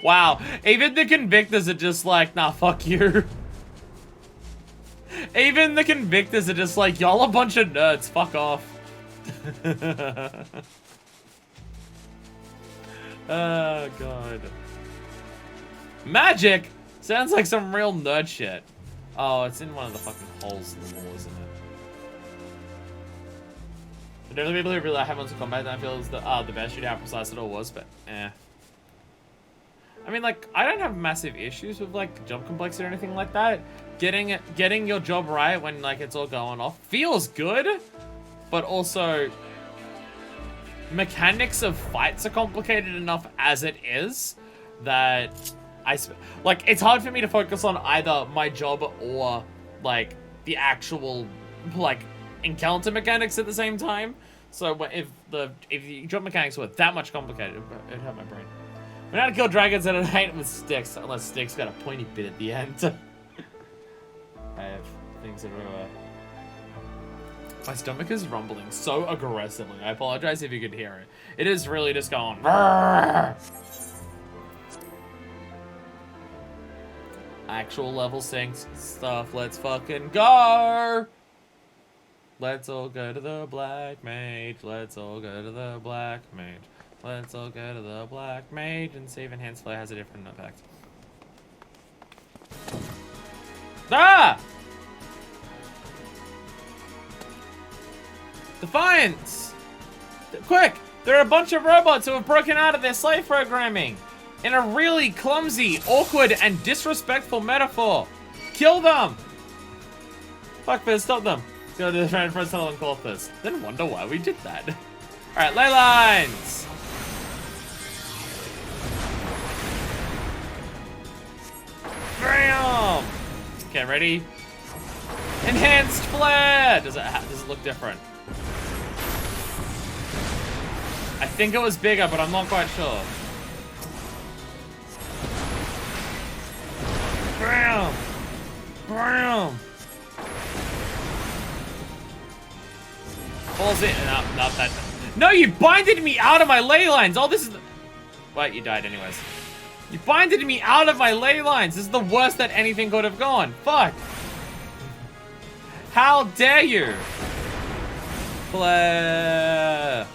Wow. Even the Convictors are just like, nah, fuck you. Even the Convictors are just like, y'all a bunch of nerds. Fuck off. Oh, God. Magic? Sounds like some real nerd shit. Oh, it's in one of the fucking holes in the wall, isn't it? There are people who really have to combat, and I feel it's the best shootout precise it all was, but eh. I mean, like, I don't have massive issues with, like, job complexity or anything like that. Getting your job right when, like, it's all going off feels good, but also mechanics of fights are complicated enough as it is that like, it's hard for me to focus on either my job or, like, the actual, like, encounter mechanics at the same time. So if the job mechanics were that much complicated, it'd hurt my brain. We know how to kill dragons and it ain't with sticks, unless sticks got a pointy bit at the end. I have things everywhere. My stomach is rumbling so aggressively. I apologize if you could hear it. It is really just going. Rrr! Actual level 6 stuff. Let's fucking go! Let's all go to the Black Mage. Let's all go to the Black Mage. Let's all go to the Black Mage and see if Enhanced Flare has a different effect. Ah! Defiance! Quick! There are a bunch of robots who have broken out of their slave programming in a really clumsy, awkward, and disrespectful metaphor. Kill them! Fuck this, stop them. Let's go to the friend first and call this. Then wonder why we did that. Alright, ley lines! Bam! Okay, ready? Enhanced flare! Does it look different? I think it was bigger, but I'm not quite sure. Bam! Bam! Falls in. No, not that. No, you binded me out of my ley lines! Oh, this is the... Wait, you died anyways. You binded me out of my ley lines! This is the worst that anything could have gone. Fuck! How dare you! Flare!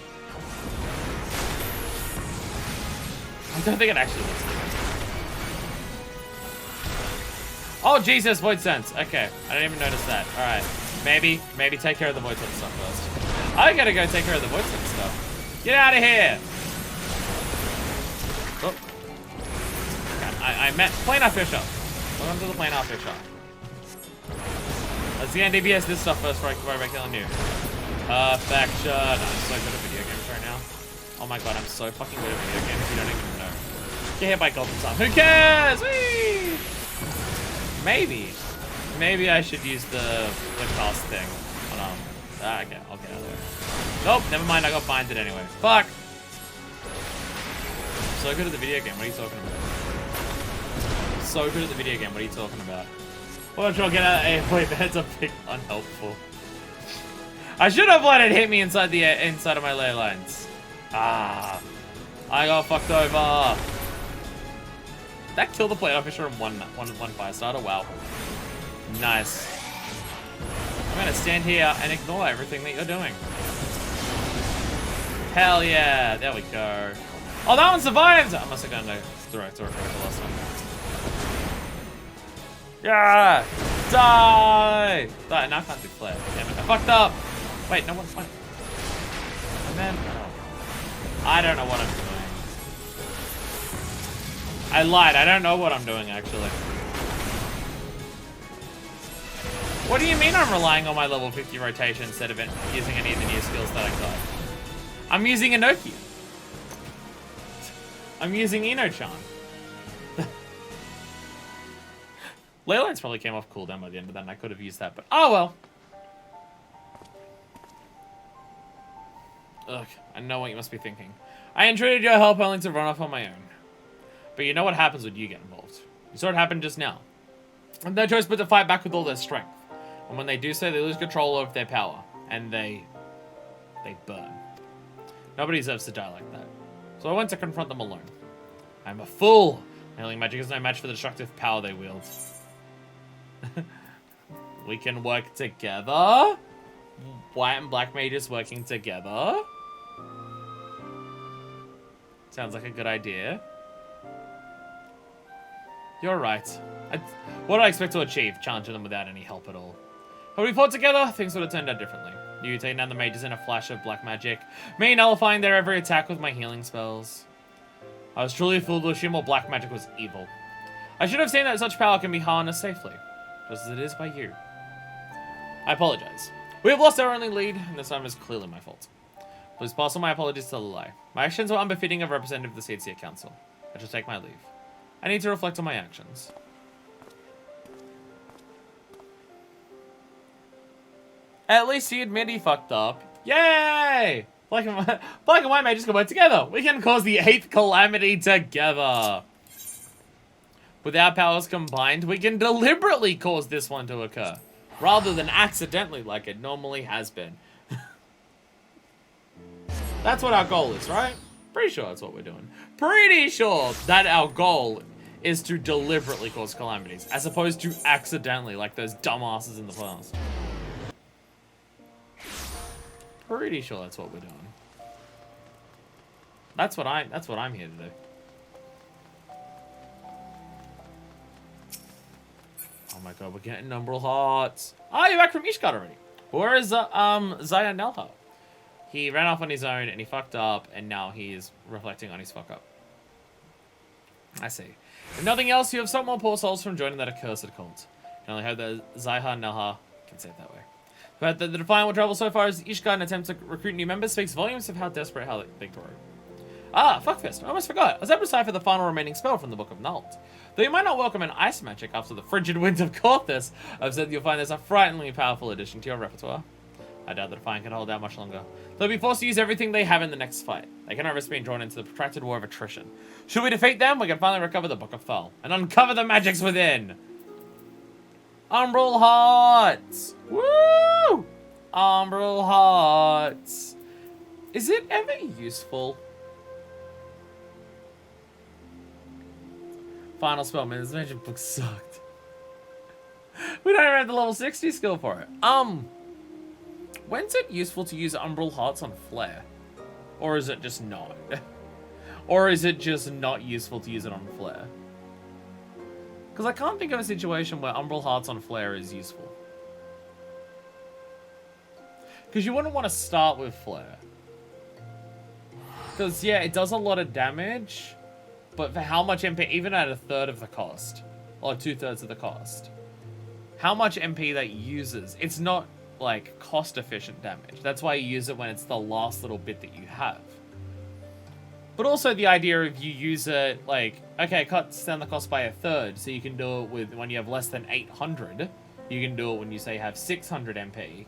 I don't think it actually looks good. Oh, Jesus, Void Sense. Okay, I didn't even notice that. Alright, maybe take care of the Void Sense stuff first. I gotta go take care of the Void Sense stuff. Get out of here! Oh. Okay, I met Planar Fisher. Welcome to the Planar Fisher. Let's get DBS this stuff first before I kill you. Perfection. I'm so good at video games right now. Oh my god, I'm so fucking good at video games, you don't even know. Get hit by Golden Sun. Who cares? Whee! Maybe Maybe I should use the cast thing. Okay, I'll get out of there. Nope, never mind, I got binded anyway. Fuck! So good at the video game, what are you talking about? So good at the video game, what are you talking about? Well, I'll get out of wait, that's a bit unhelpful. I should have let it hit me inside of my ley lines. Ah. I got fucked over. That killed the plate officer in one fire starter. Wow. Nice. I'm gonna stand here and ignore everything that you're doing. Hell yeah. There we go. Oh, that one survived! I must have gone to direct the last one. Yeah! Die! Die! Now I can't do flare. Damn it. I fucked up! Wait, no one's fighting. And then... Oh. I don't know what I'm doing. I lied. I don't know what I'm doing, actually. What do you mean I'm relying on my level 50 rotation instead of using any of the new skills that I got? I'm using Inoki. I'm using Ino-chan. Leyline's probably came off cooldown by the end of that, and I could have used that, but oh well. Ugh, I know what you must be thinking. I entreated your help only to run off on my own. But you know what happens when you get involved. You saw it happen just now. And no choice but to fight back with all their strength. And when they do so, they lose control of their power. And they burn. Nobody deserves to die like that. So I went to confront them alone. I'm a fool. Healing magic is no match for the destructive power they wield. We can work together? White and black mages working together? Sounds like a good idea. You're right. What did I expect to achieve? Challenging them without any help at all. Had we fought together, things would have turned out differently. You taking down the mages in a flash of black magic, me nullifying their every attack with my healing spells. I was truly fooled to assume all black magic was evil. I should have seen that such power can be harnessed safely, just as it is by you. I apologize. We have lost our only lead, and this time is clearly my fault. Please pass on my apologies to the lie. My actions were unbefitting of a representative of the Seed Council. I shall take my leave. I need to reflect on my actions. At least he admitted he fucked up. Yay! Black and white mages can work together. We can cause the 8th calamity together. With our powers combined, we can deliberately cause this one to occur, rather than accidentally like it normally has been. That's what our goal is, right? Pretty sure that's what we're doing. Pretty sure that our goal is to deliberately cause calamities, as opposed to accidentally, like those dumbasses in the past. Pretty sure that's what we're doing. That's what I'm here to do. Oh my god, we're getting Umbral Hearts. Oh, you're back from Ishgard already. Where is Zaya Nelha? He ran off on his own and he fucked up, and now he is reflecting on his fuck up. I see. If nothing else, you have stopped more poor souls from joining that accursed cult. You can only hope that Zaya Nelha can say it that way. But the Defiant will travel so far as Ishgard in attempt to recruit new members speaks volumes of how desperate they grow. Ah, Fuckfist. I almost forgot. I was able to decipher the final remaining spell from the Book of Nult. Though you might not welcome an ice magic after the frigid winds of Corthus, I've said you'll find this a frighteningly powerful addition to your repertoire. I doubt the Defiant can hold out much longer. They'll be forced to use everything they have in the next fight. They cannot risk being drawn into the protracted war of attrition. Should we defeat them, we can finally recover the Book of Thal and uncover the magics within. Umbral Hearts! Woo! Umbral Hearts. Is it ever useful? Final spell, man. This magic book sucked. We don't even have the level 60 skill for it. When's it useful to use Umbral Hearts on Flare? Or is it just not? Or is it just not useful to use it on Flare? Because I can't think of a situation where Umbral Hearts on Flare is useful. Because you wouldn't want to start with Flare. Because, yeah, it does a lot of damage. But for how much MP, even at a third of the cost, or 2/3 of the cost, how much MP that uses, it's not, like, cost-efficient damage. That's why you use it when it's the last little bit that you have. But also the idea of you use it, like, okay, it cuts down the cost by a third, so you can do it with when you have less than 800. You can do it when you say have 600 MP.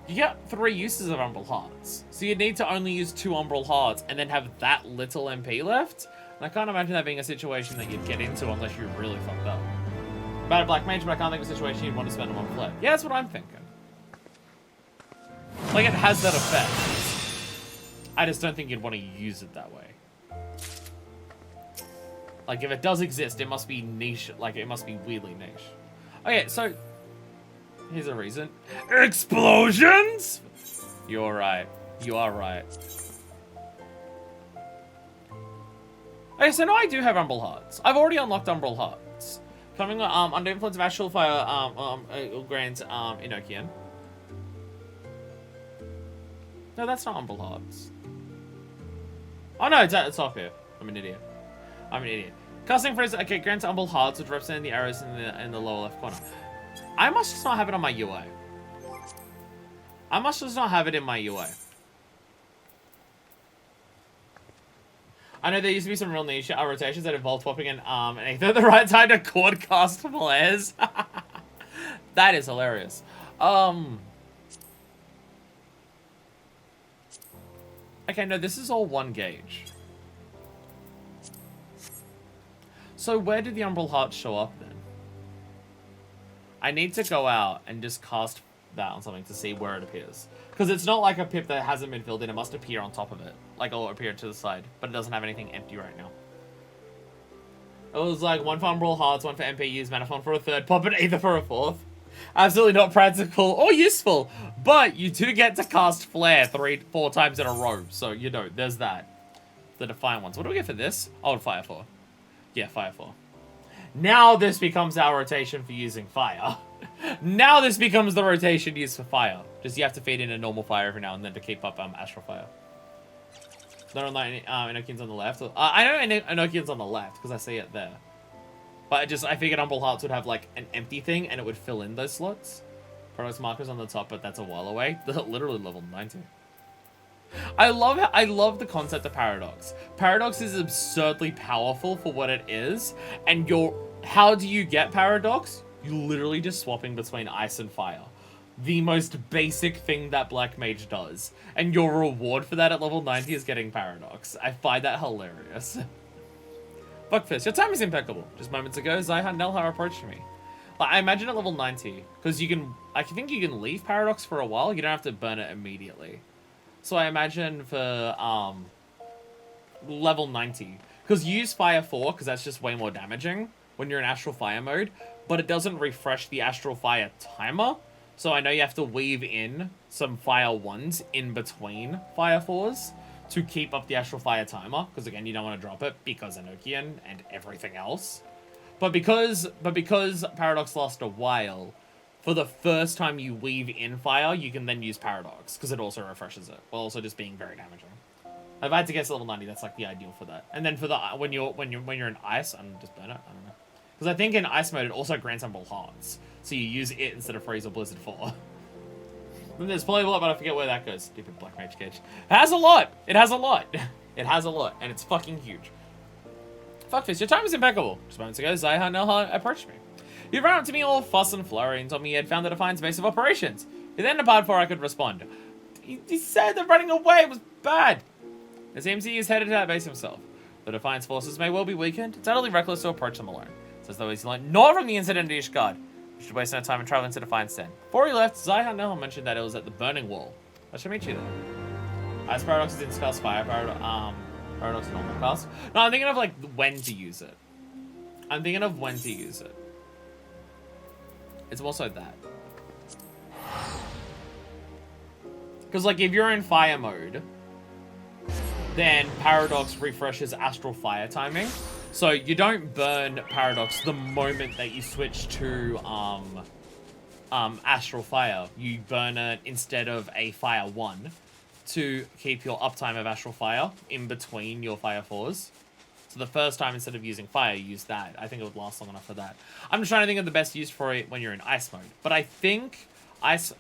You get 3 uses of Umbral Hearts. So you need to only use 2 Umbral Hearts and then have that little MP left. And I can't imagine that being a situation that you'd get into unless you're really fucked up. About a Black Mage, but I can't think of a situation you'd want to spend them on Flare. Yeah, that's what I'm thinking. Like, it has that effect. I just don't think you'd want to use it that way. Like, if it does exist, it must be niche. Like, it must be weirdly niche. Okay, so here's a reason. Explosions? You're right. You are right. Okay, so now I do have Umbral Hearts. I've already unlocked Umbral Hearts. Coming under influence of Astral Fire, it will grant Enochian. No, that's not Umbral Hearts. Oh no, it's off here. I'm an idiot. Casting phrase, okay, grants Umbral Hearts, which represent the arrows in the lower left corner. I must just not have it on my UI. I must just not have it in my UI. I know there used to be some real niche rotations that involved swapping an Aether at the right time to chord cast flares. That is hilarious. Okay, no, this is all 1 gauge. So where did the Umbral Hearts show up then? I need to go out and just cast that on something to see where it appears. Because it's not like a pip that hasn't been filled in. It must appear on top of it. Like, it'll appear to the side. But it doesn't have anything empty right now. It was like 1 for Umbral Hearts, 1 for MPUs, Manaphon for a 3rd, pop it either for a 4th. Absolutely not practical or useful. But you do get to cast Flare 3-4 times in a row. So, you know, there's that. The Defiant ones. What do we get for this? Oh, Fire 4. Yeah, Fire 4. Now this becomes our rotation for using Fire. Now this becomes the rotation used for Fire. Just you have to feed in a normal Fire every now and then to keep up Astral Fire. Not on Enochian's on the left. I know Enochian's on the left because I see it there. But I figured Umbral Hearts would have like an empty thing and it would fill in those slots. Products markers on the top, but that's a while away. They're literally level 90. I love the concept of Paradox. Paradox is absurdly powerful for what it is, and how do you get Paradox? You literally just swapping between ice and fire. The most basic thing that Black Mage does. And your reward for that at level 90 is getting Paradox. I find that hilarious. Buckfist, your time is impeccable. Just moments ago, Zyhan Nelhar approached me. Like, I imagine at level 90, because I think you can leave Paradox for a while, you don't have to burn it immediately. So I imagine for level 90, because you use Fire 4, because that's just way more damaging when you're in Astral Fire mode, but it doesn't refresh the Astral Fire timer, so I know you have to weave in some Fire 1s in between Fire 4s to keep up the Astral Fire timer, because again, you don't want to drop it because Enochian and everything else. But because Paradox lasts a while, for the first time you weave in Fire, you can then use Paradox, because it also refreshes it, while also just being very damaging. If I had to guess level 90, that's like the ideal for that. And then for the when you're in Ice, I'm just burn it, I don't know. Because I think in Ice mode, it also grants Umbral Hearts, so you use it instead of Freeze or Blizzard 4. Then there's Polyblood, but I forget where that goes. Stupid Black Mage Cage. It has a lot! It has a lot! It has a lot, and it's fucking huge. Fuckfist, your time is impeccable. Just moments ago, Zyhan Nelha approached me. He ran up to me all fuss and flurry and told me he had found the Defiant's base of operations. He then departed before I could respond. He said that running away was bad. It seems he is headed to that base himself. The Defiant's forces may well be weakened. It's utterly reckless to approach them alone. It's as though he's learned not from the incident at Ishgard. We should waste no time and travel into Defiant's den. Before he left, Zyhan Nelha mentioned that it was at the Burning Wall. I should meet you there. Ice Paradox is in Spell Fire Paradox normal cast. No, I'm thinking of like when to use it. It's also that. Because like if you're in fire mode, then Paradox refreshes Astral Fire timing. So you don't burn Paradox the moment that you switch to Astral Fire. You burn it instead of a Fire 1 to keep your uptime of Astral Fire in between your Fire 4s. So the first time, instead of using Fire, you use that. I think it would last long enough for that. I'm just trying to think of the best use for it when you're in Ice mode. But I think Ice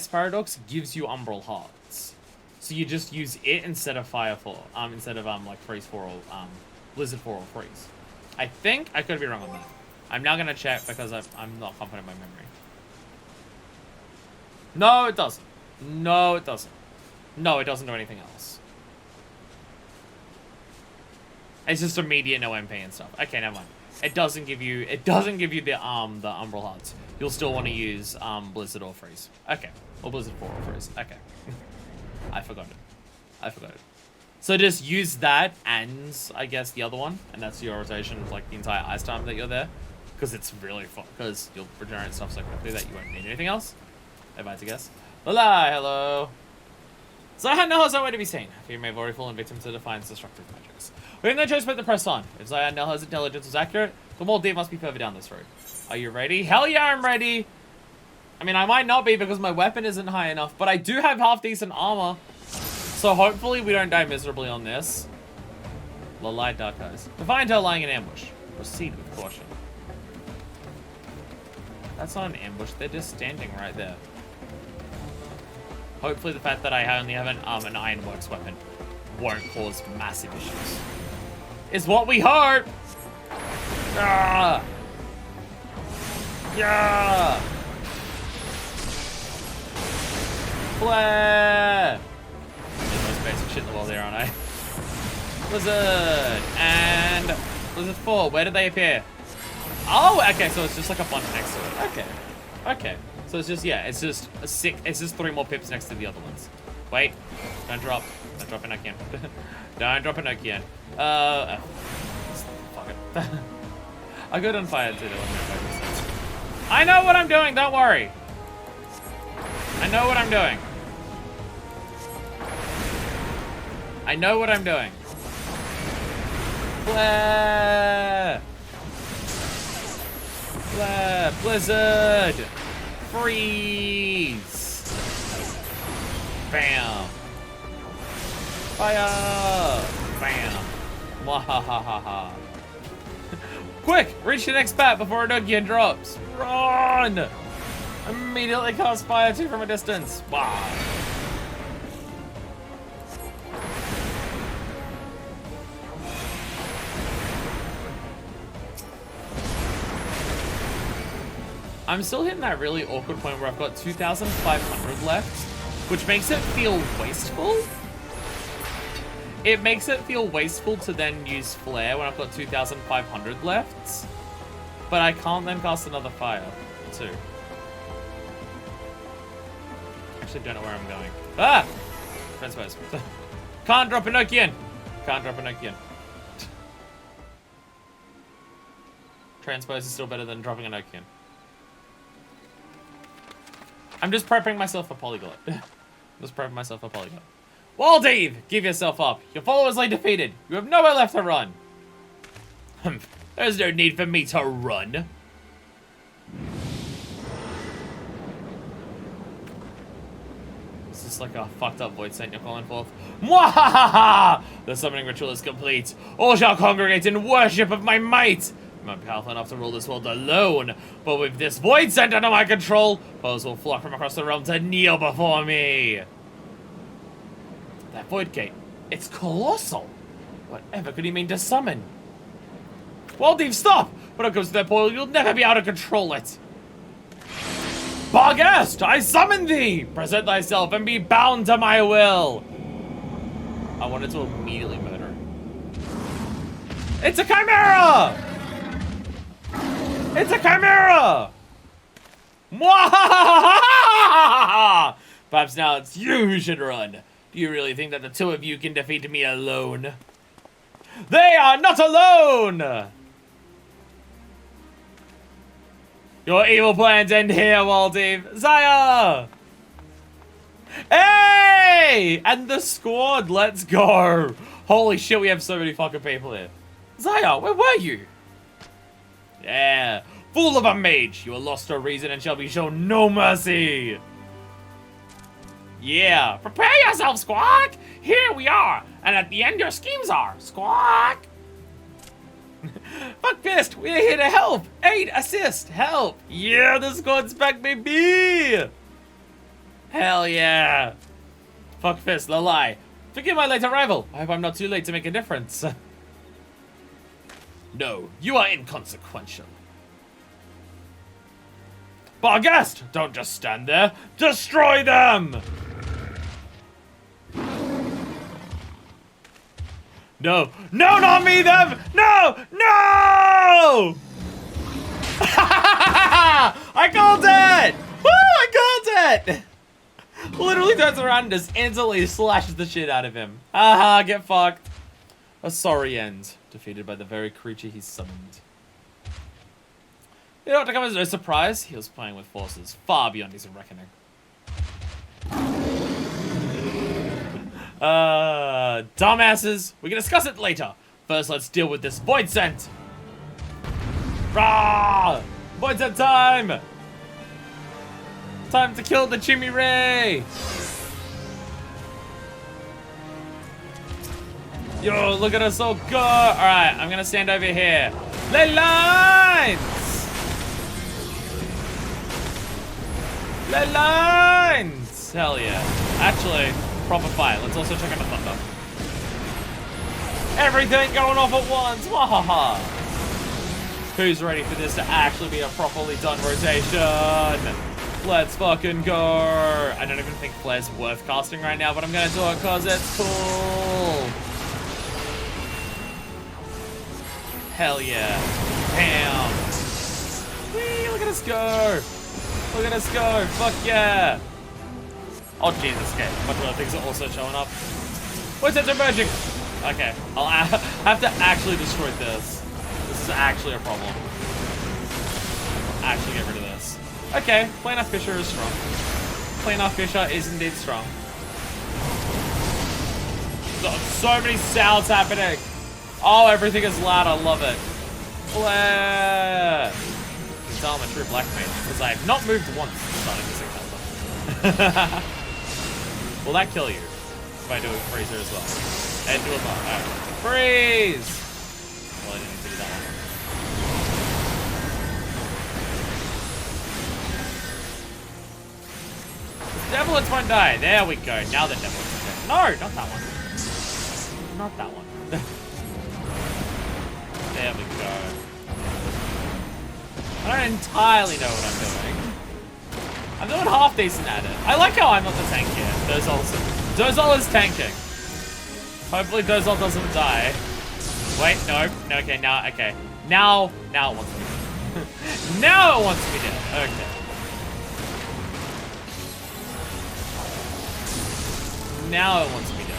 Paradox gives you Umbral Hearts. So you just use it instead of Fire 4. Instead of like Freeze 4 or Blizzard 4 or Freeze. I think. I could be wrong on that. I'm now gonna check because I'm not confident in my memory. No, it doesn't. No, it doesn't. No, it doesn't do anything else. It's just immediate no MP and stuff. Okay, never mind. It doesn't give you the Umbral Hearts. You'll still want to use Blizzard or Freeze. Okay. Or Blizzard 4 or Freeze. Okay. I forgot it. I forgot it. So just use that and I guess the other one, and that's your rotation of like the entire ice time that you're there. Because it's really fun, because you'll regenerate stuff so quickly that you won't need anything else. If I had to guess. Hola, hello. Zion now has nowhere to be seen. He may have already fallen victim to Defiant's destructive magics. We have no choice but to press on. If Zion Nelha's intelligence was accurate, the Moldiv must be further down this road. Are you ready? Hell yeah, I'm ready! I mean, I might not be because my weapon isn't high enough, but I do have half-decent armor. So hopefully we don't die miserably on this. Lalai Dark Eyes. Defiant her lying in ambush. Proceed with caution. That's not an ambush, they're just standing right there. Hopefully the fact that I only have an Ironworks weapon won't cause massive issues. Is what we hope! Ah! Yeah! Flare! The most basic shit in the world here, aren't I? Blizzard! And Blizzard 4, where did they appear? Oh, okay, so it's just like a bunch next to it. Okay. Okay. So it's just, yeah, it's just a sick, it's just 3 more pips next to the other ones. Wait. Don't drop. Don't drop Enochian. Don't drop Enochian. Fuck it. I got on fire too. I know what I'm doing, don't worry. I know what I'm doing. I know what I'm doing. Flare! Flare! Blizzard! Freeze! Bam! Fire! Bam! Mwahahaha! Quick! Reach the next bat before Enochian drops! Run! Immediately cast fire 2 from a distance! Wow! I'm still hitting that really awkward point where I've got 2,500 left, which makes it feel wasteful. It makes it feel wasteful to then use Flare when I've got 2,500 left, but I can't then cast another fire, too. Actually, don't know where I'm going. Ah! Transpose. Can't drop Enochian! Can't drop Enochian. Transpose is still better than dropping Enochian. I'm just prepping myself for Polyglot. Just prepping myself for Polyglot. Waldeve! Give yourself up. Your followers lay defeated. You have nowhere left to run. There's no need for me to run. Is this like a fucked up void saint you're calling forth? Mwahaha! The summoning ritual is complete. All shall congregate in worship of my might. I'm not powerful enough to rule this world alone, but with this void sent under my control, foes will flock from across the realm to kneel before me. That void gate, it's colossal. Whatever could he mean to summon? Waldeve, stop! When it comes to that portal, you'll never be able to control it. Barghest, I summon thee! Present thyself and be bound to my will. I wanted to immediately murder him. It's a chimera! It's a chimera! Mwahahaha! Perhaps now it's you who should run. Do you really think that the 2 of you can defeat me alone? They are not alone! Your evil plans end here, Waldeve. Zaya! Hey! And the squad, let's go! Holy shit, we have so many fucking people here. Zaya, where were you? Yeah, fool of a mage! You are lost to reason and shall be shown no mercy! Yeah, prepare yourself, Squawk! Here we are, and at the end your schemes are, Squawk! Fuckfist, we're here to help! Aid, assist, help! Yeah, the squad's back, baby! Hell yeah! Fuckfist, Lalai. Forgive my late arrival. I hope I'm not too late to make a difference. No, you are inconsequential. Barghest, don't just stand there. Destroy them! No. No, not me, them! No! No! I called it! Woo, I called it! Literally turns around and just instantly slashes the shit out of him. Haha, get fucked. A sorry end. Defeated by the very creature he summoned. You know what, to come as no surprise, he was playing with forces far beyond his reckoning. Dumbasses. We can discuss it later. First, let's deal with this void scent. Rah! Void scent time! Time to kill the Chimmy Ray! Yo, look at us all go! Alright, I'm gonna stand over here. Ley lines! Ley lines! Hell yeah. Actually, proper fight. Let's also check out the thunder. Everything going off at once! Wahaha! Who's ready for this to actually be a properly done rotation? Let's fucking go! I don't even think Flare's worth casting right now, but I'm gonna do it because it's cool! Hell yeah. Bam! Whee, look at us go! Look at us go! Fuck yeah! Oh Jesus, okay. A bunch of other things are also showing up. What's that emerging? Okay, I'll have to actually destroy this. This is actually a problem. Actually get rid of this. Okay, Planar Fissure is strong. Planar Fissure is indeed strong. So many sounds happening. Oh, everything is loud. I love it. Flare. You can tell I'm a true black mage because I have not moved once since starting this encounter. Will that kill you if I do a freezer as well? And do a bar. Right. Freeze! Well, I didn't need to do that one. The Devilites won't die. There we go. Now the Devilites are dead. No, not that one. Not that one. There we go. I don't entirely know what I'm doing. I'm doing half decent at it. I like how I'm not the tank here. Dozol is tanking. Hopefully Dozol doesn't die. Wait, no. No, okay, now, okay. Now it wants to be dead. Now it wants to be dead. Okay. Now it wants to be dead.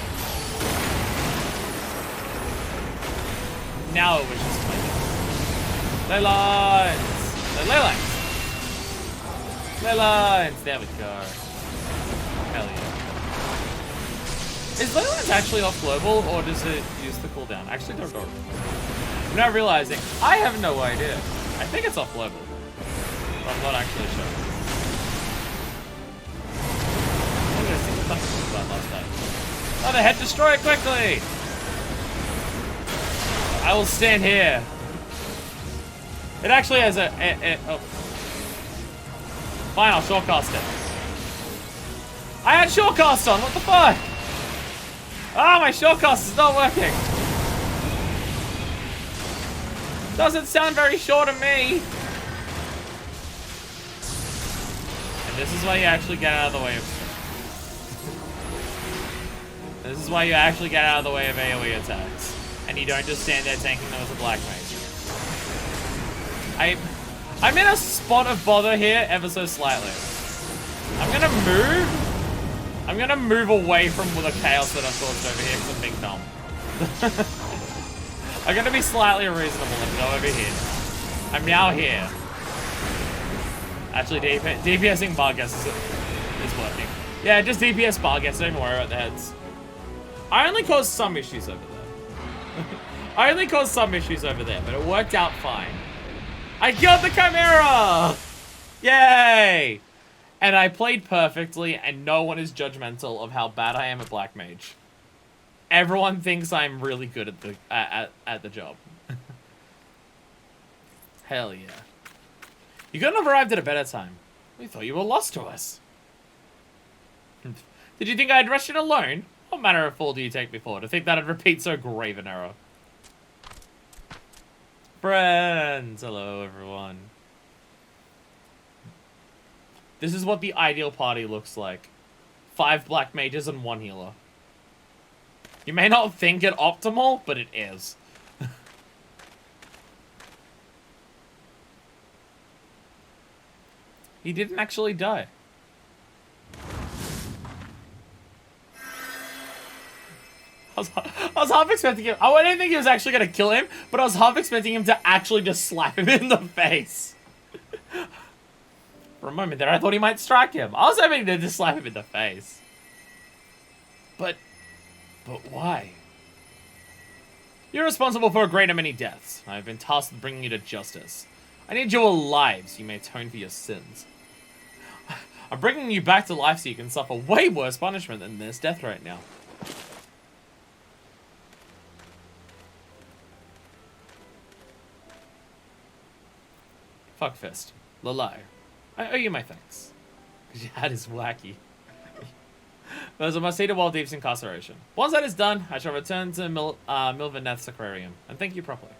Now it wishes to play dead. Ley lines! Ley lines! Ley lines! There we go. Hell yeah. Is Ley lines actually off global, or does it use the cooldown? Actually, don't know. I'm now realizing I have no idea. I think it's off global, but I'm not actually sure. I'm gonna see what was about last time. Oh, the head destroy it quickly! I will stand here. It actually has oh. Fine, I'll shortcast it. I had shortcast on, what the fuck? Ah, my shortcast is not working. Doesn't sound very short to me. And this is why you actually get out of the way of... This is why you actually get out of the way of AoE attacks. And you don't just stand there tanking them as a black mage. I'm in a spot of bother here ever so slightly. I'm gonna move away from the chaos that I've caused over here because I'm being dumb. I'm gonna be slightly reasonable and go over here. I'm now here. Actually, DPSing Barghest is working. Yeah, just DPS Barghest, don't even worry about the heads. I only caused some issues over there. I only caused some issues over there, but it worked out fine. I killed the Chimera! Yay! And I played perfectly, and no one is judgmental of how bad I am at Black Mage. Everyone thinks I'm really good at the job. Hell yeah. You couldn't have arrived at a better time. We thought you were lost to us. Did you think I'd rush in alone? What manner of fool do you take me for to think that I'd repeat so grave an error? Friends! Hello, everyone. This is what the ideal party looks like. 5 black mages and 1 healer. You may not think it optimal, but it is. He didn't actually die. I was half expecting him. I didn't think he was actually going to kill him, but I was half expecting him to actually just slap him in the face. For a moment there, I thought he might strike him. I was hoping to just slap him in the face. But why? You're responsible for a great many deaths. I have been tasked with bringing you to justice. I need you alive so you may atone for your sins. I'm bringing you back to life so you can suffer way worse punishment than this death right now. Fuckfist. Lalai. I owe you my thanks. Because your hat is wacky. Those are my seat of Wild Deep's incarceration. Once that is done, I shall return to Mynafyst Aquarium and thank you properly.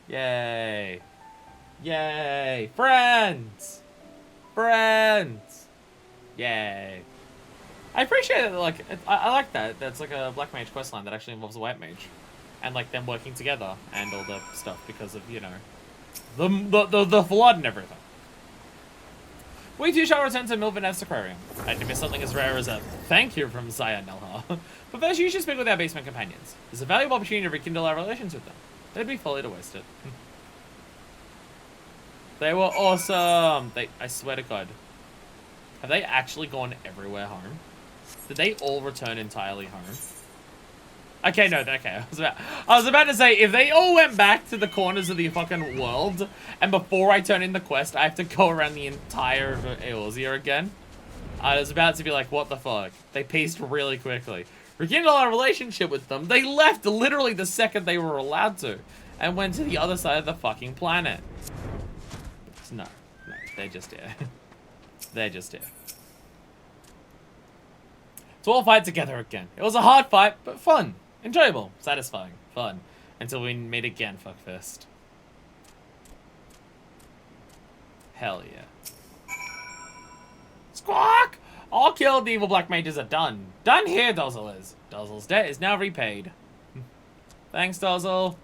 Yay. Yay. Friends! Friends! Yay. I appreciate it, like, I like that. That's like a Black Mage questline that actually involves a White Mage. And, like, them working together and all the stuff because of, you know, the flood and everything. We too shall return to Mynafyst Aquarium. I can miss something as rare as a thank you from Zaya Nelha. But first, you should speak with our basement companions. There's a valuable opportunity to rekindle our relations with them. They'd be folly to waste it. They were awesome. I swear to God. Have they actually gone everywhere home? Did they all return entirely home? Okay, no, okay. I was about to say, if they all went back to the corners of the fucking world, and before I turn in the quest, I have to go around the entire Eorzea again, I was about to be like, what the fuck? They pieced really quickly. Rekindle our relationship with them. They left literally the second they were allowed to, and went to the other side of the fucking planet. No, they're just here. They're just here. So we'll fight together again. It was a hard fight, but fun. Enjoyable, satisfying, fun. Until we meet again, Fuckfist. Hell yeah. Squawk! All killed evil black mages are done. Done here, Dozzle is. Dozzle's debt is now repaid. Thanks, Dozzle.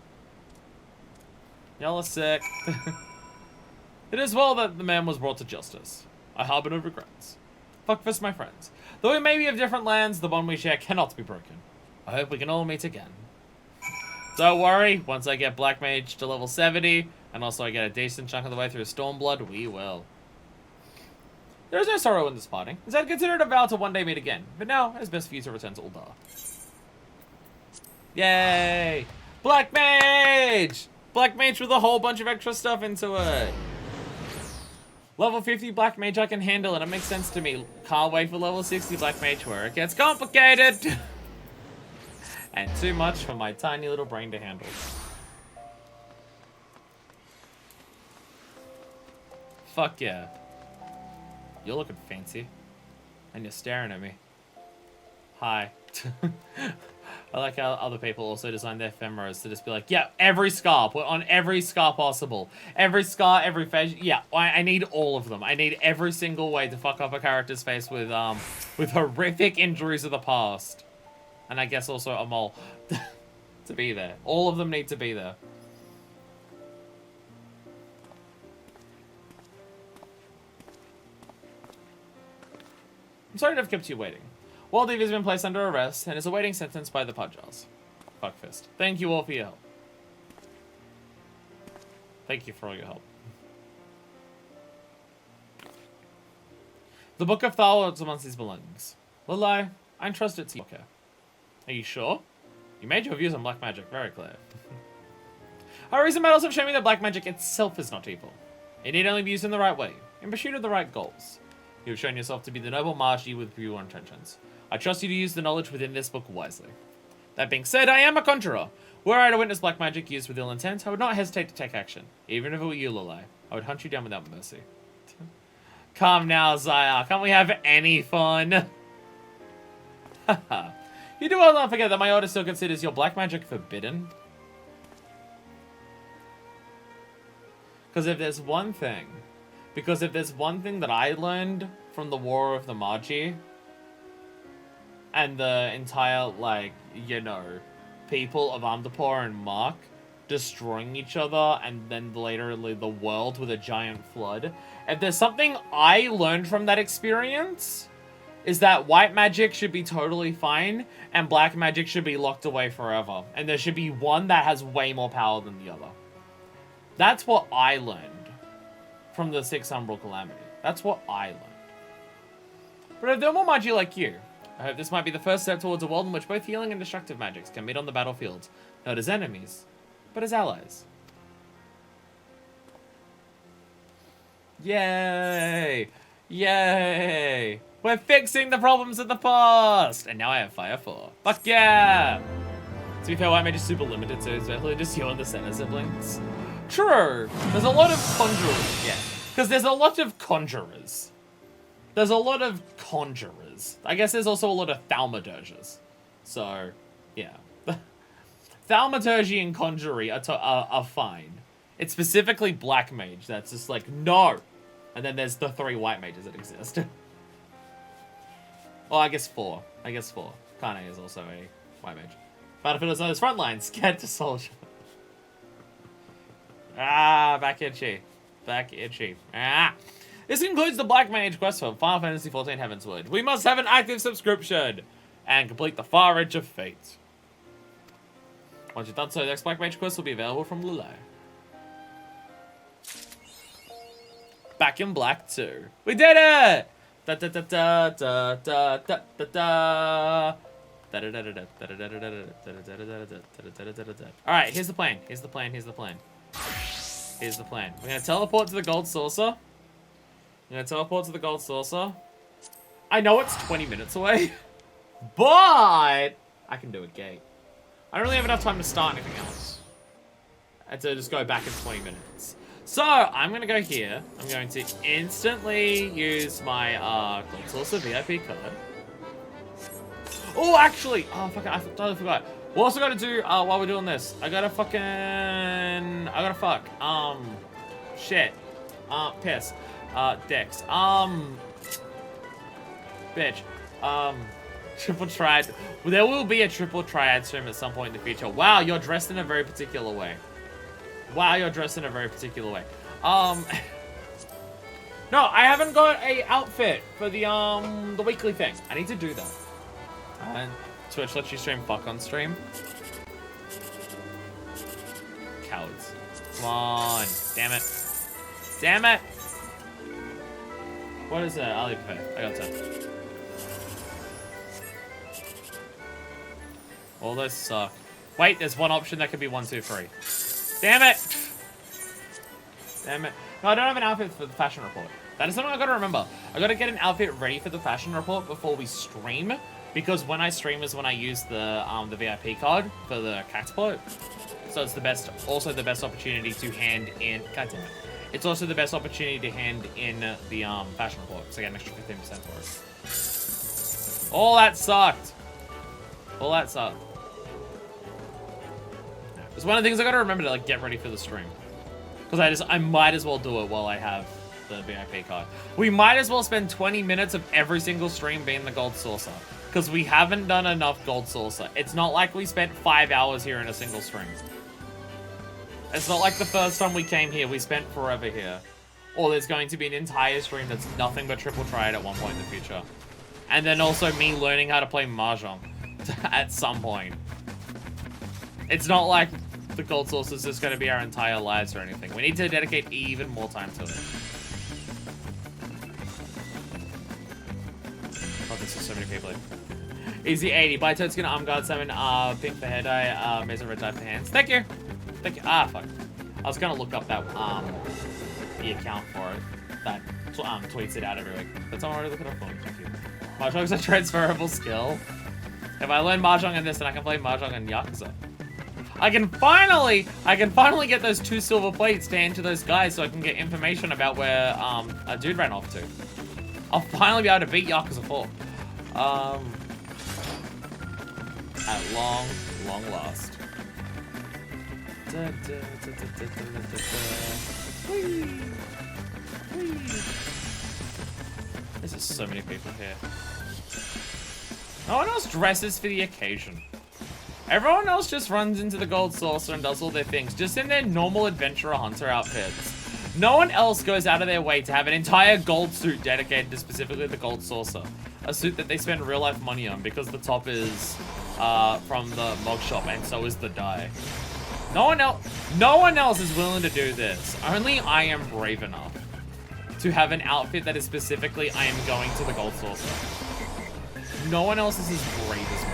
Y'all are sick. It is well that the man was brought to justice. I harbor no regrets. Fuckfist, my friends. Though we may be of different lands, the bond we share cannot be broken. I hope we can all meet again. Don't worry, once I get Black Mage to level 70, and also I get a decent chunk of the way through Stormblood, we will. There is no sorrow in this parting, as I'd considered a vow to one day meet again, but now it is best for you to return to Uldar. Yay! Black Mage! Black Mage with a whole bunch of extra stuff into it. Level 50 Black Mage I can handle, and it makes sense to me. Can't wait for level 60 Black Mage where it gets complicated! And too much for my tiny little brain to handle. Fuck yeah. You're looking fancy. And you're staring at me. Hi. I like how other people also design their ephemeras to just be like, yeah, every scar. Put on every scar possible. Every scar, every face. Yeah, I need all of them. I need every single way to fuck up a character's face with horrific injuries of the past. And I guess also a mole to be there. All of them need to be there. I'm sorry to have kept you waiting. Waldev has been placed under arrest and is awaiting sentence by the Pudgels. Fuckfist. Thank you all for your help. Thank you for all your help. The Book of Thal is amongst his belongings. Lalai, I entrust it to you. Okay. Are you sure? You made your views on black magic very clear. Our recent battles have shown me that black magic itself is not evil. It need only be used in the right way, in pursuit of the right goals. You have shown yourself to be the noble Marshi with pure intentions. I trust you to use the knowledge within this book wisely. That being said, I am a conjurer. Were I to witness black magic used with ill intent, I would not hesitate to take action. Even if it were you, Lalai. I would hunt you down without mercy. Calm now, Zaya. Can't we have any fun? Haha. You do well not forget that my order still considers your black magic forbidden. Because if there's one thing Because if there's one thing that I learned from the War of the Magi and the entire, like, you know, people of Underpaw and Mark destroying each other and then later the world with a giant flood, if there's something I learned from that experience, is that white magic should be totally fine and black magic should be locked away forever. And there should be one that has way more power than the other. That's what I learned from the 6 Umbral Calamity. That's what I learned. But if they're more magi like you, I hope this might be the first step towards a world in which both healing and destructive magics can meet on the battlefield, not as enemies, but as allies. Yay! Yay! We're fixing the problems of the past! And now I have Fire 4. Fuck yeah! To be fair, white mage is super limited, so it's really just you and the center siblings. True! There's a lot of conjurers, yeah. Because there's a lot of conjurers. There's a lot of conjurers. I guess there's also a lot of thaumaturges. So, yeah. Thaumaturgy and conjury are fine. It's specifically black mage that's just like, no! And then there's the 3 white mages that exist. Well, I guess 4. I guess 4. Kane is also a white mage. Battlefield is on his front line. Scared to soldier. Ah, back itchy. Back itchy. Ah. This concludes the Black Mage quest for Final Fantasy XIV Heavensward. We must have an active subscription and complete the Far Edge of Fate. Once you've done so, the next Black Mage quest will be available from Lule. Back in Black 2. We did it! Da da da da da da da da da. Alright, here's the plan. Here's the plan. Here's the plan. Here's the plan. We're gonna teleport to the gold saucer. We're gonna teleport to the gold saucer. I know it's 20 minutes away, but I can do a gate. I don't really have enough time to start anything else. I had to just go back in 20 minutes. So, I'm gonna go here. I'm going to instantly use my gold saucer VIP card. Oh, actually, oh, fuck it, I totally forgot. We're also gonna do, while we're doing this, I gotta fuck, shit, piss, Dex, bitch, triple triad. There will be a triple triad stream at some point in the future. Wow, you're dressed in a very particular way. Wow, you're dressed in a very particular way. No, I haven't got a outfit for the weekly thing. I need to do that. And Twitch lets you stream fuck on stream. Cowards. Come on. Damn it. Damn it! What is that? I'll leave it. I got 10. All those suck. Wait, there's one option that could be 1, 2, 3. Damn it! Damn it. No, I don't have an outfit for the fashion report. That is something I gotta remember. I gotta get an outfit ready for the fashion report before we stream. Because when I stream is when I use the VIP card for the catapult. So it's the best, also the best opportunity to hand in, god damn it. It's also the best opportunity to hand in the fashion report. So I get an extra 15% for it. All that sucked. All that sucked. It's one of the things I gotta remember to like get ready for the stream. Because I might as well do it while I have the VIP card. We might as well spend 20 minutes of every single stream being the gold saucer. Because we haven't done enough gold saucer. It's not like we spent 5 hours here in a single stream. It's not like the first time we came here, we spent forever here. Or there's going to be an entire stream that's nothing but triple triad at one point in the future. And then also me learning how to play Mahjong at some point. It's not like the gold saucer is just going to be our entire lives or anything. We need to dedicate even more time to it. Oh, this is so many people. Easy 80. Buy Toadskin, Arm Guard, Summon, Pink for Hair Dye, Mason Red Dye for Hands. Thank you. Thank you. Ah, fuck. I was going to look up that, the account for it. That, tweets it out every week. But someone already look it up for me. Thank you. Mahjong is a transferable skill. If I learn Mahjong in this, then I can play Mahjong in Yakuza. I can finally get those 2 silver plates to hand to those guys so I can get information about where, a dude ran off to. I'll finally be able to beat Yakuza 4. At long last. There's just so many people here. No one else dresses for the occasion. Everyone else just runs into the gold saucer and does all their things, just in their normal adventurer hunter outfits. No one else goes out of their way to have an entire gold suit dedicated to specifically the gold saucer. A suit that they spend real life money on because the top is from the mug shop and so is the dye. No one else is willing to do this. Only I am brave enough to have an outfit that is specifically I am going to the gold saucer. No one else is as brave as me.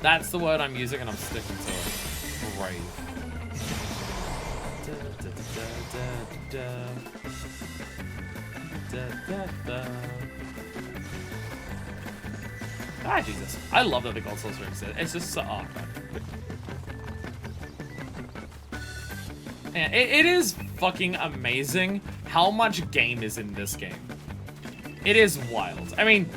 That's the word I'm using and I'm sticking to it. Brave. Ah, Jesus. I love that the gold saucer exists. It's just so... Oh, God. Man, it is fucking amazing how much game is in this game. It is wild. I mean,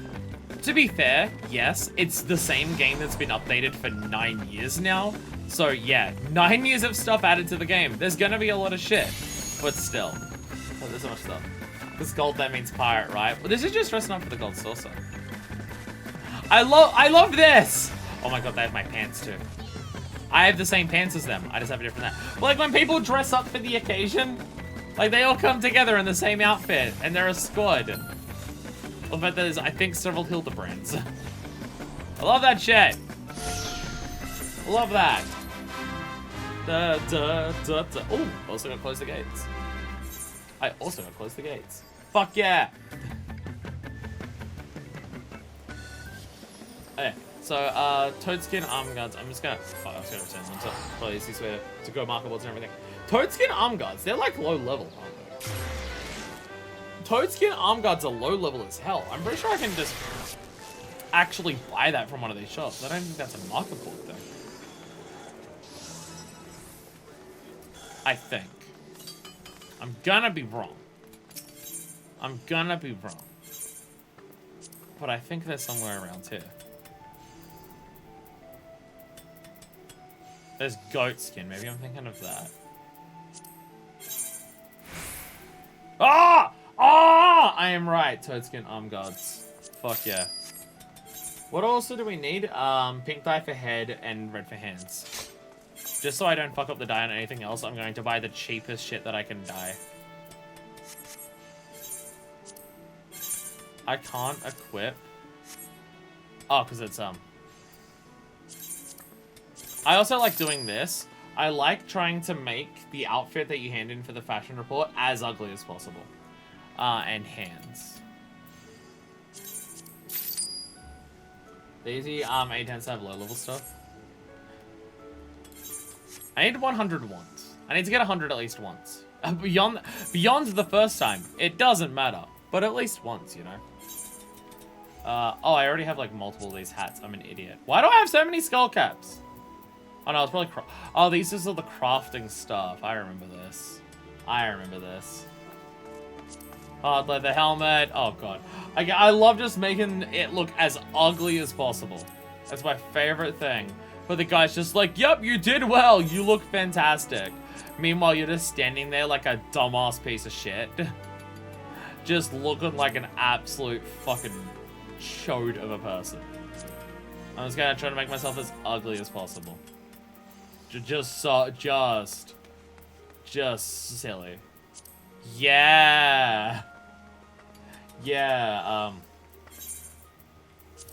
to be fair, yes, it's the same game that's been updated for 9 years now. So yeah, 9 years of stuff added to the game. There's gonna be a lot of shit, but still. Oh, there's so much stuff. This gold, that means pirate, right? But this is just dressing up for the gold saucer. I love this! Oh my God, they have my pants too. I have the same pants as them. I just have a different that. But like when people dress up for the occasion, like they all come together in the same outfit and they're a squad. I bet there's, I think, several Hildebrands. I love that shit. I love that. Da, da, da, da. Oh, also gonna close the gates. I also gonna close the gates. Fuck yeah. Okay, so Toadskin arm guards. I'm just gonna. Oh, I was gonna return them. So probably the easiest way to go marker boards and everything. Toadskin arm guards. They're like low level, aren't they? Toadskin arm guards are low level as hell. I'm pretty sure I can just actually buy that from one of these shops. I don't think that's a marker board though. I think. I'm gonna be wrong. I'm gonna be wrong. But I think they're somewhere around here. There's goat skin. Maybe I'm thinking of that. Ah! Ah! I am right. Toadskin arm guards. Fuck yeah. What also do we need? Pink dye for head and red for hands. Just so I don't fuck up the dye on anything else, I'm going to buy the cheapest shit that I can dye. I can't equip. Oh, because it's, I also like doing this. I like trying to make the outfit that you hand in for the fashion report as ugly as possible. And hands. Daisy, A tends to have low level stuff. I need 100 once. I need to get 100 at least once. Beyond the first time, it doesn't matter. But at least once, you know. Oh, I already have like multiple of these hats. I'm an idiot. Why do I have so many skull caps? Oh no, it's probably oh, these are the crafting stuff. I remember this. I remember this. Hard leather helmet. Oh god. I love just making it look as ugly as possible. That's my favorite thing. But the guy's just like, yep, you did well. You look fantastic. Meanwhile, you're just standing there like a dumbass piece of shit. Just looking like an absolute fucking chode of a person. I'm just gonna try to make myself as ugly as possible. Just silly. Yeah. Yeah,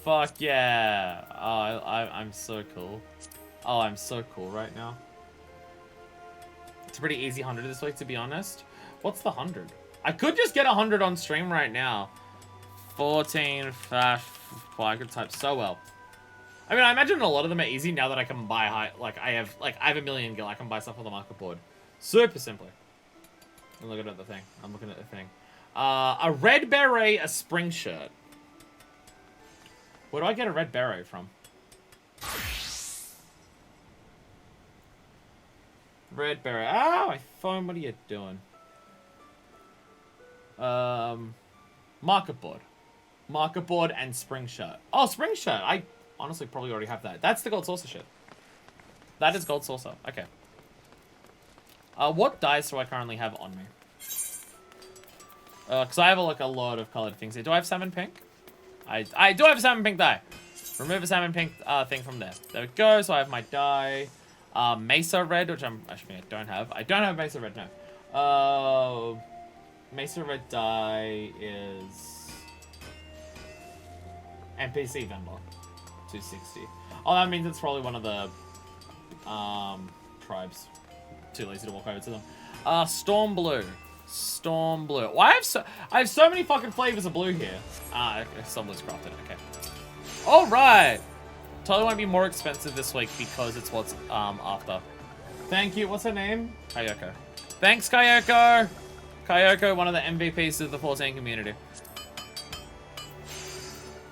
fuck yeah. Oh, I'm so cool. Oh, I'm so cool right now. It's a pretty easy 100 this week, to be honest. What's the 100? I could just get 100 on stream right now. 14 flash. Well, I could type so well. I mean, I imagine a lot of them are easy now that I can buy high. I have a million gil. I can buy stuff on the market board. Super simply. I'm looking at the thing. I'm looking at the thing. A red beret, a spring shirt. Where do I get a red beret from? Red beret. Oh, my phone. What are you doing? Market board. Market board and spring shirt. Oh, spring shirt. I honestly probably already have that. That's the gold saucer shit. That is gold saucer. Okay. What dyes do I currently have on me? Because I have like a lot of colored things here. Do I have salmon pink? I do have a salmon pink dye. Remove a salmon pink thing from there. There we go. So I have my dye. Mesa red, which I don't have. I don't have mesa red, no. Mesa red dye is NPC vendor. 260. Oh, that means it's probably one of the tribes. Too lazy to walk over to them. Storm blue. Storm blue. Well, I have so many fucking flavors of blue here. Storm blue's crafted. Okay. All right. Totally won't be more expensive this week because it's what's after. Thank you. What's her name? Kayoko. Thanks, Kayoko. Kayoko, one of the MVPs of the 14 community.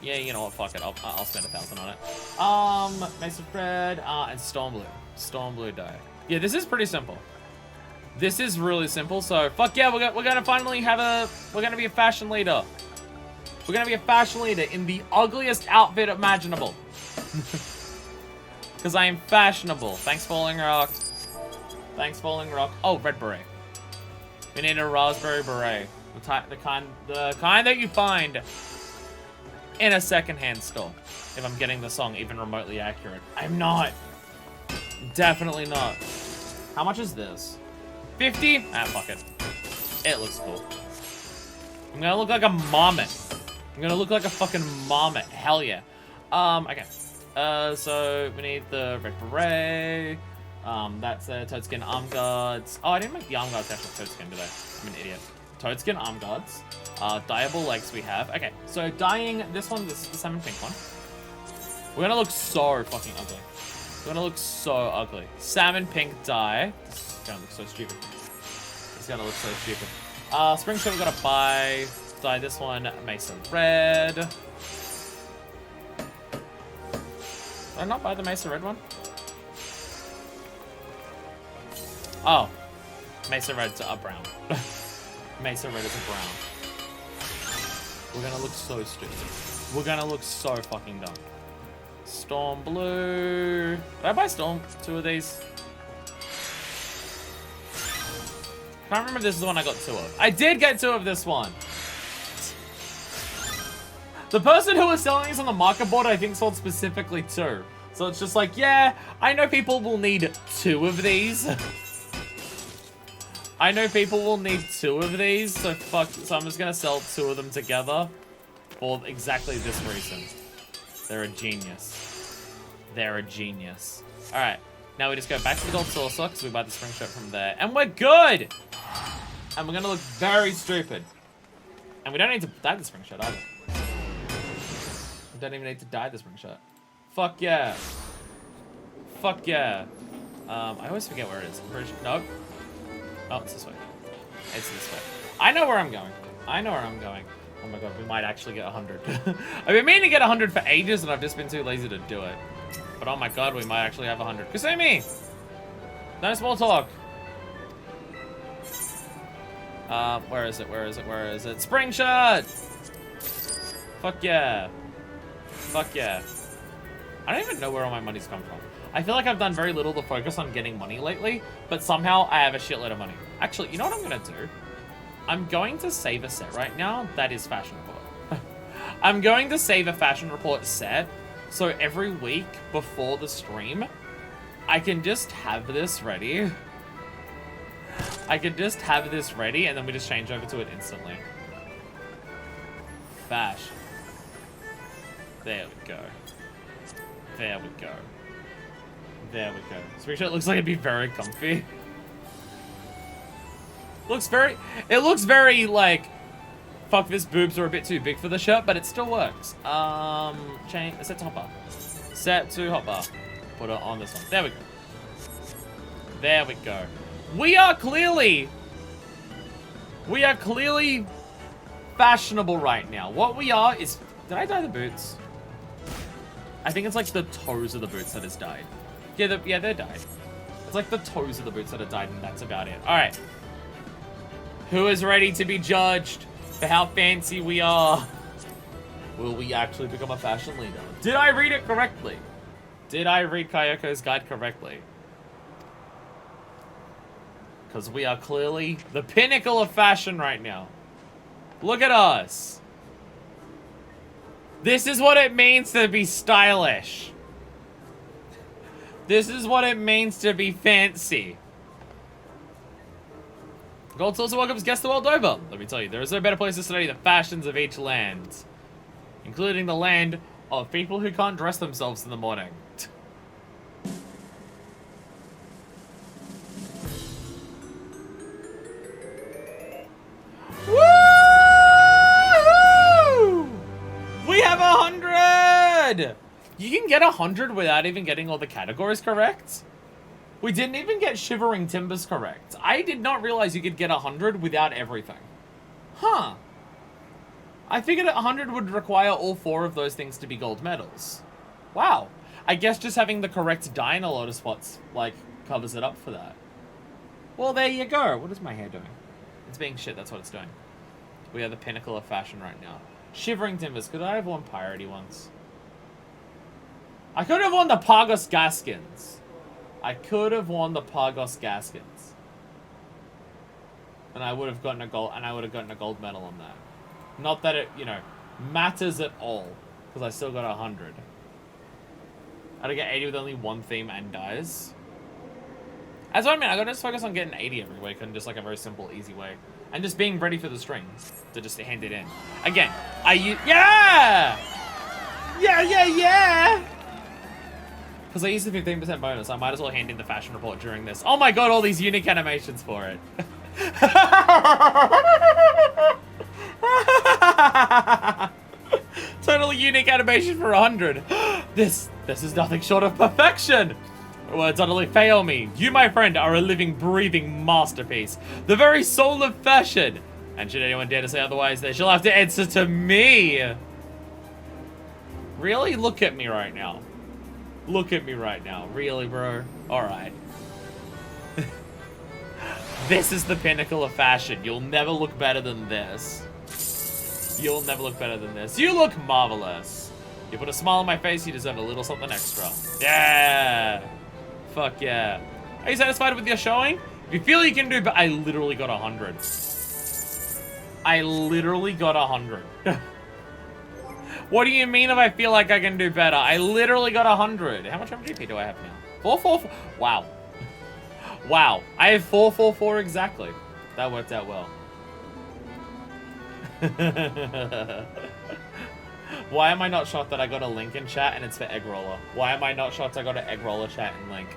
Yeah, you know what? Fuck it. I'll spend 1,000 on it. Mesa red and storm blue. Storm blue dye. Yeah, this is pretty simple. This is really simple. So fuck yeah, we're gonna finally we're gonna be a fashion leader. We're gonna be a fashion leader in the ugliest outfit imaginable. Because I am fashionable. Thanks, Falling Rock. Thanks, Falling Rock. Oh, red beret. We need a raspberry beret. The kind that you find in a secondhand store. If I'm getting the song even remotely accurate. I'm not. Definitely not. How much is this? 50? Ah, fuck it. It looks cool. I'm gonna look like a marmot. I'm gonna look like a fucking marmot. Hell yeah. Okay. So we need the red beret. That's the toadskin arm guards. Oh, I didn't make the arm guards actual toadskin, did I? I'm an idiot. Toadskin arm guards. Dyeable legs we have. Okay, so dyeing this one, this is the salmon pink one. We're gonna look so fucking ugly. We're gonna look so ugly. Salmon pink dye. This is gonna look so stupid. It's gonna look so stupid. Spring shirt we gotta buy. Dye this one Mesa red. Did I not buy the Mesa red one? Oh. Mesa red's a brown. Mesa red is a brown. We're gonna look so stupid. We're gonna look so fucking dumb. Storm blue. Did I buy two of these? Can't remember if this is the one I got 2 of. I did get 2 of this one. The person who was selling these on the market board, I think, sold specifically 2. So it's just like, yeah, I know people will need 2 of these. I know people will need 2 of these, so so I'm just gonna sell 2 of them together for exactly this reason. They're a genius. They're a genius. Alright, now we just go back to the gold saucer, because we buy the spring shirt from there, and we're good! And we're gonna look very stupid. And we don't need to dye the spring shirt either. We don't even need to dye the spring shirt. Fuck yeah. Fuck yeah. I always forget where it is. Nope. Oh, it's this way. It's this way. I know where I'm going. I know where I'm going. Oh my god, we might actually get 100. I've been meaning to get 100 for ages, and I've just been too lazy to do it. But oh my god, we might actually have 100. Kasumi! No small talk. Where is it? Where is it? Where is it? Spring shirt! Fuck yeah. Fuck yeah. I don't even know where all my money's come from. I feel like I've done very little to focus on getting money lately, but somehow I have a shitload of money. Actually, you know what I'm gonna do? I'm going to save a set right now that is Fashion Report. I'm going to save a Fashion Report set, so every week before the stream, I can just have this ready. I can just have this ready, and then we just change over to it instantly. Fashion. There we go. There we go. There we go. Spring shirt looks like it'd be very comfy. It looks very like, fuck, this boobs are a bit too big for the shirt, but it still works. Set to hotbar. Set to hotbar. Put it on this one. There we go. There we go. We are clearly fashionable right now. What we are is, did I dye the boots? I think it's like the toes of the boots that is dyed. Yeah, they're dyed. It's like the toes of the boots that are dyed, and that's about it. All right. Who is ready to be judged for how fancy we are? Will we actually become a fashion leader? Did I read it correctly? Did I read Kayoko's guide correctly? Because we are clearly the pinnacle of fashion right now. Look at us. This is what it means to be stylish. This is what it means to be fancy. Gold also welcomes guests the world over. Let me tell you, there is no better place to study the fashions of each land. Including the land of people who can't dress themselves in the morning. Woo! We have 100! You can get 100 without even getting all the categories correct? We didn't even get Shivering Timbers correct. I did not realize you could get 100 without everything. Huh. I figured 100 would require all 4 of those things to be gold medals. Wow. I guess just having the correct die in a lot of spots, like, covers it up for that. Well, there you go. What is my hair doing? It's being shit, that's what it's doing. We are the pinnacle of fashion right now. Shivering Timbers. Could I have won Piratey once? I could have won the Pagos Gaskins. I could have won the Pagos Gaskins. And I would have gotten a gold, medal on that. Not that it, you know, matters at all. Because I still got 100. I don't get 80 with only one theme and dies. That's what I mean. I gotta just focus on getting 80 every week and just like a very simple, easy way. And just being ready for the strings to just hand it in. Again, yeah! Yeah! Because I used the 15% bonus, I might as well hand in the fashion report during this. Oh my god, all these unique animations for it. Totally unique animation for 100. This is nothing short of perfection. Words utterly fail me. You, my friend, are a living, breathing masterpiece. The very soul of fashion. And should anyone dare to say otherwise, they shall have to answer to me. Really? Look at me right now. Look at me right now. Really, bro? Alright. This is the pinnacle of fashion. You'll never look better than this. You'll never look better than this. You look marvelous. You put a smile on my face, you deserve a little something extra. Yeah! Fuck yeah. Are you satisfied with your showing? If you feel you can do, but I literally got 100. I literally got 100. What do you mean if I feel like I can do better? I literally got 100. How much MGP do I have now? 444. Wow. Wow. I have 444 exactly. That worked out well. Why am I not shocked that I got a link in chat and it's for Egg Roller? Why am I not shocked I got an Egg Roller chat and link?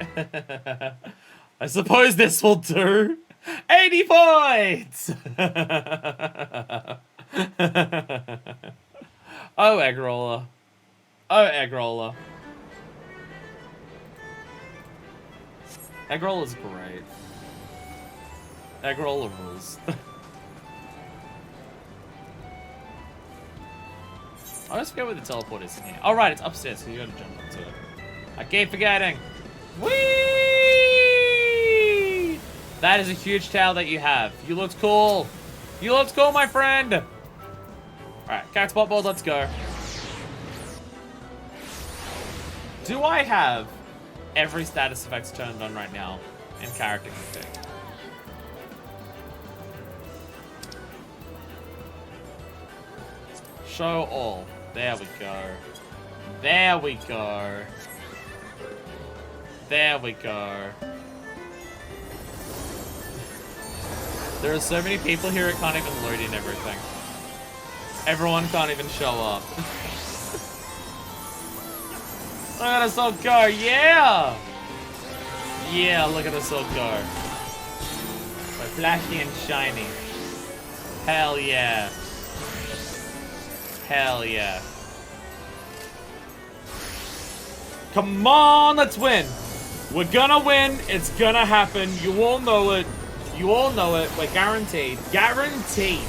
I suppose this will do. 80 points! Oh, Egg Roller. Oh, Egg Roller. Egg Roller's great. Egg Roller rules. I always forget where the teleport is in here. Oh, right, it's upstairs, so you gotta jump up to it. I keep forgetting. Whee! That is a huge tail that you have. You looked cool. You looked cool, my friend. Alright, cat spot board, let's go. Do I have every status effects turned on right now in character config? Show all. There we go. There we go. There we go. There are so many people here it can't even load in everything. Everyone can't even show up. Look at us all go, yeah! Yeah, look at us all go. We're flashy and shiny. Hell yeah. Hell yeah. Come on, let's win. We're gonna win. It's gonna happen. You all know it. You all know it. We're guaranteed. Guaranteed.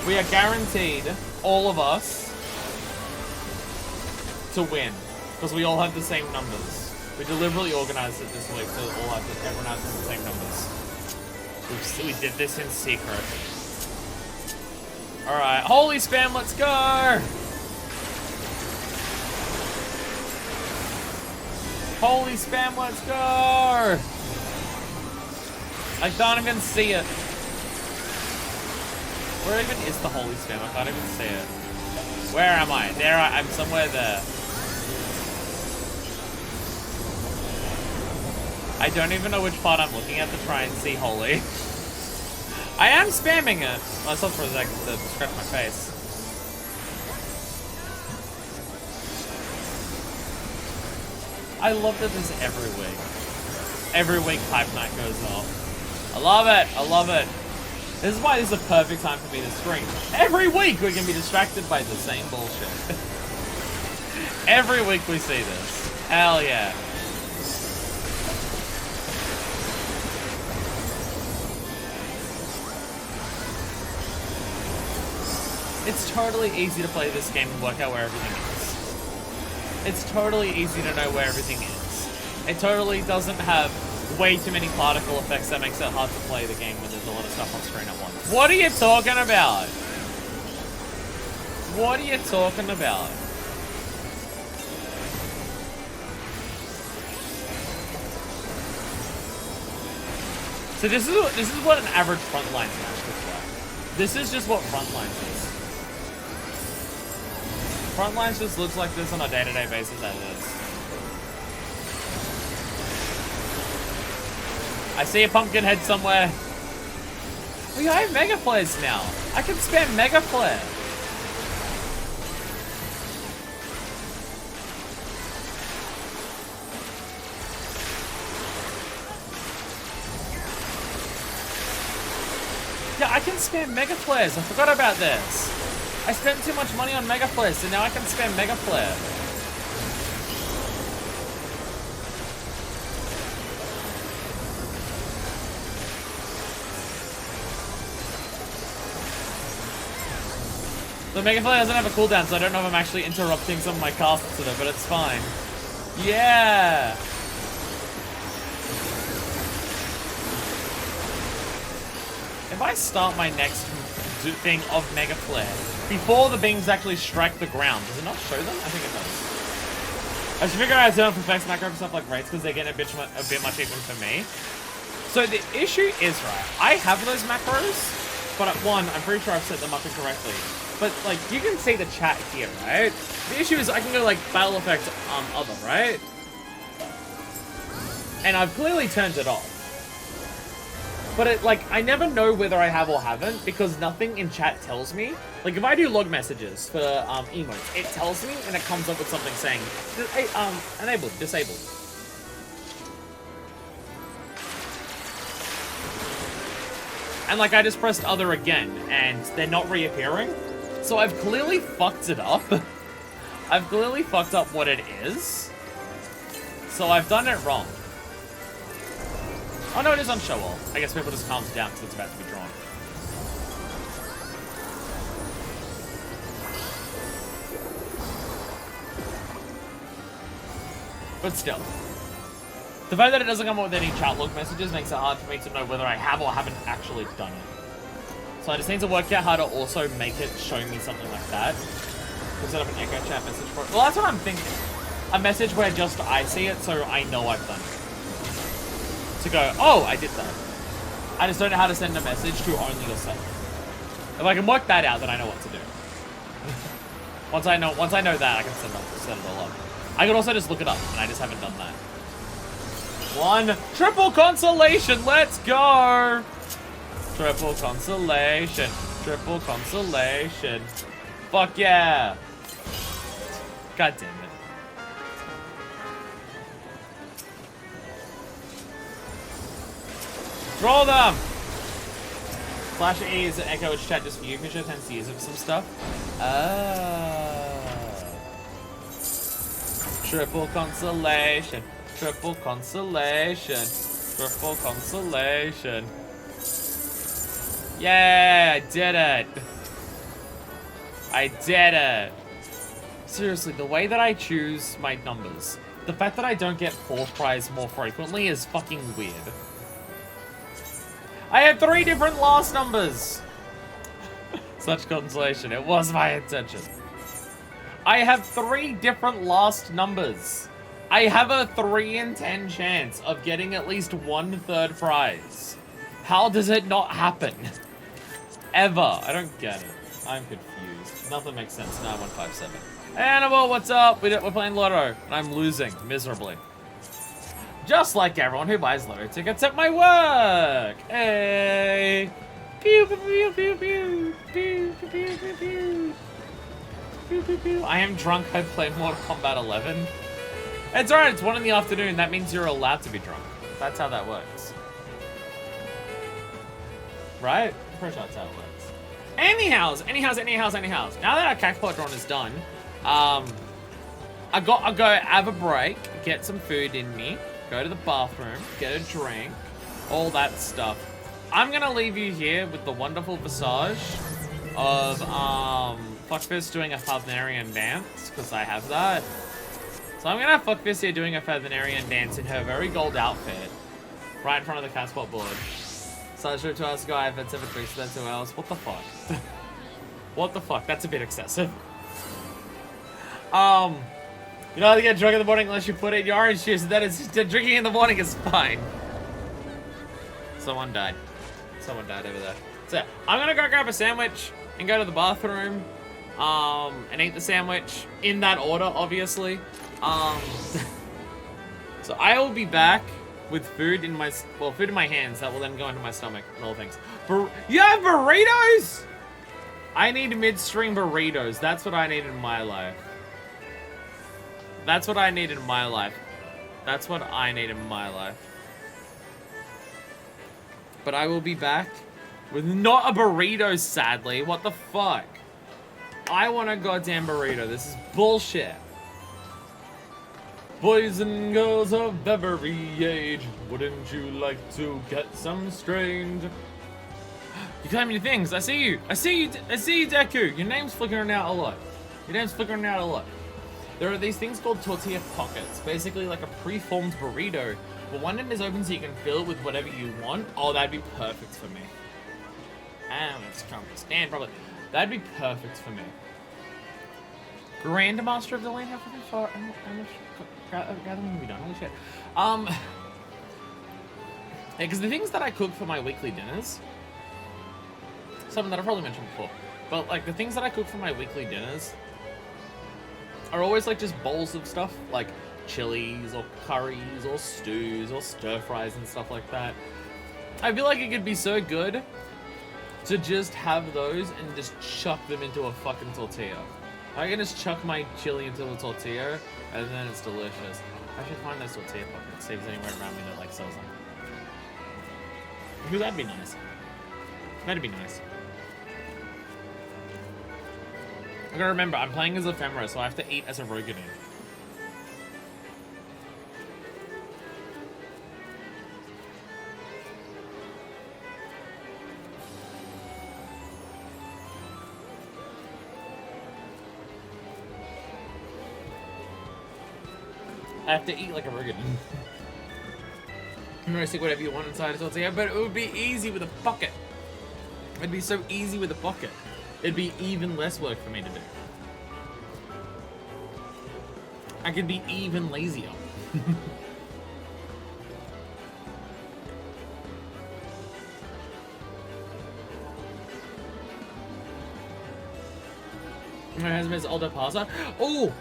We are guaranteed, all of us, to win. Because we all have the same numbers. We deliberately organized it this week so everyone has the same numbers. We did this in secret. Alright, holy spam, let's go! Holy spam, let's go! I can't even see it. Where even is the holy spam? I can't even see it. Where am I? There I'm somewhere there. I don't even know which part I'm looking at to try and see holy. I am spamming it. Well, I stopped for a second to scratch my face. I love that this every week. Every week Hype Night goes off. I love it. I love it. This is why this is a perfect time for me to stream. Every week we can be distracted by the same bullshit. Every week we see this. Hell yeah. It's totally easy to play this game and work out where everything is. It's totally easy to know where everything is. It totally doesn't have way too many particle effects that makes it hard to play the game when there's a lot of stuff on screen at once. What are you talking about? What are you talking about? So this is what an average frontline match looks like. This is just what frontlines is. Frontlines just looks like this on a day-to-day basis as it is. I see a pumpkin head somewhere. Oh yeah, I have Mega Flares now. I can spam Mega Flare. Yeah, I can spam Mega Flares. I forgot about this. I spent too much money on Mega Flares, so now I can spam Mega Flare. The Mega Flare doesn't have a cooldown, so I don't know if I'm actually interrupting some of my casts with it, but it's fine. Yeah! If I start my next thing of Mega Flare before the beams actually strike the ground, does it not show them? I think it does. I should figure out how to turn off effects macro and stuff like rates because they're getting a bit much even for me. So the issue is, right, I have those macros, but at one, I'm pretty sure I've set them up incorrectly. But like, you can see the chat here, right? The issue is I can go like battle effect other, right? And I've clearly turned it off. But it, like, I never know whether I have or haven't because nothing in chat tells me. Like, if I do log messages for emotes, it tells me and it comes up with something saying, enabled, disabled. And like, I just pressed other again and they're not reappearing. So I've clearly fucked it up. I've clearly fucked up what it is. So I've done it wrong. Oh no, it is on show all. I guess people just calms down because it's about to be drawn. But still. The fact that it doesn't come up with any chat log messages makes it hard for me to know whether I have or haven't actually done it. So I just need to work out how to also make it show me something like that. We'll set up an echo chat message for it. Well, that's what I'm thinking. A message where just I see it so I know I've done it. To go, oh, I did that. I just don't know how to send a message to only yourself. If I can work that out, then I know what to do. Once I know that, I can set it all up. I could also just look it up, and I just haven't done that. One triple consolation, let's go! Triple consolation, triple consolation. Fuck yeah! God damn it. Draw them! Flash E is an echo which chat just for you, Fisher tends to use it for some stuff. Triple consolation, triple consolation, triple consolation. Yeah, I did it! I did it! Seriously, the way that I choose my numbers, the fact that I don't get fourth prize more frequently is fucking weird. I have 3 different last numbers. Such consolation. It was my intention. I have 3 different last numbers. I have a 3 in 10 chance of getting at least 1 third prize. How does it not happen? ever? I don't get it. I'm confused. Nothing makes sense. 9157. Animal, what's up? We're playing Lotto, and I'm losing miserably. Just like everyone who buys Lotto tickets at my work. Hey. Pew, pew, pew, pew, pew. Pew, pew, pew, pew, pew. Pew, pew, pew. I am drunk. I play Mortal Kombat 11. It's alright. It's 1 in the afternoon. That means you're allowed to be drunk. That's how that works. Right? I'm pretty sure that's how it works. Anyhows. Now that our Cacpot drawn is done, I'll go have a break, get some food in me, go to the bathroom, get a drink, all that stuff. I'm gonna leave you here with the wonderful visage of Fuckfist doing a Fathnarian dance, because I have that. So I'm gonna have Fuckfist here doing a Fathnarian dance in her very gold outfit, right in front of the Catspot board. So I showed to us guy if it's ever 3 so that's 2 hours. What the fuck? What the fuck? That's a bit excessive. You don't have to get drunk in the morning unless you put it in your orange juice, and then it's drinking in the morning is fine. Someone died. Someone died over there. So yeah, I'm gonna go grab a sandwich and go to the bathroom, and eat the sandwich in that order, obviously. So I will be back with food in my, well, food in my hands that will then go into my stomach and all things. You have burritos? I need midstream burritos. That's what I need in my life. That's what I need in my life. That's what I need in my life. But I will be back with not a burrito, sadly. What the fuck? I want a goddamn burrito. This is bullshit. Boys and girls of every age, wouldn't you like to get some strange? You claim your things. I see you. I see you, Deku. Your name's flickering out a lot. There are these things called tortilla pockets, basically like a pre-formed burrito, but one end is open so you can fill it with whatever you want. Oh, that'd be perfect for me. And it's come to stand, probably. That'd be perfect for me. Grandmaster of the Land, how fucking far? Gathering will be done. Holy shit. Yeah, because the things that I cook for my weekly dinners, something that I've probably mentioned before, but like the things that I cook for my weekly dinners are always like just bowls of stuff, like chilies or curries or stews or stir fries and stuff like that. I feel like it could be so good to just have those and just chuck them into a fucking tortilla. I can just chuck my chili into a tortilla and then it's delicious. I should find those tortilla pockets, see if there's anywhere around me that like sells them. Ooh, that'd be nice. That'd be nice. I gotta remember, I'm playing as Ephemera, so I have to eat as a Roganin. I have to eat like a Roganin. I'm gonna stick whatever you want inside a tortilla, but it would be easy with a bucket. It'd be so easy with a bucket. It'd be even less work for me to do. I could be even lazier. Has Aldo Pasa. Oh,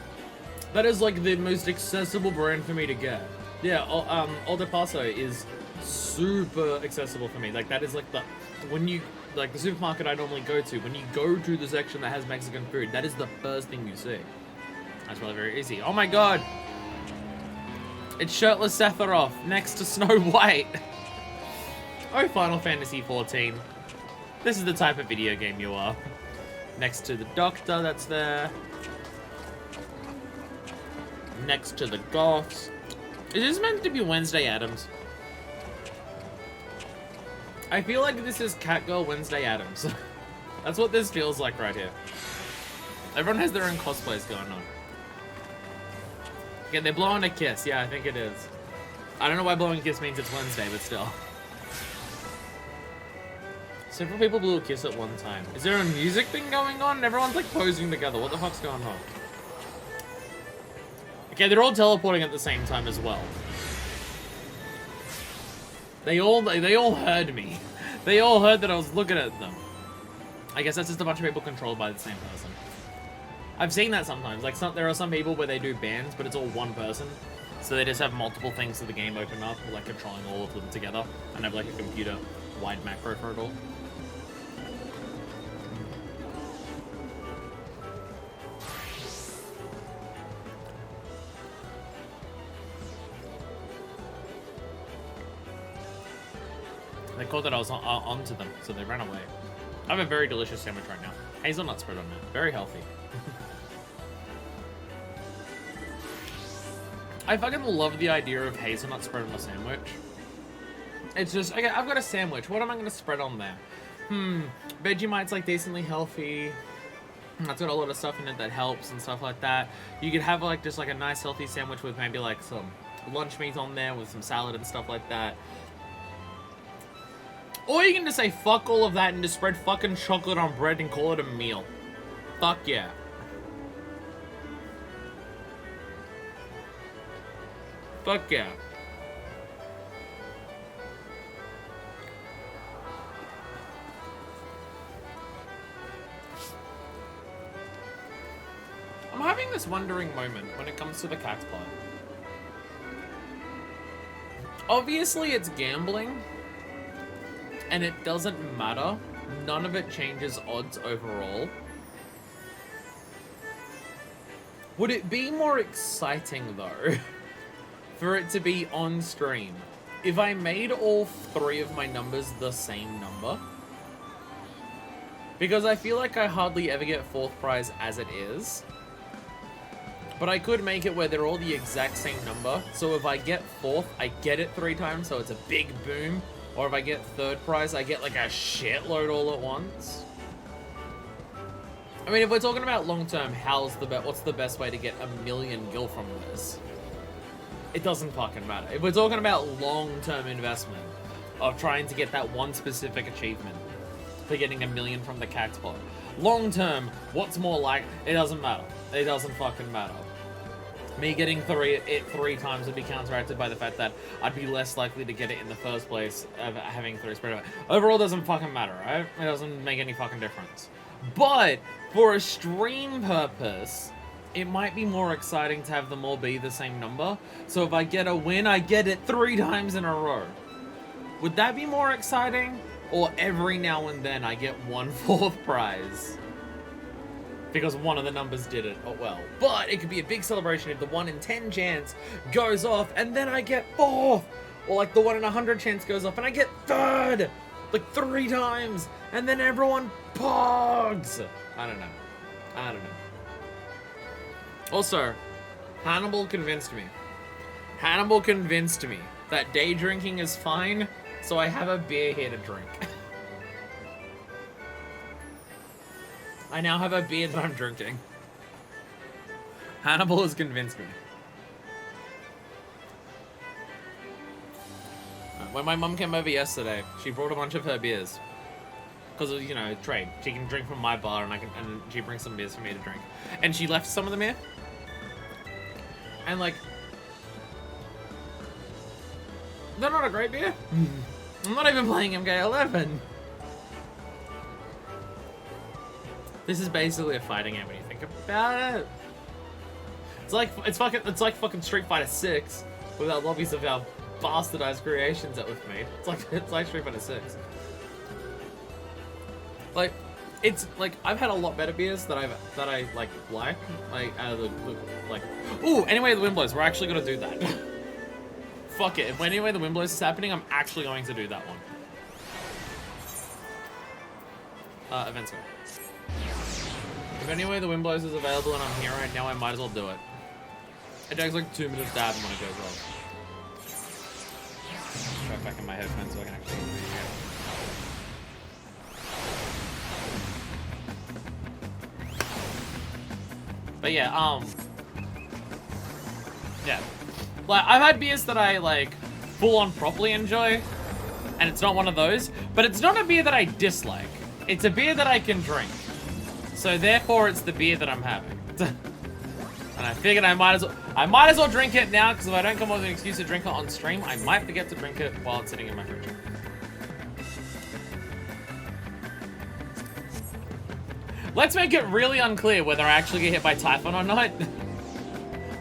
that is like the most accessible brand for me to get. Yeah, Aldo Paso is super accessible for me. Like that is like the like the supermarket I normally go to. When you go to the section that has Mexican food, that is the first thing you see. That's really very easy. Oh my god! It's shirtless Sephiroth next to Snow White. Oh, Final Fantasy XIV. This is the type of video game you are. Next to the Doctor that's there. Next to the Goths. Is this meant to be Wednesday Addams? I feel like this is Catgirl Wednesday Addams. That's what this feels like right here. Everyone has their own cosplays going on. Okay, they're blowing a kiss. Yeah, I think it is. I don't know why blowing a kiss means it's Wednesday, but still. Several people blew a kiss at one time. Is there a music thing going on? Everyone's like posing together. What the fuck's going on? Okay, they're all teleporting at the same time as well. They all heard me. They all heard that I was looking at them. I guess that's just a bunch of people controlled by the same person. I've seen that sometimes. Like, there are some people where they do bans, but it's all one person. So they just have multiple things to the game open up, like controlling all of them together, and have like a computer-wide macro for it all. They called that I was onto them, so they ran away. I have a very delicious sandwich right now. Hazelnut spread on it. Very healthy. I fucking love the idea of hazelnut spread on a sandwich. It's just, okay, I've got a sandwich. What am I going to spread on there? Vegemite's like decently healthy. That's got a lot of stuff in it that helps and stuff like that. You could have like just like a nice healthy sandwich with maybe like some lunch meat on there with some salad and stuff like that. Or you can just say fuck all of that and just spread fucking chocolate on bread and call it a meal. Fuck yeah. Fuck yeah. I'm having this wondering moment when it comes to the cat plot. Obviously it's gambling. And it doesn't matter. None of it changes odds overall. Would it be more exciting, though, for it to be on stream if I made all three of my numbers the same number? Because I feel like I hardly ever get fourth prize as it is. But I could make it where they're all the exact same number. So if I get fourth, I get it 3 times, so it's a big boom. Or if I get third prize, I get like a shitload all at once. I mean, if we're talking about long term, what's the best way to get 1 million gil from this? It doesn't fucking matter. If we're talking about long term investment of trying to get that one specific achievement for getting 1 million from the cat spot, long term, what's more like? It doesn't matter. It doesn't fucking matter. Me getting it three times would be counteracted by the fact that I'd be less likely to get it in the first place of having 3 spread out. Overall, doesn't fucking matter, right? It doesn't make any fucking difference. But for a stream purpose, it might be more exciting to have them all be the same number. So if I get a win, I get it 3 times in a row. Would that be more exciting? Or every now and then I get 1 fourth prize? Because one of the numbers did it well. But it could be a big celebration if the 1 in 10 chance goes off and then I get 4th. Or like the 1 in 100 chance goes off and I get 3rd. Like 3 times. And then everyone pogs. I don't know. Also, Hannibal convinced me that day drinking is fine, so I have a beer here to drink. I now have a beer that I'm drinking. Hannibal has convinced me. When my mum came over yesterday, she brought a bunch of her beers. Because, you know, trade. She can drink from my bar and she brings some beers for me to drink. And she left some of them here. And, like, they're not a great beer. I'm not even playing MK11. This is basically a fighting game when you think about it. It's like fucking Street Fighter 6 without lobbies of our bastardized creations that we've made. It's like Street Fighter 6. Like, it's like I've had a lot better beers that I like ooh, anyway the wind blows. We're actually gonna do that. Fuck it. If anyway the wind blows is happening, I'm actually going to do that one. Heavensward. If anyway the wind blows is available and I'm here right now, I might as well do it. It takes like 2 minutes to happen when it goes off. Try back in my headphones so I can actually hear you. But yeah, yeah. Like, I've had beers that I, like, full-on properly enjoy, and it's not one of those, but it's not a beer that I dislike. It's a beer that I can drink. So therefore, it's the beer that I'm having. And I figured I might as well drink it now, because if I don't come up with an excuse to drink it on stream, I might forget to drink it while it's sitting in my fridge. Let's make it really unclear whether I actually get hit by Typhon or not.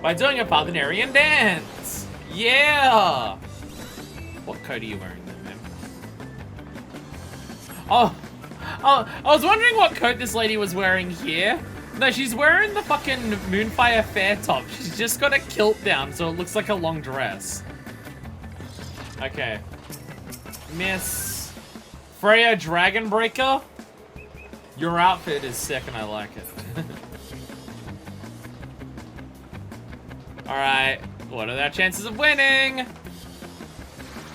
By doing a Parthenarian dance. Yeah. What coat are you wearing then, man? Oh, I was wondering what coat this lady was wearing here. No, she's wearing the fucking Moonfire Fair top. She's just got a kilt down, so it looks like a long dress. Okay. Miss Freya Dragonbreaker. Your outfit is sick and I like it. Alright. What are our chances of winning?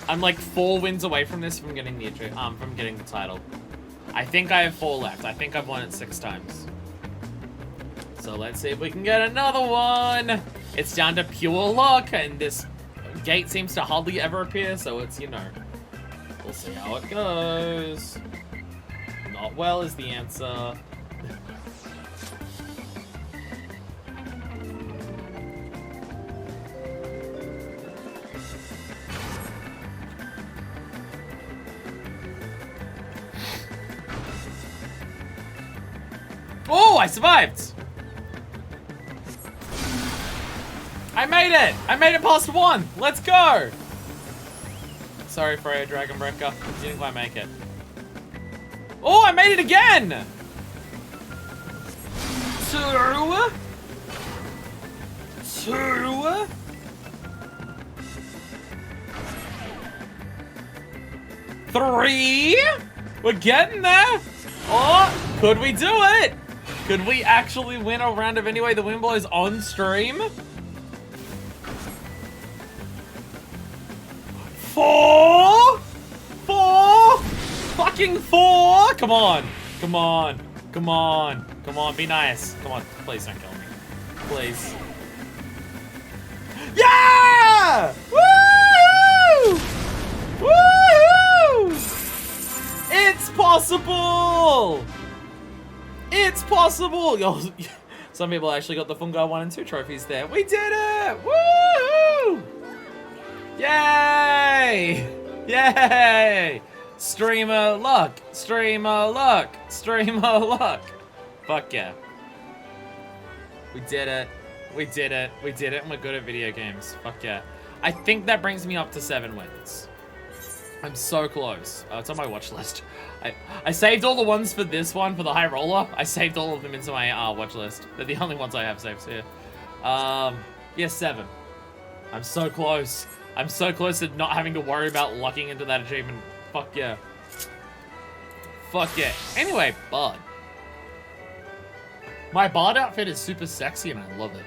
I'm like 4 wins away from this from getting the from getting the title. I think I have 4 left. I think I've won it 6 times. So let's see if we can get another one. It's down to pure luck, and this gate seems to hardly ever appear, so it's, you know, we'll see how it goes. Not well is the answer. Oh, I survived! I made it! I made it past 1! Let's go! Sorry, Freya Dragonbreaker. Didn't quite make it. Oh, I made it again! 2, 2, 3. We're getting there! Oh, could we do it? Could we actually win a round of Anyway the Wind Blows on stream? 4? 4? Fucking 4? Come on. Come on. Come on. Come on. Be nice. Come on. Please don't kill me. Please. Yeah! Woo! Woo! It's possible! It's possible! Yo, some people actually got the Fungi 1 and 2 trophies there. We did it! Woo! Yay! Yay! Streamer luck! Streamer luck! Streamer luck! Fuck yeah. We did it. We did it. We did it, and we're good at video games. Fuck yeah. I think that brings me up to 7 wins. I'm so close. It's on my watch list. I saved all the ones for this one, for the high roller. I saved all of them into my watch list. They're the only ones I have saved here. Yeah, 7. I'm so close. I'm so close to not having to worry about lucking into that achievement. Fuck yeah. Fuck yeah. Anyway, Bard. My Bard outfit is super sexy and I love it.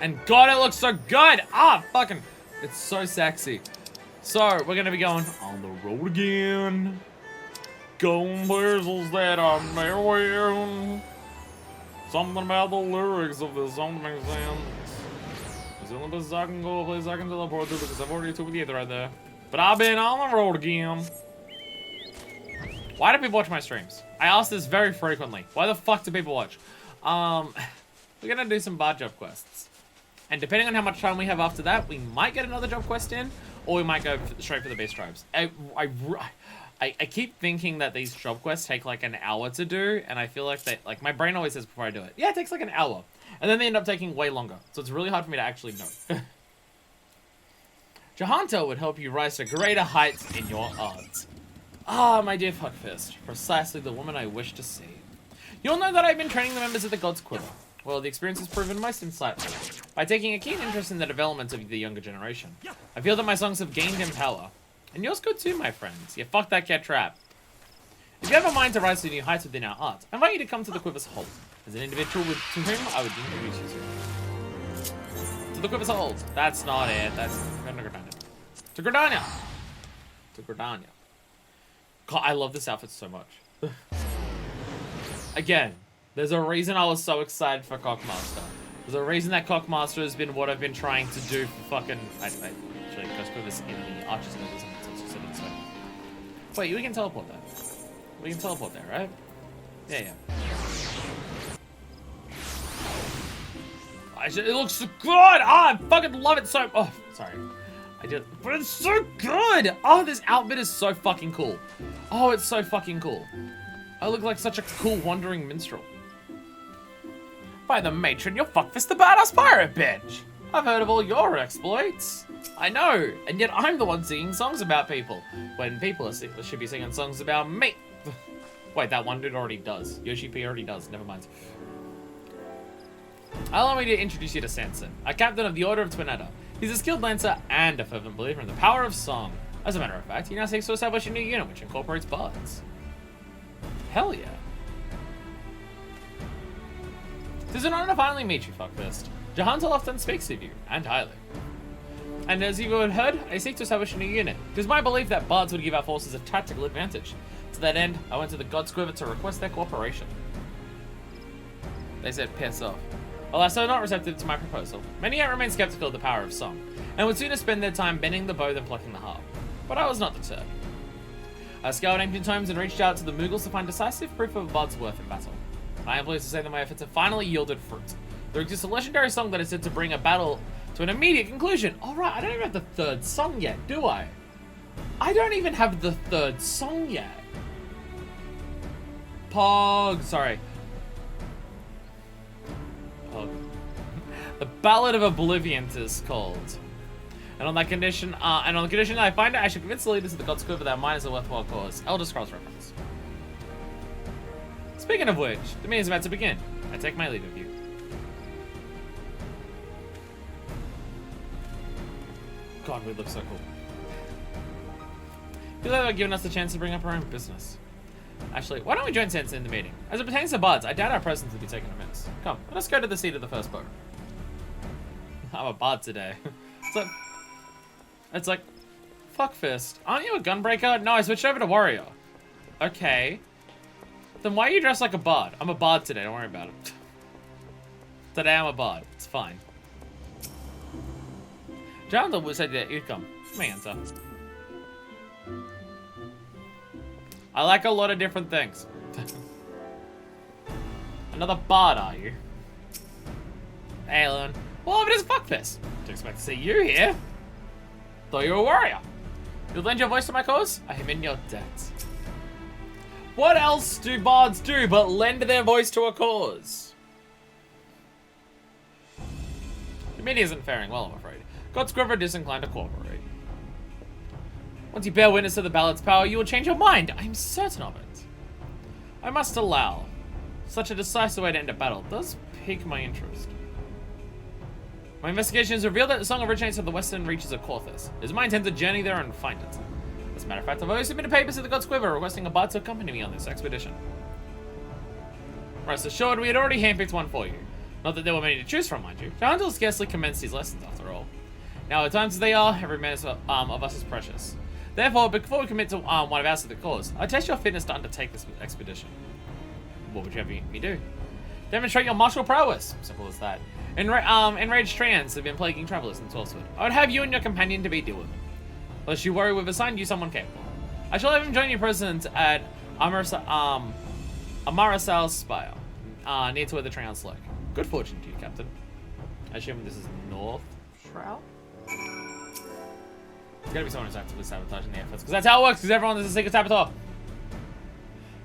And God, it looks so good! Ah, fucking, it's so sexy. So, we're gonna be going on the road again. Going places that I'm wearing. Something about the lyrics of this song makes sense. There's the only places I can go, a place I can teleport to because I've already took the ether right there. But I've been on the road again. Why do people watch my streams? I ask this very frequently. Why the fuck do people watch? We're gonna do some bar job quests. And depending on how much time we have after that, we might get another job quest in, or we might go straight for the beast tribes. I keep thinking that these job quests take like an hour to do, and I feel like like my brain always says before I do it, yeah, it takes like an hour. And then they end up taking way longer. So it's really hard for me to actually know. Jahanta would help you rise to greater heights in your art. Ah, my dear Fuckfist, precisely the woman I wish to see. You'll know that I've been training the members of the God's Quiver. Well, the experience has proven most insightful. By taking a keen interest in the development of the younger generation, I feel that my songs have gained in power. And yours could too, my friends. Yeah, fuck that cat trap. If you have a mind to rise to new heights within our art, I invite you to come to the Quiver's Hold. As an individual to whom I would introduce you to the Quiver's Hold. That's not it. That's to Gridania. To Gridania. God, I love this outfit so much. Again, there's a reason I was so excited for Cockmaster. There's a reason that Cockmaster has been what I've been trying to do for fucking... Actually, let's put this in the Archer's Notes. Wait, we can teleport there. We can teleport there, right? Yeah. It looks so good! Ah, I fucking love it so... Oh, sorry. But it's so good! Oh, this outfit is so fucking cool. Oh, it's so fucking cool. I look like such a cool wandering minstrel. By the matron, you're Fuckfist the badass pirate bitch! I've heard of all your exploits. I know, and yet I'm the one singing songs about people, when people should be singing songs about me. Wait, that one dude already does. Yoshi P already does, never mind. Allow me to introduce you to Sanson, a captain of the Order of Twinetta. He's a skilled lancer and a fervent believer in the power of song. As a matter of fact, he now seeks to establish a new unit which incorporates bards. Hell yeah. Tis an honor to finally meet you, Fuckfist. Jahantel often speaks of you, and highly. And as you have heard, I seek to establish a new unit. It is my belief that bards would give our forces a tactical advantage. To that end, I went to the God's Quiver to request their cooperation. They said piss off. Alas, they were not receptive to my proposal. Many yet remain skeptical of the power of song, and would sooner spend their time bending the bow than plucking the harp. But I was not deterred. I scoured ancient times and reached out to the Mughals to find decisive proof of a bard's worth in battle. I am pleased to say that my efforts have finally yielded fruit. There exists a legendary song that is said to bring a battle to an immediate conclusion. Alright, I don't even have the third song yet, do I? I don't even have the third song yet. Sorry. Pog. The Ballad of Oblivion is called. And on that condition, that I find it, I should convince the leaders of the God's Quiver that mine is a worthwhile cause. Elder Scrolls reference. Speaking of which, the meeting is about to begin. I take my leave of you. God, we look so cool. I feel like they're giving us the chance to bring up our own business. Actually, why don't we join Sansa in the meeting? As it pertains to bards, I doubt our presence will be taken amiss. Come, let us go to the seat of the first boat. I'm a bard today. It's like, Fuckfist, aren't you a gunbreaker? No, I switched over to warrior. Okay. Then why are you dressed like a bard? I'm a bard today, don't worry about it. Today I'm a bard, it's fine. Jonathan would say that you'd come. Let me answer. I like a lot of different things. Another bard, are you? Hey, Lon. Well, if it is Fuckfist. Didn't expect to see you here. Thought you were a warrior. You'll lend your voice to my cause? I am in your debt. What else do bards do but lend their voice to a cause? The media isn't faring well, I'm afraid. God's Quiver disinclined to cooperate. Once you bear witness to the ballad's power, you will change your mind. I'm certain of it. I must allow. Such a decisive way to end a battle does pique my interest. My investigation has revealed that the song originates from the western reaches of Corthus. It is my intent to journey there and find it. As a matter of fact, I've always submitted papers to the God's Quiver requesting a bard to accompany me on this expedition. Rest assured, we had already handpicked one for you. Not that there were many to choose from, mind you. Jahandel scarcely commenced his lessons, after all. Now, at times as they are, every minute of us is precious. Therefore, before we commit to one of ours to the cause, I test your fitness to undertake this expedition. What would you have me do? Demonstrate your martial prowess. Simple as that. Enraged trans have been plaguing travelers in Twelfthwood. I would have you and your companion to be deal with them. Lest you worry, we've assigned you someone capable. I shall have him join your presence at Amarasal's Spire, near to where the trans lurk. Good fortune to you, Captain. I assume this is North Shroud? There's gotta be someone who's actively sabotaging the efforts, because that's how it works, because everyone is a secret saboteur.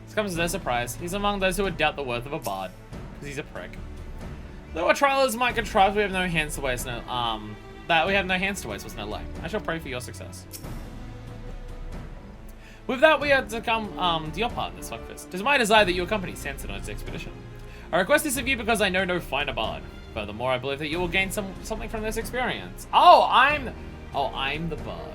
This comes as no surprise. He's among those who would doubt the worth of a bard, because he's a prick. Though our trialers might contrive, we have no hands to waste, with no light. I shall pray for your success. With that, we have to come to your part in this Fuckfist. It is my desire that you accompany Sanson on his expedition. I request this of you because I know no finer bard. Furthermore, I believe that you will gain something from this experience. I'm the bard.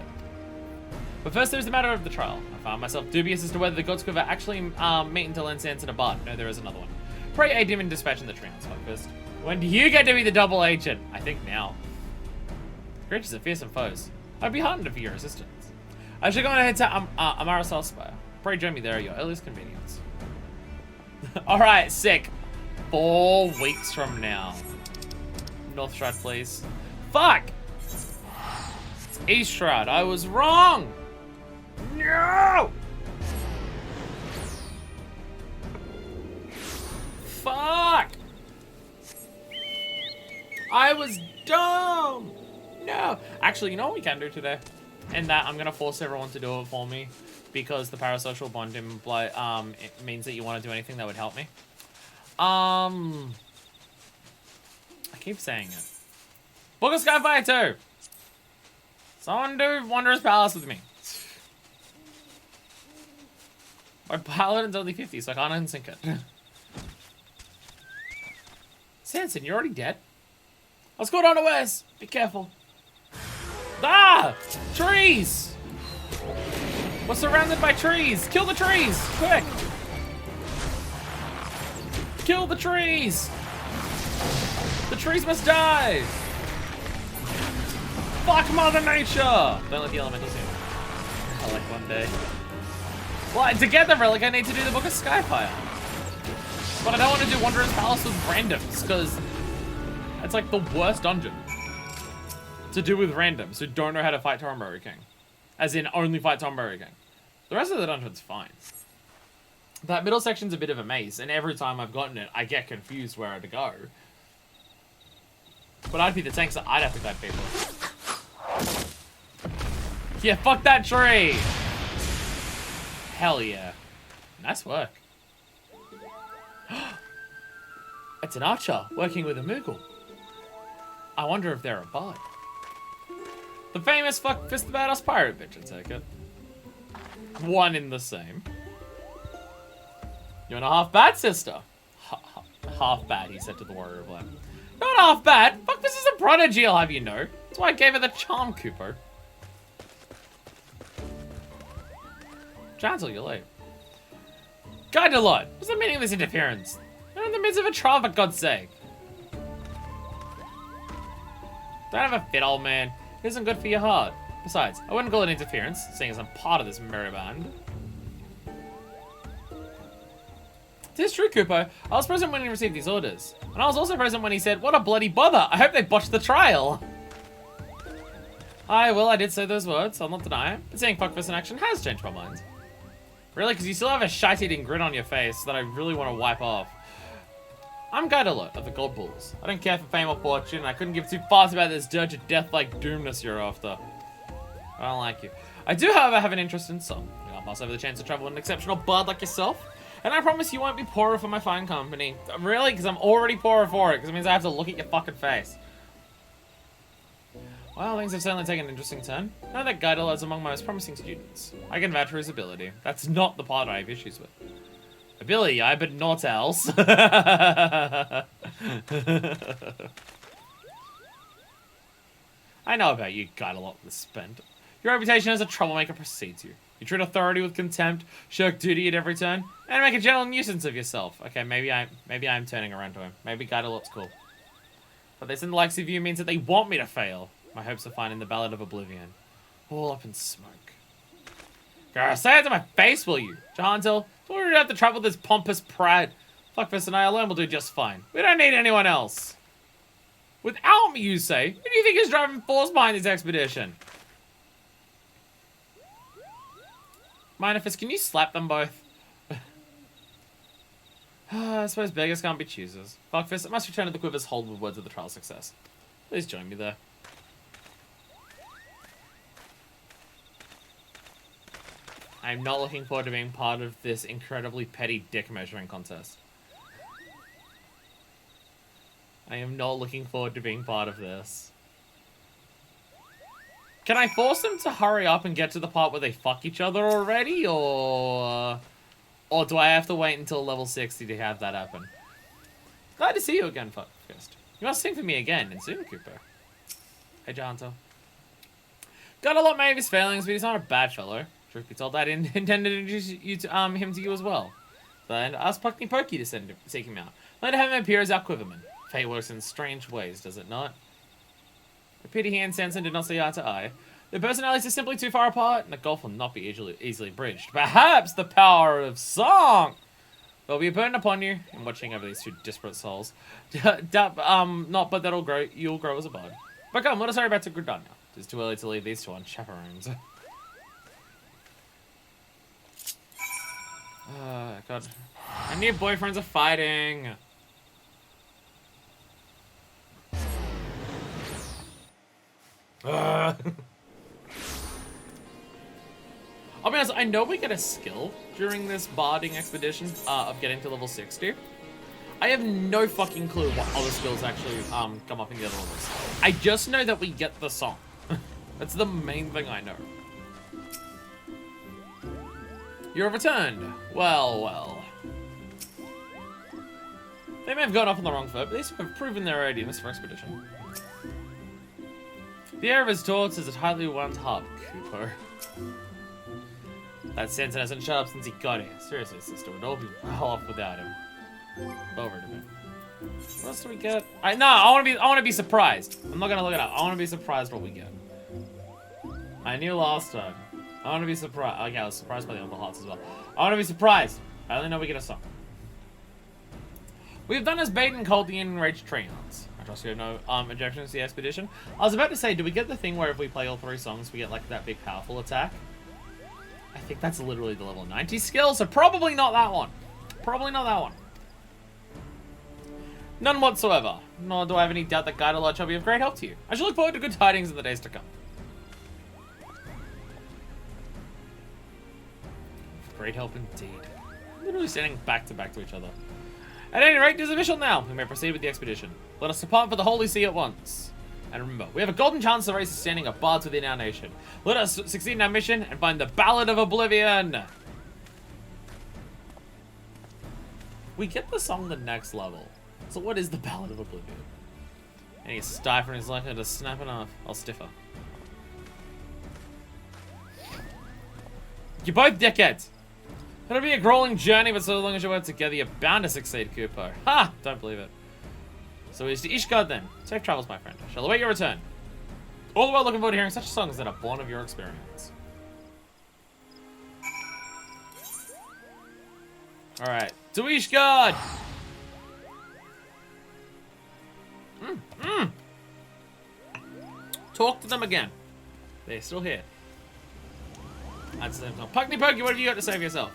But first, there's the matter of the trial. I found myself dubious as to whether the God's Quiver actually meet to lend Sanson a bard. No, there is another one. Pray aid him in dispatching the trans Fuckfist. When do you get to be the double agent? I think now. Creatures are fearsome foes. I'd be heartened for your assistance. I shall go ahead to Amarasal's Spire. Pray join me there at your earliest convenience. Alright, sick. 4 weeks from now. North Shroud, please. Fuck! It's East Shroud. I was wrong! No! Fuck! I was dumb! No! Actually, you know what we can do today? And that I'm gonna force everyone to do it for me. because the parasocial bond it means that you want to do anything that would help me. I keep saying it. Book of Skyfire 2! Someone do Wanderer's Palace with me. My paladin's only 50, so I can't unsync it. Sanson, you're already dead? Let's go down to Wes. Be careful. Ah! Trees! We're surrounded by trees. Kill the trees! Quick! Kill the trees! The trees must die! Fuck Mother Nature! Don't let the elementals in. Relic one day. Well, together, Relic, I need to do the Book of Skyfire. But I don't want to do Wanderer's Palace with randoms, because it's like the worst dungeon to do with randoms who don't know how to fight Toromborro King. As in, only fight Toromborro King. The rest of the dungeon's fine. That middle section's a bit of a maze, and every time I've gotten it, I get confused where to go. But I'd be the tank, so I'd have to guide people. Yeah, fuck that tree! Hell yeah. Nice work. It's an archer working with a Moogle. I wonder if they're a bard. The famous fuck-fist the badass pirate bitch, I take it. One in the same. You're not half bad, sister. Half bad, he said to the warrior of land. Not half bad. Fuck, this is a prodigy, I'll have you know. That's why I gave her the charm, Cooper. Chancellor, you're late. Guide a lot. What's the meaning of this interference? You're in the midst of a trial, for God's sake. Don't have a fit, old man. It isn't good for your heart. Besides, I wouldn't call it interference, seeing as I'm part of this merry band. It is true, Kupo. I was present when he received these orders. And I was also present when he said, what a bloody bother. I hope they botched the trial. Aye, well, I did say those words. I'll not deny it. But seeing Fuckfist in action has changed my mind. Really? Because you still have a shite-eating grin on your face that I really want to wipe off. I'm Guidalot of the Gold Bulls. I don't care for fame or fortune, and I couldn't give two farts about this dirge of death-like doomness you're after. I don't like you. I do, however, have an interest in song. I'll pass over the chance to travel with an exceptional bard like yourself, and I promise you won't be poorer for my fine company. Really? Because I'm already poorer for it, because it means I have to look at your fucking face. Well, things have certainly taken an interesting turn. Now that Guidalot is among my most promising students. I can vouch for his ability. That's not the part I have issues with. Ability, aye, but not else. I know about you, Guidalot the Spent. Your reputation as a troublemaker precedes you. You treat authority with contempt, shirk duty at every turn, and make a general nuisance of yourself. Okay, maybe I'm turning around to him. Maybe Guidalot's cool. But this in the likes of you means that they want me to fail. My hopes are fine in the Ballad of Oblivion. All up in smoke. Girl, say it to my face, will you? Jahantil, don't worry have to travel this pompous pride. Fuckfist and I alone will do just fine. We don't need anyone else. Without me, you say? Who do you think is driving force behind this expedition? Mynafyst, can you slap them both? I suppose beggars can't be choosers. Fuckfist, I must return to the Quiver's hold with words of the trial success. Please join me there. I'm not looking forward to being part of this incredibly petty dick measuring contest. I am not looking forward to being part of this. Can I force them to hurry up and get to the part where they fuck each other already, or do I have to wait until level 60 to have that happen? Glad to see you again, Fuckfist. You must sing for me again, and soon, Cooper. Hey, Janto. Got a lot made of his failings, but he's not a bad fellow. Truth be told, I didn't intend to introduce him to you as well. Then ask Plucking Pokey to seek him out. Let him appear as our Quiverman. Fate works in strange ways, does it not? A pity he and Sanson did not see eye to eye. Their personalities are simply too far apart, and the gulf will not be easily bridged. Perhaps the power of song will be a burden upon you in watching over these two disparate souls. Not, but you'll grow as a bard. But come, let us hurry back to Gridon now. It is too early to leave these two on chaperones. God. My new boyfriends are fighting. I'll be honest, I know we get a skill during this barding expedition of getting to level 60. I have no fucking clue what other skills actually come up in the other levels. I just know that we get the song. That's the main thing I know. You have returned. Well, well. They may have gone off on the wrong foot, but they have proven their readiness for expedition. The air of his thoughts is a tightly wound hub, Cooper. That Sensen hasn't shut up since he got here. Seriously, sister, we'd all be well off without him. Over to me. What else do we get? I wanna be surprised. I'm not gonna look it up. I wanna be surprised what we get. I knew last time. I wanna be surprised. Okay, I was surprised by the other hearts as well. I wanna be surprised. I only know we get a song. We have done as bait and called the enraged Treants. I trust you have no objections to the expedition. I was about to say, do we get the thing where if we play all 3 songs, we get like that big powerful attack? I think that's literally the level 90 skill, so probably not that one. Probably not that one. None whatsoever. Nor do I have any doubt that Guidalot shall be of great help to you. I shall look forward to good tidings in the days to come. Great help indeed. Literally standing back to back to each other. At any rate, it is official now. We may proceed with the expedition. Let us depart for the Holy See at once. And remember, we have a golden chance to raise the standing of bards within our nation. Let us succeed in our mission and find the Ballad of Oblivion. We get the song the next level. So what is the Ballad of Oblivion? Any stifer is likely to snap it off. I'll stiffer. You're both dickheads. It'll be a grueling journey, but so long as you work together, you're bound to succeed, Kupo. Ha! Don't believe it. So it's to Ishgard then. Safe travels, my friend. Shall await your return. All the while looking forward to hearing such songs that are born of your experience. Alright. To Ishgard! Talk to them again. They're still here. That's the same time. Puckney Pokey, what have you got to say for yourself?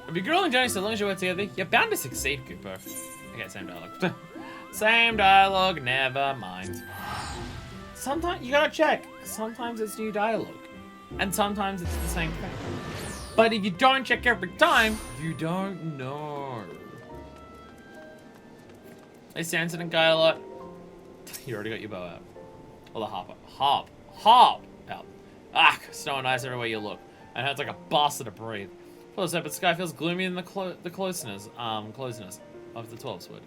It'll be grueling journey so long as you work together. You're bound to succeed, Cooper. Okay, same dialogue. Same dialogue, never mind. Sometimes, you gotta check. Sometimes it's new dialogue. And sometimes it's the same thing. But if you don't check every time, you don't know. Hey, Sanson and Guidalot. You already got your bow out. Or the harp out. Ah, snow and ice everywhere you look. And it hurts like a bastard to breathe. Well, the sky feels gloomy in the closeness of the 12th wood.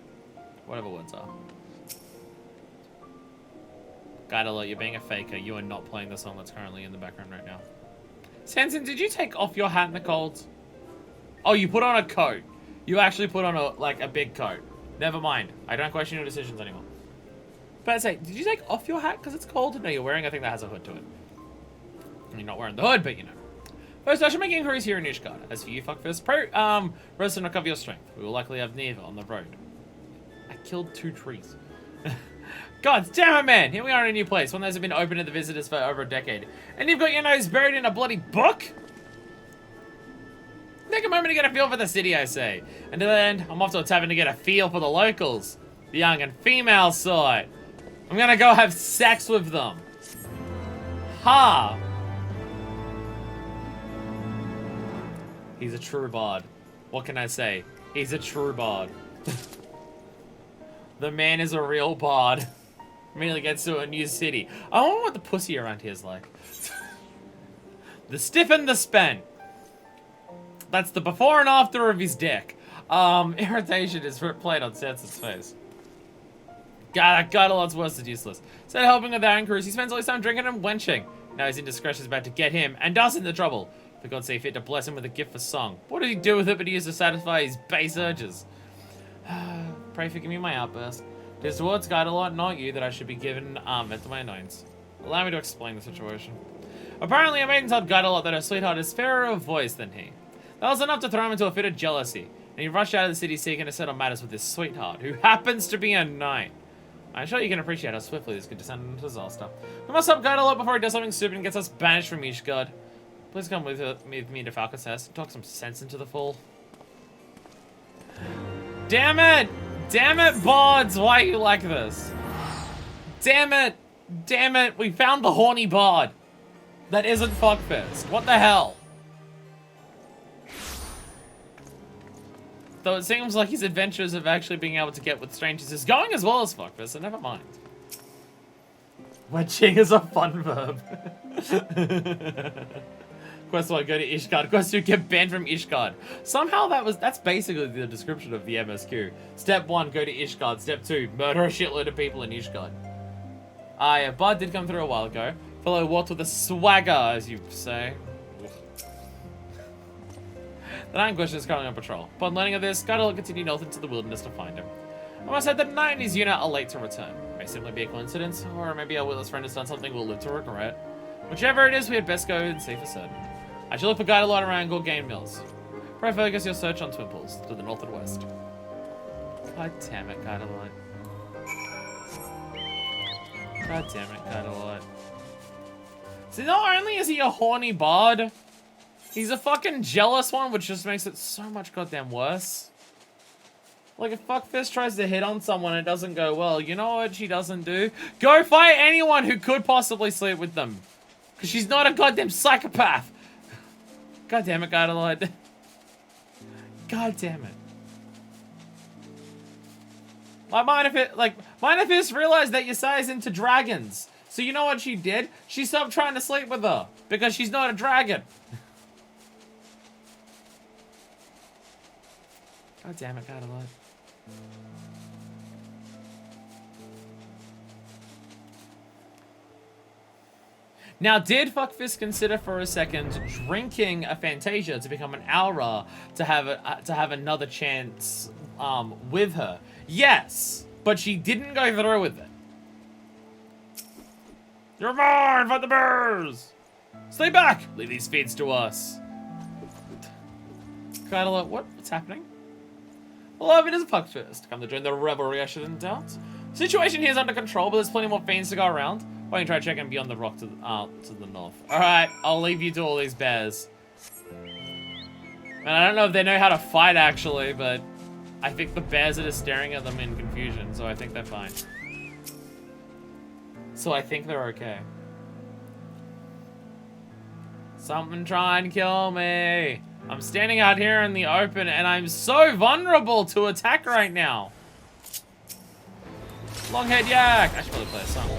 Whatever words are. Guidalot, you're being a faker. You are not playing the song that's currently in the background right now. Sanson, did you take off your hat in the cold? Oh, you put on a coat. You actually put on a big coat. Never mind. I don't question your decisions anymore. But I say, did you take off your hat because it's cold? No, you're wearing a thing that has a hood to it. You're not wearing the hood, but you know. First, I should make inquiries here in Ishgard. As for you, fuckfist, rest and recover your strength. We will likely have neither on the road. I killed 2 trees. God damn it, man! Here we are in a new place. One that hasn't been open to the visitors for over a decade. And you've got your nose buried in a bloody book? Take a moment to get a feel for the city, I say. And then, I'm off to a tavern to get a feel for the locals. The young and female sort. I'm gonna go have sex with them. Ha! He's a true bard. What can I say? He's a true bard. The man is a real bard. Immediately gets to a new city. I wonder what the pussy around here is like. The stiff and the spent. That's the before and after of his dick. Irritation is played on Senson's face. God, that Guidalot's worse than useless. Instead of helping with our inquiries, he spends all his time drinking and wenching. Now his indiscretion is about to get him and us into trouble. For God sake fit to bless him with a gift for song. What did he do with it but he used to satisfy his base urges? Pray forgive me my outburst. It is towards Guidalot, not you, that I should be given vent to my annoyance. Allow me to explain the situation. Apparently, a maiden told Guidalot that her sweetheart is fairer of voice than he. That was enough to throw him into a fit of jealousy, and he rushed out of the city seeking to settle matters with his sweetheart, who happens to be a knight. I'm sure you can appreciate how swiftly this could descend into disaster. We must stop Guidalot before he does something stupid and gets us banished from Ishgard. Please come with me to Falcon's Nest and talk some sense into the fool. Damn it! Damn it, bards! Why are you like this? Damn it! Damn it! We found the horny bard! that isn't Fuckfist. What the hell? Though it seems like his adventures of actually being able to get with strangers is going as well as Fuckfist, so never mind. Wedging is a fun verb. Quest 1, go to Ishgard. Quest 2, get banned from Ishgard. Somehow that's basically the description of the MSQ. Step 1, go to Ishgard. Step 2, murder a shitload of people in Ishgard. Ah, yeah, Bud did come through a while ago. Fellow walked with a swagger, as you say. The Night Question is currently on patrol. Upon learning of this, Skydill will continue north into the wilderness to find him. I must say that the Knight and his unit are late to return. It may simply be a coincidence, or maybe our witless friend has done something we'll live to regret. Whichever it is, we had best go and see for certain. I shall look for Guidalot around Gorgane Mills. Pray focus your search on Twimples, to the north and west. God damn it, Guidalot. God damn it, Guidalot. See, not only is he a horny bard, he's a fucking jealous one, which just makes it so much goddamn worse. Like, if Fuckfist tries to hit on someone and it doesn't go well, you know what she doesn't do? Go fight anyone who could possibly sleep with them. Because she's not a goddamn psychopath. God damn it, Guidalot. God damn it. Mynafyst realized that Yasai's into dragons. So you know what she did? She stopped trying to sleep with her. Because she's not a dragon. God damn it, Guidalot. Now, did Fuckfist consider for a second drinking a Fantasia to become an Aura to have another chance with her? Yes, but she didn't go through with it. You're mine! Fight the bears! Stay back! Leave these feeds to us. Guidalot, what's happening? Well, it is Fuckfist. Come to join the revelry, I shouldn't doubt. Situation here is under control, but there's plenty more fiends to go around. Why don't you try checking beyond the rock to the north? Alright, I'll leave you to all these bears. And I don't know if they know how to fight, actually, but I think the bears are just staring at them in confusion, so I think they're fine. So I think they're okay. Something trying to kill me. I'm standing out here in the open, and I'm so vulnerable to attack right now. Longhead Yak! I should probably play a song.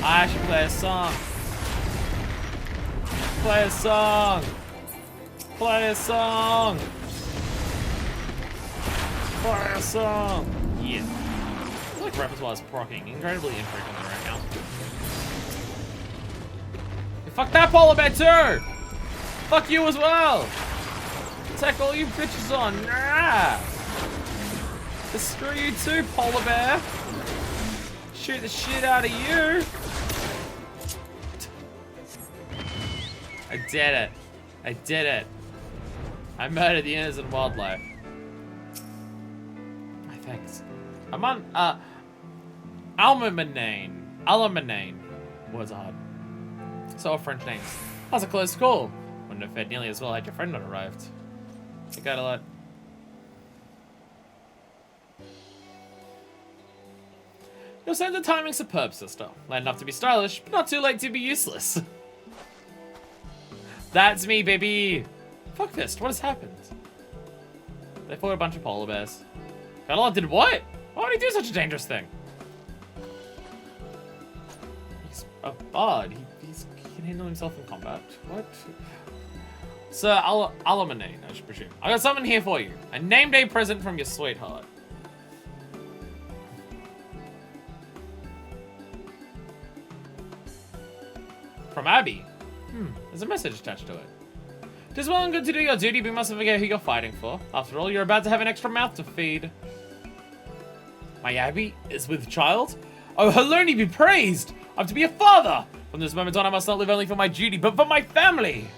I should play a song. Play a song. Play a song. Play a song. Yeah. I feel like Repertoire is procking incredibly infrequently right now. Hey, fuck that polar bear too! Fuck you as well! Attack all you bitches on. Nah! Screw you too, polar bear! Shoot the shit out of you! I did it. I did it. I murdered the innocent wildlife. Thanks. I'm on, Alamanane was odd. So are French names. That was a close call. Wouldn't have fared nearly as well had your friend not arrived. You got a lot. You'll say the timing's superb, sister. Late enough to be stylish, but not too late to be useless. That's me, baby! Fuckfist, what has happened? They fought a bunch of polar bears. Guidalot did what? Why would he do such a dangerous thing? He's a bard. He can handle himself in combat. What? Sir Alamanane, I should presume. I got something here for you. A name day present from your sweetheart. From Abby. There's a message attached to it. It is well and good to do your duty, but you mustn't forget who you're fighting for. After all, you're about to have an extra mouth to feed. My Abby is with child? Oh, Haloni be praised! I'm to be a father! From this moment on, I must not live only for my duty, but for my family!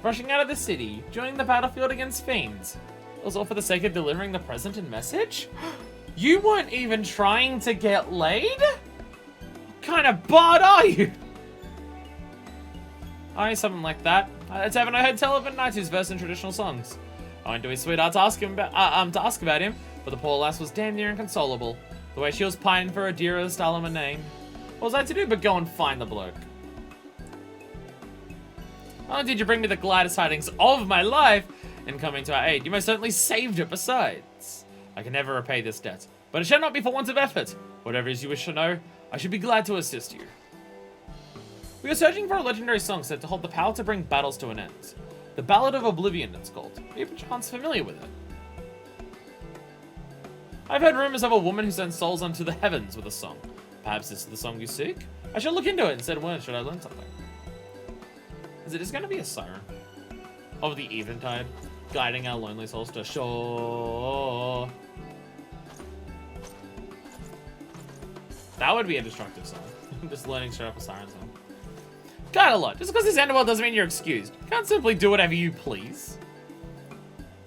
Rushing out of the city, joining the battlefield against fiends. It was all for the sake of delivering the present and message? You weren't even trying to get laid? What kind of bard are you? I need something like that. It's haven't I heard tell of a knight who's versed in traditional songs. I went to his sweetheart to ask about him, but the poor lass was damn near inconsolable. The way she was pining for her dearest Alamanane. What was I to do but go and find the bloke? Not only did you bring me the gladdest tidings of my life in coming to our aid, you most certainly saved it besides. I can never repay this debt, but it shall not be for want of effort. Whatever it is you wish to know, I should be glad to assist you. We are searching for a legendary song said to hold the power to bring battles to an end. The Ballad of Oblivion, it's called. Are you perchance familiar with it? I've heard rumors of a woman who sends souls unto the heavens with a song. Perhaps this is the song you seek? I shall look into it and said when should I learn something. Is it just going to be a siren of the eventide, guiding our lonely souls to shore? That would be a destructive song. Just learning straight up a siren song. Got a lot. Just because this underworld doesn't mean you're excused. You can't simply do whatever you please.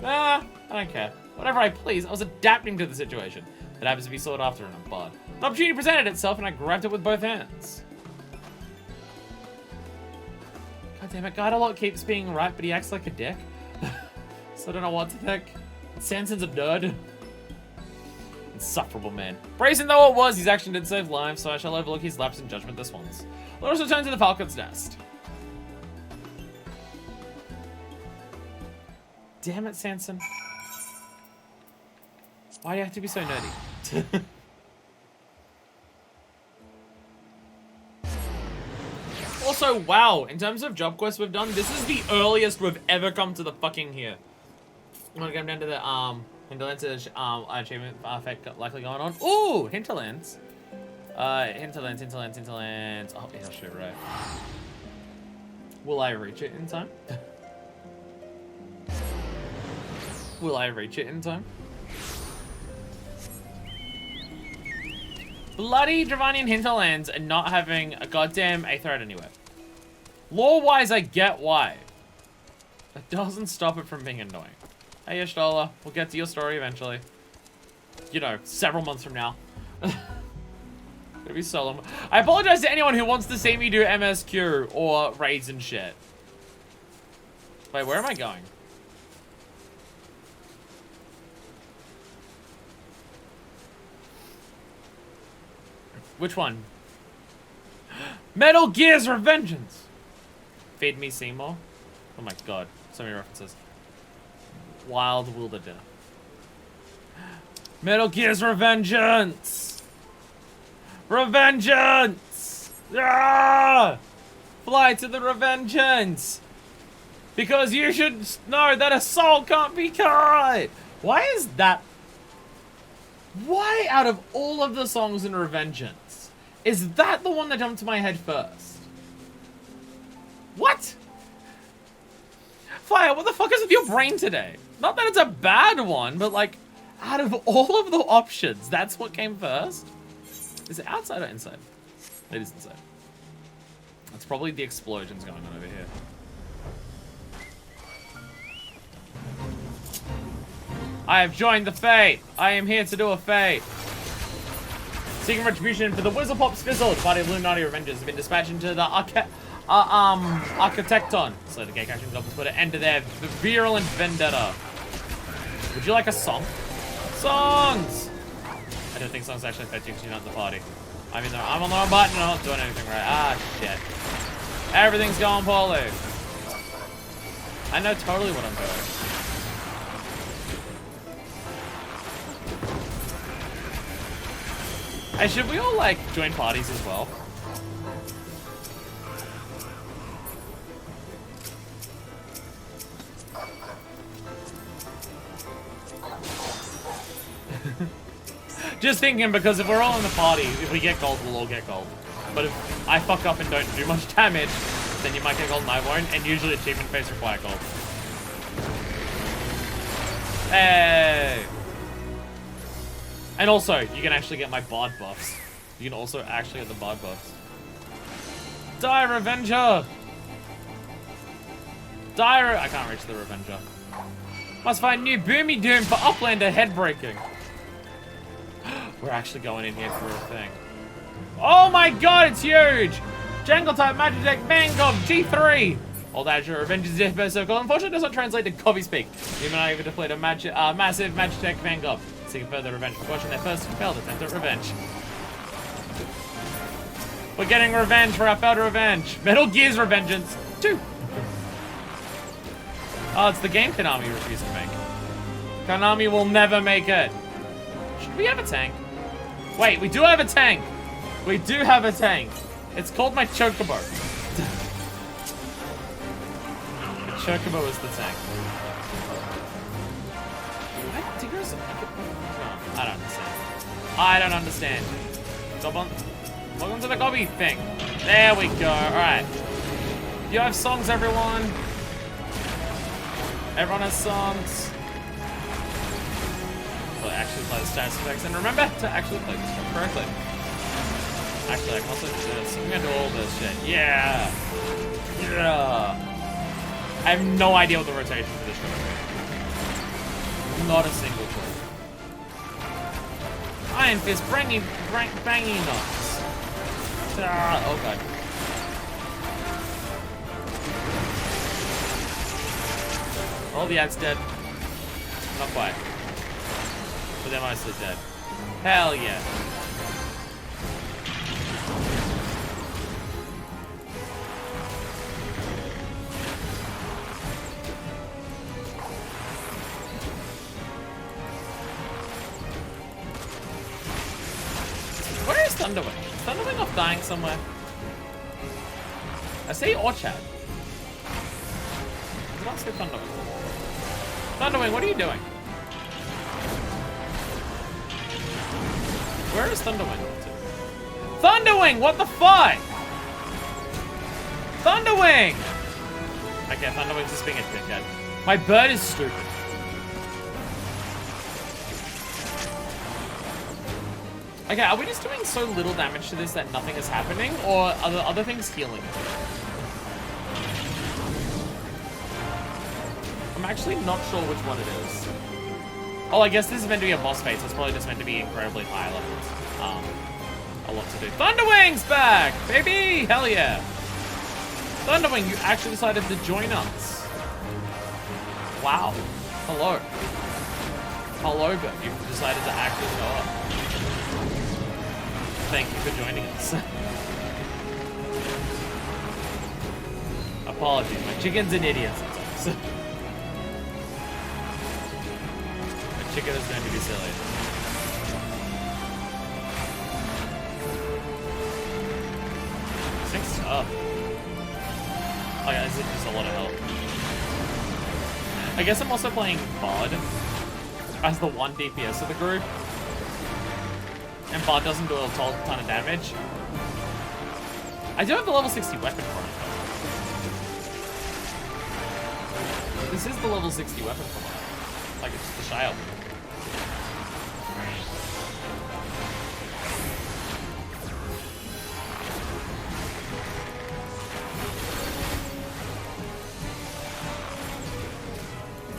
I don't care. Whatever I please, I was adapting to the situation. It happens to be sought after in a bard. An opportunity presented itself and I grabbed it with both hands. God damn it, Guidelot keeps being right, but he acts like a dick. So I don't know what to think. Sanson's a nerd. Insufferable man. Brazen though it was, his action did save lives, so I shall overlook his lapse in judgment this once. Let us return to the Falcon's Nest. Damn it, Sanson. Why do you have to be so nerdy? Also, wow, in terms of job quests we've done, this is the earliest we've ever come to the fucking here. I'm gonna go down to the, Hinterlands achievement effect likely going on. Ooh, Hinterlands. Hinterlands. Oh, yeah, shit, right. Will I reach it in time? Will I reach it in time? Bloody Dravanian Hinterlands and not having a goddamn Aetherite anywhere. Lore-wise, I get why. It doesn't stop it from being annoying. Hey, Y'shtola, we'll get to your story eventually. You know, several months from now. It'll be so long. I apologize to anyone who wants to see me do MSQ or raids and shit. Wait, where am I going? Which one? Metal Gear's Revengeance! Feed me Seymour. Oh my god, so many references. Wild Wilderness. Metal Gear's Revengeance! Revengeance! Ah! Fly to the Revengeance! Because you should know that a soul can't be cut! Why is that? Why, out of all of the songs in Revengeance, is that the one that jumped to my head first? What? Fire, what the fuck is with your brain today? Not that it's a bad one, but like, out of all of the options, that's what came first? Is it outside or inside? It is inside. That's probably the explosions going on over here. I have joined the Fate. I am here to do a Fate. Seeking retribution for the Whizzlepop's fizzled. Party of Illuminati Revengers have been dispatched into the Architecton. So the gate catching goblins put an end to their virulent vendetta. Would you like a song? Songs! I don't think songs actually affect you because you're not in the party. I mean, I'm on the wrong button and I'm not doing anything right. Ah, shit. Everything's going poorly. I know totally what I'm doing. Hey, should we all, like, join parties as well? Just thinking, because if we're all in the party, if we get gold, we'll all get gold. But if I fuck up and don't do much damage, then you might get gold and I won't, and usually achievement phase require gold. Hey! And also, you can actually get my bard buffs. You can also actually get the bard buffs. Die, Revenger! Die, I can't reach the Revenger. Must find new Boomy Doom for Uplander Headbreaking. We're actually going in here for a thing. Oh my god, it's huge! Jungle type Magitech Mangov G3! Old Azure Revenge's Death Burst Circle unfortunately does not translate to Covey Speak. Even I even deployed a massive Magitech Mangov. Seeking further revenge for watching their first failed attempt at revenge. We're getting revenge for our failed revenge. Metal Gear's Revengeance 2. Oh, it's the game Konami refused to make. Konami will never make it. Should we have a tank? Wait, we do have a tank. We do have a tank. It's called my Chocobo. The Chocobo is the tank. What? Tigers? I don't understand. I don't understand. Welcome to the Gobby thing. There we go. Alright. You have songs, everyone. Everyone has songs. Well, actually play the status effects. And remember to actually play this one correctly. Actually, I can also do this. I'm gonna do all this shit. Yeah. Yeah. I have no idea what the rotation for this should be. Not a single clue. Iron Fist, banging knocks. Oh god. All the ads dead. Not quite. But they're mostly dead. Hell yeah. Where is Thunderwing? Is Thunderwing off dying somewhere? I see Orchard. I don't see Thunderwing. Thunderwing, what are you doing? Where is Thunderwing? Thunderwing, what the fuck? Thunderwing! Okay, Thunderwing's just being a dickhead. My bird is stupid. Okay, are we just doing so little damage to this that nothing is happening? Or are the other things healing it? I'm actually not sure which one it is. Oh, I guess this is meant to be a boss fight, so it's probably just meant to be incredibly high levels. A lot to do. Thunderwing's back, baby! Hell yeah! Thunderwing, you actually decided to join us. Wow. Hello. Hello, but you've decided to actually go up. Thank you for joining us. Apologies, my chicken's an idiot sometimes. My chicken is going to be silly. This thing's tough. Oh yeah, this is just a lot of help. I guess I'm also playing Bard as the one DPS of the group. And Bard doesn't do a ton of damage. I do have the level 60 weapon for it, though. This is the level 60 weapon for it. Like, it's the shield.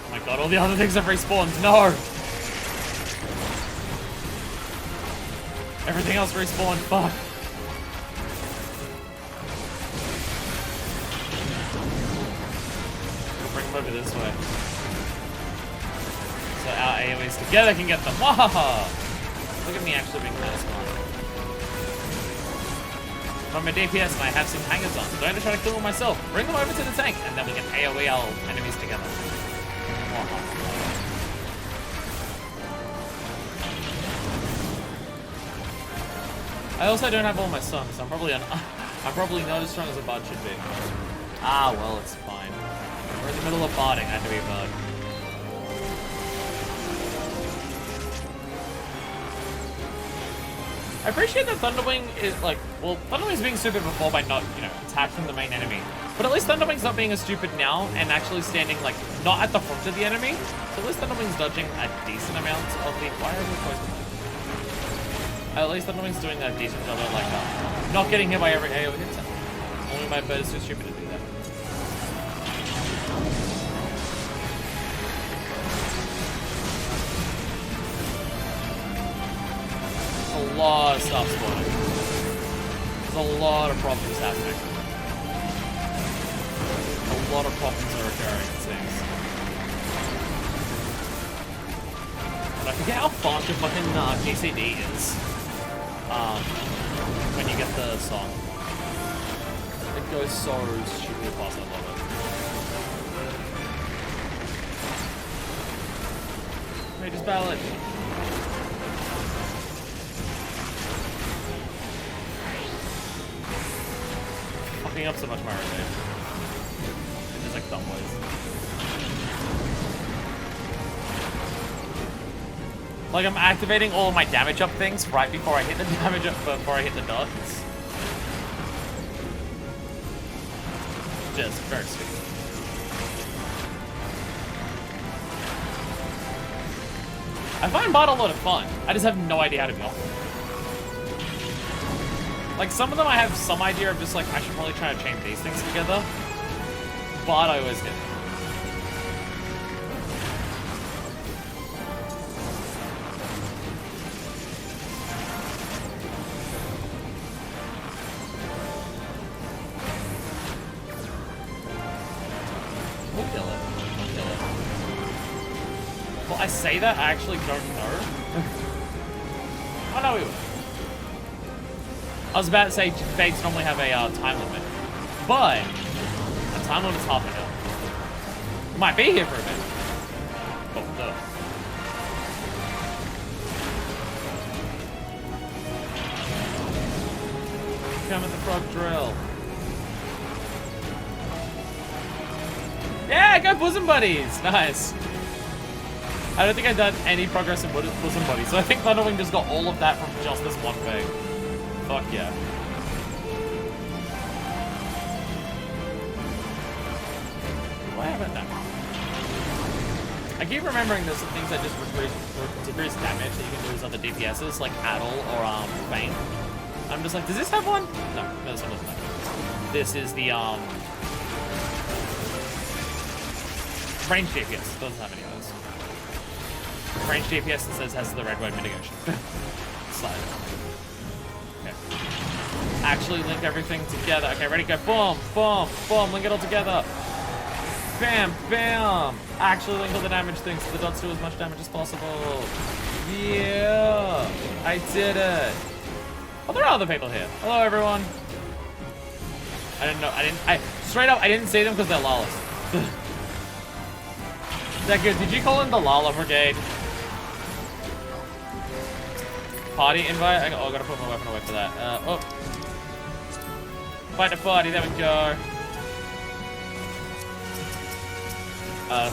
Oh my god, all the other things have respawned. No! Everything else respawned. Fuck. We'll bring them over this way. So our AoEs together can get them. Wahaha! Look at me actually being kind of smart. I'm a DPS and I have some hangers on. Don't try to kill them myself. Bring them over to the tank and then we can AoE our enemies together. Wahaha. I also don't have all my songs, so I'm probably not as strong as a bard should be. Ah, well, it's fine. We're in the middle of barding, I have to be a bard. I appreciate that Thunderwing is like, well, Thunderwing's being stupid before by not, you know, attacking the main enemy. But at least Thunderwing's not being as stupid now and actually standing, like, not at the front of the enemy. So at least Thunderwing's dodging a decent amount of the... Why are we close to at least Thunderwing's doing a decent job of, like, not getting hit by every AoE hit. Only my bird is too stupid to do that. A lot of stuff spawning. There's a lot of problems happening. A lot of problems are occurring, it seems. And I forget how fast the fucking GCD is. When you get the song. It goes so stupidly fast, I love Mage's Ballad. Fucking up so much my rotation. In just like dumb ways. Like I'm activating all of my damage up things right before I hit the damage up, before I hit the dots. Just very stupid. I find bot a lot of fun. I just have no idea how to build. Like some of them I have some idea of just like I should probably try to chain these things together. But I always get We'll kill it. We'll kill it. Well, I say that, I actually don't know. Oh no, we will. I was about to say Fates normally have a time limit, but a time limit is half an hour. Might be here for a bit. Oh, no. Come at the frog drill. Yeah, go bosom buddies. Nice. I don't think I've done any progress in bosom buddies, so I think Thunderwing just got all of that from just this one thing. Fuck yeah. Why haven't I? I keep remembering there's some things that just decrease damage that you can do as other DPSs, like Addle or Bane. I'm just like, does this have one? No, this one doesn't have. This is the range DPS. Doesn't have any of those. Range DPS that says has the red white mitigation. Slide. Okay. Actually link everything together. Okay, ready, go. Boom, boom, boom. Link it all together. Bam, bam. Actually link all the damage things so the dots do as much damage as possible. Yeah. I did it. Oh, there are other people here. Hello, everyone. I didn't know. Straight up, I didn't see them because they're lawless. That good. Did you call in the Lala Brigade? Party invite? I gotta put my weapon away for that. Oh. Fight the party, there we go. There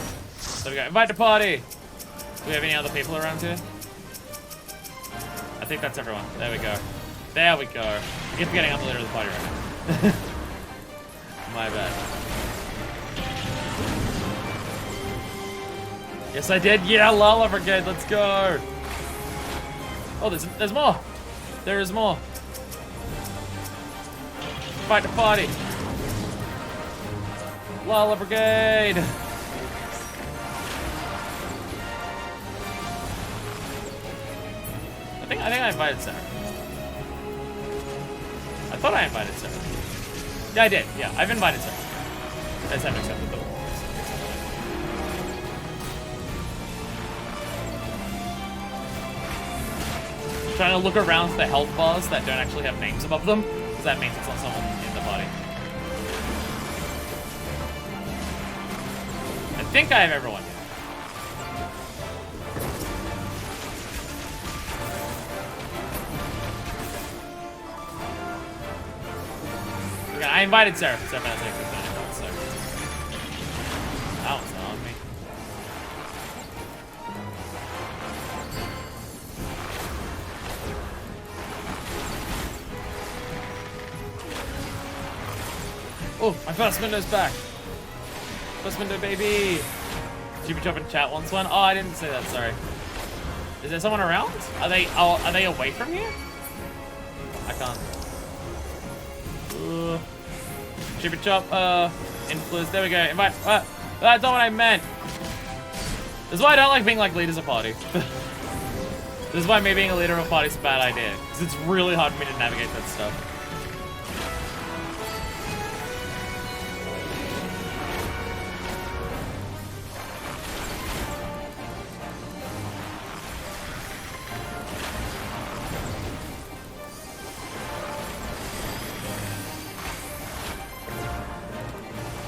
we go. Invite the party! Do we have any other people around here? I think that's everyone. There we go. There we go. I keep forgetting I'm the leader of the party right now. My bad. Yes, I did. Yeah, Lala Brigade, let's go. Oh, there's more. There is more. Fight the party. Lala Brigade. I think I invited Sarah. I thought I invited Sarah. Yeah, I did. Yeah, I've invited Sarah. I just haven't accepted the trying to look around for the health bars that don't actually have names above them, because that means it's not someone in the party. I think I have everyone here. Okay, I invited Sarah. That was not on me. Oh, my first window's back. First window, baby. Did you jump in chat once one? Oh, I didn't say that, sorry. Is there someone around? Are they away from here? I can't. Chippy chop, influence, there we go. Invite, that's not what I meant. This is why I don't like being like leaders of party. This is why me being a leader of a party is a bad idea. Because it's really hard for me to navigate that stuff.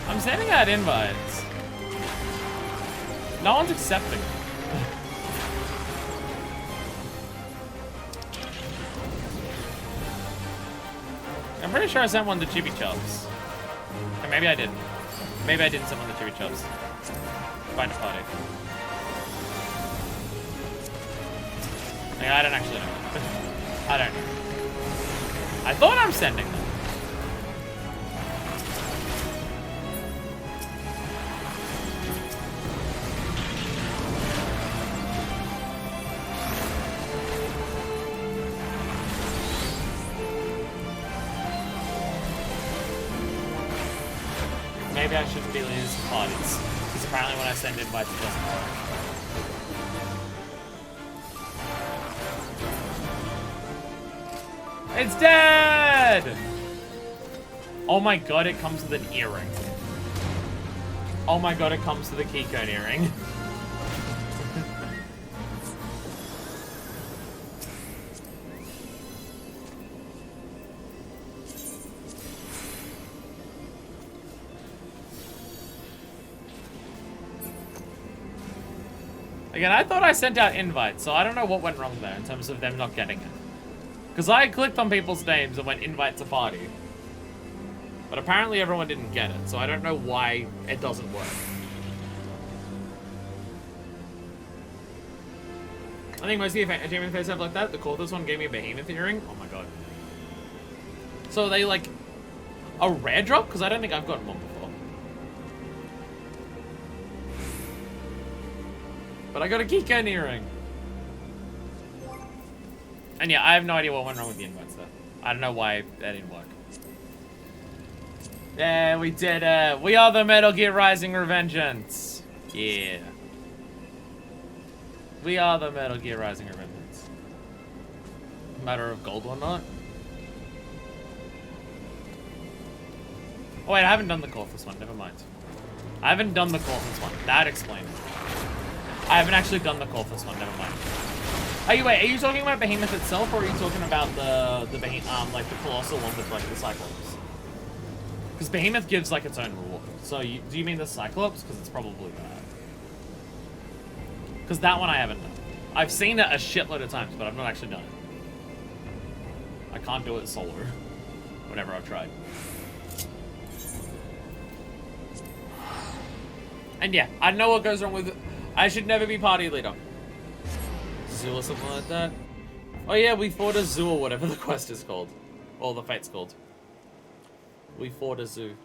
I'm sending out invites. No one's accepting. I'm pretty sure I sent one to Chibi Chops. Or maybe I didn't. Maybe I didn't send one to Chibi Chops. Find a party. Yeah, I don't actually know. I don't know. I thought I'm sending them. Maybe I shouldn't be leading some parties. Because apparently when I send invites, it doesn't work. It's dead! Oh my god, it comes with an earring. Oh my god, it comes with a keycone earring. Again, I thought I sent out invites, so I don't know what went wrong there in terms of them not getting it. Because I clicked on people's names and went invite to party. But apparently everyone didn't get it, so I don't know why it doesn't work. I think most of the achievement face have like that. The Corthus one gave me a behemoth earring. Oh my god. So are they like a rare drop? Because I don't think I've gotten one before. But I got a keycone earring. And yeah, I have no idea what went wrong with the invites though. I don't know why that didn't work. Yeah, we did it. We are the Metal Gear Rising Revengeance. Yeah. We are the Metal Gear Rising Revengeance. Matter of gold or not. Oh wait, I haven't done the Corthus one. Never mind. I haven't done the Corthus one. That explains it. I haven't actually done the Corthus one. Never mind. Are you talking about Behemoth itself, or are you talking about the Behemoth, like the Colossal one with like the Cyclops? Because Behemoth gives like its own reward. So do you mean the Cyclops? Because it's probably that. Because that one I haven't done. I've seen it a shitload of times, but I've not actually done it. I can't do it solo. Whenever I've tried. And yeah, I know what goes wrong with it. I should never be party leader. Zoo or something like that. Oh yeah, we fought a zoo or whatever the quest is called. Or the fate's called. We fought a zoo.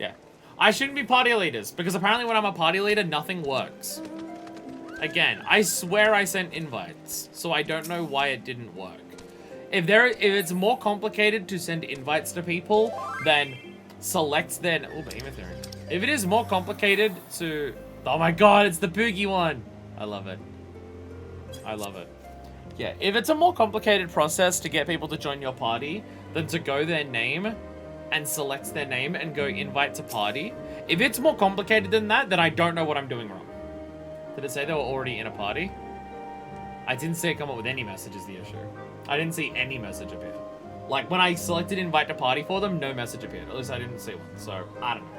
Yeah. I shouldn't be party leaders, because apparently when I'm a party leader, nothing works. Again, I swear I sent invites, so I don't know why it didn't work. If it's more complicated to send invites to people, then select their... Oh, Behemoth Theory. If it is more complicated to... Oh my god, it's the Boogie one! I love it. I love it. Yeah, if it's a more complicated process to get people to join your party than to go their name and select their name and go invite to party, if it's more complicated than that, then I don't know what I'm doing wrong. Did it say they were already in a party? I didn't see it come up with any message is the issue. I didn't see any message appear. Like, when I selected invite to party for them, no message appeared. At least I didn't see one, so I don't know.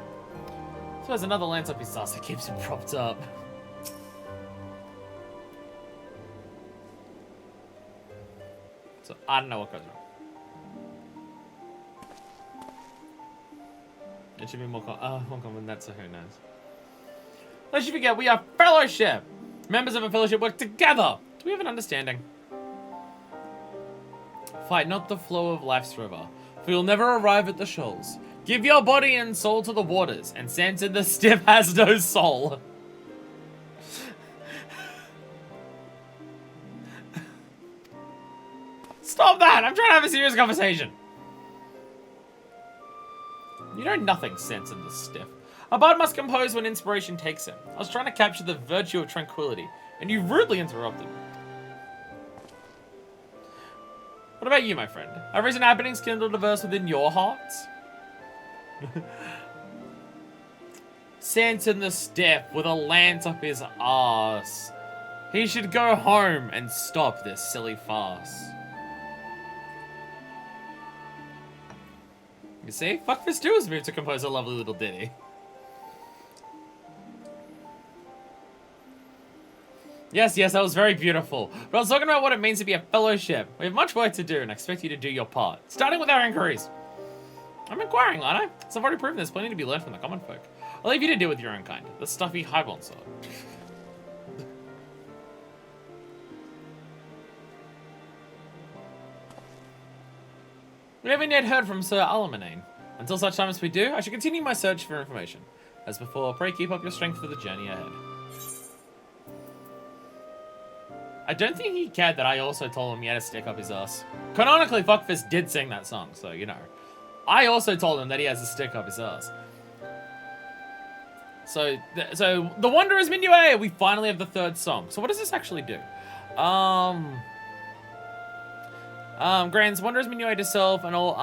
So there's another lance up his ass that keeps him propped up. So I don't know what goes wrong. It should be more common than that, so who knows. Lest you forget, we are fellowship! Members of a fellowship work together! Do we have an understanding? Fight not the flow of life's river, for you'll never arrive at the shoals. Give your body and soul to the waters, and Sanson the Stiff has no soul. Stop that! I'm trying to have a serious conversation. You know nothing, Sanson the Stiff. A bard must compose when inspiration takes him. I was trying to capture the virtue of tranquility, and you rudely interrupted. What about you, my friend? Have recent happenings kindled a verse within your hearts? Sanson the Stiff with a lance up his arse. He should go home and stop this silly farce. You see? FFXIV 2 has moved to compose a lovely little ditty. Yes, yes, that was very beautiful. But I was talking about what it means to be a fellowship. We have much work to do, and I expect you to do your part. Starting with our inquiries. I'm inquiring, aren't I? So I've already proven there's plenty to be learned from the common folk. I'll leave you to deal with your own kind. The stuffy highborn sort. We haven't yet heard from Sir Alamanine. Until such time as we do, I shall continue my search for information. As before, pray keep up your strength for the journey ahead. I don't think he cared that I also told him he had to stick up his ass. Canonically, Fuckfist did sing that song, so, you know. I also told him that he has to stick up his ass. So the Wanderer's Minuet! We finally have the third song. So what does this actually do? Grants Wanderer's Minuet to self and all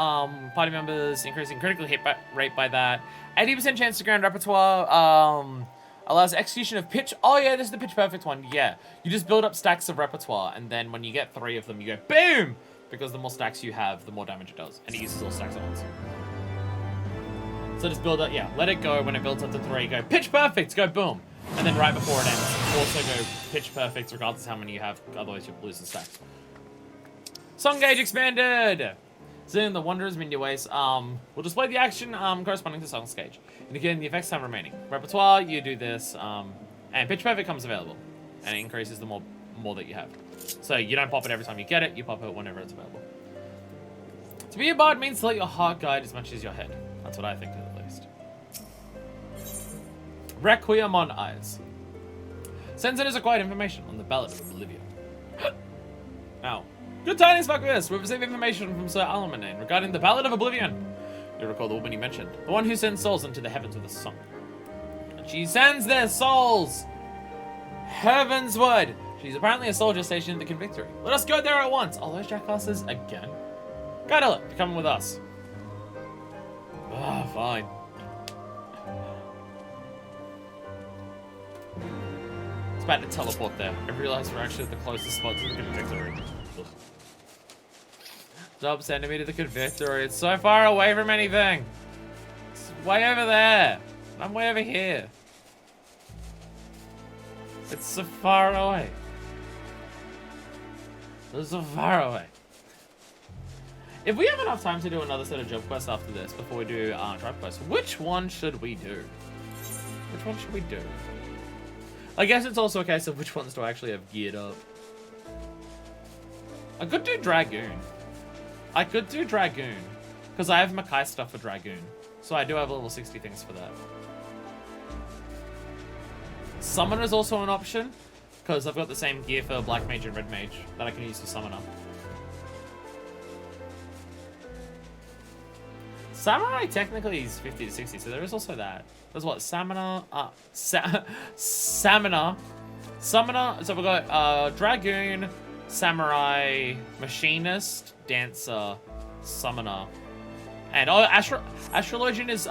party members, increasing critical hit rate by that. 80% chance to grant repertoire. Allows execution of pitch. Oh yeah, this is the pitch perfect one. Yeah, you just build up stacks of repertoire, and then when you get 3 of them, you go boom, because the more stacks you have, the more damage it does, and it uses all stacks at once. So just build up. Yeah, let it go. When it builds up to 3, go pitch perfect. Go boom, and then right before it ends, also go pitch perfect, regardless of how many you have. Otherwise, you'll lose the stacks. Song gauge expanded. So in the Wanderer's Minuets, we'll display the action corresponding to song's gauge, indicating the effects time remaining. Repertoire, you do this, and Pitch Perfect comes available, and it increases the more that you have. So you don't pop it every time you get it, you pop it whenever it's available. To be a bard means to let your heart guide as much as your head. That's what I think, at least. Requiem on Eyes. Sends in us acquired information on the Ballad of Oblivion. Ow. Good tidings, Fuckfist! We've received information from Sir Alamanine regarding the Ballad of Oblivion. You recall the woman you mentioned, the one who sends souls into the heavens with a song. And she sends their souls heavensward. She's apparently a soldier stationed in the Convictory. Let us go there at once. All those jackasses again? Guidela, you're coming with us. Ah, fine. It's about to teleport there. I realized we're actually at the closest spot to the Convictory. Stop sending me to the Convictory. It's so far away from anything. It's way over there. I'm way over here. It's so far away. It's so far away. If we have enough time to do another set of job quests after this, before we do tribe quests, which one should we do? Which one should we do? I guess it's also a case of which ones do I actually have geared up. I could do Dragoon. Because I have Makai stuff for Dragoon. So I do have level 60 things for that. Summoner is also an option, because I've got the same gear for Black Mage and Red Mage that I can use for Summoner. Samurai technically is 50 to 60, so there is also that. There's what? Summoner. Summoner. So we've got Dragoon, Samurai, Machinist, Dancer, Summoner, and Astrologian is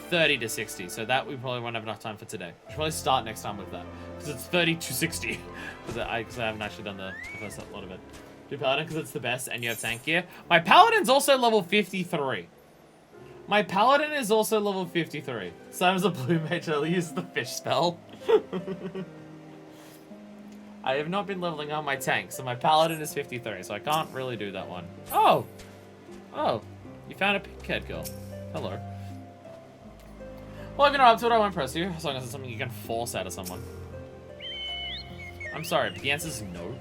30 to 60, so that we probably won't have enough time for today. We should probably start next time with that, because it's 30 to 60, because I haven't actually done the first lot of it. Do Paladin because it's the best, and you have tank gear. My Paladin's also level 53. My Paladin is also level 53. Same as a blue mage, I'll use the fish spell. I have not been leveling up my tank, so my Paladin is 53, so I can't really do that one. Oh! Oh, you found a pink-haired girl. Hello. Well, if you're not up to it, I won't press you, as long as it's something you can force out of someone. I'm sorry, but the answer is no.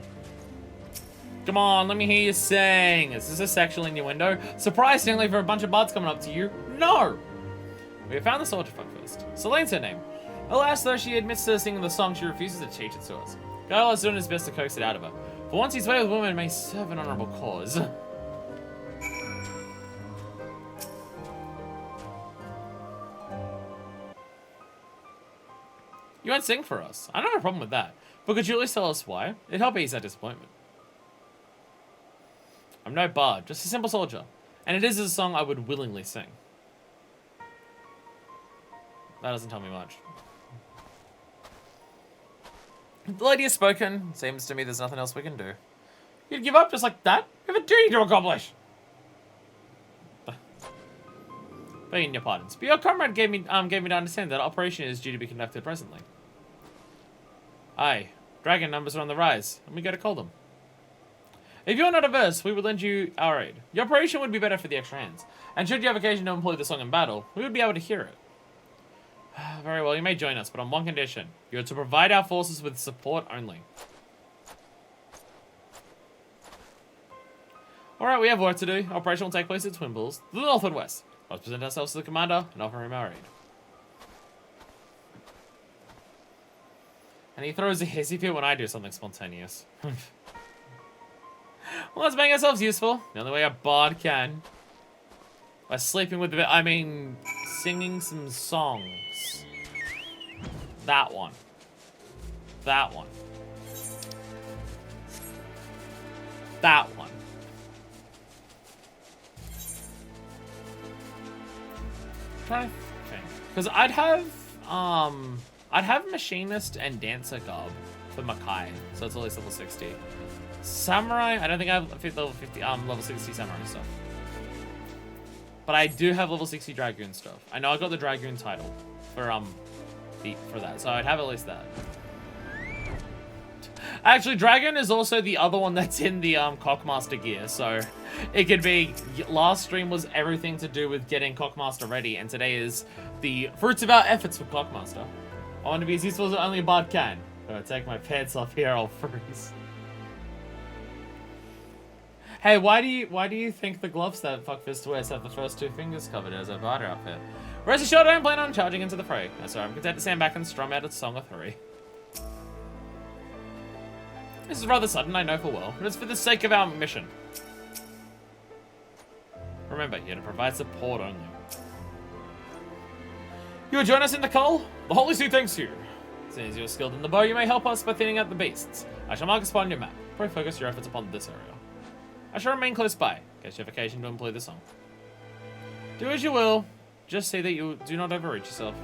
Come on, let me hear you sing. Is this a sexual innuendo? Surprisingly, for a bunch of bards coming up to you, no! We have found the soldier Fuckfist. Celine's her name. Alas, though she admits to singing the song, she refuses to teach it to us. Guile is doing his best to coax it out of her. For once, his way with women may serve an honorable cause. You won't sing for us. I don't have a problem with that. But could you at least tell us why? It'd help ease our disappointment. I'm no bard, just a simple soldier. And it is a song I would willingly sing. That doesn't tell me much. The lady has spoken. Seems to me there's nothing else we can do. You'd give up just like that? You have a duty to accomplish. Begging your pardons, but your comrade gave me to understand that operation is due to be conducted presently. Aye, Dragon numbers are on the rise, and we gotta call them. If you're not averse, we would lend you our aid. Your operation would be better for the extra hands. And should you have occasion to employ the song in battle, we would be able to hear it. Very well, you may join us, but on one condition. You are to provide our forces with support only. Alright, we have work to do. Operation will take place at Twimbles, to the north and west. Let's present ourselves to the commander and offer him our aid. And he throws a hissy fit when I do something spontaneous. Well, let's make ourselves useful. The only way a bard can. By sleeping with the... I mean, singing some songs. That one. That one. That one. I'm trying to think. Because I'd have Machinist and Dancer Garb for Makai. So it's at least level 60. Samurai, I don't think I have level 60 Samurai stuff. But I do have level 60 Dragoon stuff. I know I got the Dragoon title for that, so I'd have at least that. Actually, Dragon is also the other one that's in the Cockmaster gear, so it could be last stream was everything to do with getting Cockmaster ready, and today is the fruits of our efforts for Cockmaster. I want to be as useful as only a bard can. If I take my pants off here, I'll freeze. Hey, why do you think the gloves that Fuckfist wears have the first two fingers covered as a barter outfit? Rest assured, I don't plan on charging into the fray. So I'm content to stand back and strum out a song or three. This is rather sudden, I know full well, but it's for the sake of our mission. Remember, you're to provide support only. You will join us in the call? The Holy See thanks you. Since you are skilled in the bow, you may help us by thinning out the beasts. I shall mark a spot on your map. Probably focus your efforts upon this area. I shall remain close by, in case you have occasion to employ the song. Do as you will. Just see that you do not overreach yourself.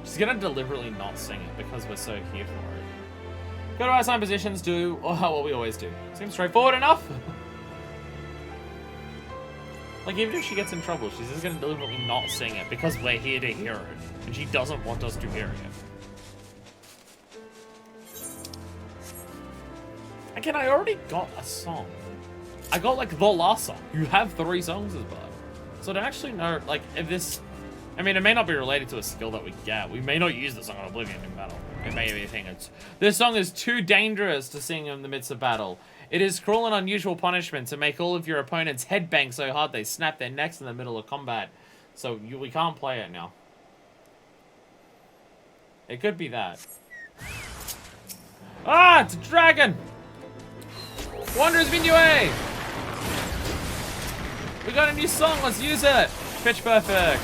She's gonna deliberately not sing it because we're so here for it. Go to our assigned positions, do what we always do. Seems straightforward enough. Like, even if she gets in trouble, she's just gonna deliberately not sing it because we're here to hear it. And she doesn't want us to hear it. Again, I already got a song. I got, like, the last song. You have 3 songs as bard. So I don't actually know, like, if this... I mean, it may not be related to a skill that we get. We may not use the song of Oblivion in battle. It may be a thing. This song is too dangerous to sing in the midst of battle. It is cruel and unusual punishment to make all of your opponents headbang so hard they snap their necks in the middle of combat. So we can't play it now. It could be that. Ah, it's a dragon! Wanderer's Minuet! We got a new song, let's use it! Pitch perfect!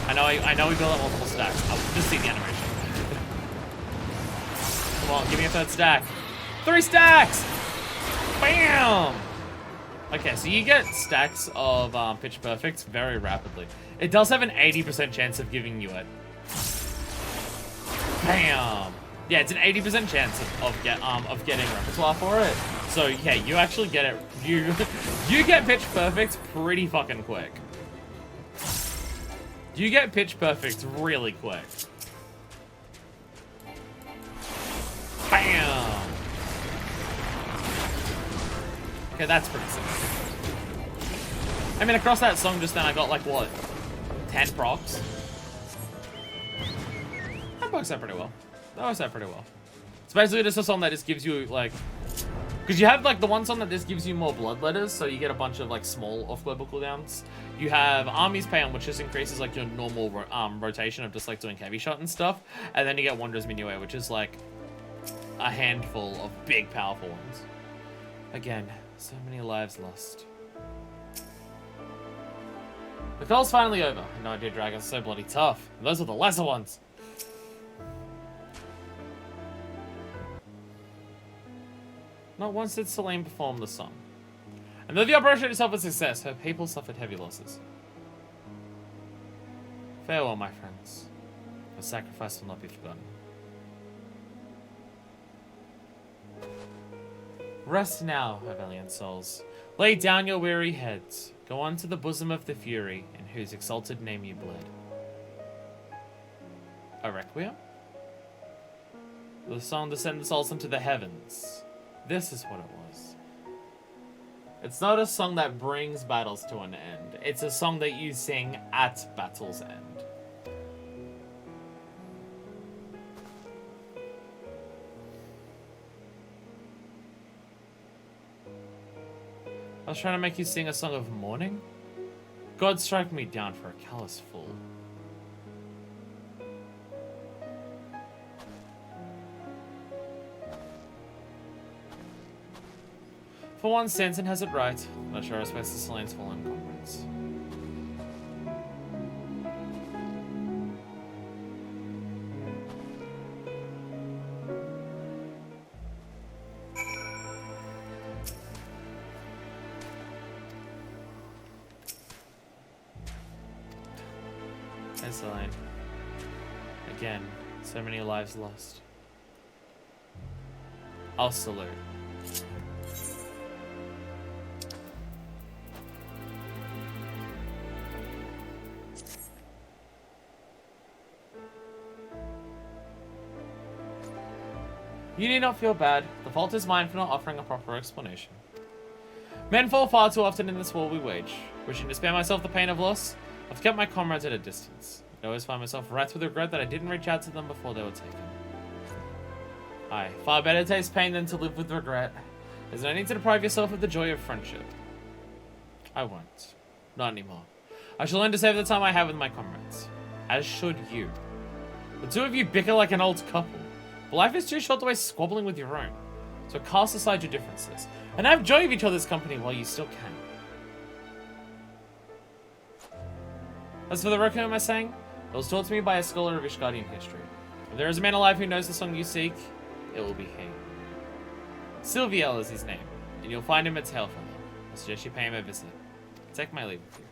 I know we built up multiple stacks. I'll just see the animation. Come on, give me a 3rd stack. 3 stacks! Bam! Okay, so you get stacks of Pitch Perfects very rapidly. It does have an 80% chance of giving you it. Bam! Yeah, it's an 80% chance of getting repertoire for it. So yeah, you actually get it. You get Pitch Perfect pretty fucking quick. You get Pitch Perfect really quick. Bam! Okay, that's pretty sick. I mean, across that song just then, I got like, what? 10 procs? That works out pretty well. That works out pretty well. It's basically just a song that just gives you, like... Because you have, like, the one song that just gives you more blood letters, so you get a bunch of, like, small off-global cooldowns. You have Army's Payon, which just increases, like, your normal rotation of just, like, doing heavy shot and stuff. And then you get Wanderer's Minuet, which is, like, a handful of big, powerful ones. Again, so many lives lost. The call's finally over. No idea, dragons are so bloody tough. And those are the lesser ones. Not once did Selene perform the song. And though the operation itself was a success, her people suffered heavy losses. Farewell, my friends. Your sacrifice will not be forgotten. Rest now, O valiant souls. Lay down your weary heads. Go on to the bosom of the Fury, in whose exalted name you bled. A requiem? The song to send the souls into the heavens. This is what it was. It's not a song that brings battles to an end. It's a song that you sing at battle's end. I was trying to make you sing a song of mourning? God strike me down for a callous fool. For one, Sanson has it right. Not sure I respect the Selene's fallen comrades. Hey, Selene. Again, so many lives lost. I'll salute. You need not feel bad. The fault is mine for not offering a proper explanation. Men fall far too often in this war we wage. Wishing to spare myself the pain of loss, I've kept my comrades at a distance. I always find myself wrapped with regret that I didn't reach out to them before they were taken. Aye, far better taste pain than to live with regret. There's no need to deprive yourself of the joy of friendship. I won't. Not anymore. I shall learn to save the time I have with my comrades. As should you. The two of you bicker like an old couple. But life is too short to waste squabbling with your own. So cast aside your differences, and have joy of each other's company while you still can. As for the requiem I sang, it was taught to me by a scholar of Ishgardian history. If there is a man alive who knows the song you seek, it will be he. Silviel is his name, and you'll find him at Tailfeather. I suggest you pay him a visit. Take my leave with you.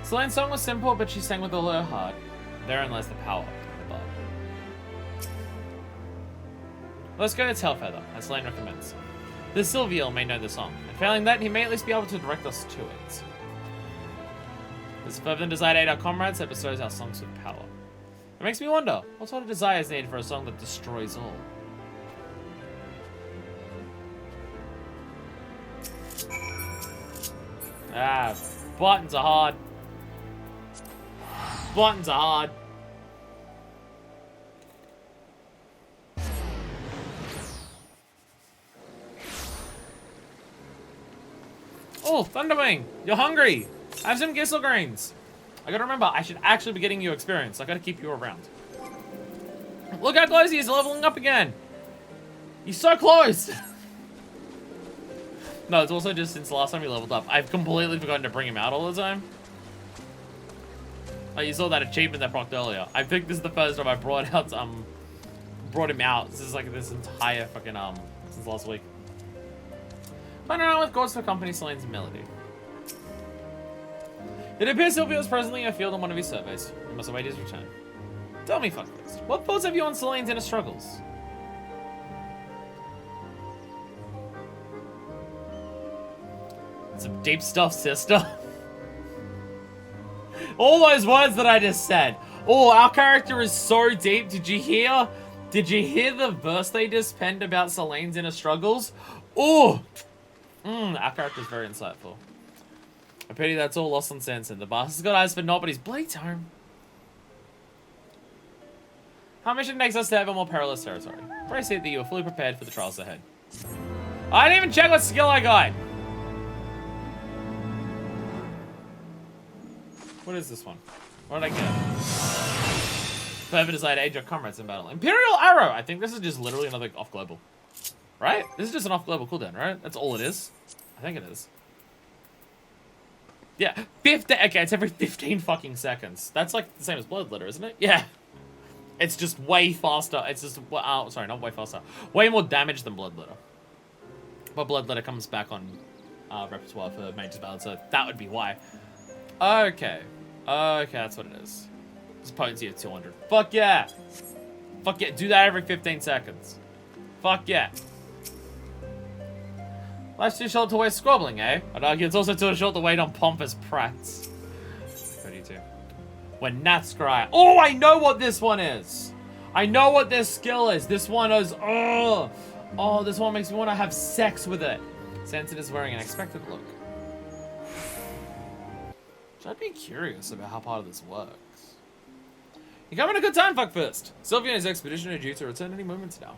Selene's song was simple, but she sang with all her heart. Therein lies the power of the bard. Let's go to Tailfeather, as Selene recommends. The Silviel may know the song, and failing that, he may at least be able to direct us to it. This fervent desire to aid our comrades that bestows our songs with power. It makes me wonder, what sort of desire is needed for a song that destroys all? Ah, buttons are hard. Buttons are hard. Oh, Thunderwing, you're hungry. Have some Gissel grains. I gotta remember, I should actually be getting you experience. I gotta keep you around. Look how close he is leveling up again. He's so close. No, it's also just since the last time he leveled up, I've completely forgotten to bring him out all the time. Oh, you saw that achievement that procced earlier. I think this is the first time I brought him out. This is like this entire fucking since last week. Playing around with gods for company Selene's melody. It appears Silvio is presently in a field on one of his surveys. We must await his return. Tell me, fuckfist, what thoughts have you on Selene's inner struggles? Some deep stuff, sister. All those words that I just said. Oh, our character is so deep. Did you hear the verse they just penned about Selene's inner struggles? Oh, our character's very insightful. I pity that's all lost on Sanson. The bastard's got eyes for naught, but he's Blade's home. Our mission takes us to ever more perilous territory. Pray see that you are fully prepared for the trials ahead. I didn't even check what skill I got. What is this one? What did I get? Further desire to aid your comrades in battle. Imperial Arrow! I think this is just literally another off-global. Right? This is just an off-global cooldown, right? That's all it is. I think it is. Yeah, 50. Okay, it's every 15 fucking seconds. That's like the same as Bloodletter, isn't it? Yeah. It's just way faster. It's just, sorry, not way faster. Way more damage than Bloodletter. But Bloodletter comes back on repertoire for Mage's Ballad, so that would be why. Okay. Okay, that's what it is. Just potency of 200. Fuck yeah! Fuck yeah, do that every 15 seconds. Fuck yeah. Life's too short to waste squabbling, eh? I'd argue it's also too short to wait on pompous prats. 32. When Nats cry. Oh, I know what this one is. I know what this skill is. This one is, oh, this one makes me want to have sex with it. Sense it is wearing an expectant look. I'd be curious about how part of this works. You're having a good time, Fuckfist. Sylvia and his expedition are due to return any moments now.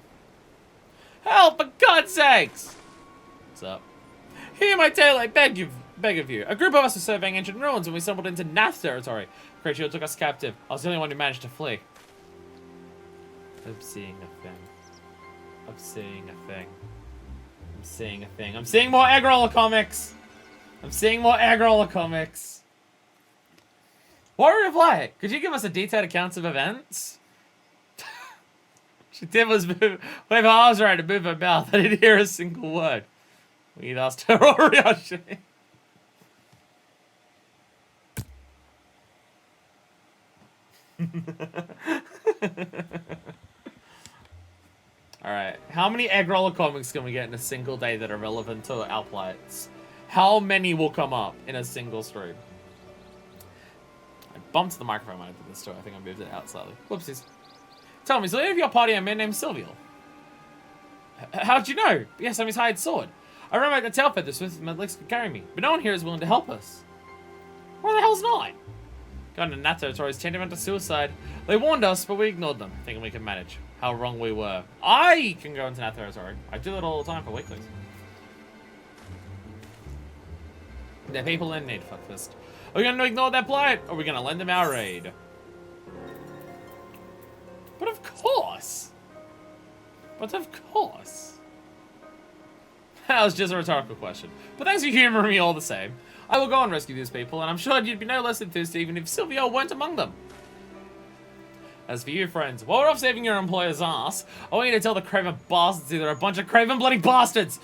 Help, for God's sakes! What's up? Hear my tale, I beg of you. A group of us were surveying ancient ruins when we stumbled into Nath territory. Creature took us captive. I was the only one who managed to flee. I'm seeing a thing. I'm seeing a thing. I'm seeing a thing. I'm seeing more egg roller comics! I'm seeing more egg roller comics! Warrior of Light, could you give us a detailed account of events? She did was move, wave her arms around to move her mouth. I didn't hear a single word. We'd asked her Oriashi. Alright, how many egg roller comics can we get in a single day that are relevant to our plights? How many will come up in a single stream? I bumped the microphone when I did this too. I think I moved it out slightly. Whoopsies. Tell me, is the leader of your party a man named Sylvial? How'd you know? Yes, I'm his hired sword. I ran back the tail feather so my legs could carry me, but no one here is willing to help us. Why the hell's not? Going to Nat territory is tantamount to suicide. They warned us, but we ignored them, thinking we could manage. How wrong we were. I can go into Nat territory. I do that all the time for weeklies. They're people in need, Fuckfist. Are we going to ignore their plight, or are we going to lend them our aid? But of course! But of course! That was just a rhetorical question. But thanks for humoring me all the same. I will go and rescue these people, and I'm sure you'd be no less enthused even if Sylvia weren't among them. As for you, friends, while we're off saving your employer's ass, I want you to tell the craven bastards they're a bunch of craven bloody bastards!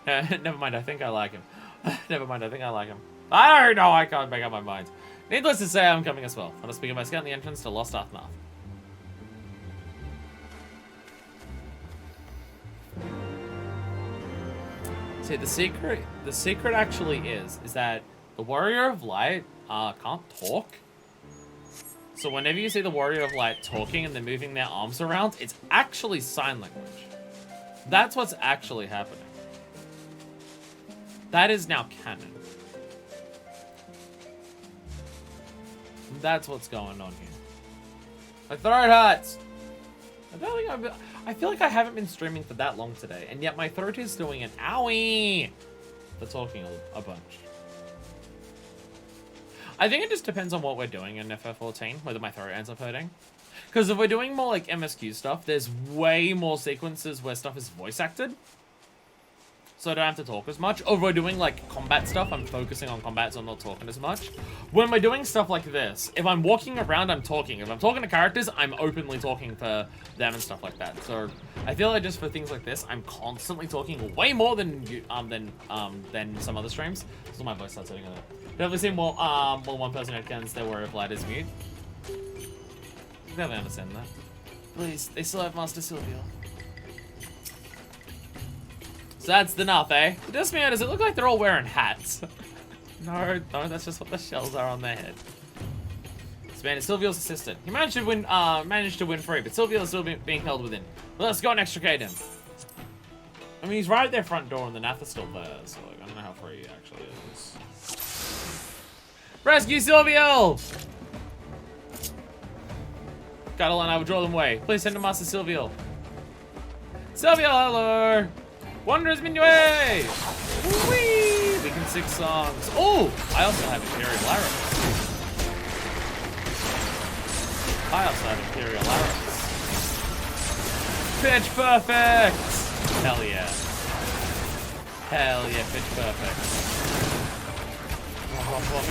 Never mind, I think I like him. Never mind, I think I like him. I don't know, I can't make up my mind. Needless to say, I'm coming as well. I'll speak of my scout in the entrance to Lost Arthnath. See, the secret actually is that the Warrior of Light can't talk. So whenever you see the Warrior of Light talking and they're moving their arms around, it's actually sign language. That's what's actually happening. That is now canon. That's what's going on here. My throat hurts. I feel like I haven't been streaming for that long today, and yet my throat is doing an owie for talking a bunch. I think it just depends on what we're doing in FF14, whether my throat ends up hurting. Because if we're doing more like MSQ stuff, there's way more sequences where stuff is voice acted. So I don't have to talk as much. Or if we're doing like combat stuff, I'm focusing on combat, so I'm not talking as much. When we're doing stuff like this, if I'm walking around, I'm talking. If I'm talking to characters, I'm openly talking for them and stuff like that. So I feel like just for things like this, I'm constantly talking way more than some other streams. So my voice starts hurting on it. Definitely seen more one person headcanons their Warrior of Light is mute. I definitely understand that. Please, they still have Master Sylvia. So that's enough, eh? Does it look like they're all wearing hats? No, that's just what the shells are on their head. This man is Sylvia's assistant. He managed to win free, but Sylvia is still being held within. Well, let's go and extricate him. I mean, he's right at their front door, and the Nath is still there, so like, I don't know how free he actually is. Rescue Sylvia! Catalan, I will draw them away. Please send to Master Sylvia. Sylvia, hello! Wondrous Minuet! Whee! We can sing songs. Oh! I also have Imperial Arrows. Pitch perfect! Hell yeah. Hell yeah, pitch perfect.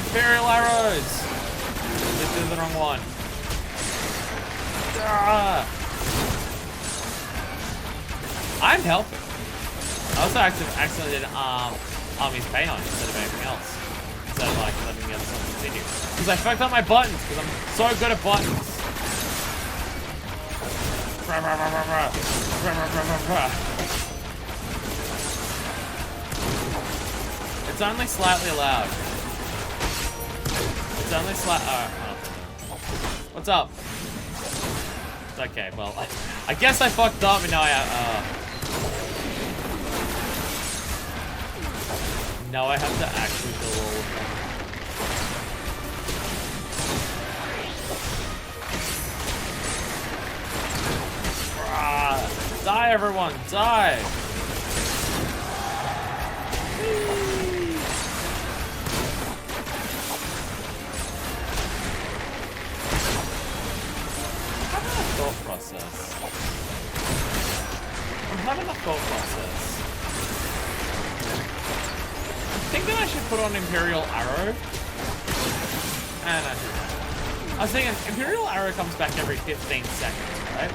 Imperial Arrows! This is the wrong one. Ah! I'm helping. I also accidentally did Army's Payon instead of anything else. Instead of like letting the other song continue. Because I fucked up my buttons, because I'm so good at buttons. It's It's only slightly loud. It's only what's up? Okay, well, I guess I fucked up and now now I have to actually kill all of them. Die, everyone, die! Thought process. I'm having a thought process. I'm thinking I should put on Imperial Arrow. And I was thinking Imperial Arrow comes back every 15 seconds, right?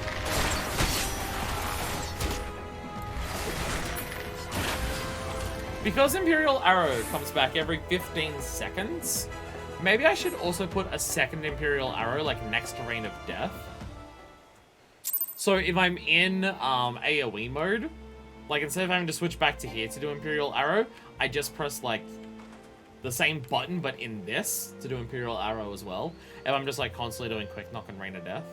Because Imperial Arrow comes back every 15 seconds, maybe I should also put a second Imperial Arrow, like, next to Reign of Death. So if I'm in AoE mode, like, instead of having to switch back to here to do Imperial Arrow, I just press, like, the same button, but in this, to do Imperial Arrow as well. If I'm just, like, constantly doing Quick Knock and Reign of Death.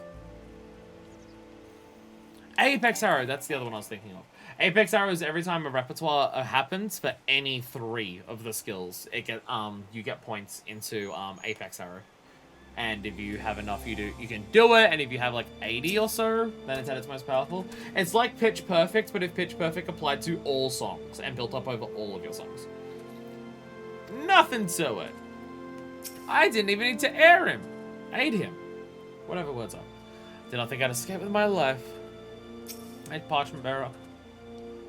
Apex Arrow, that's the other one I was thinking of. Apex Arrow is every time a repertoire happens for any 3 of the skills, you get points into Apex Arrow. And if you have enough, you can do it. And if you have like 80 or so, then it's at its most powerful. It's like Pitch Perfect, but if Pitch Perfect applied to all songs and built up over all of your songs. Nothing to it. I didn't even need to air him. Aid him. Whatever words are. Did not think I'd escape with my life. Made Parchment Bearer.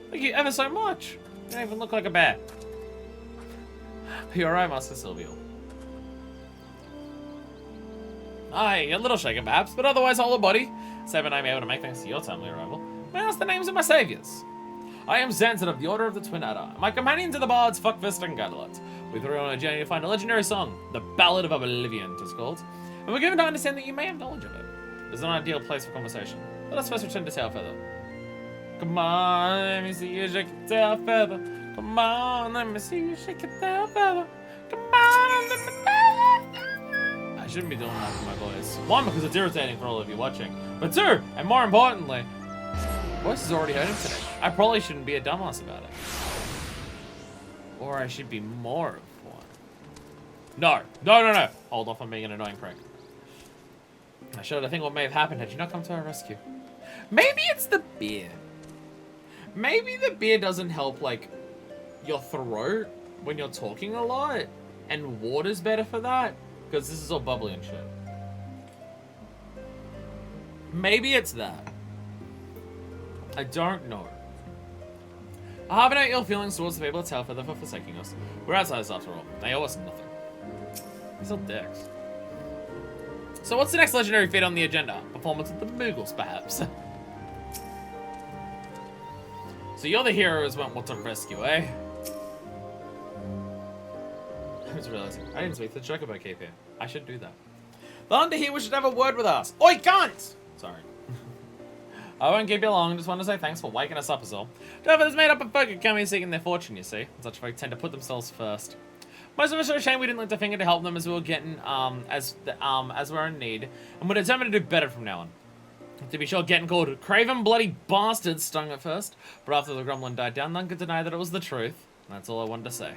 Thank you ever so much. You don't even look like a bear. You're right, Master Silvio. Aye, a little shaken perhaps, but otherwise whole of body. Save I'm able to make thanks to your timely arrival. May I ask the names of my saviors? I am Zanzan of the Order of the Twin Adder. My companions are the bards Fuckfist and Gadalot. We threw on a journey to find a legendary song, the Ballad of Oblivion, 'tis called, and we're given to understand that you may have knowledge of it. It's an ideal place for conversation. Let us first return to Tailfeather. Come on, let me see you shake your tail feather. Come on, let me see you shake your tail feather. Come on, let me... I shouldn't be doing that with my voice. 1, because it's irritating for all of you watching. But 2, and more importantly, my voice is already hurting today. I probably shouldn't be a dumbass about it. Or I should be more of one. No. Hold off on being an annoying prick. I shudder to think what may have happened had you not come to our rescue. Maybe it's the beer. Maybe the beer doesn't help, like, your throat when you're talking a lot. And water's better for that. Because this is all bubbly and shit. Maybe it's that. I don't know. I have no ill feelings towards the people at Tailfeather for forsaking us. We're outsiders after all. They owe us nothing. These are dicks. So what's the next legendary feat on the agenda? Performance of the Moogles, perhaps? So you're the heroes went what's on rescue, eh? I was realizing, I didn't speak to the Chocobo Keep here. I should do that. The hunter here wishes to have a word with us. Oi, cunt! Sorry. I won't keep you long, just want to say thanks for waking us up as all. Travelers made up of folk who come here seeking their fortune, you see. Such folk tend to put themselves first. Most of us are ashamed we didn't lift a finger to help them as we were getting, as we're in need. And we're determined to do better from now on. To be sure, getting called craven bloody bastards stung at first, but after the grumbling died down, none could deny that it was the truth. That's all I wanted to say.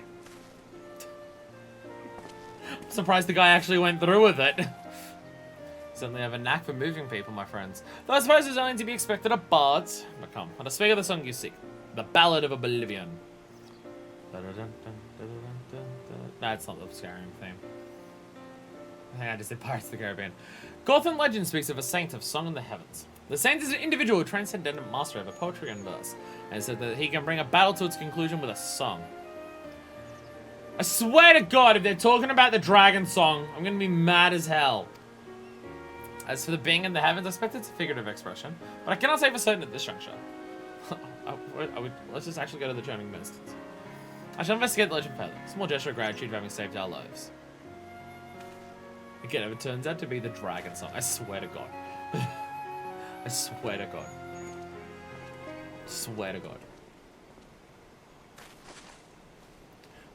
I'm surprised the guy actually went through with it. Certainly have a knack for moving people, my friends. Though I suppose it's only to be expected of bards. But come, let us speak of the song you seek. The Ballad of Oblivion. Nah, it's not the Skyrim theme. I think I just did Pirates of the Caribbean. Gothan legend speaks of a saint of song in the heavens. The saint is an individual transcendent master over poetry and verse, and said that he can bring a battle to its conclusion with a song. I swear to God, if they're talking about the dragon song, I'm gonna be mad as hell. As for the being in the heavens, I expect it's a figurative expression, but I cannot say for certain at this juncture. Let's just actually go to the German ministers. I shall investigate the legend further. Small gesture of gratitude for having saved our lives. Again, if it turns out to be the dragon song, I swear to God. I swear to God. Swear to God.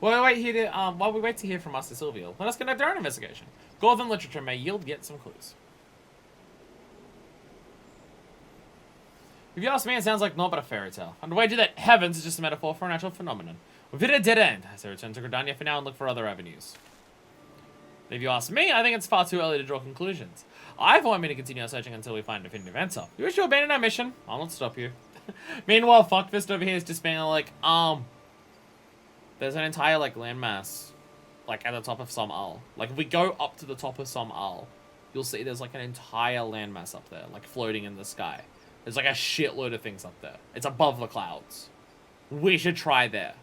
While we wait to hear from Master Sylvia, let us conduct our own investigation. Gorthon literature may yield yet some clues. If you ask me, it sounds like naught but a fairy tale. And wager that heavens is just a metaphor for a natural phenomenon. We've hit a dead end, as I return to Gridania for now and look for other avenues. If you ask me, I think it's far too early to draw conclusions. I want me to continue our searching until we find a definitive answer. You wish to abandon our mission? I'll not stop you. Meanwhile, Fuckfist over here is just being like, there's an entire, like, landmass, like, at the top of some Isle. Like, if we go up to the top of some Isle, you'll see there's, like, an entire landmass up there, like, floating in the sky. There's, like, a shitload of things up there. It's above the clouds. We should try there.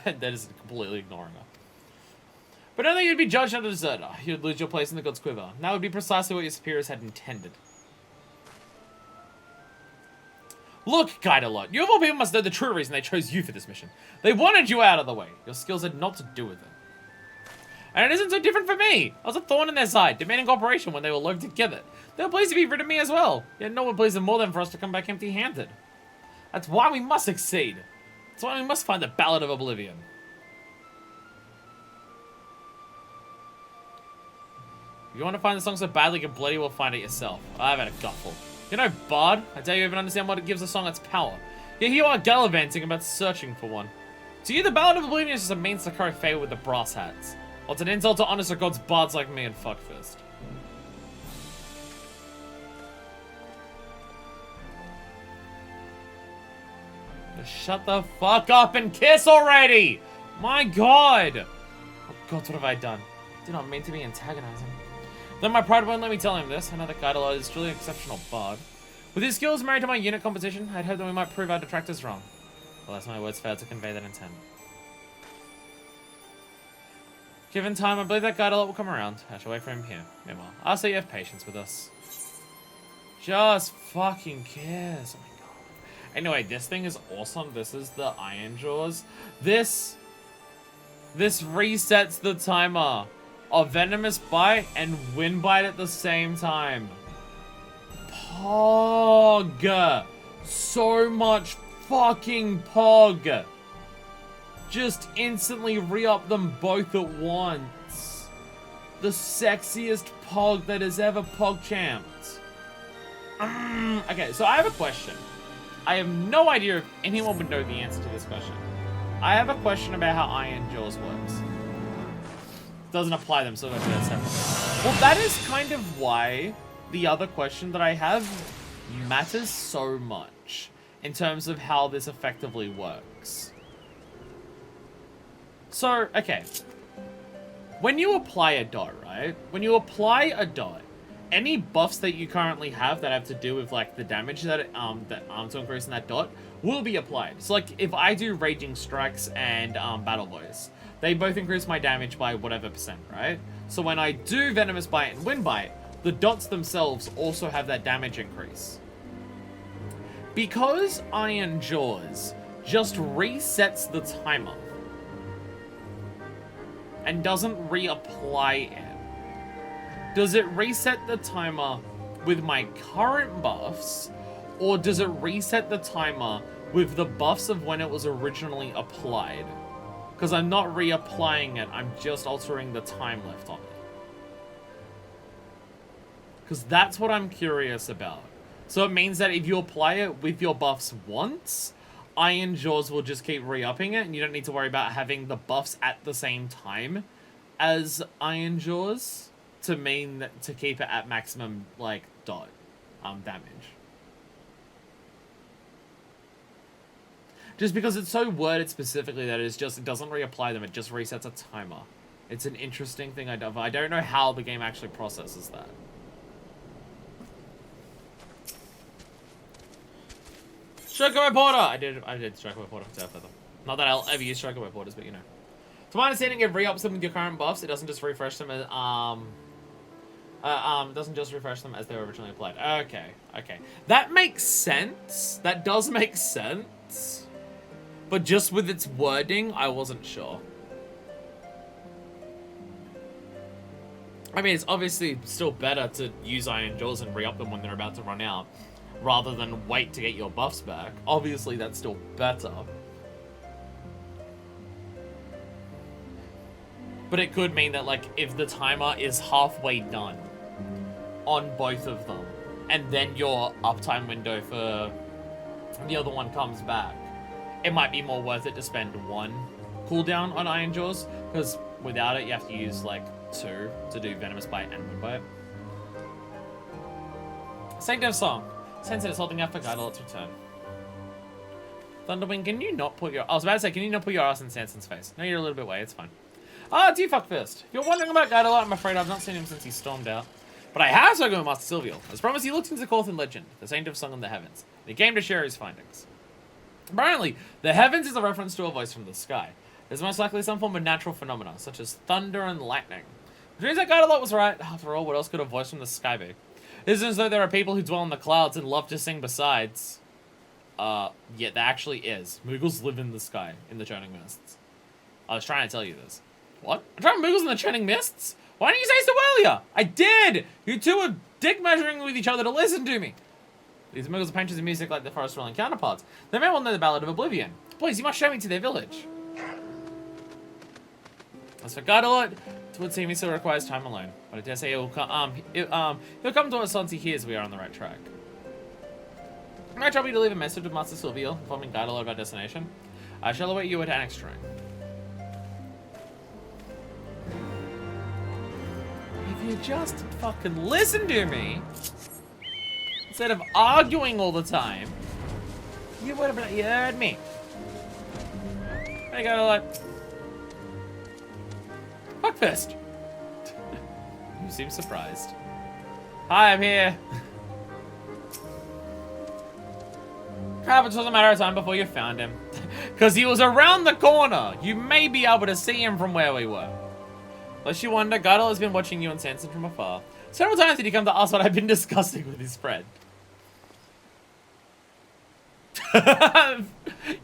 That is completely ignoring her. But only you'd be judged as a deserter. You'd lose your place in the god's quiver. And that would be precisely what your superiors had intended. Look, Guidelot, you of all people must know the true reason they chose you for this mission. They wanted you out of the way. Your skills had naught to do with it. And it isn't so different for me. I was a thorn in their side, demanding cooperation when they were loathed together. They were pleased to be rid of me as well. Yet no one pleased them more than for us to come back empty-handed. That's why we must succeed. That's why we must find the Ballad of Oblivion. If you want to find the song so badly you can bloody well find it yourself. I've had a gutful. You know, Bard, I doubt you even understand what it gives the song its power. Yet here you are gallivanting about searching for one. To you, the Ballad of Oblivion is just a means to curry favor with the brass hats. Well, it's an insult to honest gods bards like me and Fuckfist. Just shut the fuck up and kiss already! My god! Oh god, what have I done? Did not mean to be antagonizing. Then my pride won't let me tell him this. I know that Guidelot is truly an exceptional bard. With his skills married to my unit competition, I'd hope that we might prove our detractors wrong. Alas, my words failed to convey that intent. Given time, I believe that Guidelot will come around. I shall wait for him here. Meanwhile, I'll say you have patience with us. Just fucking kiss. Oh my god. Anyway, this thing is awesome. This is the Iron Jaws. This resets the timer of Venomous Bite and Wind Bite at the same time. Pog. So much fucking pog. Just instantly re-up them both at once. The sexiest pog that has ever pog-champed. Okay, so I have a question. I have no idea if anyone would know the answer to this question. I have a question about how Iron Jaws works. Doesn't apply them, so I'm going to do that separately. Well, that is kind of why the other question that I have matters so much in terms of how this effectively works. So, okay. When you apply a dot, right? When you apply a dot, any buffs that you currently have that have to do with, like, the damage that to increase in that dot will be applied. So, like, if I do Raging Strikes and Battle Voice, they both increase my damage by whatever %, right? So when I do Venomous Bite and Wind Bite, the dots themselves also have that damage increase. Because Iron Jaws just resets the timer and doesn't reapply it, does it reset the timer with my current buffs, or does it reset the timer with the buffs of when it was originally applied? Because I'm not reapplying it, I'm just altering the time left on it. Because that's what I'm curious about. So it means that if you apply it with your buffs once, Iron Jaws will just keep re-upping it, and you don't need to worry about having the buffs at the same time as Iron Jaws to keep it at maximum, like, dot damage. Just because it's so worded specifically that it doesn't reapply them, it just resets a timer. It's an interesting thing I don't know how the game actually processes that. Striker Reporter! I did Striker Reporter for further. Not that I'll ever use Striker Reporters, but you know. To my understanding, it re-ups them with your current buffs. It doesn't just refresh them as doesn't just refresh them as they were originally applied. Okay. That makes sense. That does make sense. But just with its wording, I wasn't sure. I mean, it's obviously still better to use Iron Jaws and re-up them when they're about to run out, rather than wait to get your buffs back. Obviously, that's still better. but it could mean that, like, if the timer is halfway done on both of them, and then your uptime window for the other one comes back, it might be more worth it to spend 1 cooldown on Iron Jaws, because without it, you have to use, like, 2 to do Venomous Bite and Wind Bite. Sanctum Song. Sensei is holding out for Guidolot's return. Thunderwing, can you not put your... I was about to say, can you not put your ass in Sanson's face? No, you're a little bit away, it's fine. Ah, do you fuck first? If you're wondering about Guidolot, I'm afraid I've not seen him since he stormed out. But I have spoken with Master Silvial. As promised, he looked into the Corthan legend, the Saint of Song in the Heavens, and he came to share his findings. Apparently, the Heavens is a reference to a voice from the sky. There's most likely some form of natural phenomena, such as thunder and lightning. Which means that Guidolot was right. After all, what else could a voice from the sky be? It isn't as though there are people who dwell in the clouds and love to sing besides. Yeah, there actually is. Moogles live in the sky, in the churning mists. I was trying to tell you this. What? I'm trying Moogles in the churning mists? Why didn't you say so earlier? I did! You two were dick measuring with each other to listen to me. These Moogles are painters of music like their forest dwelling counterparts. They may well know the Ballad of Oblivion. Please, you must show me to their village. As for Guidolot, it would seem he still requires time alone. But I dare say he'll come to us once he hears we are on the right track. Am I trouble you to leave a message with Master Silvial, informing Guidolot of our destination? I shall await you at Annex Train. If you just fucking listen to me, instead of arguing all the time, you would have heard me. Hey, Guidolot. Fuck first. You seem surprised. Hi, I'm here. Crap, it was a matter of time before you found him. Because he was around the corner. You may be able to see him from where we were. Lest you wonder, Guidolot has been watching you and Sanson from afar. Several times did he come to ask what I've been discussing with his friend.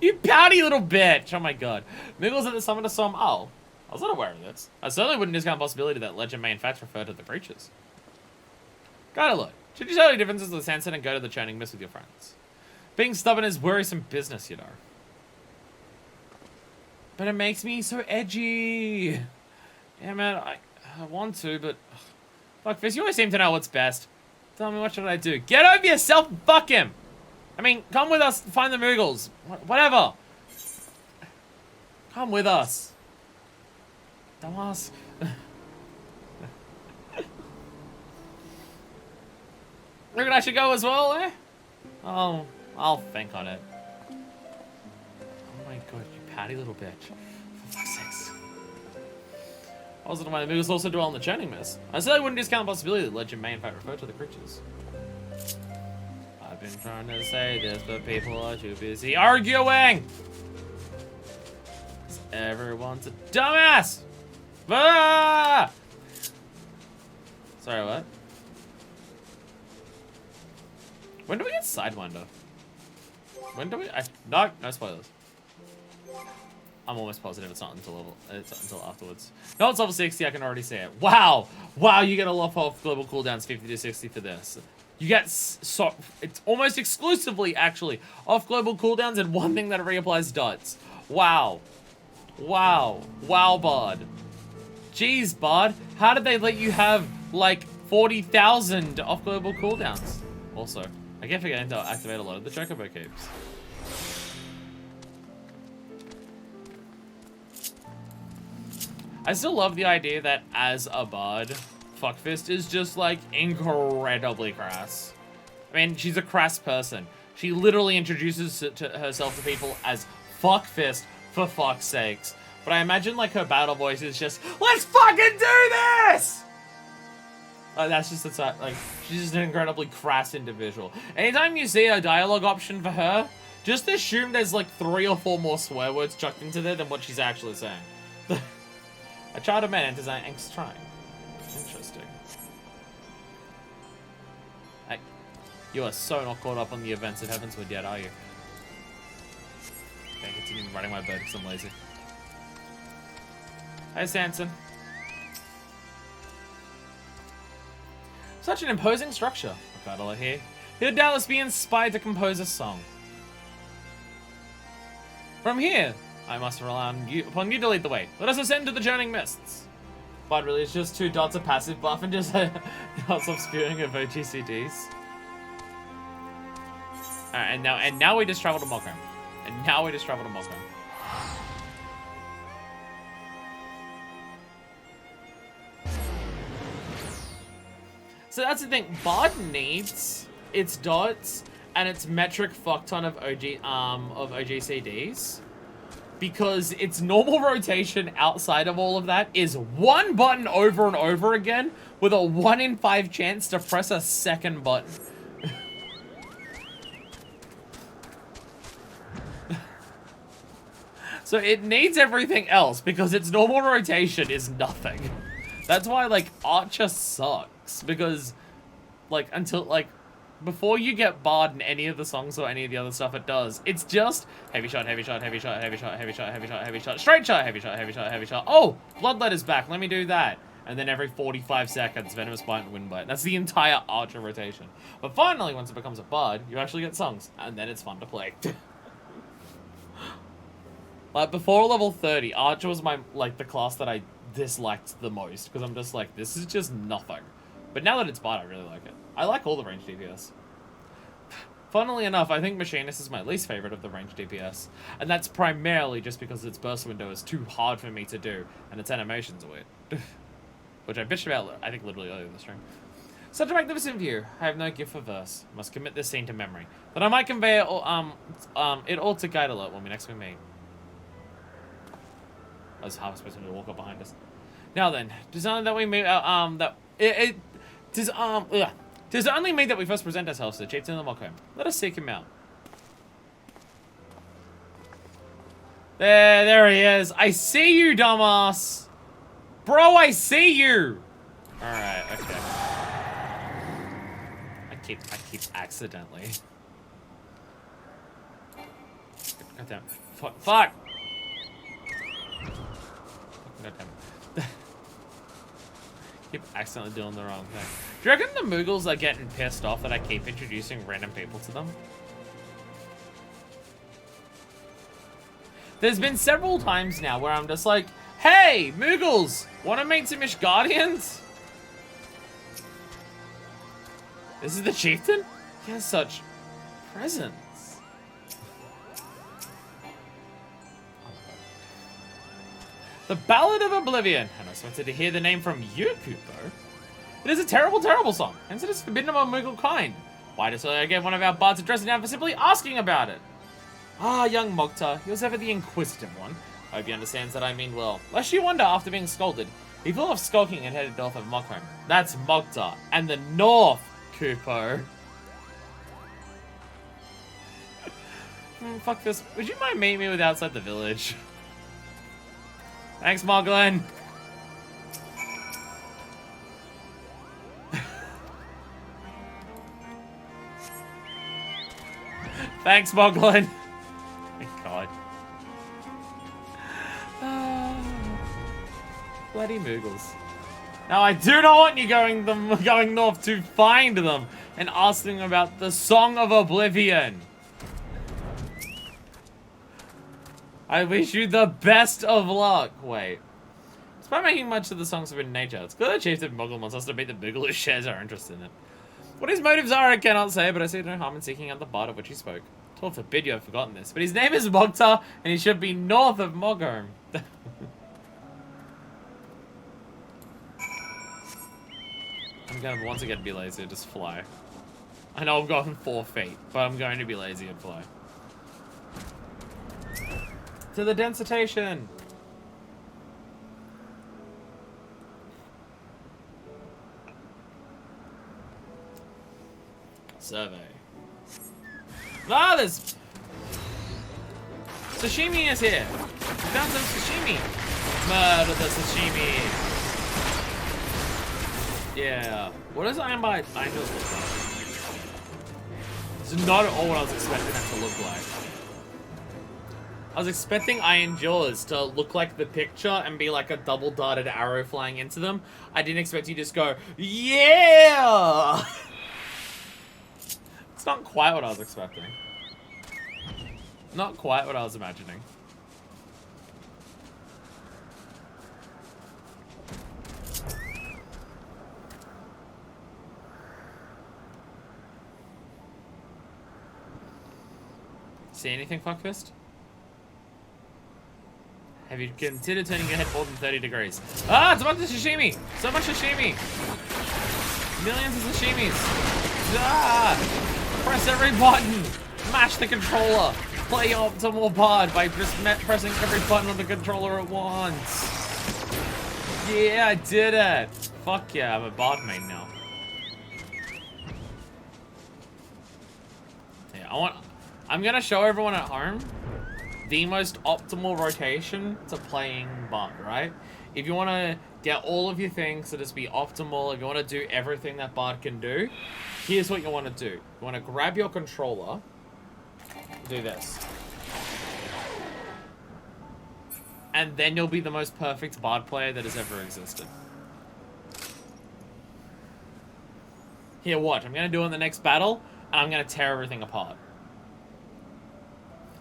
You pouty little bitch. Oh my god. Moogles at the summit of Som. Oh. I was not aware of this. I certainly wouldn't discount the possibility that legend may in fact refer to the creatures. Guidolot, should you tell your differences with Sanson and go to the churning mist with your friends? Being stubborn is worrisome business, you know. But it makes me so edgy. Yeah, man, I want to, but... Fuck, Fizz, you always seem to know what's best. Tell me, what should I do? Get over yourself and fuck him! I mean, come with us, find the Moogles. Whatever. Come with us. Dumbass. Reckon I should go as well, eh? Oh, I'll think on it. Oh my god, you patty little bitch. For fuck's sakes. I wasn't aware the Moogles also dwell in the churning mist. I certainly wouldn't discount the possibility that legend may in fact refer to the creatures. I've been trying to say this, but people are too busy arguing! Everyone's a dumbass! Ah! Sorry, what? When do we get Sidewinder? When do we? No spoilers. I'm almost positive it's not until afterwards. No, it's level 60. I can already see it. Wow, wow! You get a lot off global cooldowns 50 to 60 for this. You get it's almost exclusively actually off global cooldowns and one thing that reapplies dots. Wow, wow, wow, Bard. Jeez, Bard, how did they let you have, like, 40,000 off global cooldowns? Also, I kept forgetting to activate a lot of the Chocobo Cubes. I still love the idea that, as a Bard, Fuckfist is just, like, incredibly crass. I mean, she's a crass person. She literally introduces herself to people as Fuckfist, for fuck's sakes. But I imagine, like, her battle voice is just, let's fucking do this! That's just, it's like, she's just an incredibly crass individual. Anytime you see a dialogue option for her, just assume there's, like, 3 or 4 more swear words chucked into there than what she's actually saying. A child of man enters an angst shrine. Interesting. Hey, you are so not caught up on the events at Heavensward yet, are you? Okay, continue writing my bird because I'm lazy. Hey, Sanson. Such an imposing structure. Guidolot here. He'll doubtless be inspired to compose a song. From here, I must rely on you, upon you to lead the way. Let us ascend to the churning mists. But really, it's just 2 dots of passive buff and just dots of spewing of OGCDs. Alright, and now we just travel to Mokum. So that's the thing. Bard needs its dots and its metric fuckton of OGCDs. Because its normal rotation outside of all of that is 1 button over and over again with a 1 in 5 chance to press a second button. So it needs everything else because its normal rotation is nothing. That's why, like, Archer sucks. Because, like, before you get Bard in any of the songs or any of the other stuff it does, it's just heavy shot, heavy shot, heavy shot, heavy shot, heavy shot, heavy shot, heavy shot, straight shot, heavy shot, heavy shot, heavy shot. Oh, Bloodletter's back. Let me do that. And then every 45 seconds, Venomous Bite and Wind Bite. That's the entire Archer rotation. But finally, once it becomes a Bard, you actually get songs. And then it's fun to play. Like, before level 30, Archer was the class that I disliked the most. Because I'm just like, this is just nothing. But now that it's Bard, I really like it. I like all the range DPS. Funnily enough, I think Machinist is my least favorite of the range DPS. And that's primarily just because its burst window is too hard for me to do. And its animations are weird. Which I bitched about, I think, literally earlier in the stream. Such a magnificent view. I have no gift for verse. Must commit this scene to memory. That I might convey it all to Guide Alert when we next meet. I was half expecting to walk up behind us. Now then, tis only that we meet, tis only me that we first present ourselves to the chieftain of the Mokum. Let us seek him out. There he is. I see you, dumbass. Bro, I see you. Alright, okay. I keep accidentally. God damn. Fuck. Keep accidentally doing the wrong thing. Do you reckon the Moogles are getting pissed off that I keep introducing random people to them? There's been several times now where I'm just like, hey, Moogles, want to meet some Ishgardians? This is the chieftain? He has such presence. The Ballad of Oblivion. And I was expected to hear the name from you, Kupo. It is a terrible, terrible song, hence it is forbidden among Moogle kind. Why does I get one of our bards to dress it down for simply asking about it? Ah, young Mogta, he was ever the inquisitive one. I hope he understands that I mean well. Lest you wonder, after being scolded, he flew off skulking and headed north of Mokum. That's Mogta, and the north, Kupo. Fuck this. Would you mind meeting me with outside the village? Thanks, Moglin. Thanks, Moglin. Thank God. Bloody Moogles. Now, I do not want you going north to find them and asking about the Song of Oblivion. I wish you the best of luck. Wait. Despite making much of the songs of in nature, it's clear the chieftain Muggle wants us to beat the Boogaloo who shares our interest in it. What his motives are, I cannot say, but I see no harm in seeking out the bard of which he spoke. Twelve forbid you have forgotten this, but his name is Mogta, and he should be north of Mokum. I'm going to once again be lazy and just fly. I know I've gotten 4 feet, but I'm going to be lazy and fly. To the densitation! Survey. Ah, there's... Sashimi is here! We found some sashimi! Murder the sashimi! Yeah. What does Iron Bite Angels look like? It's not at all what I was expecting it to look like. I was expecting Iron Jaws to look like the picture and be like a double-darted arrow flying into them. I didn't expect you to just go, yeah! It's not quite what I was expecting. Not quite what I was imagining. See anything, Fuckfist? Have you considered turning your head more than 30 degrees? Ah, it's a bunch of sashimi! So much sashimi! Millions of sashimis! Ah! Press every button! Mash the controller! Play optimal pod by just pressing every button on the controller at once! Yeah, I did it! Fuck yeah, I'm a bot main now. Yeah, I'm gonna show everyone at home the most optimal rotation to playing bot, right? If you want to get all of your things to just be optimal, if you want to do everything that bot can do, here's what you want to do. You want to grab your controller, do this. And then you'll be the most perfect bard player that has ever existed. Here, watch. I'm going to do it in the next battle, and I'm going to tear everything apart.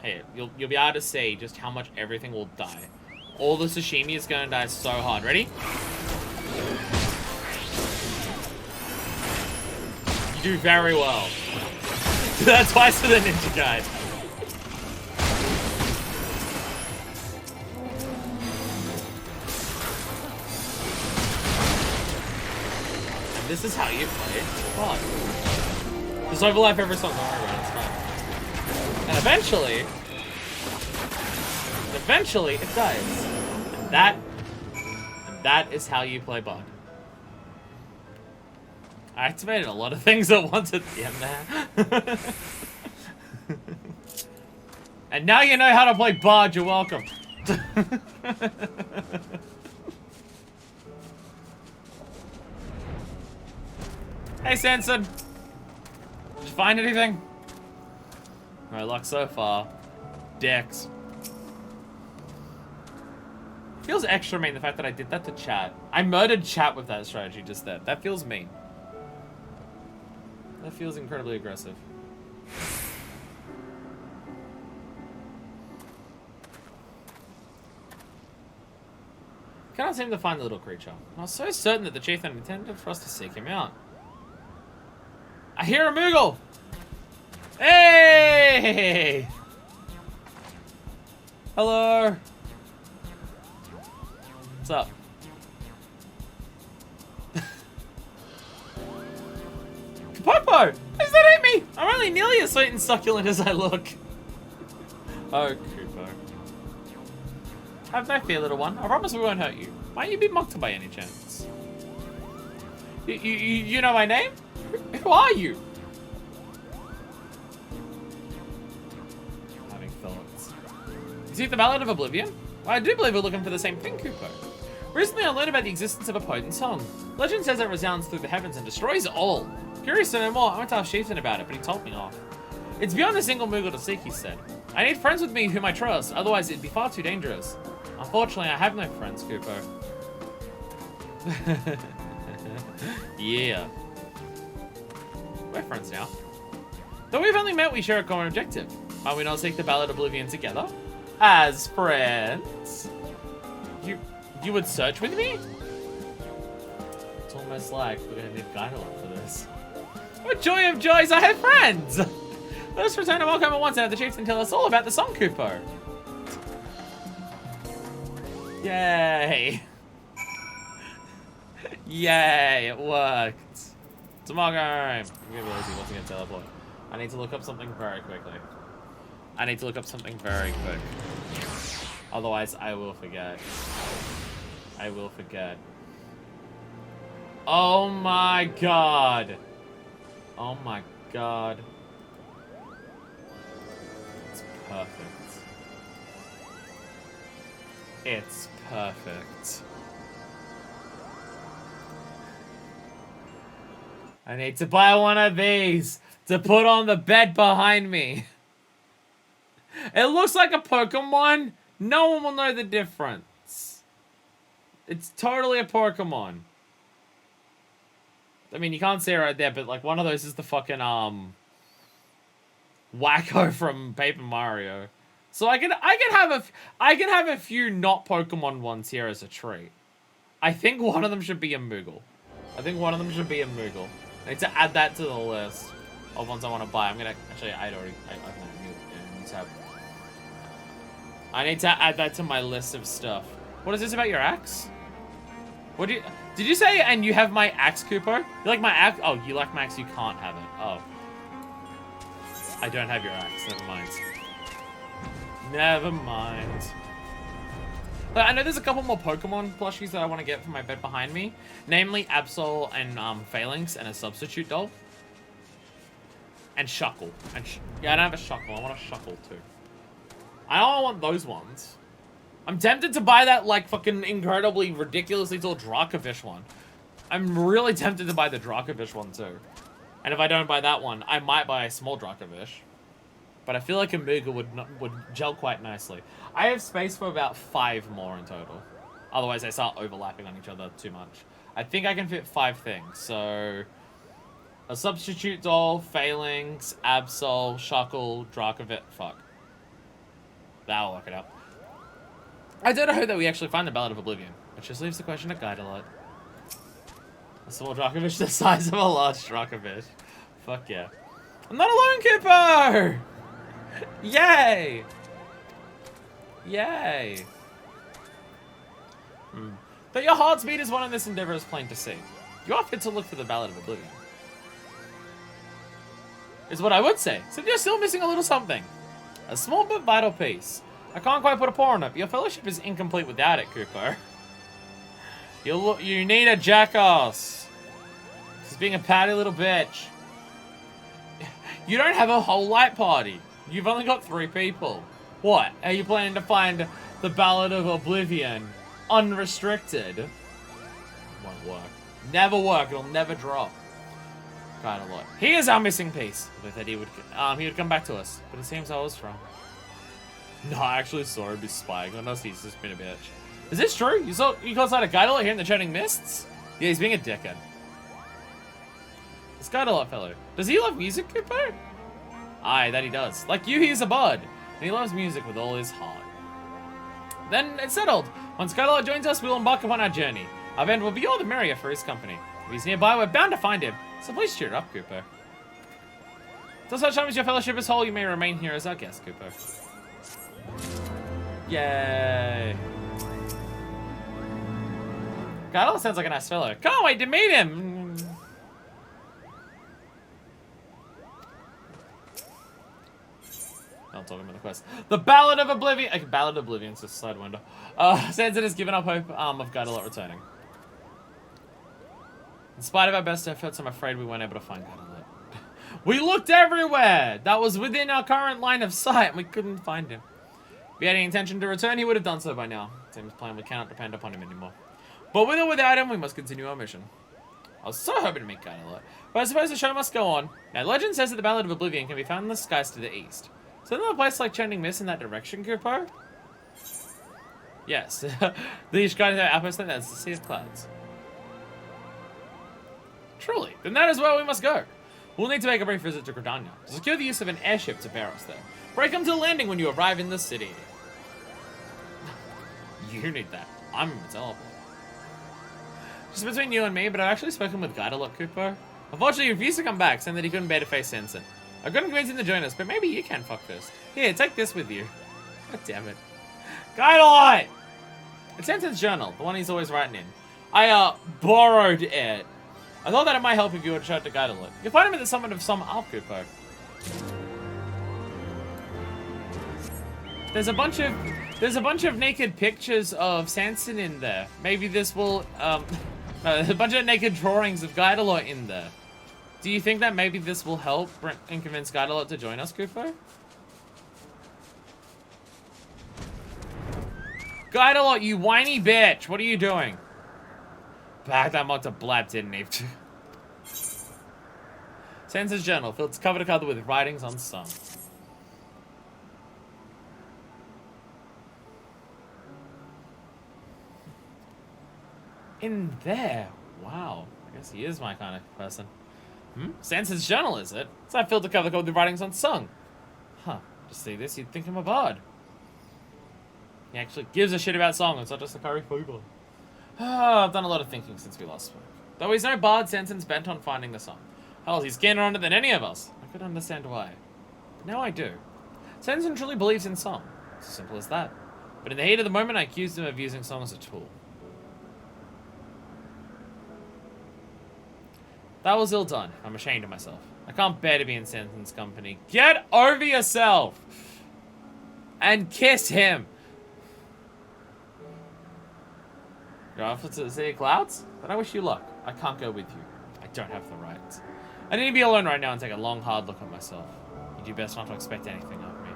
Here, you'll be able to see just how much everything will die. All the sashimi is going to die so hard. Ready? You do very well. That's twice for the ninja guide. And this is how you play it. Fun. Just overlap every song. Don't worry about it. It's fine. And eventually it dies. And that is how you play bot. I activated a lot of things at once at the end there. And now you know how to play bot, you're welcome. Hey Sanson! Did you find anything? My luck so far. Dex. Feels extra mean the fact that I did that to chat. I murdered chat with that strategy just then. That feels mean. That feels incredibly aggressive. Cannot seem to find the little creature. I was so certain that the chieftain intended for us to seek him out. I hear a Moogle! Hey! Hello! What's up? Popo! Is that at me? I'm only nearly as sweet and succulent as I look. Oh, Kupo. Have no fear, little one. I promise we won't hurt you. Might you be mocked by any chance? You know my name? Who are you? Having thoughts. Is it the Ballad of Oblivion? Well, I do believe we're looking for the same thing, Kupo. Recently, I learned about the existence of a potent song. Legend says it resounds through the heavens and destroys all. Curious to know more, I went to ask Chieftain about it, but he told me off. It's beyond a single Moogle to seek, he said. I need friends with me whom I trust, otherwise it'd be far too dangerous. Unfortunately, I have no friends, Kupo. Yeah. We're friends now. Though we've only met, we share a common objective. Might we not seek the Ballad of Oblivion together? As friends? You would search with me? It's almost like we're gonna need guide-along for this. What joy of joys, I have friends! Let us return and welcome at once and have the chieftain tell us all about the song, Kupo. Yay! Yay, it worked. Tomorrow, I'm gonna be lazy once again, teleport. I need to look up something very quickly. Otherwise, I will forget. Oh my god. Oh my god. It's perfect. It's perfect. I need to buy one of these to put on the bed behind me. It looks like a Pokemon. No one will know the difference. It's totally a Pokemon. I mean, you can't see it right there, but like one of those is the fucking Wacko from Paper Mario. So I can have a few not Pokemon ones here as a treat. I think one of them should be a Moogle. I need to add that to the list of ones I want to buy. I'm gonna actually I've tab. I need to add that to my list of stuff. What is this about your axe? What did you say, and you have my axe, Cooper? You like my axe? Oh, you like my axe, you can't have it. Oh. I don't have your axe, never mind. Never mind. But I know there's a couple more Pokemon plushies that I want to get for my bed behind me. Namely, Absol and Phalanx and a substitute doll. And Shuckle. Yeah, I don't have a Shuckle. I want a Shuckle too. I don't want those ones. I'm tempted to buy that, like, fucking incredibly, ridiculously tall Dracovish one. I'm really tempted to buy the Dracovish one too. And if I don't buy that one, I might buy a small Dracovish. But I feel like a Mooga would gel quite nicely. I have space for about 5 more in total. Otherwise, they start overlapping on each other too much. I think I can fit 5 things. So, a substitute doll, Phalanx, Absol, Shuckle, Dracovish. Fuck. That'll work it out. I don't hope that we actually find the Ballad of Oblivion, which just leaves the question to guide a lot. A small Dracovish the size of a large Dracovish. Fuck yeah. I'm not alone, Kippo! Yay! Yay! That your heart's beat is one in this endeavor is plain to see. You are fit to look for the Ballad of Oblivion. Is what I would say, except you're still missing a little something. A small but vital piece. I can't quite put a paw on it, but your fellowship is incomplete without it, Cooper. You need a jackass. He's being a patty little bitch. You don't have a whole light party. You've only got 3 people. What? Are you planning to find the Ballad of Oblivion unrestricted? Won't work. Never work. It'll never drop. Kind of like. He is our missing piece. I thought he would come back to us, but it seems I was wrong. No, I actually saw him be spying on us. He's just been a bitch. Is this true? You caught sight of Guidalot here in the Churning Mists? Yeah, he's being a dickhead. This Guidalot fellow. Does he love music, Cooper? Aye, that he does. Like you, he's a bard. And he loves music with all his heart. Then it's settled. Once Guidalot joins us, we'll embark upon our journey. Our band will be all the merrier for his company. If he's nearby, we're bound to find him. So please cheer up, Cooper. Till such time as your fellowship is whole, you may remain here as our guest, Cooper. Yay. Guidalot sounds like a nice fellow. Can't wait to meet him. Not talking about the quest. The Ballad of Oblivion. Okay, Ballad of Oblivion is just side window. Sansa has given up hope of Guidalot returning. In spite of our best efforts, I'm afraid we weren't able to find Guidalot. We looked everywhere! That was within our current line of sight, and we couldn't find him. If he had any intention to return, he would have done so by now. Seems plain we cannot depend upon him anymore. But with or without him, we must continue our mission. I was so hoping to meet Guidalot, but I suppose the show must go on. Now, legend says that the Ballad of Oblivion can be found in the skies to the east. So isn't there a place like Churning Mist in that direction, Cooper? Yes. The skies are outpost, that's the Sea of Clouds. Truly, then that is where we must go. We'll need to make a brief visit to Gridania to secure the use of an airship to bear us there. Break them to the landing when you arrive in the city. You need that. I'm a teleport. Just between you and me, but I've actually spoken with Guidalot, Cooper. Unfortunately, he refused to come back, saying that he couldn't bear to face Sensen. I couldn't convince him to join us, but maybe you can, fuckfist. Here, take this with you. God damn it. Guidalot! It's Sensen's journal, the one he's always writing in. I, borrowed it. I thought that it might help if you were to show it to Guidalot. You'll find him at the summit of some Alp, Cooper. There's a bunch of naked pictures of Sanson in there. Maybe this will, there's a bunch of naked drawings of Guidalot in there. Do you think that maybe this will help and convince Guidalot to join us, Cooper? Guidalot, you whiny bitch! What are you doing? Back that mocked a blab, didn't he? Sansa's journal, filled cover to cover with writings on some. In there? Wow. I guess he is my kind of person. Sansa's journal, is it? It's not filled to cover with writings on song. Huh. To see this, you'd think I'm a bard. He actually gives a shit about song. It's not just a curry food. I've done a lot of thinking since we last spoke. Though he's no bard, Sanson's bent on finding the song. Hell, he's keener on it than any of us. I could understand why. But now I do. Sanson truly believes in song. It's as simple as that. But in the heat of the moment, I accused him of using song as a tool. That was ill done. I'm ashamed of myself. I can't bear to be in Sanson's company. Get over yourself! And kiss him! You're off to the Sea of Clouds? Then I wish you luck. I can't go with you. I don't have the rights. I need to be alone right now and take a long, hard look at myself. You do best not to expect anything of me.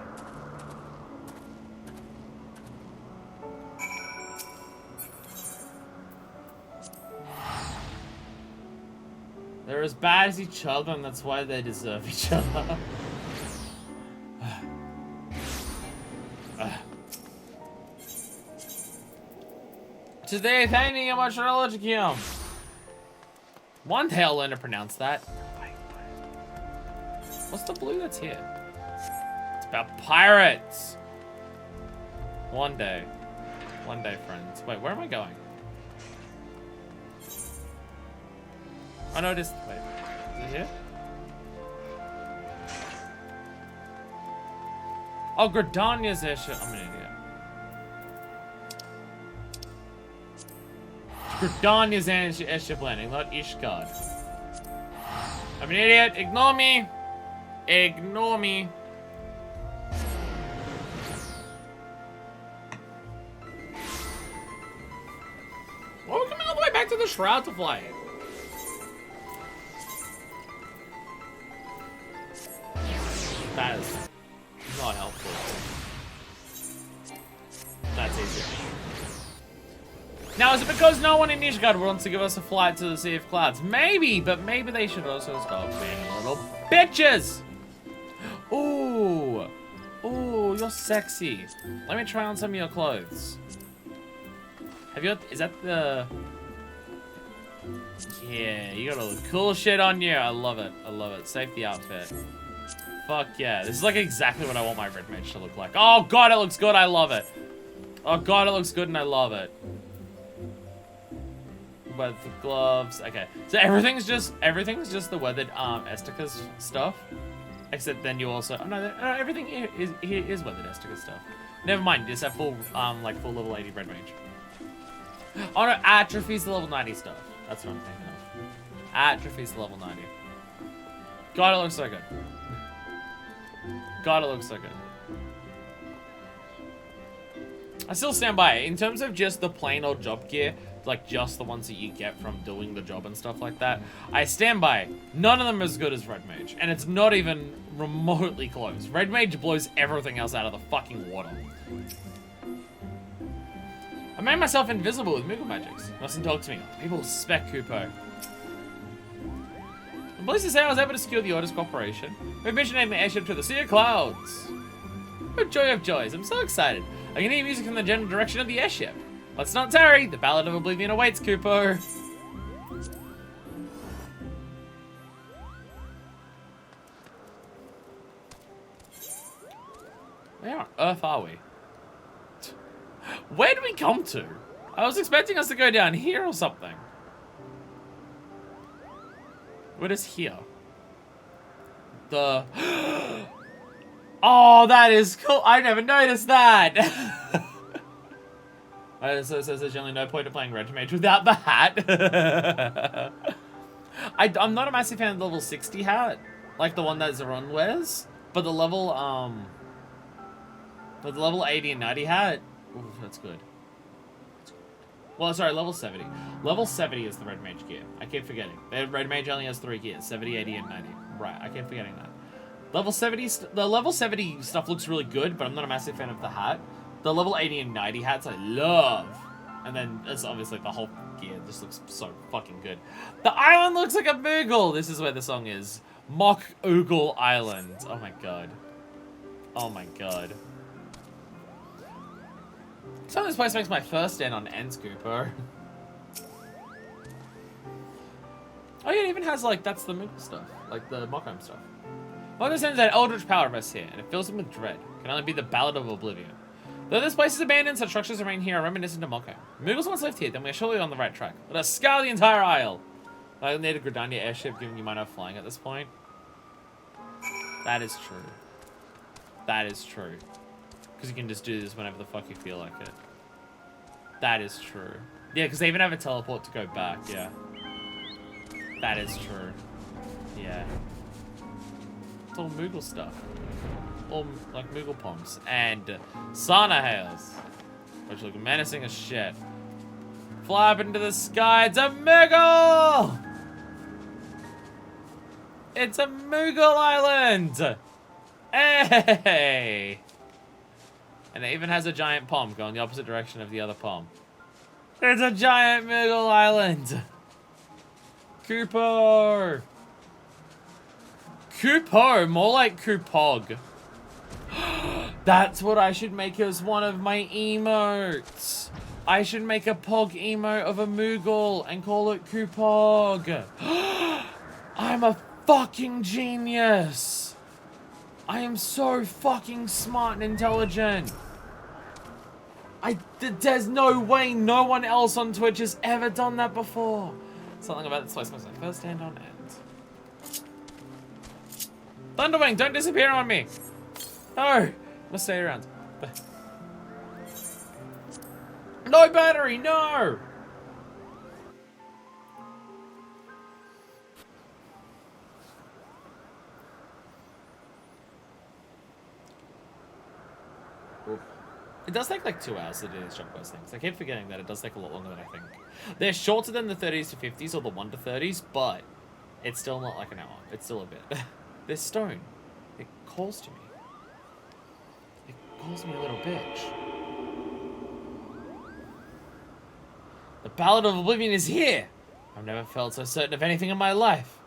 They're as bad as each other, and that's why they deserve each other. Today, thank you much for Logikium. One day I'll learn to pronounce that. What's the blue that's here? It's about pirates. One day. One day, friends. Wait, where am I going? I noticed. Wait, is it here? Oh, Gridania's airship. I'm an idiot. Gridania's airship landing, not Ishgard. I'm an idiot. Ignore me. Ignore me. Well, we're coming all the way back to the Shroud to fly it. That is not helpful. That's easy. Now, is it because no one in Ishgard wants to give us a flight to the Sea of Clouds? Maybe, but maybe they should also stop being little bitches. Ooh. Ooh, you're sexy. Let me try on some of your clothes. Have you got, is that the... Yeah, you got all the cool shit on you. I love it. I love it. Safety outfit. Fuck yeah. This is like exactly what I want my red mage to look like. Oh god, it looks good. I love it. Oh god, it looks good and I love it. With the gloves. Okay. So everything's just the weathered Estika's stuff. Except then you also everything here is weathered Estica stuff. Never mind, you just have full like full level 80 red mage. Oh no, Atrophy's the level 90 stuff. That's what I'm thinking of. Atrophy's the level 90. God, it looks so good. God, it looks so good. I still stand by it. In terms of just the plain old job gear, like just the ones that you get from doing the job and stuff like that, I stand by it. None of them are as good as Red Mage, and it's not even remotely close. Red Mage blows everything else out of the fucking water. I made myself invisible with Moogle magics. Mustn't talk to me. People suspect Kupo. I'm pleased to say I was able to secure the Orders Corporation. We're missioning the airship to the Sea of Clouds. Oh, joy of joys. I'm so excited. I can hear music from the general direction of the airship. Let's not tarry. The Ballad of Oblivion awaits, Kupo. Where on earth are we? Where did we come to? I was expecting us to go down here or something. What is here? The... Oh, that is cool. I never noticed that. So it says there's generally no point of playing Red Mage without the hat. I'm not a massive fan of the level 60 hat. Like the one that Zeron wears. But the level, but the level 80 and 90 hat, ooh, that's good. Well, sorry, level 70. Level 70 is the Red Mage gear. I keep forgetting. The Red Mage only has 3 gears, 70, 80, and 90. Right, I keep forgetting that. Level 70, the level 70 stuff looks really good, but I'm not a massive fan of the hat. The level 80 and 90 hats I love. And then, it's obviously the whole gear just looks so fucking good. The island looks like a Moogle! This is where the song is. Mock Oogle Island. Oh my god. Oh my god. So this place makes my first stand on End Scooper. Oh yeah, it even has like, that's the Moogle stuff. Like the Mockham stuff. Well, this ends that eldritch power rests here, and it fills him with dread. It can only be the Ballad of Oblivion. Though this place is abandoned, such structures remain here are reminiscent of Mockham. Moogles once lived here, then we are surely on the right track. Let us scour the entire isle. I need a Gridania airship, given you might have flying at this point. That is true. That is true. Because you can just do this whenever the fuck you feel like it. That is true. Yeah, because they even have a teleport to go back, yeah. That is true. Yeah. It's all Moogle stuff. All, like, Moogle Pomps. And Sana Hales. Which look menacing as shit. Fly up into the sky. It's a Moogle! It's a Moogle Island! Hey! And it even has a giant pom going the opposite direction of the other pom. It's a giant Moogle Island! Cooper! Cooper! More like Coopog. That's what I should make as one of my emotes. I should make a Pog emote of a Moogle and call it Coopog. I'm a fucking genius. I am so fucking smart and intelligent. There's no way no one else on Twitch has ever done that before. Something about this place makes my first hand on end. Thunderwing, don't disappear on me. No, I must stay around. No battery, no. It does take like 2 hours to do these jump quest things. I keep forgetting that it does take a lot longer than I think. They're shorter than the 30s to 50s or the 1 to 30s, but it's still not like an hour. It's still a bit. There's stone. It calls to me. It calls me a little bitch. The Ballad of Oblivion is here! I've never felt so certain of anything in my life.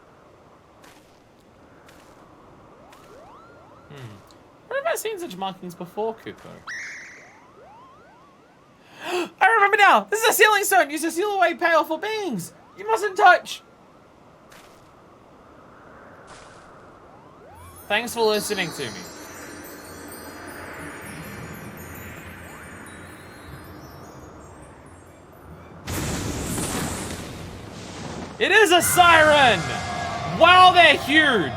Where have I seen such markings before, Kupo? I remember now! This is a sealing stone used to seal away powerful beings! You mustn't touch! Thanks for listening to me. It is a siren! Wow, they're huge!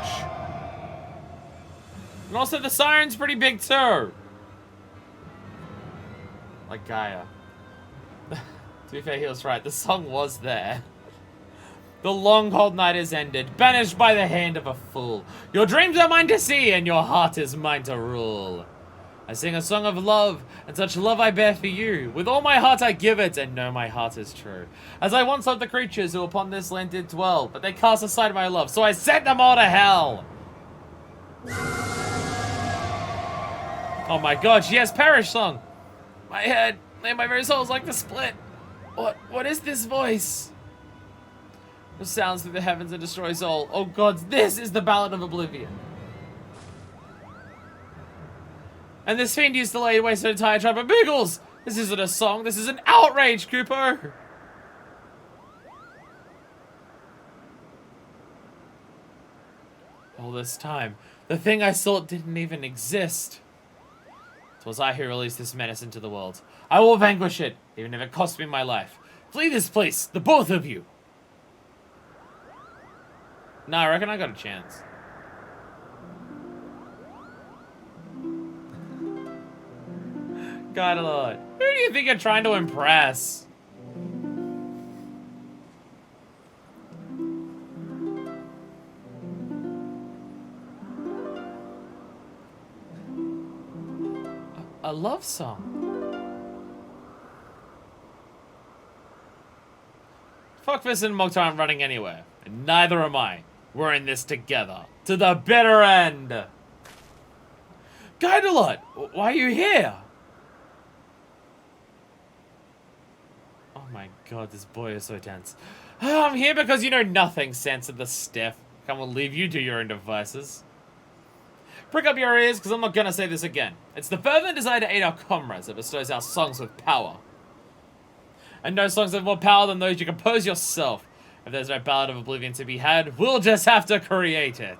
And also the siren's pretty big too. Like Gaia. To be fair, he was right. The song was there. The long cold night is ended, banished by the hand of a fool. Your dreams are mine to see, and your heart is mine to rule. I sing a song of love, and such love I bear for you. With all my heart I give it, and know my heart is true. As I once loved the creatures who upon this land did dwell, but they cast aside my love, so I sent them all to hell. Oh my god, she has Perish song. My head and my very soul is like to split. What is this voice? It sounds through the heavens and destroys all. Oh gods, this is the Ballad of Oblivion. And this fiend used to lay waste an entire tribe of Moogles! This isn't a song, this is an outrage, Cooper! All this time, the thing I sought didn't even exist. 'Twas I who released this menace into the world. I will vanquish it, even if it costs me my life. Flee this place, the both of you! Nah, I reckon I got a chance. God, Lord. Who do you think you're trying to impress? A love song. Fuckfist and Mokhtar aren't running anywhere, and neither am I. We're in this together, to the bitter end. Guidalot, why are you here? Oh my god, this boy is so tense. I'm here because you know nothing, Sansa the Stiff. Come on, leave you to your own devices. Prick up your ears, because I'm not gonna say this again. It's the fervent desire to aid our comrades that bestows our songs with power. And no songs have more power than those you compose yourself. If there's no Ballad of Oblivion to be had, we'll just have to create it.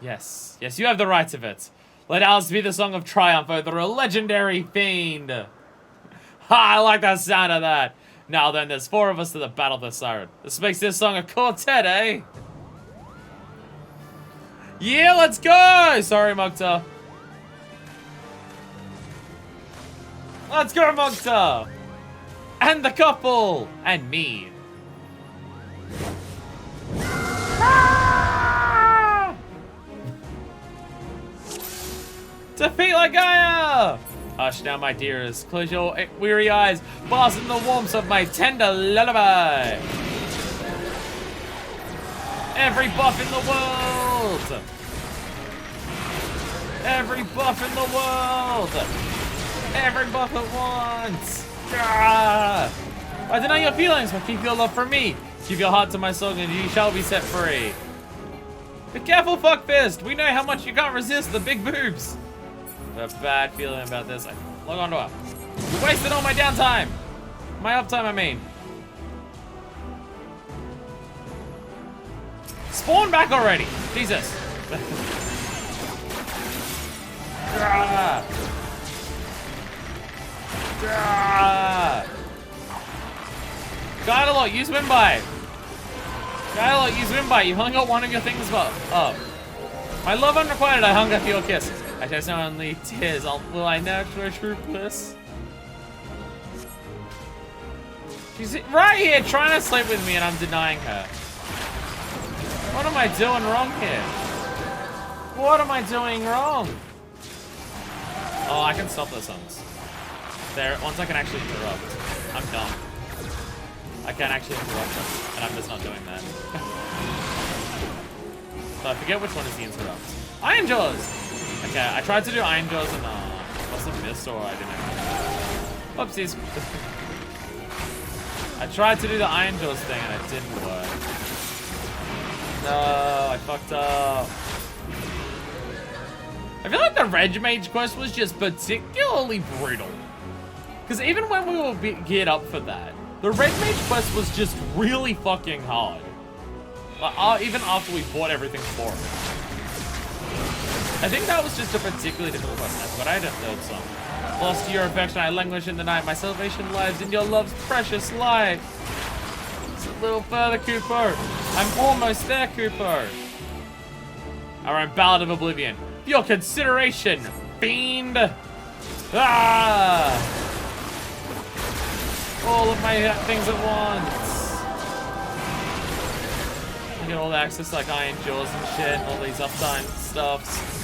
Yes, you have the right of it. Let ours be the song of triumph over a legendary fiend. Ha, I like the sound of that. Now then, there's 4 of us to the battle of the siren. This makes this song a quartet, eh? Yeah, let's go! Sorry, Mukta. Let's go, Mukta! And the couple! And me. Ah! Defeat Lagaya! Hush now, my dearest. Close your weary eyes. Bask in the warmth of my tender lullaby. Every buff in the world. Every buff in the world. Every buff at once. Ah! I deny your feelings, but keep your love for me. Give your heart to my song, and you shall be set free. Be careful, Fuckfist. We know how much you can't resist the big boobs. I have a bad feeling about this. Log on to her. You wasted all my downtime. My uptime, I mean. Spawn back already. Jesus. Guidalot, use Windbite. Guidalot, use Windbite. You hung got one of your things up. My love unrequited, I hunger for your kiss. I taste not only tears, will I now to a true bliss? She's right here trying to sleep with me and I'm denying her. What am I doing wrong here? What am I doing wrong? Oh, I can stop those songs. There, once I can actually interrupt. I'm dumb. I can actually interrupt them, and I'm just not doing that. So I forget which one is the interrupt. Iron Jaws! Okay, I tried to do Iron Jaws and must have missed or I didn't. Whoopsies. I tried to do the Iron Jaws thing and it didn't work. No, I fucked up. I feel like the Reg Mage quest was just particularly brutal. Because even when we were geared up for that, the Reg Mage quest was just really fucking hard. Like, even after we bought everything for it. I think that was just a particularly difficult quest, but I had a third song. Lost to your affection, I languish in the night. My salvation lies in your love's precious light. Just a little further, Cooper. I'm almost there, Cooper. Our own Ballad of Oblivion. For your consideration, fiend. Ah! All of my things at once. I get all the access like Iron Jaws and shit, and all these uptime stuffs.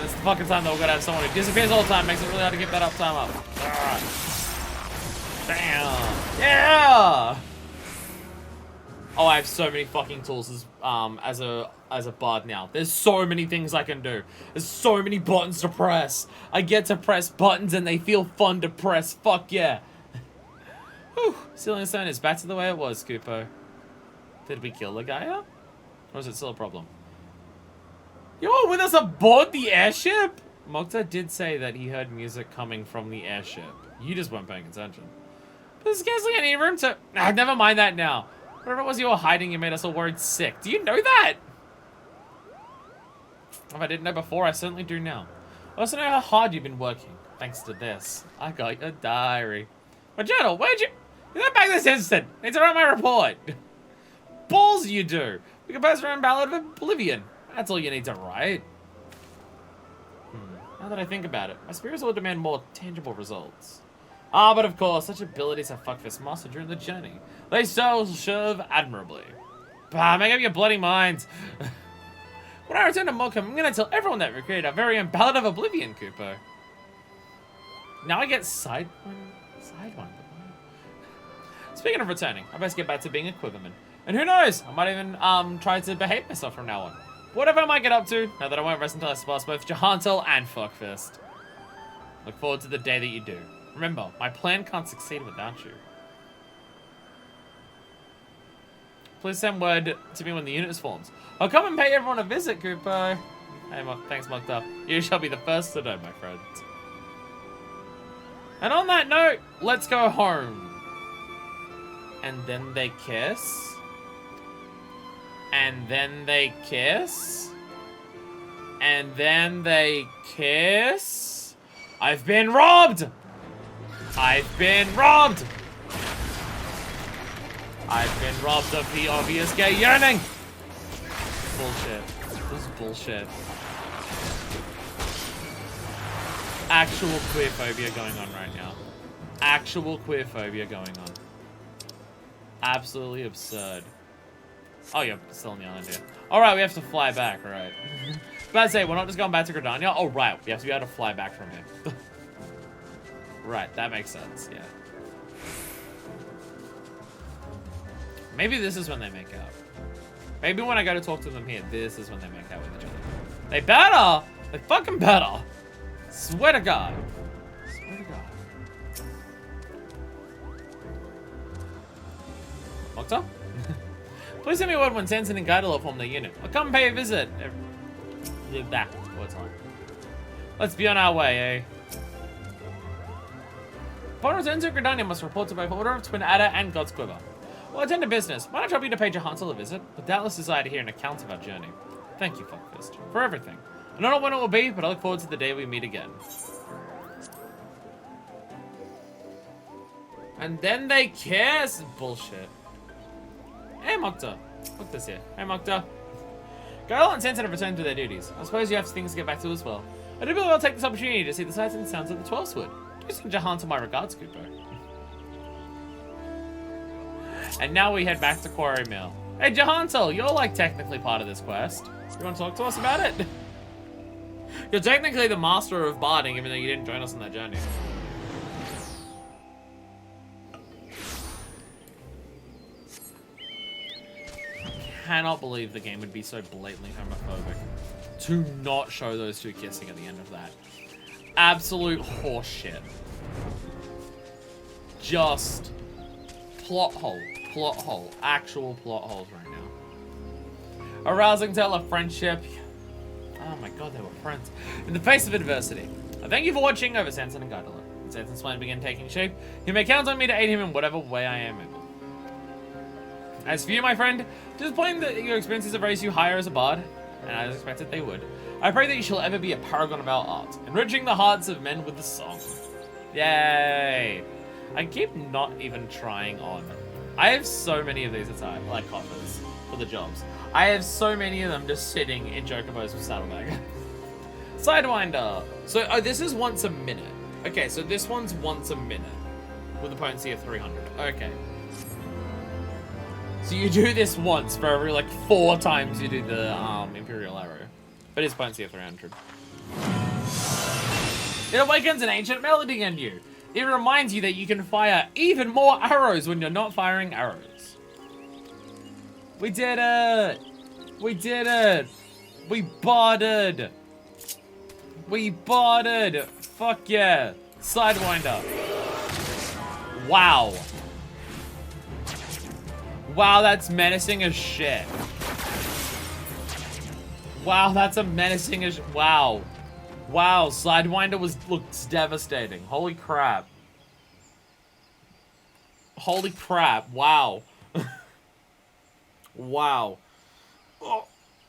It's the fucking time that we're gonna have someone who disappears all the time, makes it really hard to get that uptime up. Alright. Bam! Yeah! Oh, I have so many fucking tools as a bard now. There's so many things I can do. There's so many buttons to press. I get to press buttons and they feel fun to press. Fuck yeah. Whew. Ceiling Stone is back to the way it was, Kupo. Did we kill the guy up? Or is it still a problem? You're with us aboard the airship? Mokta did say that he heard music coming from the airship. You just weren't paying attention. But there's scarcely any room to... never mind that now. Whatever it was you were hiding, you made us all worried sick. Do you know that? If I didn't know before, I certainly do now. I also know how hard you've been working. Thanks to this. I got your diary. My journal, where'd you... Get that back this instant. Need to write my report. Balls you do. We composed our own Ballad of Oblivion. That's all you need to write. Now that I think about it, my spirits will demand more tangible results. Ah, but of course, such abilities have Fuckfist mastered during the journey. They still serve admirably. Bah, make up your bloody minds. When I return to Mokum, I'm gonna tell everyone that we created our very own Ballad of Oblivion, Cooper. Now I get side one. Speaking of returning, I best get back to being a Quiverman. And who knows, I might even try to behave myself from now on. Whatever I might get up to, know that I won't rest until I surpass both Jahantel and Fuckfist. Look forward to the day that you do. Remember, my plan can't succeed without you. Please send word to me when the unit is formed. I'll come and pay everyone a visit, Cooper. Hey, thanks, Mukta. You shall be the first to know, my friend. And on that note, let's go home. And then they kiss. And then they kiss. And then they kiss. I've been robbed! I've been robbed! I've been robbed of the obvious gay yearning! Bullshit. This is bullshit. Actual queer phobia going on right now. Actual queer phobia going on. Absolutely absurd. Oh, you're still in the island here. Alright, we have to fly back, right? But I say, we're not just going back to Gridania. Oh, right, we have to be able to fly back from here. Right, that makes sense, yeah. Maybe this is when they make out. Maybe when I go to talk to them here, this is when they make out with each other. They better! They fucking better! Swear to God. Swear to God. Doctor? Please send me word when Sanson and Gaidala form their unit. I'll come pay a visit. That. What's on? Let's be on our way, eh? Upon return to Gridania must report to both Order of Twin Adder and God's Quiver. Well, attend to business. Might I trouble you to pay Jahansel a visit? But doubtless desire to hear an account of our journey. Thank you, Mynafyst, for everything. I don't know when it will be, but I look forward to the day we meet again. And then they kiss. Bullshit. Hey, Mokta. Look this here. Hey, Mokta. Gaidala and Sanson have returned to their duties. I suppose you have things to get back to as well. I do believe I'll take this opportunity to see the sights and sounds of the 12th Do send Jahansel my regards, Cooper. And now we head back to Quarry Mill. Hey, Jahansel, you're like technically part of this quest. You want to talk to us about it? You're technically the master of barding, even though you didn't join us on that journey. I cannot believe the game would be so blatantly homophobic to not show those two kissing at the end of that. Absolute horseshit. Just plot hole, actual plot holes right now. A rousing tale of friendship. Oh my god, they were friends. In the face of adversity. I thank you for watching over Sanson and Gaidala. When Sanson's plan begin taking shape, you may count on me to aid him in whatever way I am able. As for you, my friend, disappointing that your experiences have raised you higher as a bard, and as expected they would, I pray that you shall ever be a paragon of our art, enriching the hearts of men with the song. Yay! I keep not even trying on. I have so many of these like offers for the jobs. I have so many of them just sitting in Chocobos with Saddlebag. Sidewinder. So, oh, this is once a minute. Okay, so this one's once a minute with a potency of 300. Okay. So you do this once for every, like, 4 times you do the Imperial Arrow. But it's potency of 300. It awakens an ancient melody in you. It reminds you that you can fire even more arrows when you're not firing arrows. We did it! We did it! We barded! We barded! Fuck yeah! Sidewinder. Wow. Wow, that's menacing as shit. Wow, that's a menacing as... Wow. Wow, Sidewinder looks devastating. Holy crap. Holy crap. Wow. Wow. Oh,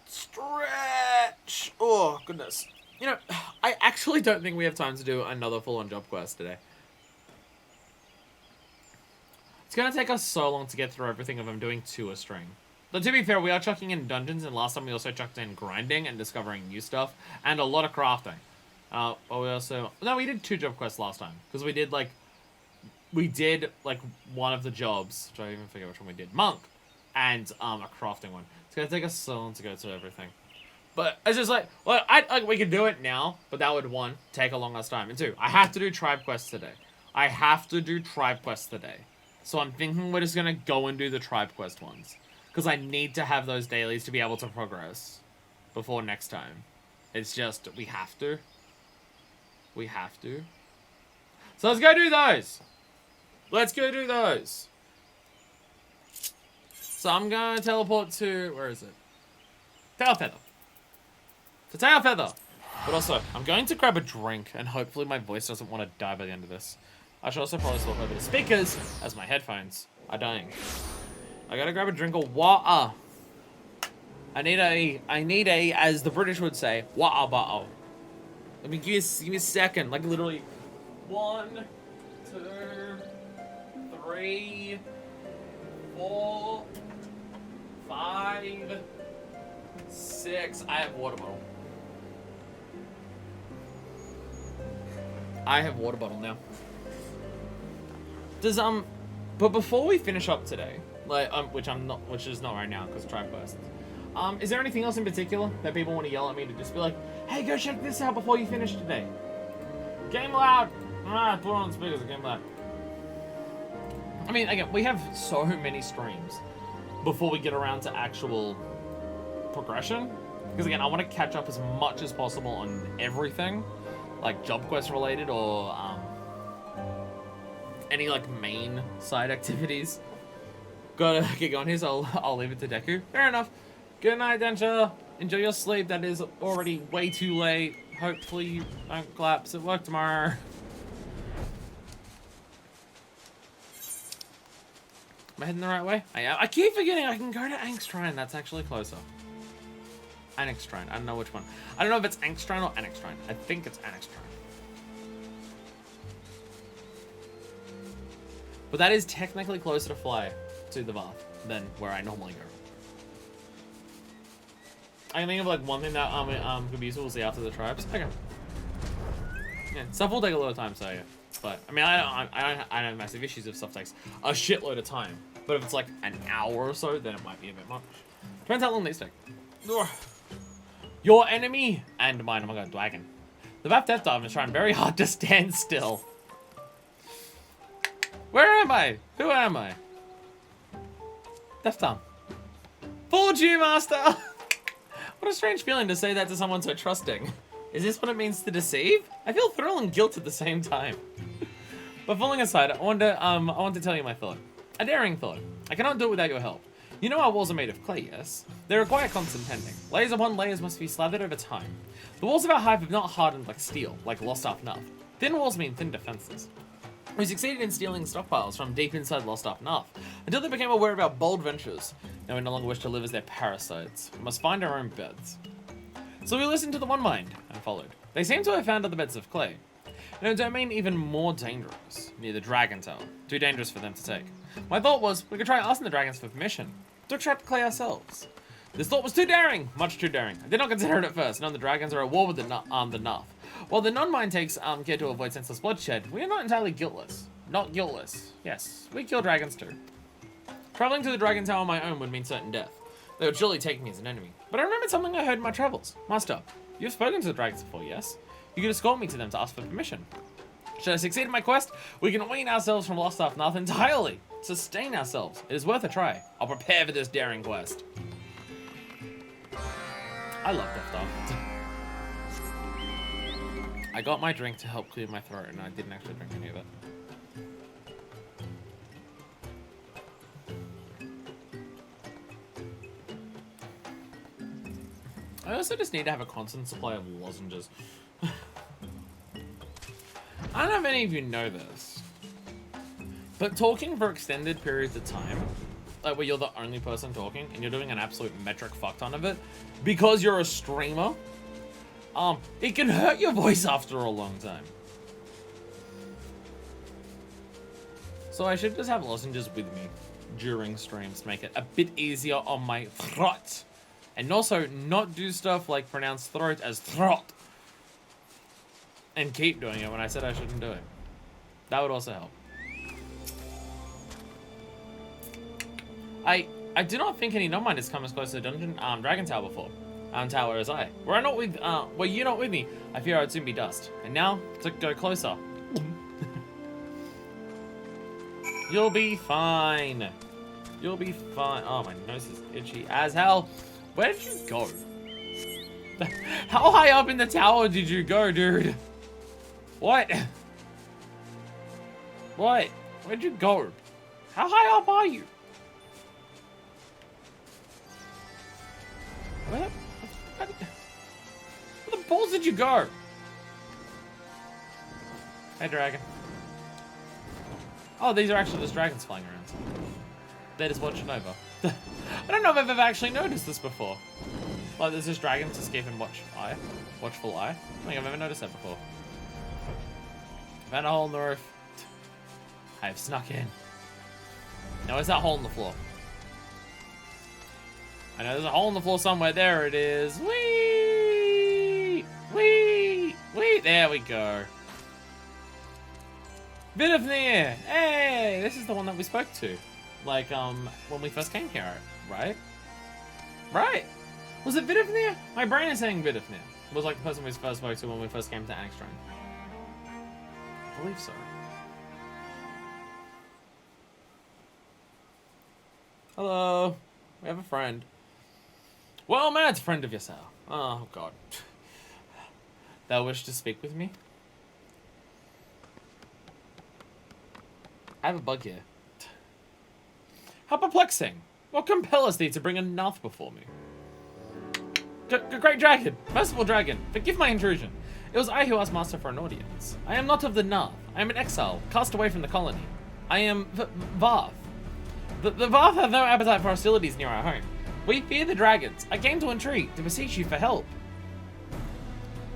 stretch. Oh, goodness. You know, I actually don't think we have time to do another full-on job quest today. It's gonna take us so long to get through everything if I'm doing 2 a string. But to be fair, we are chucking in dungeons, and last time we also chucked in grinding and discovering new stuff, and a lot of crafting. But we also... No, we did 2 job quests last time, because we did, like, one of the jobs, which I even forget which one we did. Monk! And, a crafting one. It's gonna take us so long to go through everything. But it's just like, well, we could do it now, but that would, 1, take a long ass time, and 2, I have to do tribe quests today. I have to do tribe quests today. So I'm thinking we're just gonna go and do the tribe quest ones. Because I need to have those dailies to be able to progress before next time. It's just, we have to. We have to. So let's go do those. Let's go do those. So I'm gonna teleport to, where is it? Tailfeather. To Tailfeather. But also, I'm going to grab a drink, and hopefully my voice doesn't want to die by the end of this. I should also probably swap over the speakers, as my headphones are dying. I gotta grab a drink of water. I need a, as the British would say, water bottle. Let me give me a second, like literally 1, 2, 3, 4, 5, 6. I have water bottle. I have water bottle now. Does but before we finish up today, like which is not right now because try first. Is there anything else in particular that people want to yell at me to just be like, hey, go check this out before you finish today? Game loud. Put on the speakers. Game loud. I mean, again, we have so many streams before we get around to actual progression. Because again, I want to catch up as much as possible on everything, like job quest related or any like main side activities. Gotta get going here, so I'll leave it to Deku. Fair enough. Good night, Densha. Enjoy your sleep. That is already way too late. Hopefully you don't collapse at work tomorrow. Am I heading the right way? I keep forgetting I can go to Angstrine. That's actually closer. Annextrine. I don't know which one. I don't know if it's Angstrine or Annextrine. I think it's Annextrine. But that is technically closer to fly to the bath than where I normally go. I can think of like one thing that could be useful. We'll see after the tribes. Okay. Yeah, stuff will take a lot of time, so yeah. But I mean, I don't have massive issues if stuff takes a shitload of time. But if it's like an hour or so, then it might be a bit much. Depends how long these take. Ugh. Your enemy and mine. Oh my god, dragon. The Vap Death Dive is trying very hard to stand still. Where am I? Who am I? Death Time. Fooled you, Master! What a strange feeling to say that to someone so trusting. Is this what it means to deceive? I feel thrill and guilt at the same time. But falling aside, I want to tell you my thought. A daring thought. I cannot do it without your help. You know our walls are made of clay, yes? They require constant tending. Layers upon layers must be slathered over time. The walls of our hive have not hardened like steel, like Lost Ark Nuff. Thin walls mean thin defenses. We succeeded in stealing stockpiles from deep inside Lost Ark Nuff, until they became aware of our bold ventures. Now we no longer wish to live as their parasites. We must find our own beds. So we listened to the One Mind, and followed. They seem to have found other beds of clay. In a domain even more dangerous, near the Dragon Tower. Too dangerous for them to take. My thought was, we could try asking the dragons for permission to extract clay ourselves. This thought was too daring, much too daring. I did not consider it at first, knowing the dragons are at war with the Nuff. While the non-mind takes care to avoid senseless bloodshed, we are not entirely guiltless. Not guiltless. Yes, we kill dragons too. Traveling to the Dragon Tower on my own would mean certain death. They would surely take me as an enemy. But I remembered something I heard in my travels. Master, you've spoken to the dragons before, yes? You could escort me to them to ask for permission. Should I succeed in my quest, we can wean ourselves from Lost Ark Nuff entirely. Sustain ourselves. It is worth a try. I'll prepare for this daring quest. I love Lost Ark. I got my drink to help clear my throat, and I didn't actually drink any of it. I also just need to have a constant supply of lozenges. I don't know if any of you know this, but talking for extended periods of time, like where you're the only person talking and you're doing an absolute metric fuck ton of it, because you're a streamer, it can hurt your voice after a long time. So I should just have lozenges with me during streams to make it a bit easier on my throat. And also not do stuff like pronounce throat as throat. And keep doing it when I said I shouldn't do it. That would also help. I do not think any non-minders come as close to the dungeon Dragon Tower before. Tower as I. Were you not with me, I fear I'd soon be dust. And now, to go closer. You'll be fine. You'll be fine. Oh, my nose is itchy as hell. Where did you go? How high up in the tower did you go, dude? What? What? Where'd you go? How high up are you? Where the balls did you go? Hey, dragon. Oh, these are actually just dragons flying around. They're just watching over. I don't know if I've ever actually noticed this before. Like, there's this dragon to skip and watchful eye. I don't think I've ever noticed that before. Found a hole in the roof. I've snuck in. Now, where's that hole in the floor? I know there's a hole in the floor somewhere. There it is. Whee! Whee! Whee! There we go. Mynafyst! Hey! This is the one that we spoke to. Like, when we first came here, right? Right! Was it Mynafyst? My brain is saying Mynafyst. It was like the person we first spoke to when we first came to Heartstrings. I believe so. Hello. We have a friend. Well, man, it's a friend of yourself. Oh, God. Thou wish to speak with me? I have a bug here. How perplexing. What compels thee to bring a Nath before me? Great dragon, merciful dragon, forgive my intrusion. It was I who asked Master for an audience. I am not of the Nath. I am an exile, cast away from the colony. I am Varth. The Varth have no appetite for hostilities near our home. We fear the dragons. I came to entreat, to beseech you for help.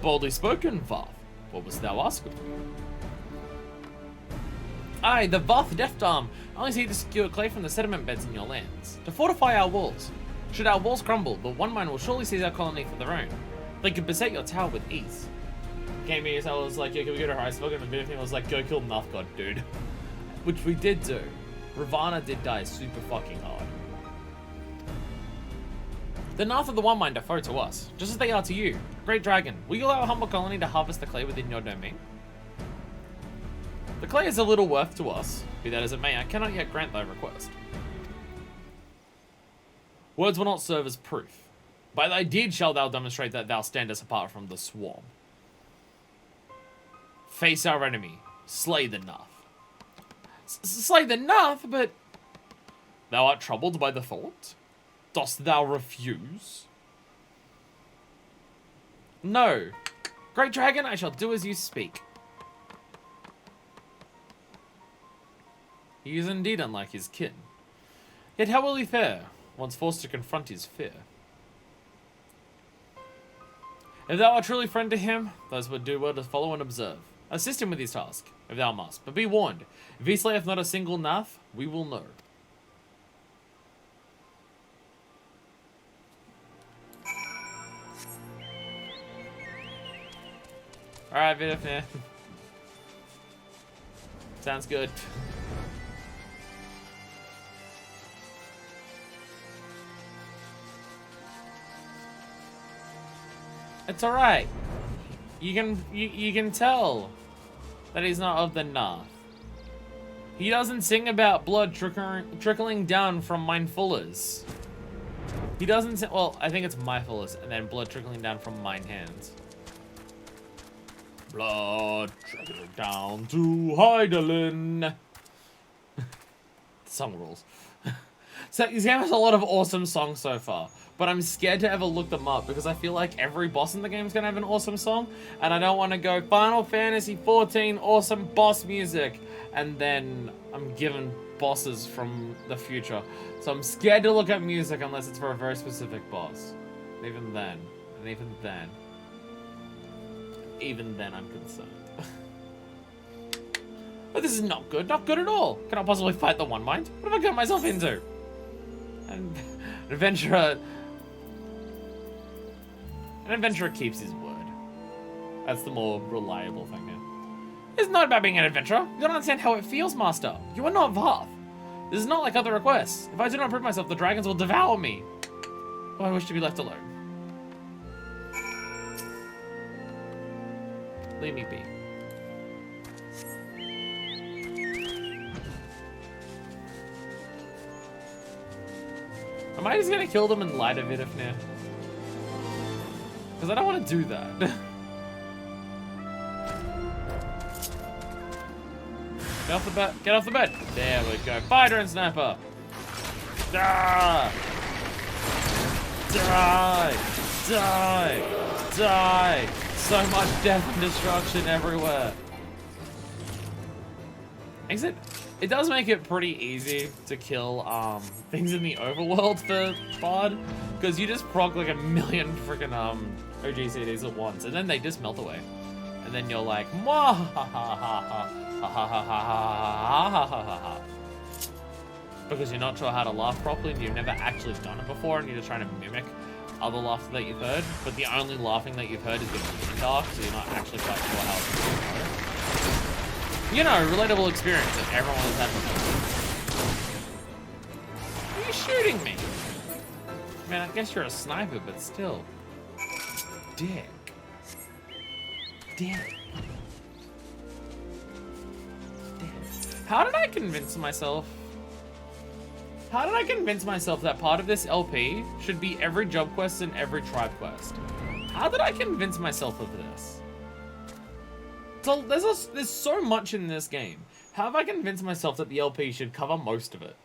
Boldly spoken, Varth. What wouldst thou ask of me? I, the Varth Deft Arm, only seek to secure clay from the sediment beds in your lands, to fortify our walls. Should our walls crumble, the One Mind will surely seize our colony for their own. They could beset your tower with ease. Came here, so I was like, yo, can we go to Heartstrings? And the thing was like, go kill Nath God, dude. Which we did do. Ravana did die super fucking hard. The Nath of the One Mind are foe to us, just as they are to you. Great Dragon, will you allow a humble colony to harvest the clay within your domain? The clay is a little worth to us. Be that as it may, I cannot yet grant thy request. Words will not serve as proof. By thy deed shall thou demonstrate that thou standest apart from the swarm. Face our enemy. Slay the Nath. Slay the Nath, but... Thou art troubled by the thought? Dost thou refuse? No. Great Dragon, I shall do as you speak. He is indeed unlike his kin. Yet how will he fare, once forced to confront his fear? If thou art truly friend to him, those would do well to follow and observe. Assist him with his task, if thou must. But be warned, if he slayeth not a single Nath, we will know. Alright, Mynafyst. Sounds good. It's alright. You can tell that he's not of the Nath. He doesn't sing about blood trickling down from mine fullers. He doesn't sing, well, I think it's my fullers, and then blood trickling down from mine hands. Blood trickling down to Heidelin. The song rules. So this game has a lot of awesome songs so far, but I'm scared to ever look them up because I feel like every boss in the game is gonna have an awesome song, and I don't want to go Final Fantasy XIV awesome boss music, and then I'm given bosses from the future. So I'm scared to look up music unless it's for a very specific boss. Even then, I'm concerned. But this is not good at all. Can I possibly fight the One Mind? What have I got myself into? And an adventurer keeps his word. That's the more reliable thing here. It's not about being an adventurer. You don't understand how it feels, Master. You are not Varth. This is not like other requests. If I do not prove myself, the dragons will devour me. Oh, I wish to be left alone. Leave me be. Am I just gonna kill them and lie to Mynafyst? Because I don't want to do that. Get off the bed. Get off the bed. There we go. Fighter and sniper. Ah! Die! Die! Die! So much death and destruction everywhere. It does make it pretty easy to kill things in the overworld for Bard, because you just proc like a million freaking OGCDs at once, and then they just melt away. And then you're like, mwah, ha, ha, ha, ha, ha, ha, ha, ha, ha, ha, ha, ha. Because you're not sure how to laugh properly and you've never actually done it before and you're just trying to mimic other laughter that you've heard. But the only laughing that you've heard is the dark, so you're not actually quite sure how it's going. You know, relatable experience that everyone has had before. Are you shooting me? Man, I guess you're a sniper, but still. Dick. Dick. How did I convince myself? How did I convince myself that part of this LP should be every job quest and every tribe quest? How did I convince myself of this? So there's so much in this game. How have I convinced myself that the LP should cover most of it?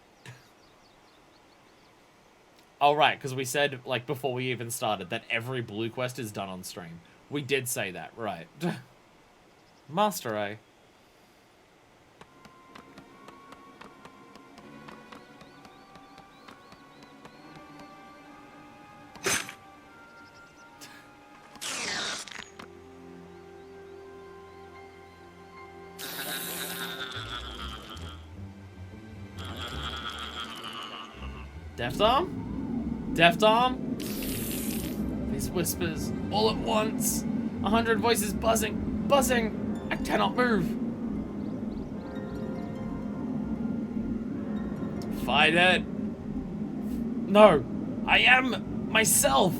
Oh, right, because we said, like, before we even started, that every blue quest is done on stream. We did say that, right. Master, eh? Deft arm? Deft arm? These whispers, all at once. 100 voices buzzing, buzzing. I cannot move. Fight it. No, I am myself.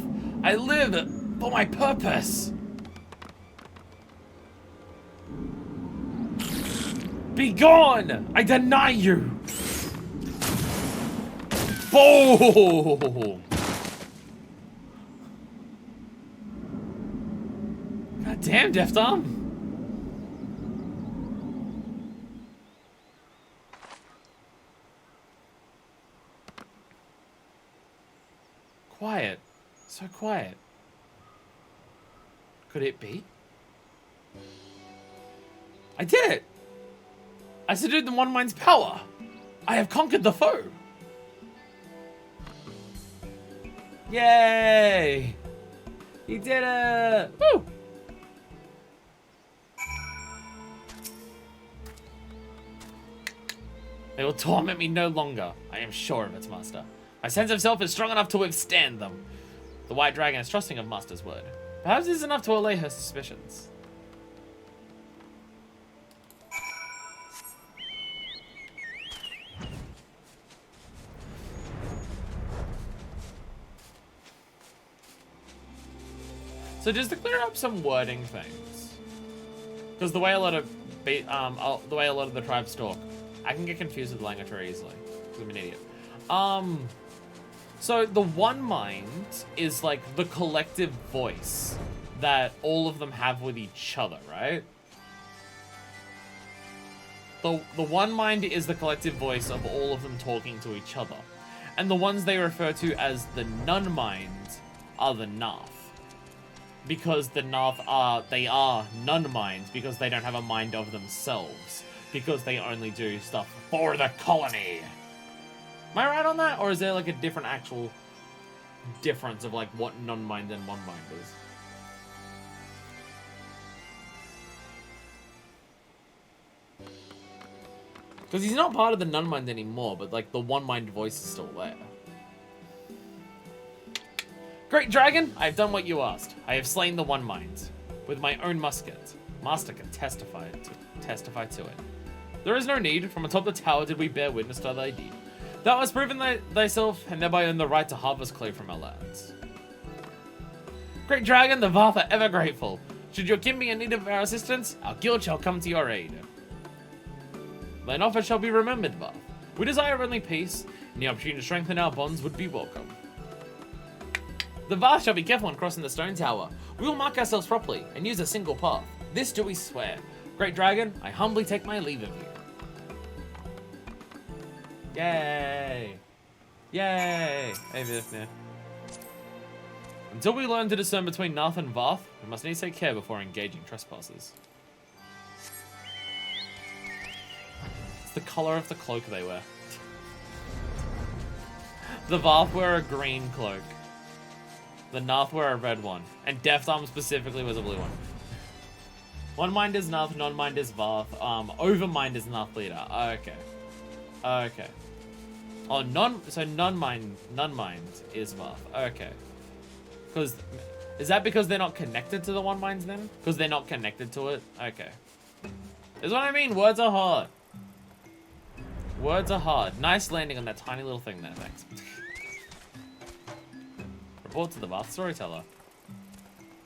I live for my purpose. Be gone! I deny you. Boom! God damn, Deft Arm. Quiet. So quiet. Could it be? I did it! I subdued the One Mind's power! I have conquered the foe! Yay! You did it! Woo! They will torment me no longer. I am sure of it, Master. My sense of self is strong enough to withstand them. The White Dragon is trusting of Master's word. Perhaps this is enough to allay her suspicions. So just to clear up some wording things, because the way a lot of the tribes talk, I can get confused with language very easily. I'm an idiot. So the One Mind is like the collective voice that all of them have with each other, right? The One Mind is the collective voice of all of them talking to each other, and the ones they refer to as the Nun Mind are the Nath. Because the Nath are Nun Minds, because they don't have a mind of themselves. Because they only do stuff for the colony. Am I right on that? Or is there like a different actual difference of like what Nun Mind and One Mind is? Because he's not part of the Nun Mind anymore, but like the One Mind voice is still there. Great Dragon, I have done what you asked. I have slain the One Mind with my own musket. Master can testify to it. There is no need. From atop the tower did we bear witness to thy deed. Thou hast proven thyself, and thereby earned the right to harvest clay from our lands. Great Dragon, the Vath are ever grateful. Should your kin be in need of our assistance, our guild shall come to your aid. Thine offer shall be remembered, Vath. We desire only peace, and the opportunity to strengthen our bonds would be welcome. The Vath shall be careful in crossing the stone tower. We will mark ourselves properly, and use a single path. This do we swear. Great Dragon, I humbly take my leave of you. Yay! Yay! Hey, Vifnir. Until we learn to discern between Nath and Vath, we must needs take care before engaging trespassers. It's the color of the cloak they wear. The Vath wear a green cloak. The Nath wear a red one. And Deft Arm specifically was a blue one. One mind is Nath, non-mind is Vath. Overmind is Nath leader. Okay. Okay. Oh, non-mind is Vath. Okay. Is that because they're not connected to the one minds then? Because they're not connected to it? Okay. Is what I mean. Words are hard. Words are hard. Nice landing on that tiny little thing there. Thanks. Report to the Vath storyteller.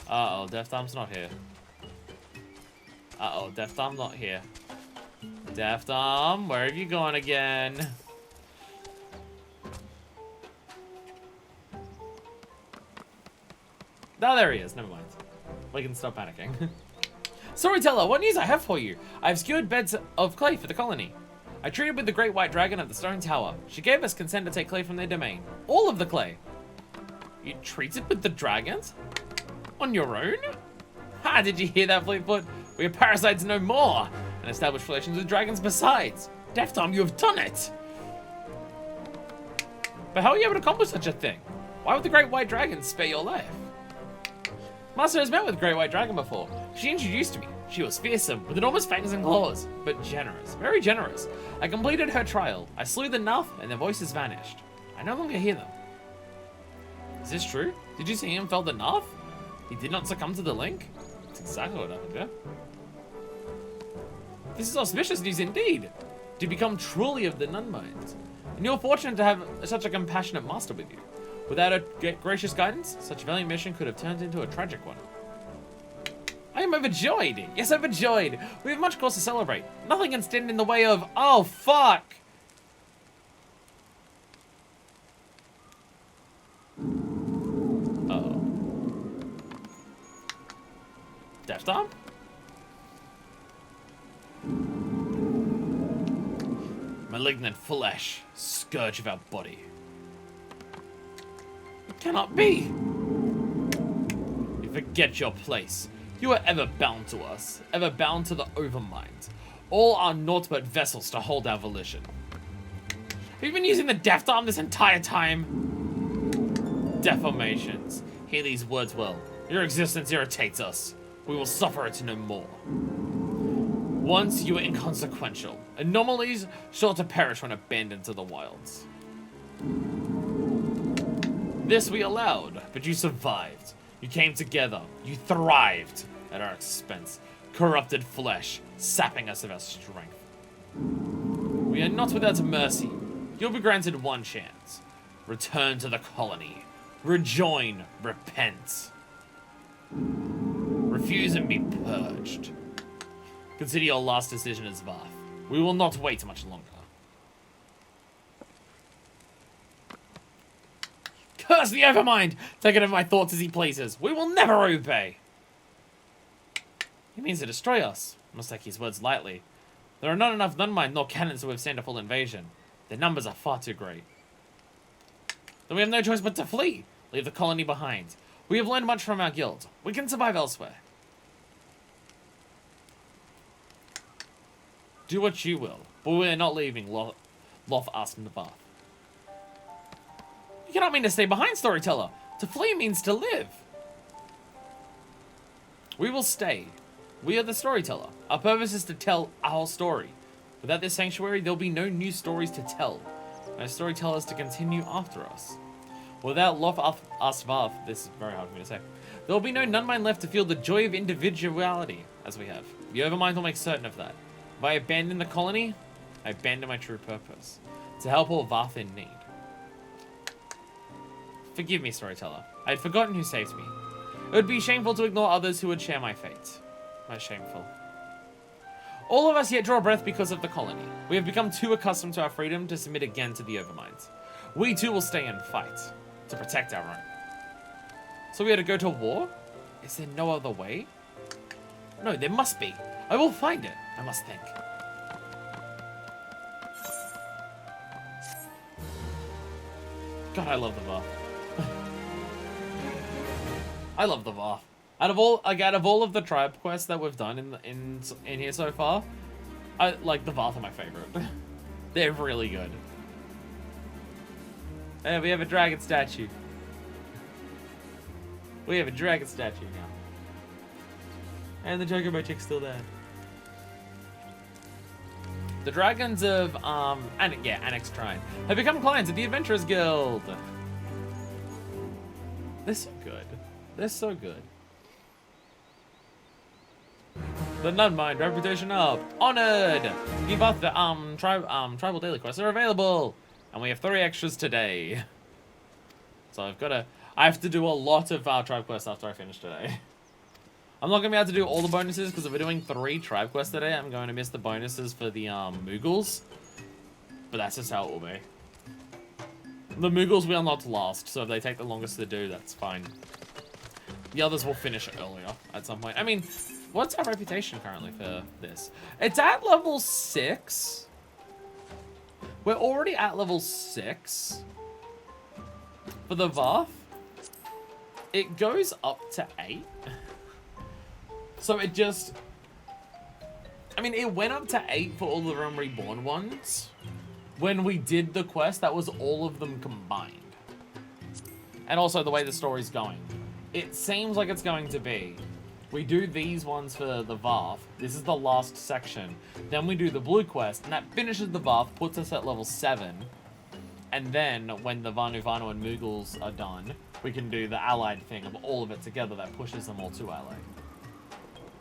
Uh-oh, Deft Arm's not here. Uh-oh, Deft Arm not here. Deft Arm, where have you gone again? Oh, there he is. Never mind. We can stop panicking. Storyteller, what news I have for you? I have secured beds of clay for the colony. I treated with the Great White Dragon at the Stone Tower. She gave us consent to take clay from their domain. All of the clay. You treated with the dragons? On your own? Ha, did you hear that, Fleetfoot? We are parasites no more, and established relations with dragons besides. Deft Arm, you have done it! But how are you able to accomplish such a thing? Why would the Great White Dragon spare your life? Master has met with the Great White Dragon before. She introduced me. She was fearsome, with enormous fangs and claws, but generous, very generous. I completed her trial. I slew the Nuff, and their voices vanished. I no longer hear them. Is this true? Did you see him fell the Nuff? He did not succumb to the link? That's exactly what happened, yeah? This is auspicious news indeed. To become truly of the Nun Minds. And you're fortunate to have such a compassionate master with you. Without a gracious guidance, such a valiant mission could have turned into a tragic one. I am overjoyed. Yes, overjoyed. We have much cause to celebrate. Nothing can stand in the way of... Oh, fuck. Uh-oh. Deft Arm? Malignant flesh, scourge of our body. It cannot be. You forget your place. You are ever bound to us, ever bound to the Overmind. All are naught but vessels to hold our volition. Have you been using the Deft Arm this entire time? Deformations. Hear these words well. Your existence irritates us. We will suffer it no more. Once you were inconsequential. Anomalies sure to perish when abandoned to the wilds. This we allowed, but you survived. You came together. You thrived at our expense. Corrupted flesh, sapping us of our strength. We are not without mercy. You'll be granted one chance. Return to the colony. Rejoin. Repent. Refuse and be purged. Consider your last decision as Vath. We will not wait much longer. Curse the Overmind! Taking over my thoughts as he pleases. We will never obey! He means to destroy us. Must take his words lightly. There are not enough Nunmind nor cannons to withstand a full invasion. Their numbers are far too great. Then we have no choice but to flee. Leave the colony behind. We have learned much from our guild. We can survive elsewhere. Do what you will, but we are not leaving Loth Ast and Vath. You cannot mean to stay behind, Storyteller. To flee means to live. We will stay. We are the Storyteller. Our purpose is to tell our story. Without this sanctuary, there will be no new stories to tell. No storytellers to continue after us. Without Loth Ast Vath, this is very hard for me to say, there will be no Nunmind left to feel the joy of individuality, as we have. The Overmind will make certain of that. If I abandon the colony, I abandon my true purpose. To help all Vath in need. Forgive me, Storyteller. I had forgotten who saved me. It would be shameful to ignore others who would share my fate. Most shameful. All of us yet draw breath because of the colony. We have become too accustomed to our freedom to submit again to the Overmind. We too will stay and fight. To protect our own. So we are to go to war? Is there no other way? No, there must be. I will find it. I must think. God, I love the Vath. I love the Vath. Out of all of the tribe quests that we've done in here so far, I like the Vath are my favorite. They're really good. Hey, we have a dragon statue. We have a dragon statue now. And the Chocobo chick's still there. The dragons of, Annex Trine have become clients of the Adventurers Guild. They're so good. They're so good. The Nunmind, reputation up. Honored! Give up the, tribal daily quests are available. And we have 3 extras today. So I have to do a lot of tribe quests after I finish today. I'm not going to be able to do all the bonuses because if we're doing 3 tribe quests today, I'm going to miss the bonuses for the Moogles. But that's just how it will be. The Moogles we unlocked last, so if they take the longest to do, that's fine. The others will finish earlier at some point. I mean, what's our reputation currently for this? It's at level 6. We're already at level 6. For the Varth, it goes up to 8. So it just... I mean, it went up to 8 for all the Realm Reborn ones. When we did the quest, that was all of them combined. And also the way the story's going. It seems like it's going to be... We do these ones for the Varth. This is the last section. Then we do the blue quest, and that finishes the Varth, puts us at level 7. And then, when the Vanu and Moogles are done, we can do the allied thing of all of it together that pushes them all to allied.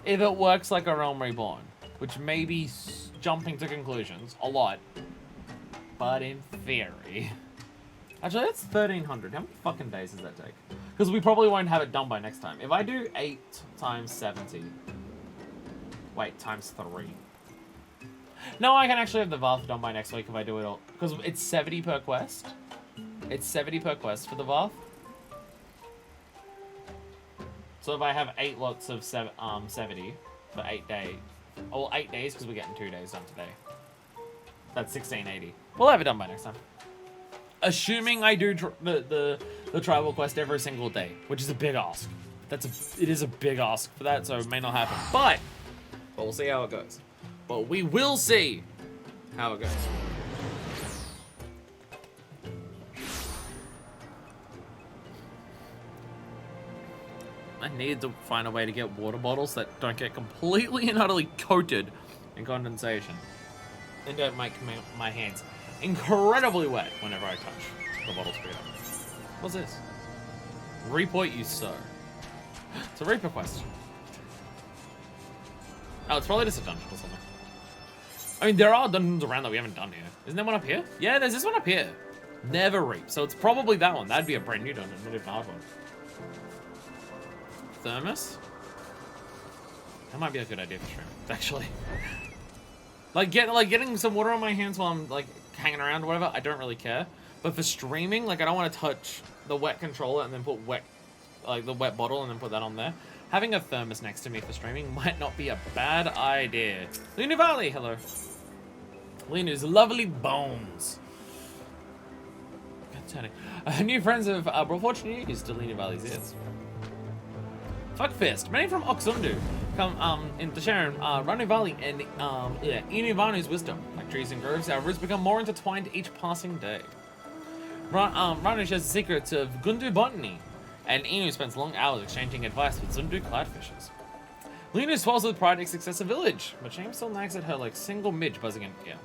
If it works like a Realm Reborn, which may be jumping to conclusions a lot, but in theory... Actually, that's 1,300. How many fucking days does that take? Because we probably won't have it done by next time. If I do 8 times 70... Wait, times 3. No, I can actually have the Varth done by next week if I do it all. Because it's 70 per quest. It's 70 per quest for the Varth. So if I have 8 lots of 70 for 8 days... Well, 8 days because we're getting 2 days done today. That's 1,680. We'll have it done by next time. Assuming I do the tribal quest every single day, which is a big ask. It is a big ask for that, so it may not happen. But we'll see how it goes. But we will see how it goes. I need to find a way to get water bottles that don't get completely and utterly coated in condensation. And don't make my hands incredibly wet whenever I touch the bottle speeder. What's this? Reap what you sow. It's a Reaper quest. Oh, it's probably just a dungeon or something. I mean, there are dungeons around that we haven't done here. Isn't there one up here? Yeah, there's this one up here. Never Reap. So it's probably that one. That'd be a brand new dungeon, not even a hard one. Thermos? That might be a good idea for stream, actually. Like getting some water on my hands while I'm like hanging around or whatever, I don't really care. But for streaming, like I don't want to touch the wet controller and then put the wet bottle and then put that on there. Having a thermos next to me for streaming might not be a bad idea. Luna Valley, hello. Luna's lovely bones. Good turning. New friends have brought fortune news to Luna Valley's ears. FFXIV. Many from Oxundu come into Sharon, Ranu Valley, and Inuvanu's wisdom. Like trees and groves, our roots become more intertwined each passing day. Ranu shares the secrets of Gundu botany, and Inu spends long hours exchanging advice with Zundu cloudfishes. Luna swells with pride at success of village, but shame still nags at her like single midge buzzing in ear.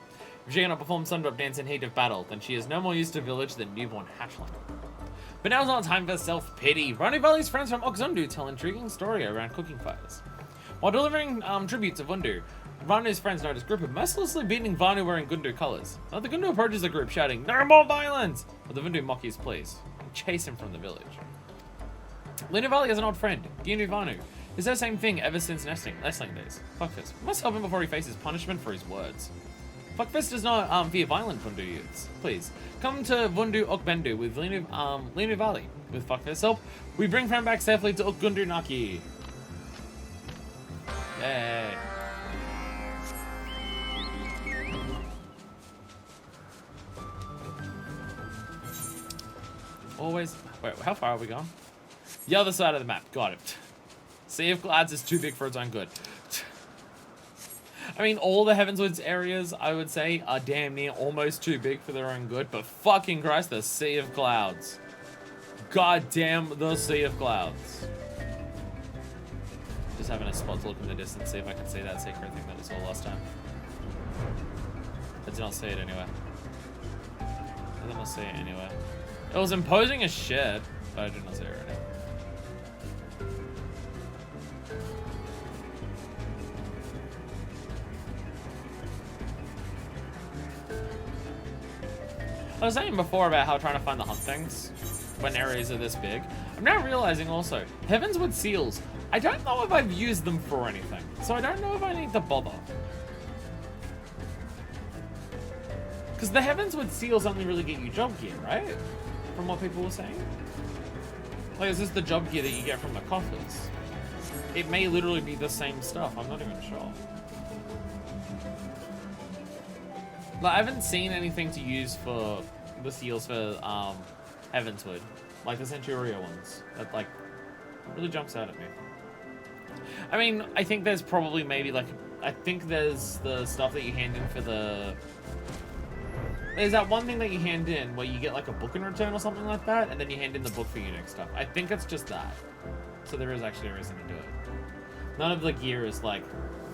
If she cannot perform Sundrop dance in heat of battle, then she is no more used to village than newborn hatchling. But now's not time for self-pity. Ranu Valley's friends from Oxundu tell an intriguing story around cooking fires. While delivering tribute to Vundu, Ranu's friends notice a group of mercilessly beating Vanu wearing Gundu colours. Now the Gundu approaches the group shouting, "No more violence!" But the Vundu mock his pleas and chase him from the village. Luna Valley has an odd friend, Ginu Vanu. It's the same thing ever since nestling days. FFXIV. We must help him before he faces punishment for his words. FFXIV does not fear violent Vundu youths. Please, come to Vundu Okbendu with Luna Valley. With FFXIV's help, we bring friend back safely to Okgundu Naki. Yay. Always... Wait, how far are we gone? The other side of the map. Got it. Sea of Clouds is too big for its own good. I mean, all the Heavensward areas, I would say, are damn near almost too big for their own good, but fucking Christ, the Sea of God damn the Sea of Clouds. Just just having a spot to look in the distance, see if I can see that secret thing that we saw last time. I did not see it anyway. I did not see it anyway. It was imposing as shit, but I did not see it right now. I was saying before about how trying to find the hunt things when areas are this big. I'm now realizing also, Heavensward seals, I don't know if I've used them for anything, so I don't know if I need to bother. Because the Heavensward seals only really get you job gear, right? From what people were saying? Like, is this the job gear that you get from the coffers? It may literally be the same stuff, I'm not even sure. Like, I haven't seen anything to use for the seals for Heavensward, like the Centuria ones. That like really jumps out at me. I mean, I think there's probably maybe like I think there's the stuff that you hand in for the. There's that one thing that you hand in where you get like a book in return or something like that, and then you hand in the book for your next stuff. I think it's just that. So there is actually a reason to do it. None of the gear is like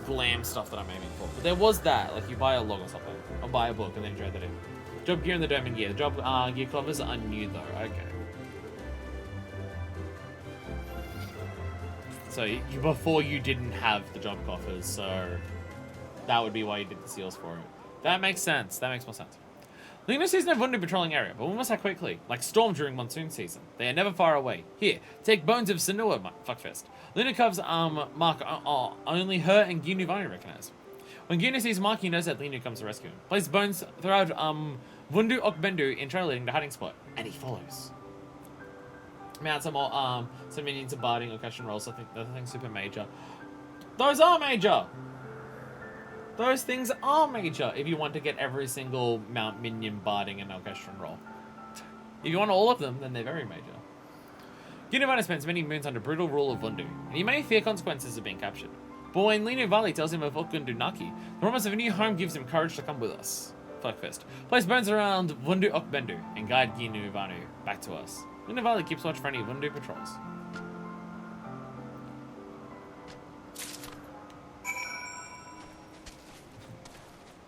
glam stuff that I'm aiming for. But there was that, like you buy a log or something, or buy a book and then you trade that in. Job gear and the domain gear. The job gear covers are new though. Okay. So before you didn't have the job coffers, so that would be why you did the seals for it. That makes sense. That makes more sense. Luna sees no Vundu patrolling area, but we must act quickly, like storm during monsoon season. They are never far away. Here, take bones of Senua, Fuckfest. Luna Cub's mark only her and Ginu Vani recognize. When Ginu sees Mark, he knows that Linu comes to rescue him. Place bones throughout Vundu Okbendu in trail leading to hiding spot, and he follows. Mount some more some minions of barding or question rolls. I think nothing super major. Those are major. Those things are major if you want to get every single Mount Minion barding and orchestral roll. If you want all of them, then they're very major. Ginuvana spends many moons under brutal rule of Vundu, and he may fear consequences of being captured. But when Linu Vali tells him of Okundunaki, the promise of a new home gives him courage to come with us. Fuckfist. Place bones around Vundu Okbendu and guide Ginu Vanu back to us. Linu Vali keeps watch for any Vundu patrols.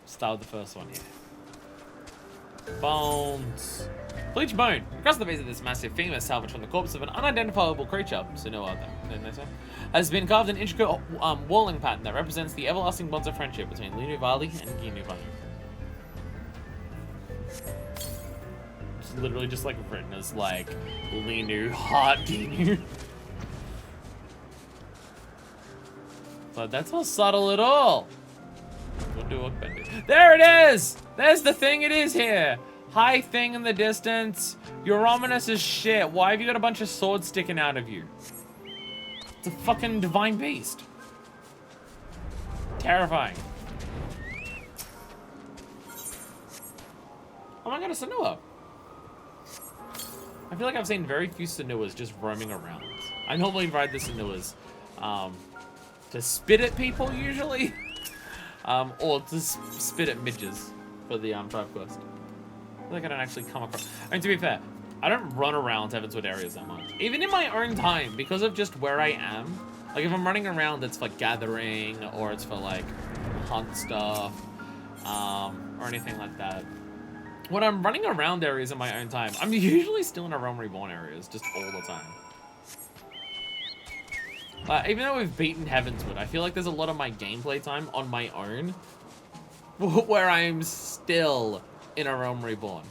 Start with the first one here. Bones. Bleach bone. Across the base of this massive femur salvaged from the corpse of an unidentifiable creature, so no other, has been carved an intricate walling pattern that represents the everlasting bonds of friendship between Linu Vali and Ginu Vanu. It's literally just like written as like Linu Heart Ginu. But that's not subtle at all. There it is! There's the thing it is here! High thing in the distance. You're ominous as shit. Why have you got a bunch of swords sticking out of you? It's a fucking divine beast. Terrifying. Oh my god, a Senua. I feel like I've seen very few Senuas just roaming around. I normally ride the Senuas to spit at people usually. Or to spit at midges for the tribe quest. I feel like I don't actually come across. I mean, to be fair, I don't run around Heavensward areas that much. Even in my own time, because of just where I am. Like, if I'm running around, it's for gathering, or it's for, like, hunt stuff, or anything like that. When I'm running around areas in my own time, I'm usually still in a Realm Reborn areas, just all the time. Even though we've beaten Heavensward, I feel like there's a lot of my gameplay time on my own where I'm still in a Realm Reborn.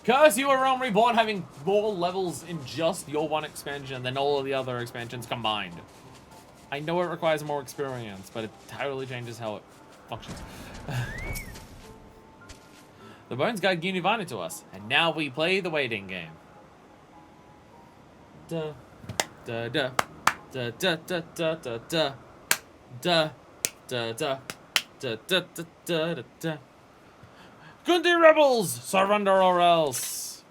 Curse you, a Realm Reborn having more levels in just your one expansion than all of the other expansions combined. I know it requires more experience, but it totally changes how it functions. The bones guide Ginuvani to us, and now we play the waiting game. Duh, duh, duh. Da da da da da da da da da da da da da da. Gundi rebels, surrender or else.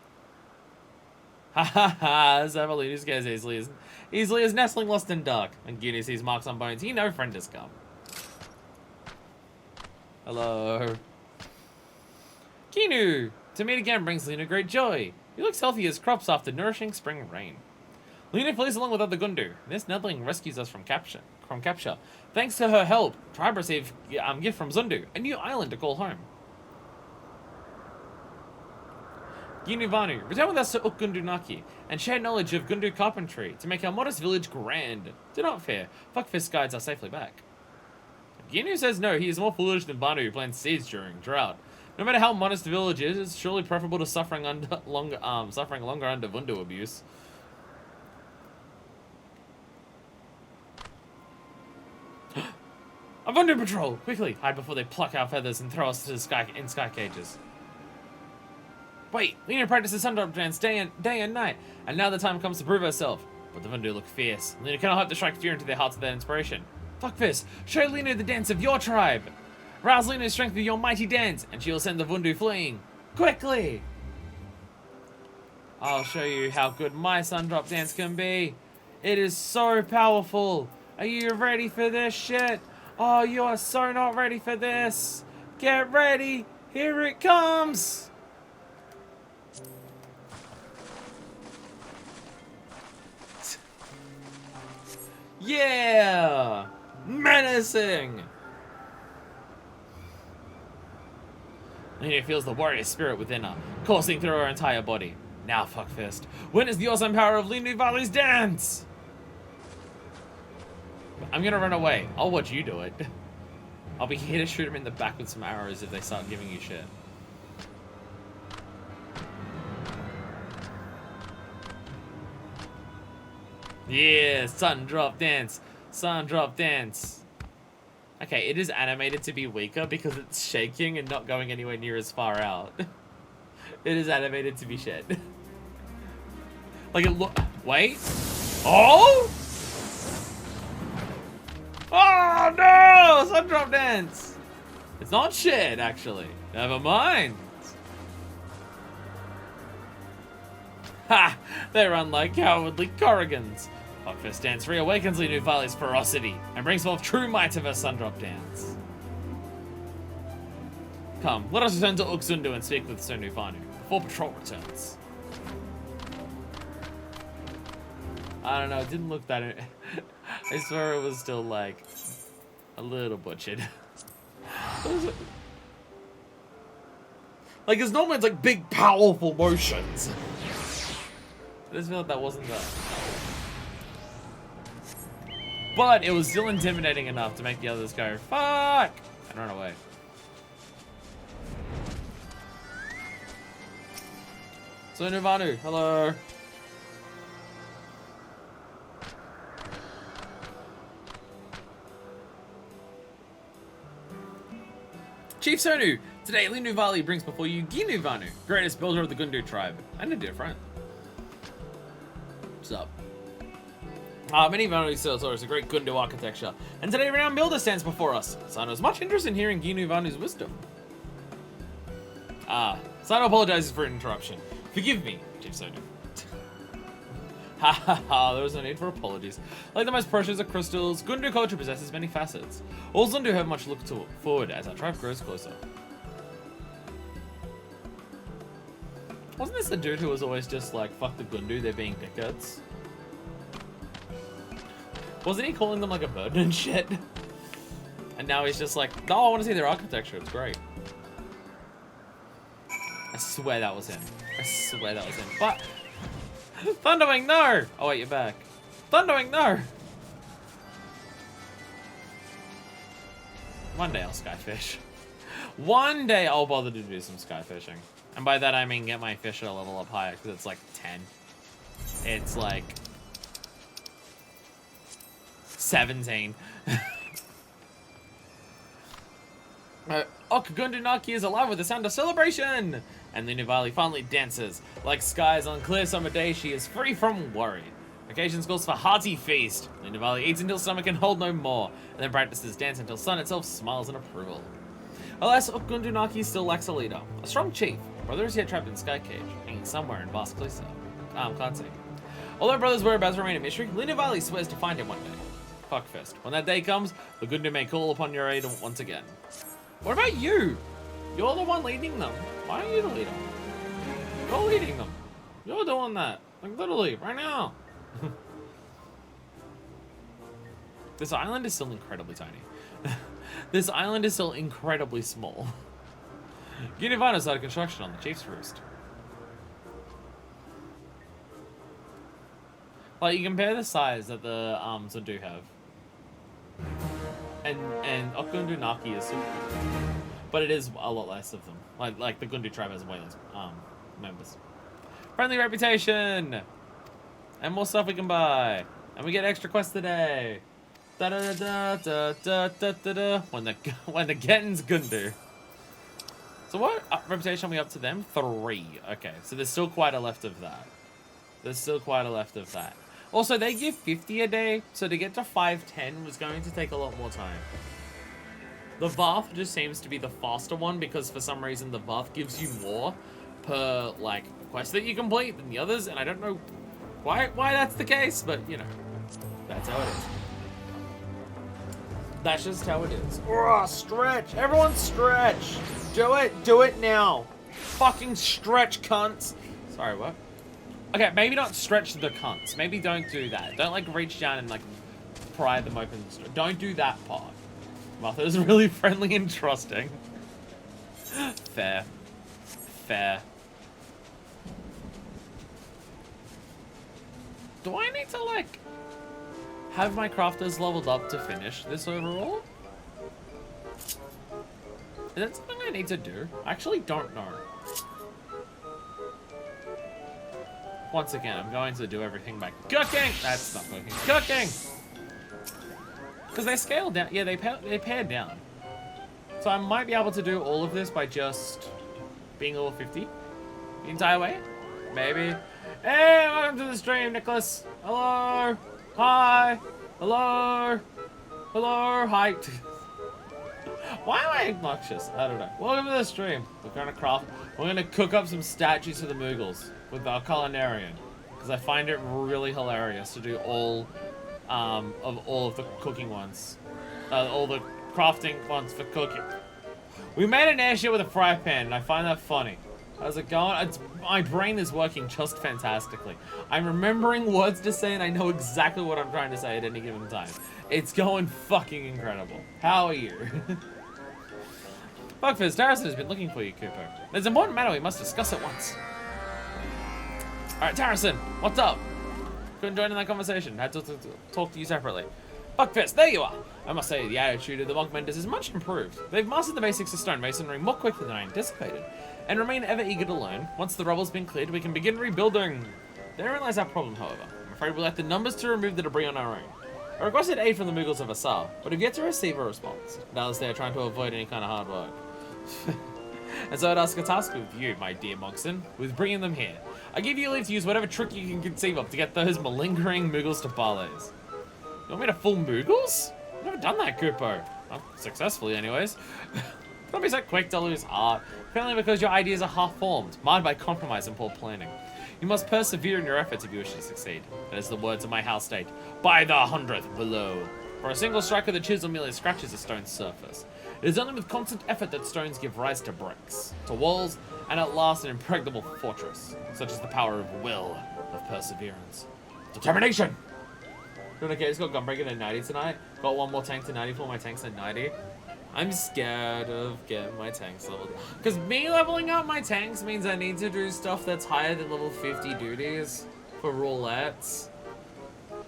Ha ha ha! Zavalini scares easily as nestling lost in dark. And Guni sees marks on bones. He no friend has come. Hello, Kinu. To meet again brings Lena great joy. He looks healthy as crops after nourishing spring rain. Lena flees along with other Gundu. This Nedling rescues us from capture. from capture. Thanks to her help, tribe received gift from Zundu, a new island to call home. Ginu Vanu, return with us to Ukgundunaki, and share knowledge of Gundu carpentry to make our modest village grand. Do not fear, Fuckfist guides us safely back. Ginu says no, he is more foolish than Vanu who plants seeds during drought. No matter how modest the village is, it's surely preferable to suffering longer under Vundu abuse. A Vundu patrol! Quickly, hide before they pluck our feathers and throw us to the sky cages. Wait, Lena practices Sundrop dance day and night, and now the time comes to prove herself. But the Vundu look fierce. Lena cannot hope to strike fear into their hearts with their inspiration. Fuckfist, show Lena the dance of your tribe! Rouse Lena's strength with your mighty dance, and she will send the Vundu fleeing. Quickly! I'll show you how good my Sundrop dance can be. It is so powerful. Are you ready for this shit? Oh, you are so not ready for this. Get ready. Here it comes. Yeah! Menacing! Lena feels the warrior spirit within her, coursing through her entire body. Now, Fuckfist, witness the awesome power of Linu Valley's dance! I'm gonna run away. I'll watch you do it. I'll be here to shoot him in the back with some arrows if they start giving you shit. Yeah, sun drop dance. Sun drop dance. Okay, it is animated to be weaker because it's shaking and not going anywhere near as far out. It is animated to be shit. Like it look. Wait. Oh! Oh no! Sun drop dance! It's not shit, actually. Never mind. Ha! They run like cowardly Corrigans. Fuckfist dance reawakens Linu Valley's ferocity and brings forth true might of her Sundrop dance. Come, let us return to Uksundu and speak with Sonu Vanu before patrol returns. I don't know, it didn't look that... I swear it was still, like, a little butchered. What is it? Like, because normally it's, like, big, powerful motions. I just feel like that wasn't that. But it was still intimidating enough to make the others go, fuck! And run away. So, Nuvanu, hello. Chief Sonu, today Linu Valley brings before you Ginu Vanu, greatest builder of the Gundu tribe, and a dear friend. What's up? Many Vanu saw a great Gundu architecture, and today renowned builder stands before us. Sano has much interest in hearing Ginu Vanu's wisdom. Sano apologizes for an interruption. Forgive me, Chief Sonu. Ha ha ha, there was no need for apologies. Like the most precious of crystals, Gundu culture possesses many facets. All Zundu have much to look forward as our tribe grows closer. Wasn't this the dude who was always just like, fuck the Gundu, they're being dickheads? Wasn't he calling them like a burden and shit? And now he's just like, no, I want to see their architecture, it's great. I swear that was him. I swear that was him. But Thunderwing, no! Oh wait, you're back. Thunderwing, no! One day I'll skyfish. One day I'll bother to do some skyfishing. And by that I mean get my fish at a level up higher, because it's like 10. It's like 17. Okagundunaki is alive with the sound of celebration! And Linu Valley finally dances. Like skies on clear summer days, she is free from worry. Occasions calls for hearty feast. Linu Valley eats until stomach can hold no more, and then practices dance until sun itself smiles in approval. Alas, Okagundunaki still lacks a leader. A strong chief. Brother is yet trapped in Sky Cage, hanging somewhere in vast Klisa. Can't see. Although brother's whereabouts remain a mystery, Linu Valley swears to find him one day. Fuckfist. When that day comes, the Gundu may call upon your aid once again. What about you? You're the one leading them. Why aren't you the leader? You're leading them. You're doing that. Like literally, right now. This island is still incredibly tiny. This island is still incredibly small. Univana started construction on the Chief's Roost. Like, you compare the size that the Zundu have. And Okundunaki is super big. But it is a lot less of them. Like the Gundu tribe has way less members. Friendly reputation! And more stuff we can buy. And we get extra quests today. Da da da da da da da da. When the Gettins Gundu. So what reputation are we up to them? 3. Okay, so there's still quite a left of that. There's still quite a left of that. Also, they give 50 a day, so to get to 510 was going to take a lot more time. The Varth just seems to be the faster one because for some reason the Varth gives you more per, like, quest that you complete than the others, and I don't know why that's the case, but, you know, that's how it is. That's just how it is. Oh, stretch! Everyone stretch! Do it! Do it now! Fucking stretch, cunts! Sorry, what? Okay, maybe not stretch the cunts. Maybe don't do that. Don't, like, reach down and, like, pry them open. Don't do that part. Martha's really friendly and trusting. Fair. Fair. Do I need to, like, have my crafters leveled up to finish this overall? Is that something I need to do? I actually don't know. Once again, I'm going to do everything by cooking! That's not cooking. Cooking! Because they scale down. Yeah, they pare down. So I might be able to do all of this by just being level 50 the entire way. Maybe. Hey, welcome to the stream, Nicholas. Hello. Hi. Hello. Hello. Hi. Why am I obnoxious? I don't know. Welcome to the stream. We're going to craft. We're going to cook up some statues for the Moogles with our culinarian. Because I find it really hilarious to do all of the cooking ones. All the crafting ones for cooking. We made an airship with a fry pan, and I find that funny. How's it going? My brain is working just fantastically. I'm remembering words to say, and I know exactly what I'm trying to say at any given time. It's going fucking incredible. How are you? Bugfizz, Darrison has been looking for you, Cooper. There's an important matter we must discuss at once. Alright, Darrison, what's up? Couldn't join in that conversation. Had to talk to you separately. Buckfist, there you are! I must say, the attitude of the Monkmenders is much improved. They've mastered the basics of stonemasonry more quickly than I anticipated, and remain ever eager to learn. Once the rubble's been cleared, we can begin rebuilding. Therein lies our problem, however. I'm afraid we'll have the numbers to remove the debris on our own. I requested aid from the Moogles of Asar, but have yet to receive a response. Doubtless they are trying to avoid any kind of hard work. And so I'd ask a task with you, my dear Monkson, with bringing them here. I give you leave to use whatever trick you can conceive of to get those malingering Moogles to parleys. You want me to fool Moogles? I've never done that, Kupo. Well, successfully, anyways. Don't be so quick to lose heart. Apparently because your ideas are half-formed, marred by compromise and poor planning. You must persevere in your efforts if you wish to succeed. That is the words of my house state. By the 100th below. For a single strike of the chisel merely scratches a stone's surface. It is only with constant effort that stones give rise to bricks, to walls, and at last an impregnable fortress. Such is the power of will, of perseverance. Determination! Okay, just got Gunbreaker to 90 tonight. Got one more tank to 90 for my tanks at 90. I'm scared of getting my tanks leveled. Because me leveling up my tanks means I need to do stuff that's higher than level 50 duties for roulettes.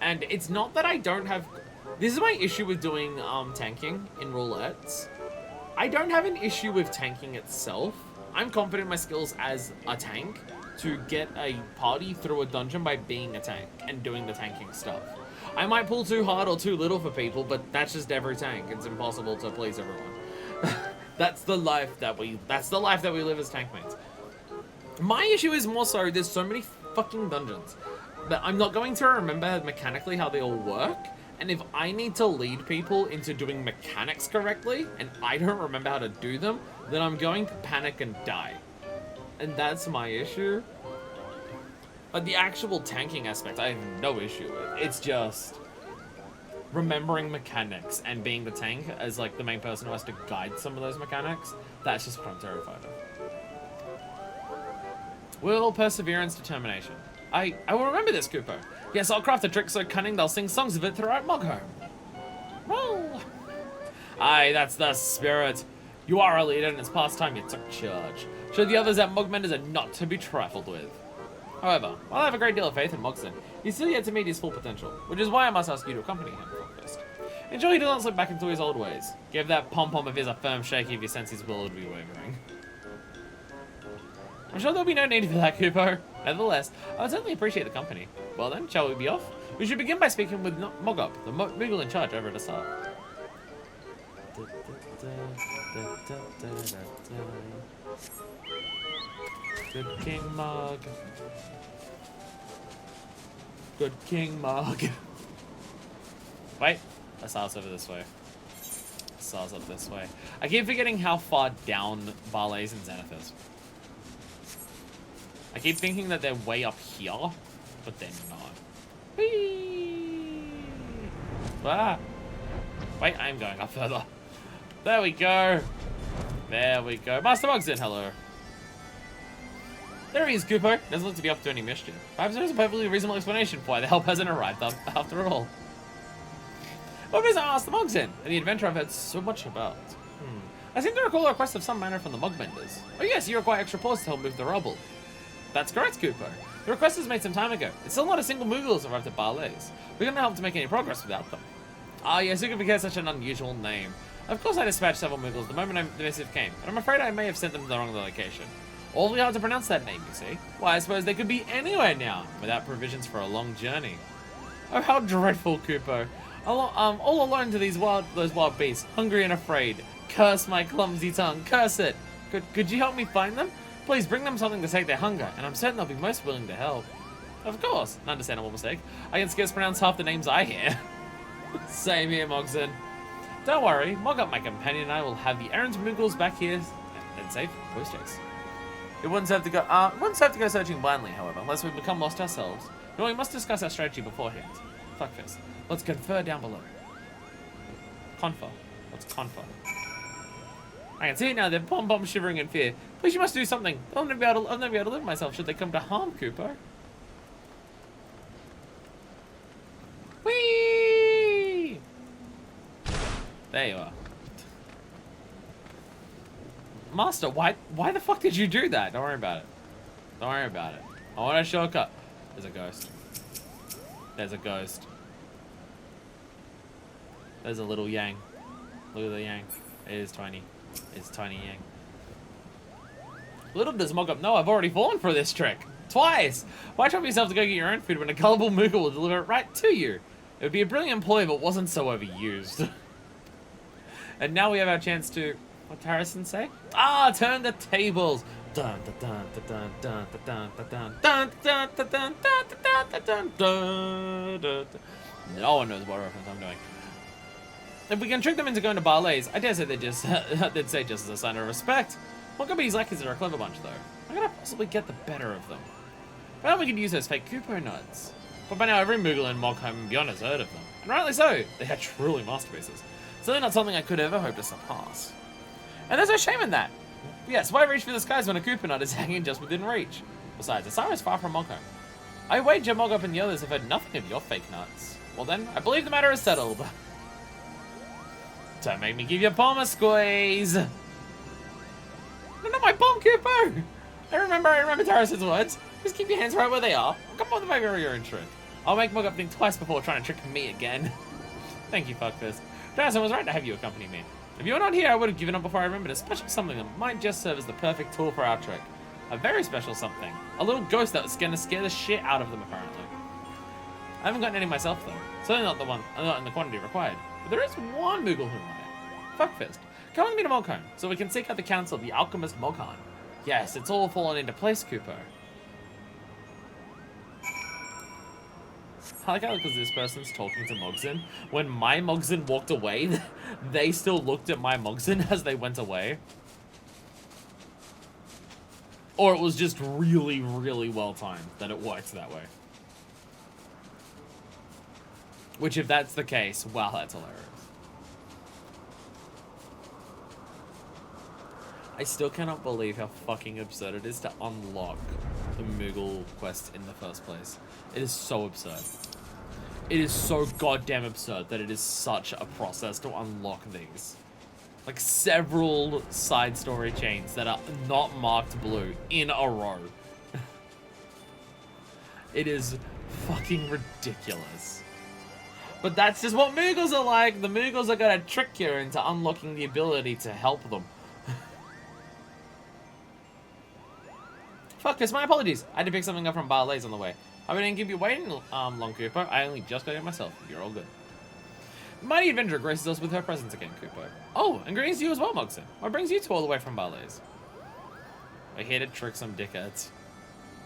And it's not that I don't have... This is my issue with doing tanking in roulettes. I don't have an issue with tanking itself. I'm confident in my skills as a tank to get a party through a dungeon by being a tank and doing the tanking stuff. I might pull too hard or too little for people, but that's just every tank. It's impossible to please everyone. That's the life that we live as tank mates. My issue is more so there's so many fucking dungeons that I'm not going to remember mechanically how they all work. And if I need to lead people into doing mechanics correctly, and I don't remember how to do them, then I'm going to panic and die. And that's my issue. But the actual tanking aspect, I have no issue with. It's just remembering mechanics and being the tank as like the main person who has to guide some of those mechanics. That's just what I'm terrified of. Will, perseverance, determination. I will remember this, Kupo. Yes, I'll craft a trick so cunning they'll sing songs of it throughout Moghome. Woo! Aye, that's the spirit. You are a leader, and it's past time you took charge. Show the others that Mogmenders are not to be trifled with. However, while I have a great deal of faith in Mogson, he's still yet to meet his full potential, which is why I must ask you to accompany him first. Ensure he doesn't slip back into his old ways. Give that pom-pom of his a firm shake if you sense his will would be wavering. I'm sure there'll be no need for that, Kupo. Nevertheless, I would certainly appreciate the company. Well then, shall we be off? We should begin by speaking with Mogop, the Moogle in charge over at Asar. Good King Mog. Good King Mog. Wait, Asar's over this way. Asar's up this way. I keep forgetting how far down Barley's and Zenith is. I keep thinking that they're way up here, but they're not. Whee! Ah! Wait, I'm going up further. There we go. There we go. Master Mogson, hello. There he is, Kupo. Doesn't look to be up to any mischief. Perhaps there is a perfectly reasonable explanation for why the help hasn't arrived up after all. What is Master Mogson and the adventure I've heard so much about? I seem to recall a request of some manner from the Mogmenders. Oh yes, you require extra paws to help move the rubble. That's correct, Kupo. The request was made some time ago. It's still not a single Moogle has arrived at Barley's. We couldn't help to make any progress without them. Ah yes, who could forget such an unusual name? Of course I dispatched several Moogles the moment the missive came, but I'm afraid I may have sent them to the wrong location. Awfully hard to pronounce that name, you see. Why, I suppose they could be anywhere now, without provisions for a long journey. Oh, how dreadful, Kupo. All alone to those wild beasts, hungry and afraid. Curse my clumsy tongue, curse it. Could you help me find them? Please bring them something to sate their hunger, and I'm certain they'll be most willing to help. Of course, an understandable mistake. I can scarce pronounce half the names I hear. Same here, Mogson. Don't worry, Mogop, my companion, and I will have the errant Moogles back here and safe post chase. It wouldn't have to go searching blindly, however, unless we become lost ourselves. No, we must discuss our strategy beforehand. Fuckfist. Let's confer down below. Confer. Let's confer. I can see it now, they're pom-pom shivering in fear. Please, you must do something. I'll never be able to live myself should they come to harm, Kupo. Whee! There you are. Master, why the fuck did you do that? Don't worry about it. Don't worry about it. I want a shortcut. There's a ghost. There's a ghost. There's a little Yang. Look at the Yang. It is tiny. It's tiny Yang. Little does Mogop know I've already fallen for this trick. Twice! Why trouble yourself to go get your own food when a gullible Moogle will deliver it right to you? It would be a brilliant ploy if it wasn't so overused. And now we have our chance to... What did Harrison say? Ah, turn the tables! Dun dun dun dun dun dun dun dun dun dun dun dun dun dun dun. No one knows what reference I'm doing. If we can trick them into going to Barley's, I dare say they'd say just as a sign of respect. What could be these lackeys are a clever bunch, though. How can I possibly get the better of them? Well, we could use those fake Kupo nuts. But by now, every Moogle in Mogheim and beyond has heard of them. And rightly so. They are truly masterpieces. Certainly not something I could ever hope to surpass. And there's no shame in that. Yes, why reach for the skies when a Kupo nut is hanging just within reach? Besides, Asar is far from Mogheim. I wager Mogop and the others have heard nothing of your fake nuts. Well then, I believe the matter is settled. Don't make me give your palm a squeeze. No, not my palm, Kupo. I remember Tarras's words. Just keep your hands right where they are. Come on, the baby, your own truth. I'll make Mogop think twice before trying to trick me again. Thank you, Fuckfist. Tarras was right to have you accompany me. If you were not here, I would have given up before I remembered a special something that might just serve as the perfect tool for our trick. A very special something. A little ghost that was going to scare the shit out of them, apparently. I haven't gotten any myself, though. Certainly not in the quantity required. But there is one Moogle who might. Fuckfist. Come with me to Mogheim, so we can seek out the council of the alchemist Moghan. Yes, it's all fallen into place, Kupo. I like how because this person's talking to Mogson. When my Mogson walked away, they still looked at my Mogson as they went away. Or it was just really, really well timed that it worked that way. Which, if that's the case, wow, that's hilarious. I still cannot believe how fucking absurd it is to unlock the Moogle quest in the first place. It is so absurd. It is so goddamn absurd that it is such a process to unlock these. Like several side story chains that are not marked blue in a row. It is fucking ridiculous. But that's just what Moogles are like. The Moogles are gonna trick you into unlocking the ability to help them. Fuck this, my apologies. I had to pick something up from Barley's on the way. I didn't keep you waiting long, Cooper. I only just got it myself. You're all good. Mighty Adventurer graces us with her presence again, Cooper. Oh, and greetings to you as well, Mogson. What brings you two all the way from Barley's? We're here to trick some dickheads.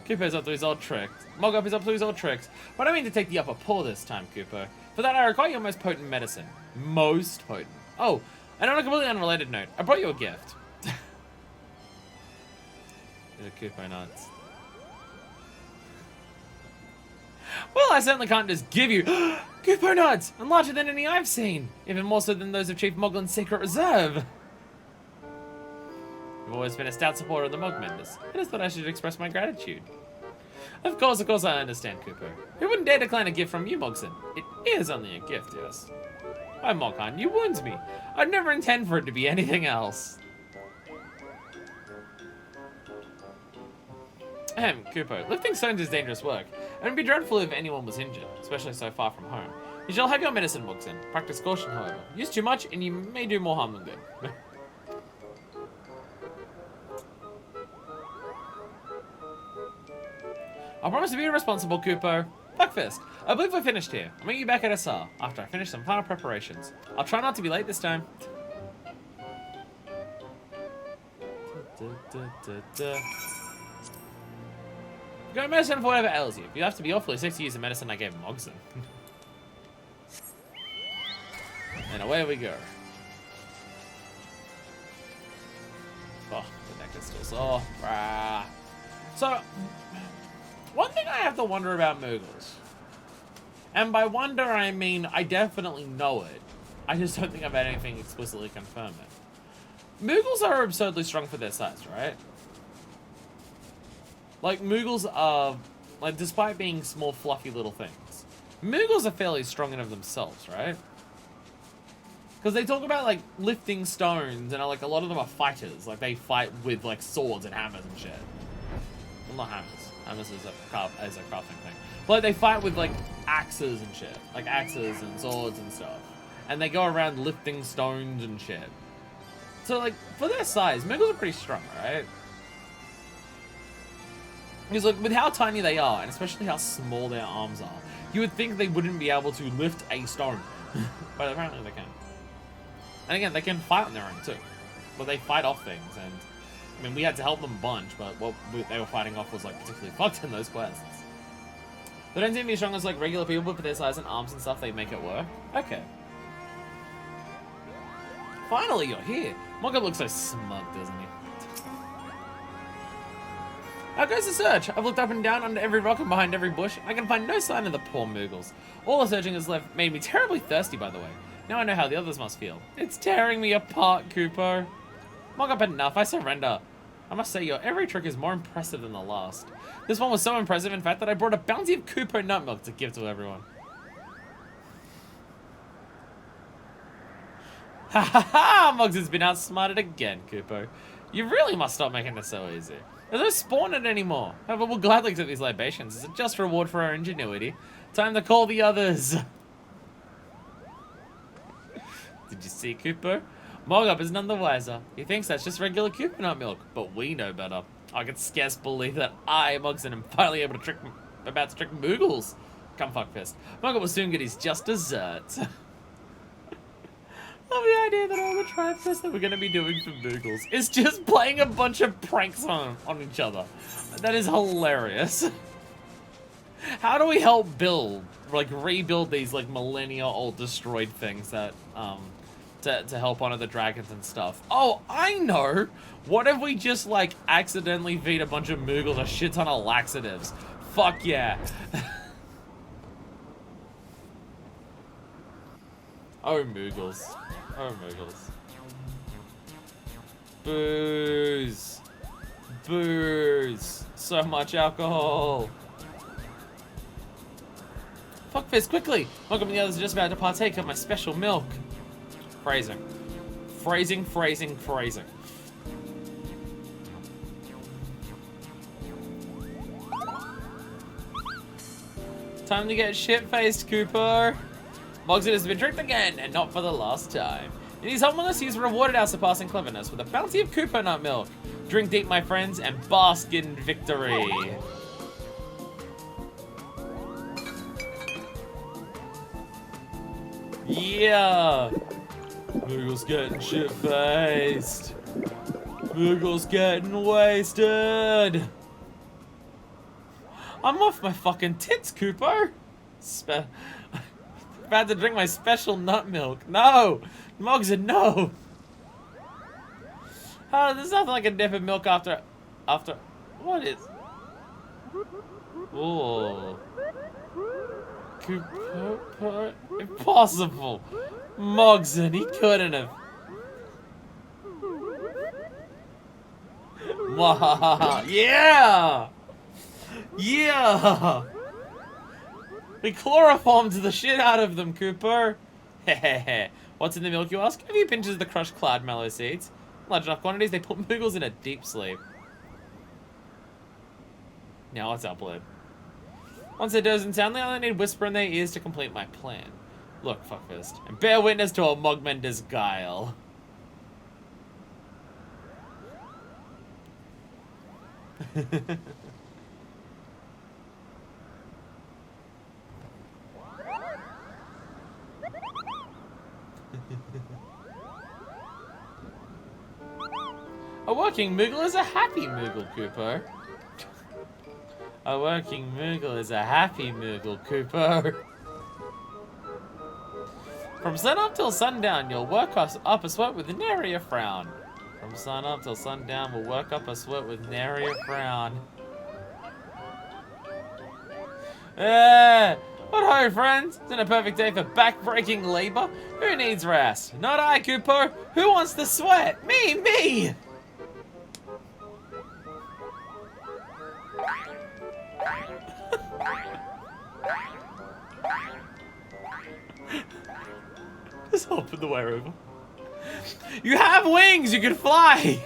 Cooper's up to his old tricks. Mogup is up to his old tricks. But I mean to take the upper paw this time, Cooper. For that, I require your most potent medicine. Most potent. Oh, and on a completely unrelated note, I brought you a gift. These are Cooper nuts. Well, I certainly can't just give you Cooper nuts, and larger than any I've seen. Even more so than those of Chief Moglin's secret reserve. You've always been a stout supporter of the Mogmenders. I just thought I should express my gratitude. Of course, I understand, Cooper. Who wouldn't dare decline a gift from you, Mogson? It is only a gift, yes. Why, Moghan, you wound me. I'd never intend for it to be anything else. Cooper, lifting stones is dangerous work, and it'd be dreadful if anyone was injured, especially so far from home. You shall have your medicine, Mogson. Practice caution, however. Use too much, and you may do more harm than good. I promise to be responsible, Cooper. Pluckfist, I believe we're finished here. I'll meet you back at SR after I finish some final preparations. I'll try not to be late this time. Go medicine for whatever ails you. You have to be awfully sick to use the medicine I gave Mogson. And away we go. Oh, the neck is still sore. Rah. So, one thing I have to wonder about Moogles, and by wonder I mean I definitely know it, I just don't think I've had anything explicitly confirm it. Moogles are absurdly strong for their size, right? Like, Moogles are, like, despite being small, fluffy little things, Moogles are fairly strong in of themselves, right? Because they talk about, like, lifting stones, and, like, a lot of them are fighters. Like, they fight with, like, swords and hammers and shit. Well, not hammers. Hammers is a crafting thing. But, like, they fight with, like, axes and shit. Like, axes and swords and stuff. And they go around lifting stones and shit. So, like, for their size, Moogles are pretty strong, right? Because, like, with how tiny they are, and especially how small their arms are, you would think they wouldn't be able to lift a stone. But apparently they can. And again, they can fight on their own, too. But they fight off things, and... I mean, we had to help them a bunch, but what they were fighting off was, like, particularly fucked in those quests. They don't seem to be as strong as, like, regular people, but for their size and arms and stuff, they make it work. Okay. Finally, you're here. Mogul looks so smug, doesn't he? How goes the search? I've looked up and down under every rock and behind every bush. I can find no sign of the poor Moogles. All the searching has left made me terribly thirsty, by the way. Now I know how the others must feel. It's tearing me apart, Kupo. Mogup had enough. I surrender. I must say, your every trick is more impressive than the last. This one was so impressive, in fact, that I brought a bounty of Kupo nut milk to give to everyone. Ha ha ha! Moggs has been outsmarted again, Kupo. You really must stop making this so easy. There's no spawn in it anymore. However, we'll gladly accept these libations. It's a just reward for our ingenuity. Time to call the others. Did you see, Kupo? Mogup is none the wiser. He thinks that's just regular Kupo nut milk, but we know better. I can scarce believe that I, Mogson, am finally about to trick Moogles. Come fuck fist. Mogup will soon get his just desserts. Love the idea that all the tribe fest that we're going to be doing for Moogles is just playing a bunch of pranks on each other. That is hilarious. How do we help build, like, rebuild these, like, millennia-old destroyed things that, to help honor the dragons and stuff? Oh, I know! What if we just, like, accidentally feed a bunch of Moogles a shit ton of laxatives? Fuck yeah. Oh, Moogles. Oh, Moogles. Booze. Booze. So much alcohol. Fuckfist, quickly! Welcome and the others are just about to partake of my special milk. Phrasing. Phrasing. Time to get shit-faced, Cooper. Mogson has been tricked again, and not for the last time. In his humbleness, he's rewarded our surpassing cleverness with a bounty of Cooper nut milk. Drink deep, my friends, and bask in victory. Yeah! Moogle's getting shit-faced. Moogle's getting wasted. I'm off my fucking tits, Cooper. About to drink my special nut milk. No! Mogson, no! Oh, there's nothing like a dip of milk after... What is... Oh. Cooper... Impossible! Mogson, he couldn't have... Yeah! Yeah! We chloroformed the shit out of them, Cooper. Hehehe. What's in the milk, you ask? A few pinches of the crushed cloud mallow seeds. Large enough quantities, they put Moogles in a deep sleep. Now let's upload. Once they're dozing soundly, I only need whisper in their ears to complete my plan. Look, fuckfist, and bear witness to a Mogmender's guile. A working Moogle is a happy Moogle, Cooper. A working Moogle is a happy Moogle, Cooper. From sun up till sundown, you'll work us up a sweat with nary a frown. From sun up till sundown, we'll work up a sweat with nary a frown. What ho, friends? Isn't a perfect day for back-breaking labor? Who needs rest? Not I, Cooper. Who wants to sweat? Me! Just hop in the way over. You have wings! You can fly!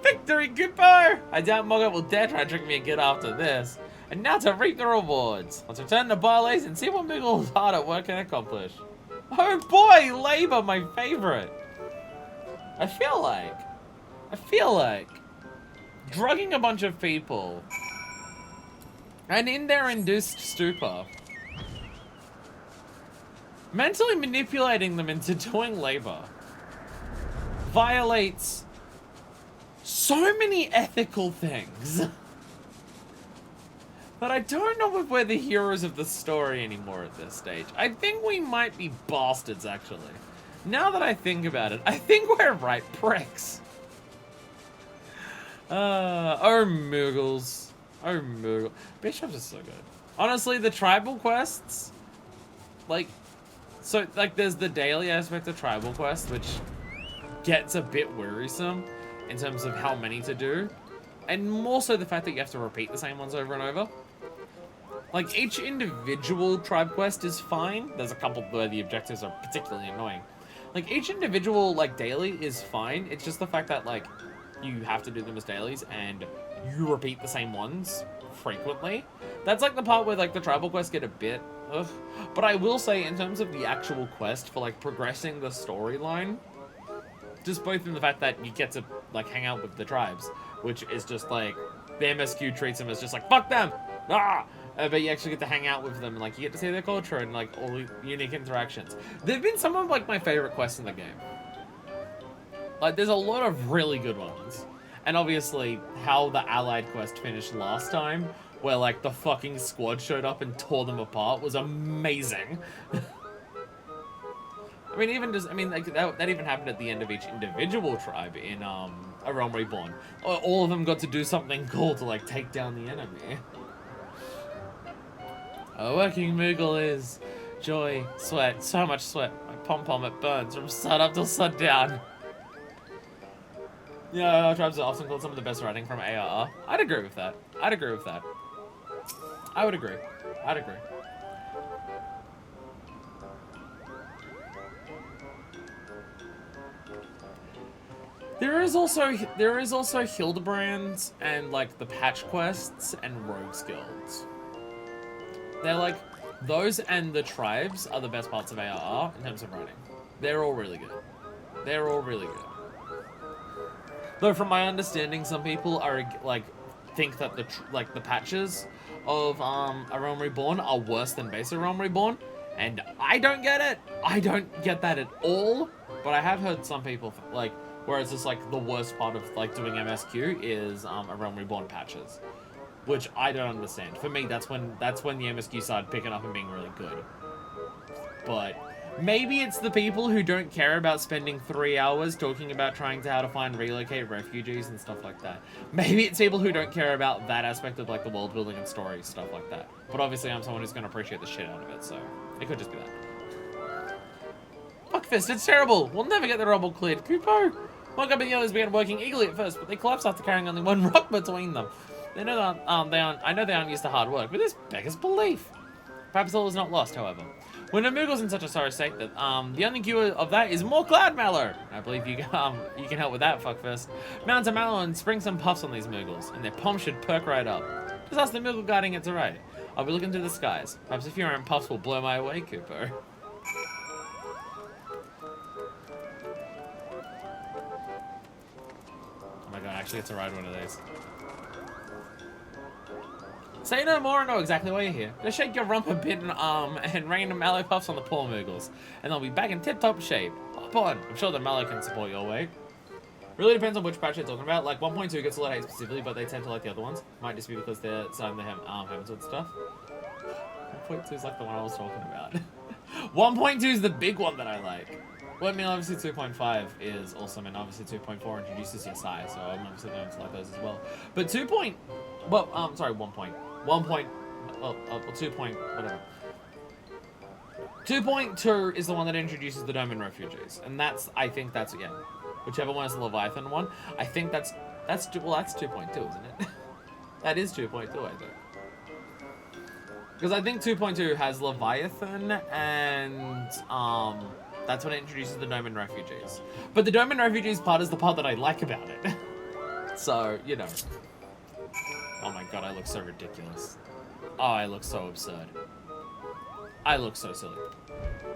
Victory, Cooper! I doubt Mogget will dare try to trick me again after this. And now to reap the rewards. Let's return to Barley's and see what Moogle's hard at work can accomplish. Oh boy, labor, my favorite. I feel like drugging a bunch of people and in their induced stupor, mentally manipulating them into doing labor violates so many ethical things that I don't know if we're the heroes of the story anymore at this stage. I think we might be bastards, actually. Now that I think about it, I think we're right pricks. Oh, Moogles. Oh, Moogle. Bishops are so good. Honestly, the tribal quests, there's the daily aspect of tribal quests, which gets a bit wearisome in terms of how many to do. And more so the fact that you have to repeat the same ones over and over. Like, each individual tribe quest is fine. There's a couple where the objectives are particularly annoying. Like, each individual, daily is fine. It's just the fact that, you have to do them as dailies and you repeat the same ones frequently. That's, the part where, the tribal quests get a bit ugh. But I will say, in terms of the actual quest for, progressing the storyline, just both in the fact that you get to, hang out with the tribes, which is just, the MSQ treats them as just, fuck them! Ah! But you actually get to hang out with them, and, you get to see their culture and, all the unique interactions. They've been some of, my favorite quests in the game. There's a lot of really good ones. And obviously, how the Allied quest finished last time, where, the fucking squad showed up and tore them apart, was amazing. I mean, that even happened at the end of each individual tribe in, A Realm Reborn. All of them got to do something cool to, take down the enemy. A working Moogle is joy, sweat, so much sweat. My pom-pom, it burns from sun up till sundown. Yeah, our tribes are often called some of the best writing from ARR. I'd agree with that. I would agree. There is also Hildebrands and like the patch quests and rogues guilds. They're like those and the tribes are the best parts of ARR in terms of writing. They're all really good. They're all really good. Though from my understanding, some people are like think that the patches of A Realm Reborn are worse than base A Realm Reborn, and I don't get it. I don't get that at all. But I have heard some people like where it's just like the worst part of like doing MSQ is A Realm Reborn patches, which I don't understand. For me, that's when the MSQ started picking up and being really good. But maybe it's the people who don't care about spending 3 hours talking about trying to how to find relocate refugees and stuff like that. Maybe it's people who don't care about that aspect of like the world building and story stuff like that. But obviously I'm someone who's going to appreciate the shit out of it, so it could just be that. Fuckfist, it's terrible. We'll never get the rubble cleared. Kupo! Mock and the others began working eagerly at first, but they collapsed after carrying only one rock between them. I know they aren't used to hard work, but this beggars belief. Perhaps all is not lost, however. When a Moogle's in such a sorry state that the only cure of that is more cloud mallow. I believe you can help with that, fuckfist. Mount a mallow and spring some puffs on these Moogles, and their palms should perk right up. Just ask the Moogle guarding it to ride. I'll be looking to the skies. Perhaps a few own puffs will blow my way, Cooper. Oh my god, I actually get to ride one of these. Say no more and know exactly why you're here. Just shake your rump a bit and rain mallow puffs on the poor Moogles, and they'll be back in tip-top shape. Hop on. I'm sure the mallow can support your weight. Really depends on which patch you're talking about. Like 1.2 gets a lot of hate specifically, but they tend to like the other ones. Might just be because they're starting to have Heavensward stuff. 1.2 is like the one I was talking about. 1.2 is the big one that I like. Well, I mean, obviously 2.5 is awesome, and obviously 2.4 introduces your size, so I'm obviously going to like those as well. But 2 point, well, sorry, 1 point. 1 point, well, 2 point, whatever. 2.2 is the one that introduces the Domain Refugees, and I think that's, again, whichever one is the Leviathan one, I think that's 2.2, isn't it? That is 2.2, I think. Because I think 2.2 has Leviathan, and, that's when it introduces the Domain Refugees. But the Domain Refugees part is the part that I like about it. So, you know. Oh my god, I look so ridiculous. Oh, I look so absurd. I look so silly.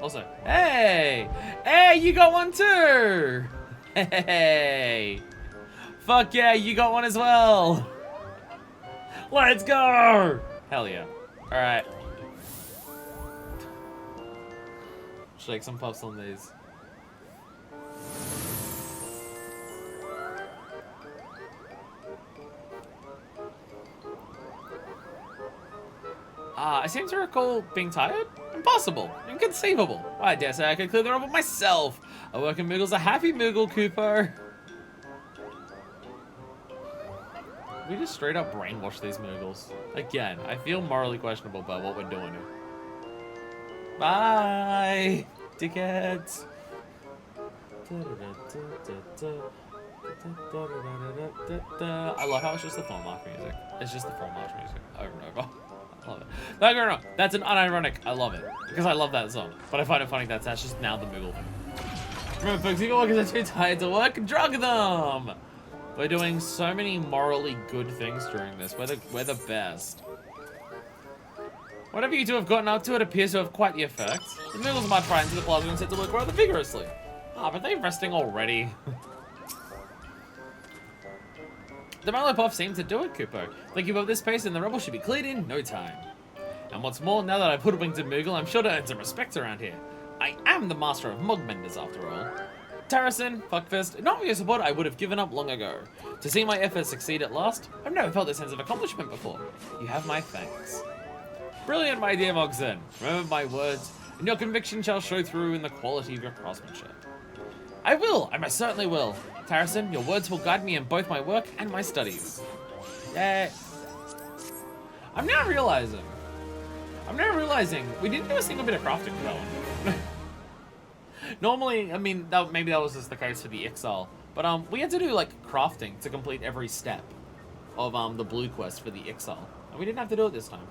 Also, hey! Hey, you got one too! Hey! Fuck yeah, you got one as well! Let's go! Hell yeah. Alright. Shake some puffs on these. I seem to recall being tired? Impossible. Inconceivable. I dare say I could clear the rubble myself. A working Moogle's a happy Moogle, Cooper. We just straight up brainwash these Moogles. Again, I feel morally questionable about what we're doing here. Bye, dickheads. I love how it's just the phone march music. It's just the phone march music over and over. I love it. Don't get me wrong, that's an unironic. I love it because I love that song. But I find it funny that's just now the Moogle thing. Remember, folks, if your workers are too tired to work, drug them. We're doing so many morally good things during this. We're the best. Whatever you two have gotten up to, it appears to have quite the effect. The Moogles march right into the plaza and set to work rather vigorously. Ah, but they're resting already. The Mallow Puff seems to do it, Kupo. They keep up this pace and the rubble should be cleared in no time. And what's more, now that I've hoodwinked a Moogle, I'm sure to earn some respect around here. I am the master of Mogmenders, after all. Tarrison, Fuckfist, not with your support, I would have given up long ago. To see my efforts succeed at last, I've never felt this sense of accomplishment before. You have my thanks. Brilliant, my dear Mogzen. Remember my words, and your conviction shall show through in the quality of your craftsmanship. I will, I most certainly will. Tarrison, your words will guide me in both my work and my studies. Yay. I'm now realizing we didn't do a single bit of crafting for that one. Normally, I mean, maybe that was just the case for the Exile, but we had to do like crafting to complete every step of the blue quest for the Exile, and we didn't have to do it this time.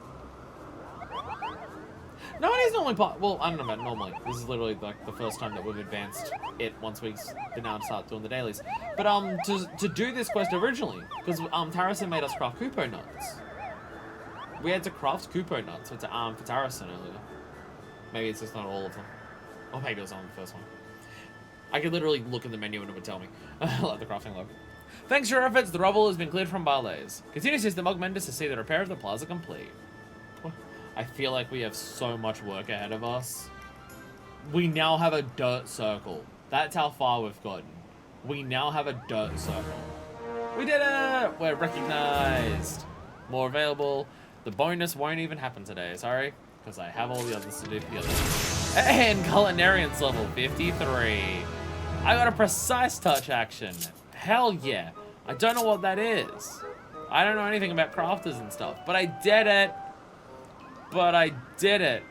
No, it is normally part. Well, I don't know about normally. This is literally like the first time that we've advanced it once we've been able to start doing the dailies. But to do this quest originally, because Tarrison made us craft Kupo nuts. We had to craft Kupo nuts for Tarrison earlier. Maybe it's just not all of them. Or maybe it was only the first one. I could literally look in the menu and it would tell me. Like the crafting log. Thanks to your efforts, the rubble has been cleared from Barlays. Continue to assist the Mogmendus to see the repair of the plaza complete. I feel like we have so much work ahead of us. We now have a dirt circle. That's how far we've gotten. We now have a dirt circle. We did it! We're recognized. More available. The bonus won't even happen today, sorry. Because I have all the others to do for the others. And Culinarian's level 53. I got a precise touch action. Hell yeah. I don't know what that is. I don't know anything about crafters and stuff. But I did it. But I did it.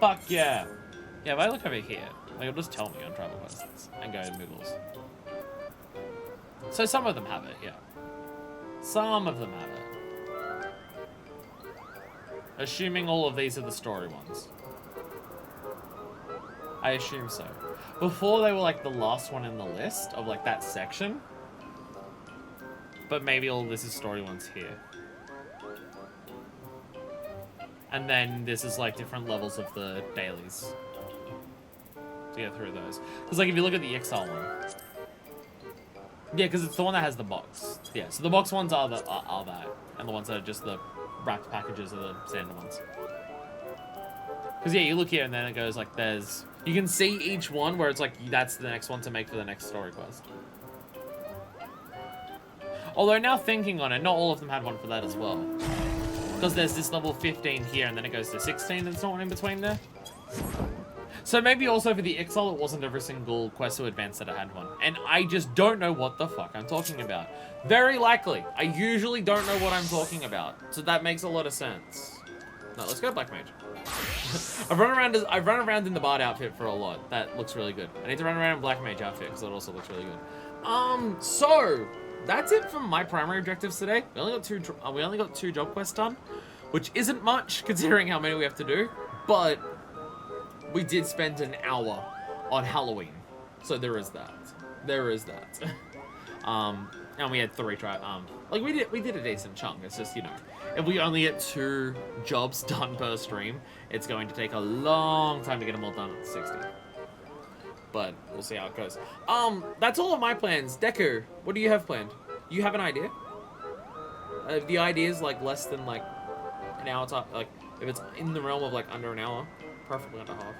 Fuck yeah. Yeah, if I look over here, like, it'll just tell me on travel quests and go to Moogles. So some of them have it, yeah. Some of them have it. Assuming all of these are the story ones. I assume so. Before they were like the last one in the list of like that section. But maybe all this is story ones here. And then this is like different levels of the dailies to get through those. Because like if you look at the Exile one, yeah, because it's the one that has the box. Yeah, so the box ones are that, and the ones that are just the wrapped packages are the standard ones. Because yeah, you look here and then it goes like there's, you can see each one where it's like that's the next one to make for the next story quest. Although now thinking on it, not all of them had one for that as well. Because there's this level 15 here, and then it goes to 16, and it's not one in between there. So maybe also for the Exile, it wasn't every single quest to advance that I had one. And I just don't know what the fuck I'm talking about. Very likely. I usually don't know what I'm talking about. So that makes a lot of sense. No, let's go Black Mage. I've run around in the Bard outfit for a lot. That looks really good. I need to run around in Black Mage outfit, because that also looks really good. So that's it for my primary objectives today. We only got two job quests done, which isn't much considering how many we have to do, but we did spend an hour on Halloween, so there is that. There is that. And we had 3 like we did a decent chunk. It's just, you know, if we only get 2 jobs done per stream, it's going to take a long time to get them all done at 60. But we'll see how it goes. That's all of my plans. Deku, what do you have planned? You have an idea? The idea is like less than like an hour time. Like if it's in the realm of like under an hour, preferably under half,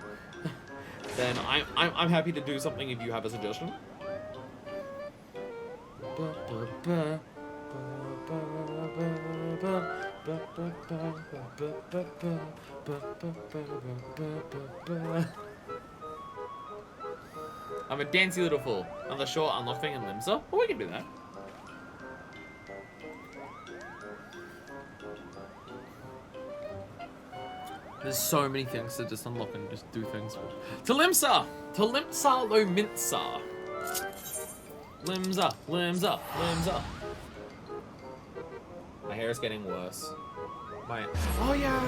then I'm happy to do something if you have a suggestion. I'm a dancy little fool. On the short unlock thing in Limsa. Well, we can do that. There's so many things to just unlock and just do things for. To Limsa! To Limsa lo Minsa. Limsa, Limsa, Limsa. My hair is getting worse. Oh yeah!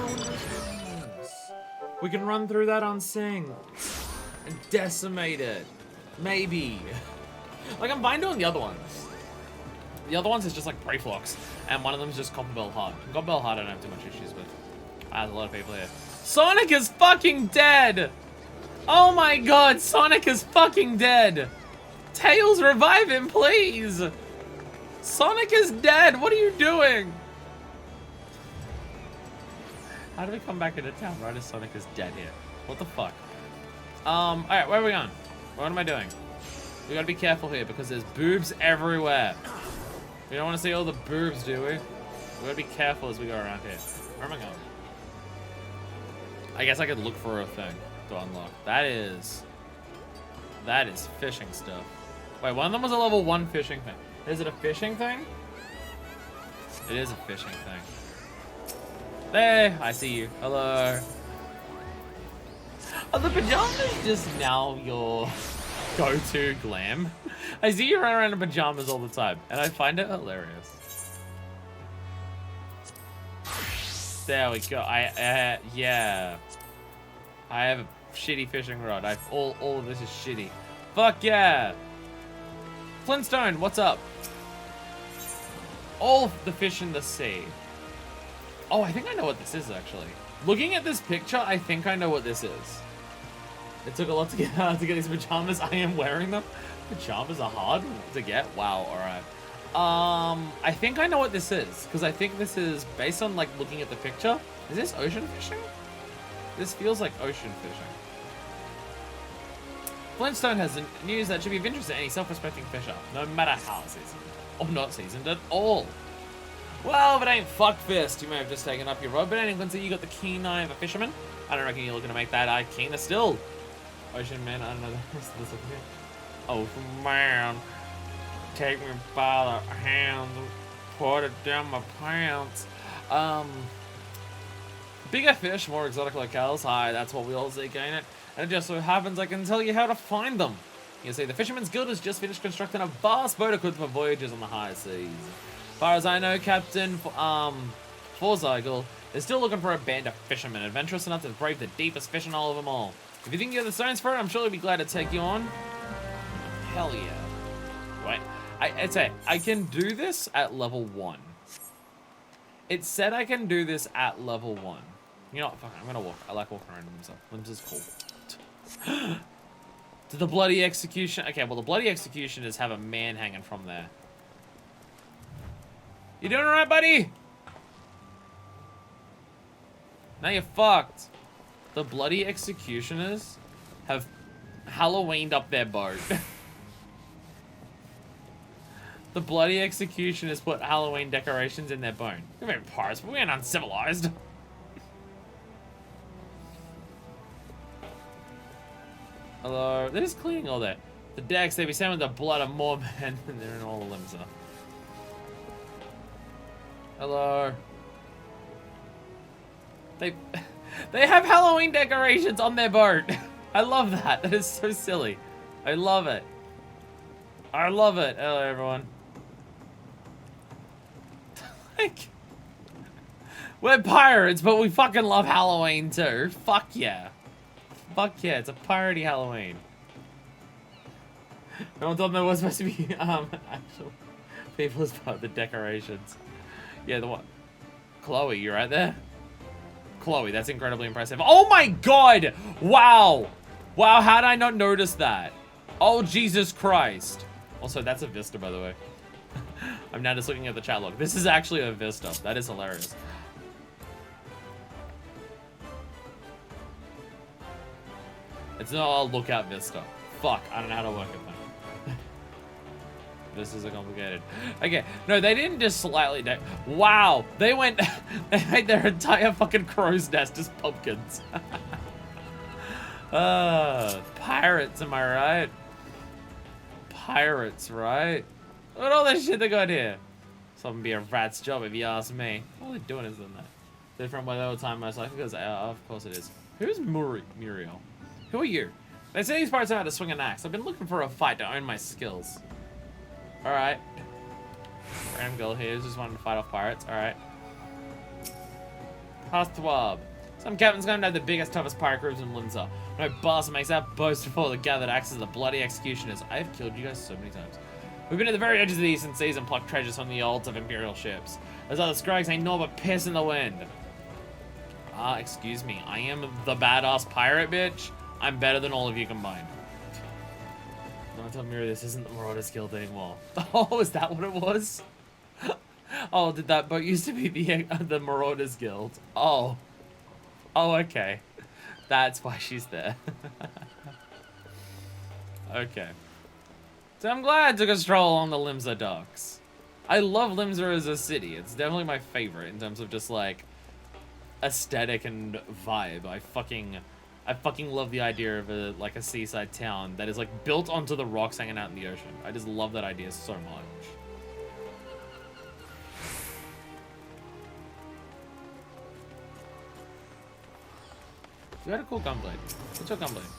We can run through that on Sing. And decimate it. Maybe. Like, I'm fine doing the other ones. The other ones is just like Brayflocks, and one of them is just Copperbell Heart. Copperbell Heart I don't have too much issues with. There's a lot of people here. Sonic is fucking dead! Oh my god, Sonic is fucking dead! Tails, revive him, please! Sonic is dead! What are you doing? How do we come back into town right as Sonic is dead here? What the fuck? Alright, where are we going? What am I doing? We gotta be careful here because there's boobs everywhere. We don't want to see all the boobs, do we? We gotta be careful as we go around here. Where am I going? I guess I could look for a thing to unlock. That is fishing stuff. Wait, one of them was a level 1 fishing thing. Is it a fishing thing? It is a fishing thing. Hey, I see you. Hello. Are the pajamas just now your go-to glam? I see you run around in pajamas all the time, and I find it hilarious. There we go. Yeah. I have a shitty fishing rod. All of this is shitty. Fuck yeah! Flintstone, what's up? All the fish in the sea. Oh, I think I know what this is, actually. Looking at this picture, I think I know what this is. It took a lot to get these pajamas. I am wearing them. Pajamas are hard to get. Wow, alright. I think I know what this is, because I think this is based on, like, looking at the picture. Is this ocean fishing? This feels like ocean fishing. Flintstone has news that should be of interest to any self-respecting fisher, no matter how seasoned, or not seasoned at all. Well, if it ain't Fuckfist, you may have just taken up your rod, but anyway, so you got the keen eye of a fisherman. I don't reckon you're looking to make that eye keener still. Ocean man, I don't know the rest of this up here. Oh man, take me by the hands, put it down my pants. Bigger fish, more exotic locales. Hi, that's what we all seek, ain't it? And it just so happens I can tell you how to find them. You see, the Fisherman's Guild has just finished constructing a vast boat equipped for voyages on the high seas. As far as I know, Captain Forzygle is still looking for a band of fishermen adventurous enough to brave the deepest fish in all of them all. If you think you have the stones for it, I'm sure he'll be glad to take you on. Hell yeah. Wait, I'd say I can do this at level 1. It said I can do this at level 1. You know what, fuck it, I'm gonna walk. I like walking around Limsa. Limsa's cool. To the bloody execution. Okay, well the bloody execution is have a man hanging from there. You doing alright, buddy? Now you're fucked. The bloody executioners have Halloweened up their boat. The bloody executioners put Halloween decorations in their boat. We're very pirates, but we ain't uncivilized. Hello. They're just cleaning all that. The decks, they be sent with the blood of more men than they're in all the limbs. Hello. They have Halloween decorations on their boat. I love that. That is so silly. I love it. I love it. Hello, everyone. Like, we're pirates, but we fucking love Halloween too. Fuck yeah. Fuck yeah, it's a piratey Halloween. No one told me there was supposed to be actual people as part of the decorations. Yeah, the one. Chloe, you right there? Chloe, that's incredibly impressive. Oh my god! Wow! Wow, how did I not notice that? Oh, Jesus Christ. Also, that's a Vista, by the way. I'm now just looking at the chat log. This is actually a Vista. That is hilarious. It's not a lookout Vista. Fuck, I don't know how to work it though. This is complicated. Okay, no, they didn't just slightly wow, they went, they made their entire fucking crow's nest as pumpkins. Pirates, am I right? Pirates, right? Look at all this shit they got here. Something be a rat's job if you ask me. All they're doing is doing that. Different by the whole time most likely because of course it is. Who's Muriel? Who are you? They say these pirates know how to swing an axe. I've been looking for a fight to own my skills. Alright. Random girl here just wanting to fight off pirates. Alright. Heartstrings. Some captain's gonna have the biggest, toughest pirate crews in Lindsay. No bastard makes that boast before the gathered axes of the bloody executioners. I have killed you guys so many times. We've been at the very edges of the eastern seas and plucked treasures from the olds of imperial ships. Those other scrags ain't naught but piss in the wind. Excuse me. I am the badass pirate, bitch. I'm better than all of you combined. Don't tell me this isn't the Marauders Guild anymore. Oh, is that what it was? Oh, did that boat used to be the Marauders Guild? Oh. Oh, okay. That's why she's there. Okay. So I'm glad I took a stroll along the Limsa docks. I love Limsa as a city. It's definitely my favorite in terms of just like aesthetic and vibe. I fucking love the idea of a seaside town that is like built onto the rocks hanging out in the ocean. I just love that idea so much. You had a cool gunblade. What's your gunblade?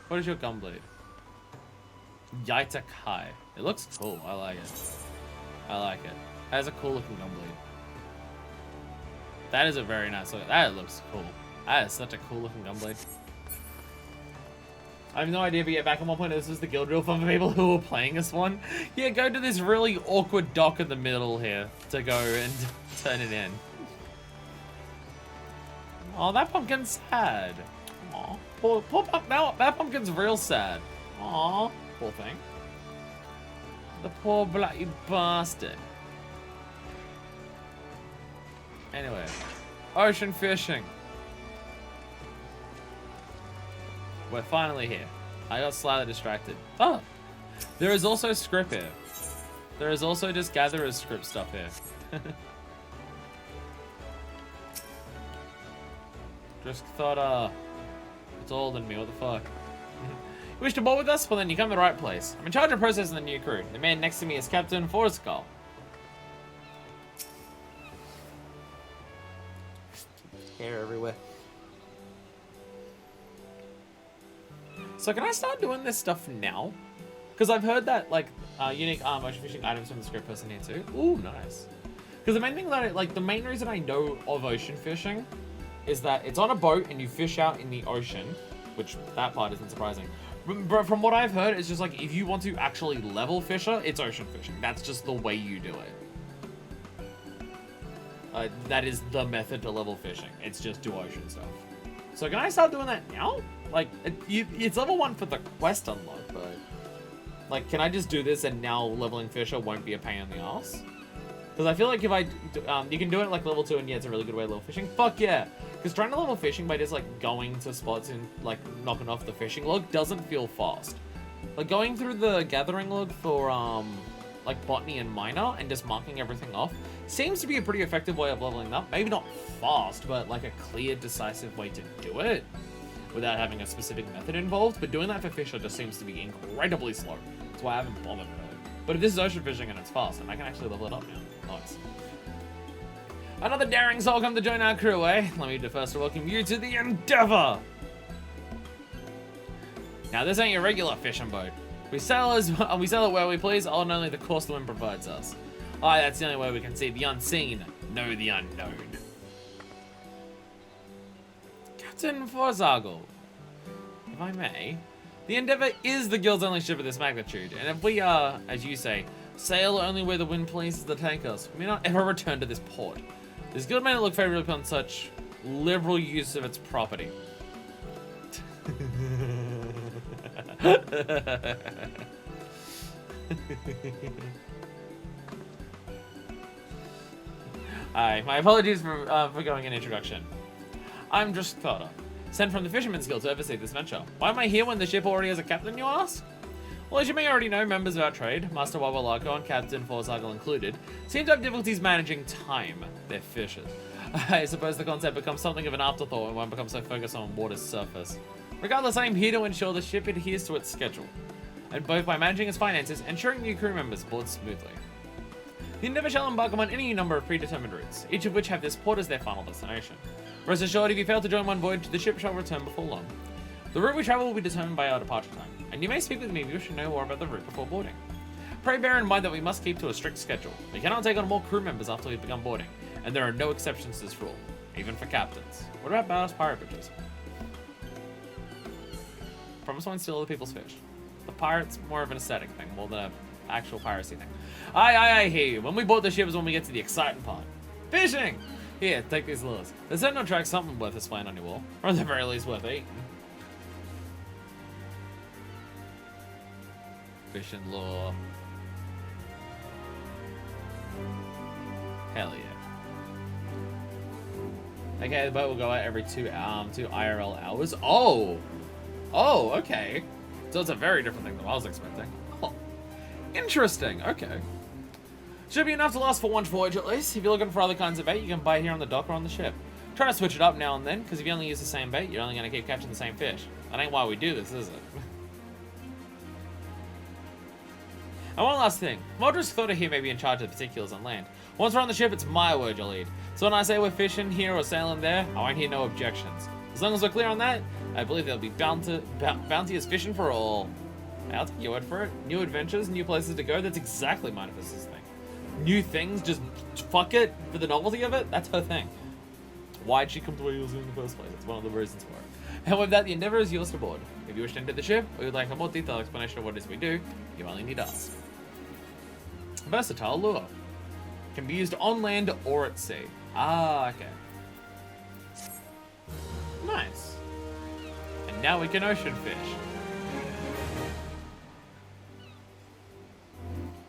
What is your gunblade? Yaitakai. It looks cool. I like it. I like it. It has a cool looking gunblade. That is a very nice look. That looks cool. That is such a cool looking gunblade. I have no idea, but yeah, back at one point, this was the guild rule for people who were playing this one. Yeah, go to this really awkward dock in the middle here to go and turn it in. Oh, that pumpkin's sad. Aw, poor pumpkin. No, that pumpkin's real sad. Aw, poor thing. The poor bloody bastard. Anyway, ocean fishing. We're finally here. I got slightly distracted. Oh, there is also script here. There is also just gatherer's script stuff here. Just thought, it's older than me, what the fuck? You wish to board with us? Well then you come to the right place. I'm in charge of processing the new crew. The man next to me is Captain Forskull. Hair everywhere. So can I start doing this stuff now? Because I've heard that like unique ocean fishing items from the script person here too. Ooh, nice. Because the main thing that the main reason I know of ocean fishing is that it's on a boat and you fish out in the ocean, which that part isn't surprising. But from what I've heard, it's just like if you want to actually level fisher, it's ocean fishing. That's just the way you do it. That is the method to level fishing. It's just do ocean stuff. So can I start doing that now? Like, it's level 1 for the quest unlock, but like, can I just do this and now leveling fisher won't be a pain in the ass? Because I feel like if I, you can do it like level 2 and yeah, it's a really good way to level fishing. Fuck yeah! Because trying to level fishing by just like going to spots and like knocking off the fishing log doesn't feel fast. Like going through the gathering log for like botany and minor and just marking everything off seems to be a pretty effective way of leveling up. Maybe not fast, but like a clear, decisive way to do it without having a specific method involved. But doing that for fisher just seems to be incredibly slow. That's why I haven't bothered with it. But if this is ocean fishing and it's fast, then I can actually level it up now. Nice. Another daring soul come to join our crew, eh? Let me first welcome you to the Endeavor! Now this ain't your regular fishing boat. We sail it where we please, on only the course the wind provides us. Aye, that's the only way we can see the unseen, know the unknown. Captain Forskull, if I may, the Endeavor is the guild's only ship of this magnitude, and if we are, as you say, sail only where the wind pleases to take us, we may not ever return to this port. This guild may not look favorably upon such liberal use of its property. Hi, my apologies for going an introduction. I'm just Thada, sent from the Fisherman's Guild to oversee this venture. Why am I here when the ship already has a captain, you ask? Well, as you may already know, members of our trade, Master Wabalako and Captain Forskull included, seem to have difficulties managing time. They're fishers. I suppose the concept becomes something of an afterthought when one becomes so focused on water's surface. Regardless, I am here to ensure the ship adheres to its schedule, and both by managing its finances, ensuring new crew members board smoothly. The Endeavor shall embark on any number of predetermined routes, each of which have this port as their final destination. Rest assured, if you fail to join one voyage, the ship shall return before long. The route we travel will be determined by our departure time, and you may speak with me if you wish to know more about the route before boarding. Pray bear in mind that we must keep to a strict schedule. We cannot take on more crew members after we've begun boarding, and there are no exceptions to this rule, even for captains. What about ballast pirate bridges? Promise won't steal other people's fish. The pirate's more of an aesthetic thing, more than an actual piracy thing. I hear you. When we board the ship is when we get to the exciting part. Fishing! Here, take these lures. There's certain to attract something worth displaying on your wall, or at the very least worth eating. Fishing lure. Hell yeah. Okay, the boat will go out every 2 IRL hours. Oh! Oh, okay. So it's a very different thing than I was expecting. Oh. Interesting, okay. Should be enough to last for one voyage at least. If you're looking for other kinds of bait, you can buy here on the dock or on the ship. Try to switch it up now and then, because if you only use the same bait, you're only going to keep catching the same fish. That ain't why we do this, is it? And one last thing. Modric thought he may be in charge of the particulars on land. Once we're on the ship, it's my word you'll lead. So when I say we're fishing here or sailing there, I won't hear no objections. As long as we're clear on that, I believe there'll be bounteous fishing for all. I'll take your word for it. New adventures, new places to go, that's exactly Mynafyst's thing. New things, just fuck it for the novelty of it, that's her thing. Why'd she come to where you was in the first place? That's one of the reasons for it. And with that, the Endeavour is yours to board. If you wish to enter the ship, or you'd like a more detailed explanation of what it is we do, you only need to ask. Versatile lure. Can be used on land or at sea. Ah, okay. Nice. And now we can ocean fish.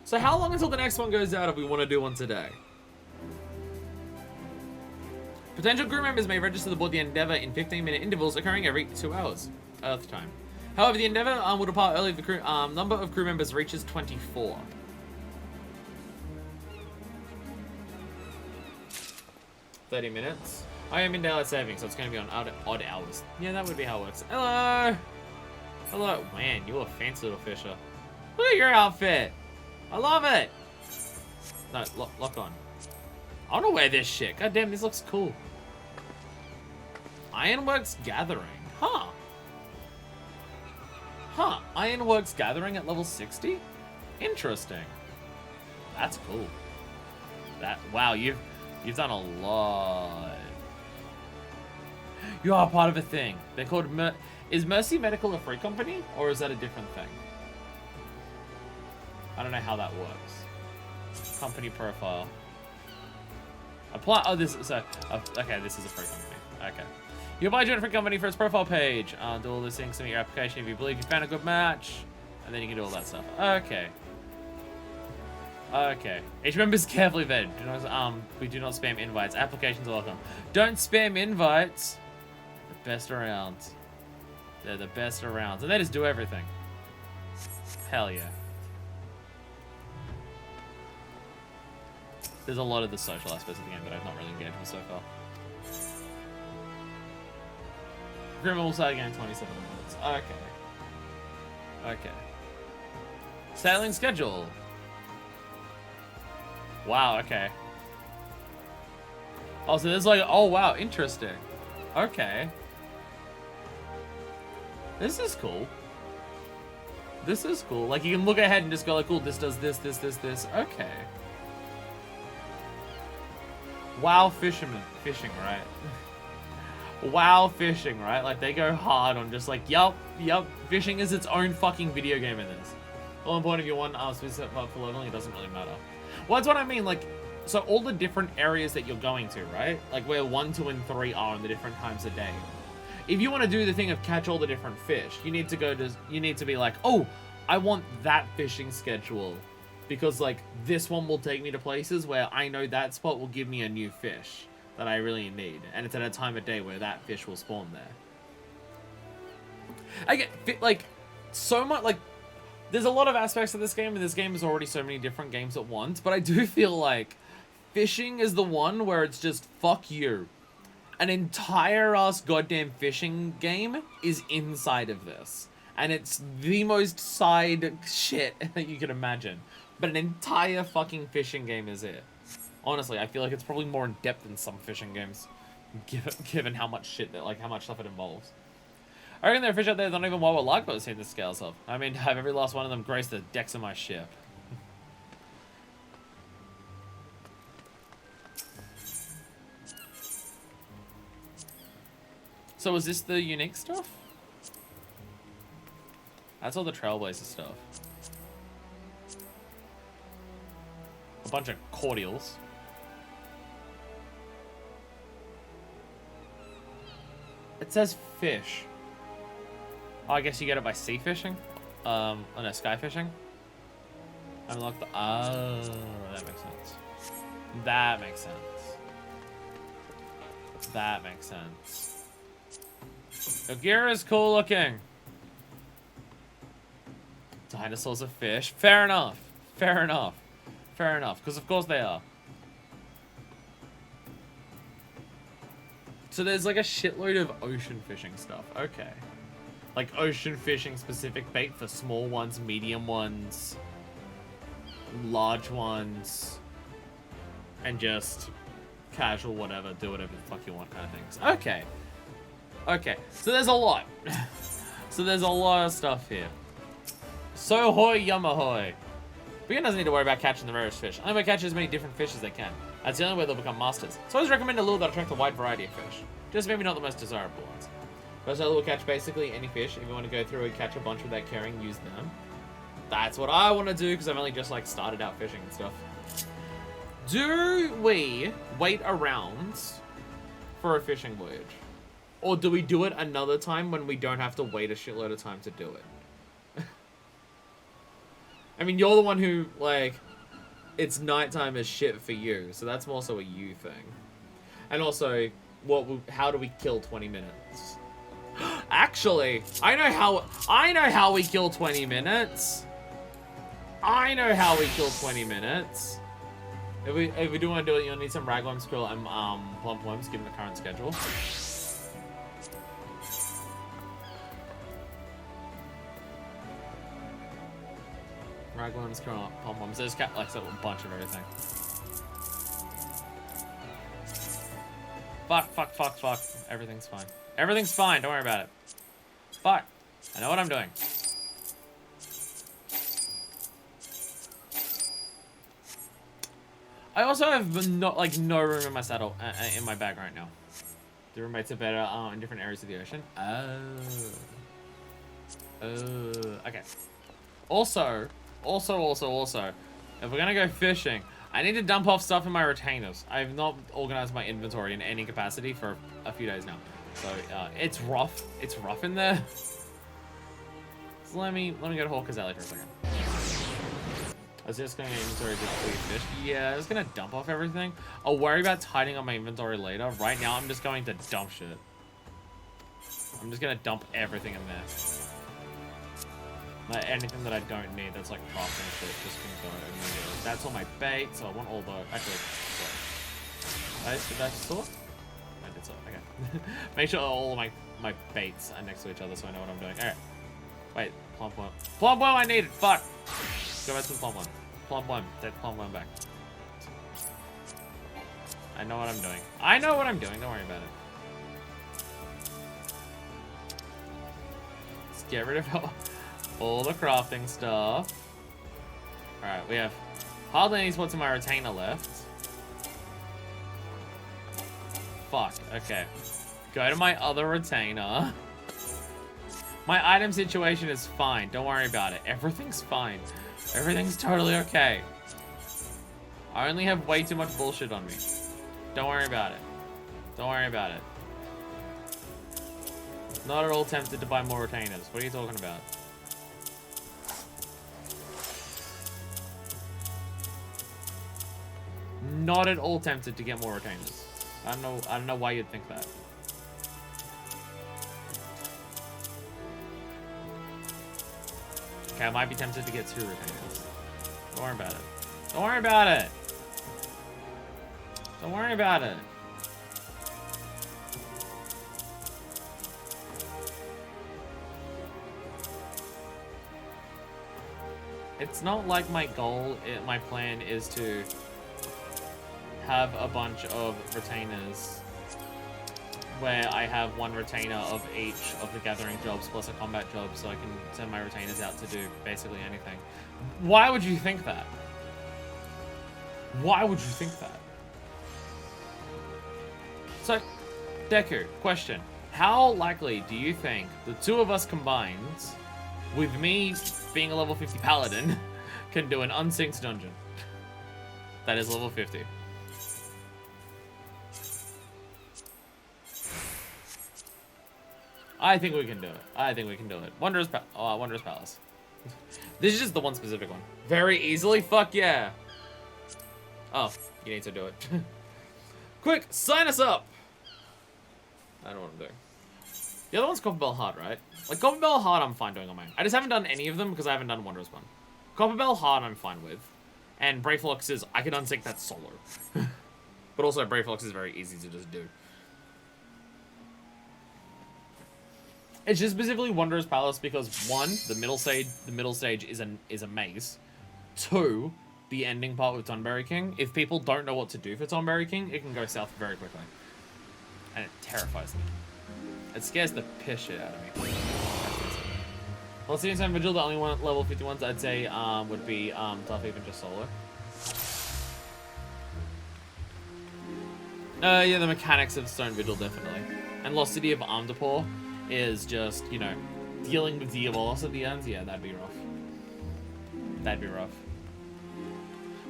So how long until the next one goes out if we want to do one today? Potential crew members may register to board the Endeavour in 15-minute intervals occurring every 2 hours, Earth time. However, the Endeavour will depart early if the crew, number of crew members reaches 24. $30 minutes. I am in daylight saving, so it's going to be on odd hours. Yeah, that would be how it works. Hello! Hello. Man, you're a fancy little fisher. Look at your outfit! I love it! No, lock on. I want to wear this shit. God damn, this looks cool. Ironworks Gathering. Huh. Huh. Ironworks Gathering at level 60? Interesting. That's cool. Wow, you've done a lot. You are part of a thing. They're called is Mercy Medical a free company, or is that a different thing? I don't know how that works. Company profile. Apply. Oh, this is okay. This is a free company. Okay. You apply to a free company for its profile page. Do all those things in your application if you believe you found a good match, and then you can do all that stuff. Okay. Okay. Each member is carefully vetted. We do not spam invites. Applications are welcome. Don't spam invites. The best around. They're the best around, and they just do everything. Hell yeah. There's a lot of the social aspects of the game that I've not really engaged with so far. Agreement will start again in 27 minutes. Okay. Okay. Sailing schedule. Wow, okay. Oh, so there's like, oh wow, interesting. Okay. This is cool. This is cool. Like, you can look ahead and just go like, cool, this does this, this, this, this. Okay. WoW fishing, right? WoW fishing, right? Like, they go hard on just like, yup, fishing is its own fucking video game in this. Well, in point of view, one specific part for leveling, it doesn't really matter. Well, that's what I mean, like, so all the different areas that you're going to, right? Like, where 1, 2, and 3 are on the different times a day. If you want to do the thing of catch all the different fish, you need to be like, oh, I want that fishing schedule. Because, like, this one will take me to places where I know that spot will give me a new fish that I really need. And it's at a time of day where that fish will spawn there. I get, like, so much, like, there's a lot of aspects of this game, and this game is already so many different games at once, but I do feel like fishing is the one where it's just, fuck you. An entire-ass goddamn fishing game is inside of this. And it's the most side shit that you can imagine. But an entire fucking fishing game is it. Honestly, I feel like it's probably more in depth than some fishing games, given how much shit that, like, how much stuff it involves. I reckon there are fish out there that don't even want what lifeboats seem the scales of. I mean, have every last one of them grace the decks of my ship. So is this the unique stuff? That's all the Trailblazer stuff. A bunch of cordials. It says fish. Oh, I guess you get it by sea fishing? Oh no, sky fishing? Unlock the... Oh, that makes sense. That makes sense. That makes sense. The gear is cool looking. Dinosaurs are fish. Fair enough. Fair enough. Fair enough. Because of course they are. So there's like a shitload of ocean fishing stuff. Okay. Like ocean fishing specific bait for small ones, medium ones, large ones, and just casual whatever, do whatever the fuck you want kind of things. Okay. Okay. So there's a lot. So there's a lot of stuff here. So hoy, yum ahoy. Beginner doesn't need to worry about catching the rarest fish. I'm gonna catch as many different fish as they can. That's the only way they'll become masters. So I always recommend a lure that attracts a wide variety of fish. Just maybe not the most desirable ones. First lure will catch basically any fish. If you want to go through and catch a bunch without caring, use them. That's what I want to do because I've only just like started out fishing and stuff. Do we wait around for a fishing voyage? Or do we do it another time when we don't have to wait a shitload of time to do it? I mean, you're the one who, like, it's nighttime as shit for you, so that's more so a you thing. And also, how do we kill 20 minutes? Actually, I know how we kill 20 minutes. I know how we kill 20 minutes. If we do want to do it, you'll need some ragworms, krill, and plump worms, given the current schedule. Ragworms, krill, plump worms. There's like a bunch of everything. Fuck. Everything's fine. Everything's fine. Don't worry about it. Fuck. I know what I'm doing. I also have no room in my saddle, in my bag right now. The roommates are better in different areas of the ocean. Okay. Also, if we're gonna go fishing, I need to dump off stuff in my retainers. I've not organized my inventory in any capacity for a few days now. So, it's rough. It's rough in there. So let me go to Hawker's Alley for a second. I was just going to inventory before you fish. Yeah, I was going to dump off everything. I'll worry about tidying up my inventory later. Right now, I'm just going to dump shit. I'm just going to dump everything in there. Like, anything that I don't need that's like crafting shit just can go immediately. That's all my bait, so I want all those. Actually, did I sort? I did sort, okay. Make sure all of my baits are next to each other so I know what I'm doing. Alright. Wait, plump worm. Plump worm I need it! Fuck! Go back to the plump one. Plump one. Take plump one back. I know what I'm doing. I know what I'm doing. Don't worry about it. Let's get rid of all the crafting stuff. Alright, we have hardly any spots in my retainer left. Fuck. Okay. Go to my other retainer. My item situation is fine. Don't worry about it. Everything's fine. Everything's totally okay. I only have way too much bullshit on me. Don't worry about it. Don't worry about it. Not at all tempted to buy more retainers. What are you talking about? Not at all tempted to get more retainers. I don't know why you'd think that. Okay, I might be tempted to get 2 retainers. Don't worry about it. Don't worry about it! Don't worry about it. It's not like my goal, my plan is to have a bunch of retainers where I have 1 retainer of each of the gathering jobs plus a combat job so I can send my retainers out to do basically anything. Why would you think that? Why would you think that? So, Deku, question. How likely do you think the 2 of us combined, with me being a level 50 paladin, can do an unsynced dungeon? That is level 50. I think we can do it. I think we can do it. Wondrous Palace. This is just the one specific one. Very easily? Fuck yeah. Oh, you need to do it. Quick, sign us up! I don't know what I'm doing. The other one's Copperbell Hard, right? Like, Copperbell Hard I'm fine doing on my own. I just haven't done any of them because I haven't done Wondrous one. Copperbell Hard I'm fine with. And Brayflox is, I can unsync that solo. But also, Brayflox is very easy to just do. It's just specifically Wondrous Palace because 1, the middle stage is a maze. 2, the ending part with Tonberry King. If people don't know what to do for Tonberry King, it can go south very quickly. And it terrifies me. It scares the piss shit out of me. Well, City Time Vigil, the only one level 51s I'd say would be tough even just solo. Yeah, the mechanics of Stone Vigil, definitely. And Lost City of Amdapur is just, you know, dealing with the loss at the end. Yeah, that'd be rough. That'd be rough.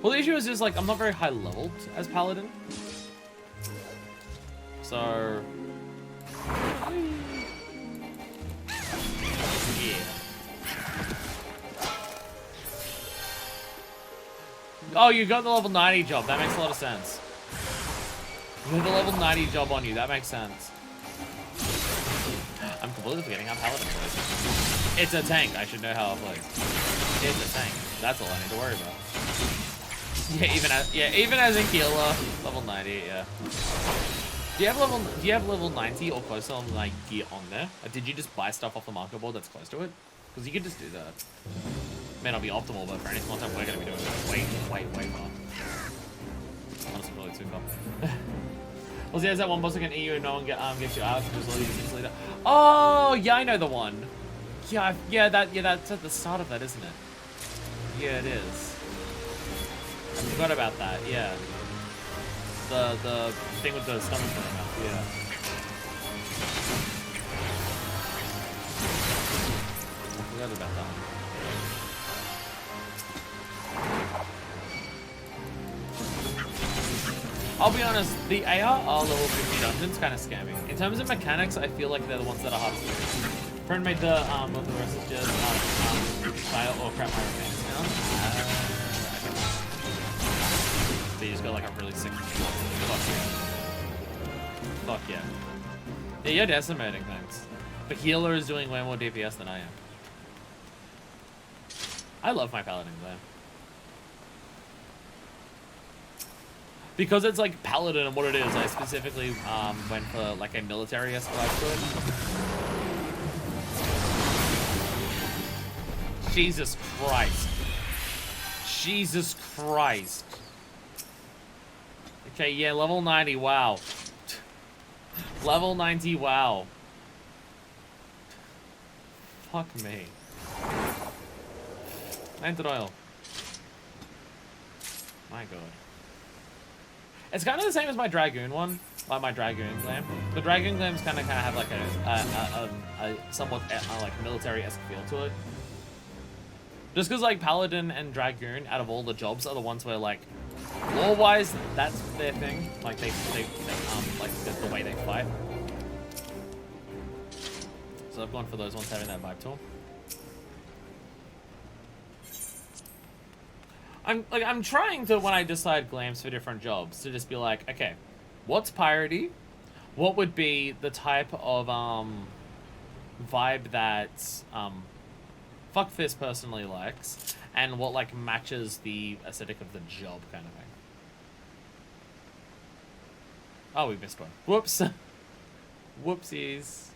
Well, the issue is just, like, I'm not very high leveled as Paladin. So... yeah. Oh, you got the level 90 job. That makes a lot of sense. You have the level 90 job on you. That makes sense. I'm completely forgetting how Paladin plays. It's a tank. I should know how it plays. It's a tank. That's all I need to worry about. Yeah, even as a healer, level 90. Yeah. Do you have level 90 or close to level 90 gear on there? Or did you just buy stuff off the market board that's close to it? Because you could just do that. May not be optimal, but for any small time we're gonna be doing it way far. Honestly, probably too far. Well, there's that one boss like an EU and no one gets you out because all you just leader. Oh, yeah, I know the one. Yeah, that's at the start of that, isn't it? Yeah, it is. I forgot about that. Yeah. The thing with the stomach in the mouth. Yeah. I forgot about that. I'll be honest, the ARR level 50 dungeons kind of scammy. In terms of mechanics, I feel like they're the ones that are hard to do. Friend made the with the rest is just file or crap my remains now. So you just got like a really sick. Fuck yeah. Yeah, you're decimating things. The healer is doing way more DPS than I am. I love my paladin though. Because it's like Paladin and what it is, I specifically went for like a military-esque vibe to it. Jesus Christ. Jesus Christ. Okay, yeah, level 90, wow. Level 90, wow. Fuck me. Landed oil. My god. It's kind of the same as my Dragoon one, like my Dragoon Glam. The Dragoon Glams kind of have like a somewhat like military-esque feel to it. Just because like Paladin and Dragoon, out of all the jobs, are the ones where like lore-wise that's their thing. Like they like the way they fight. So I've gone for those ones having that vibe to them. I'm trying to, when I decide glams for different jobs, to just be like, okay, what's piety? What would be the type of vibe that FFXIV personally likes, and what like matches the aesthetic of the job kind of thing. Oh, we missed one. Whoops. Whoopsies.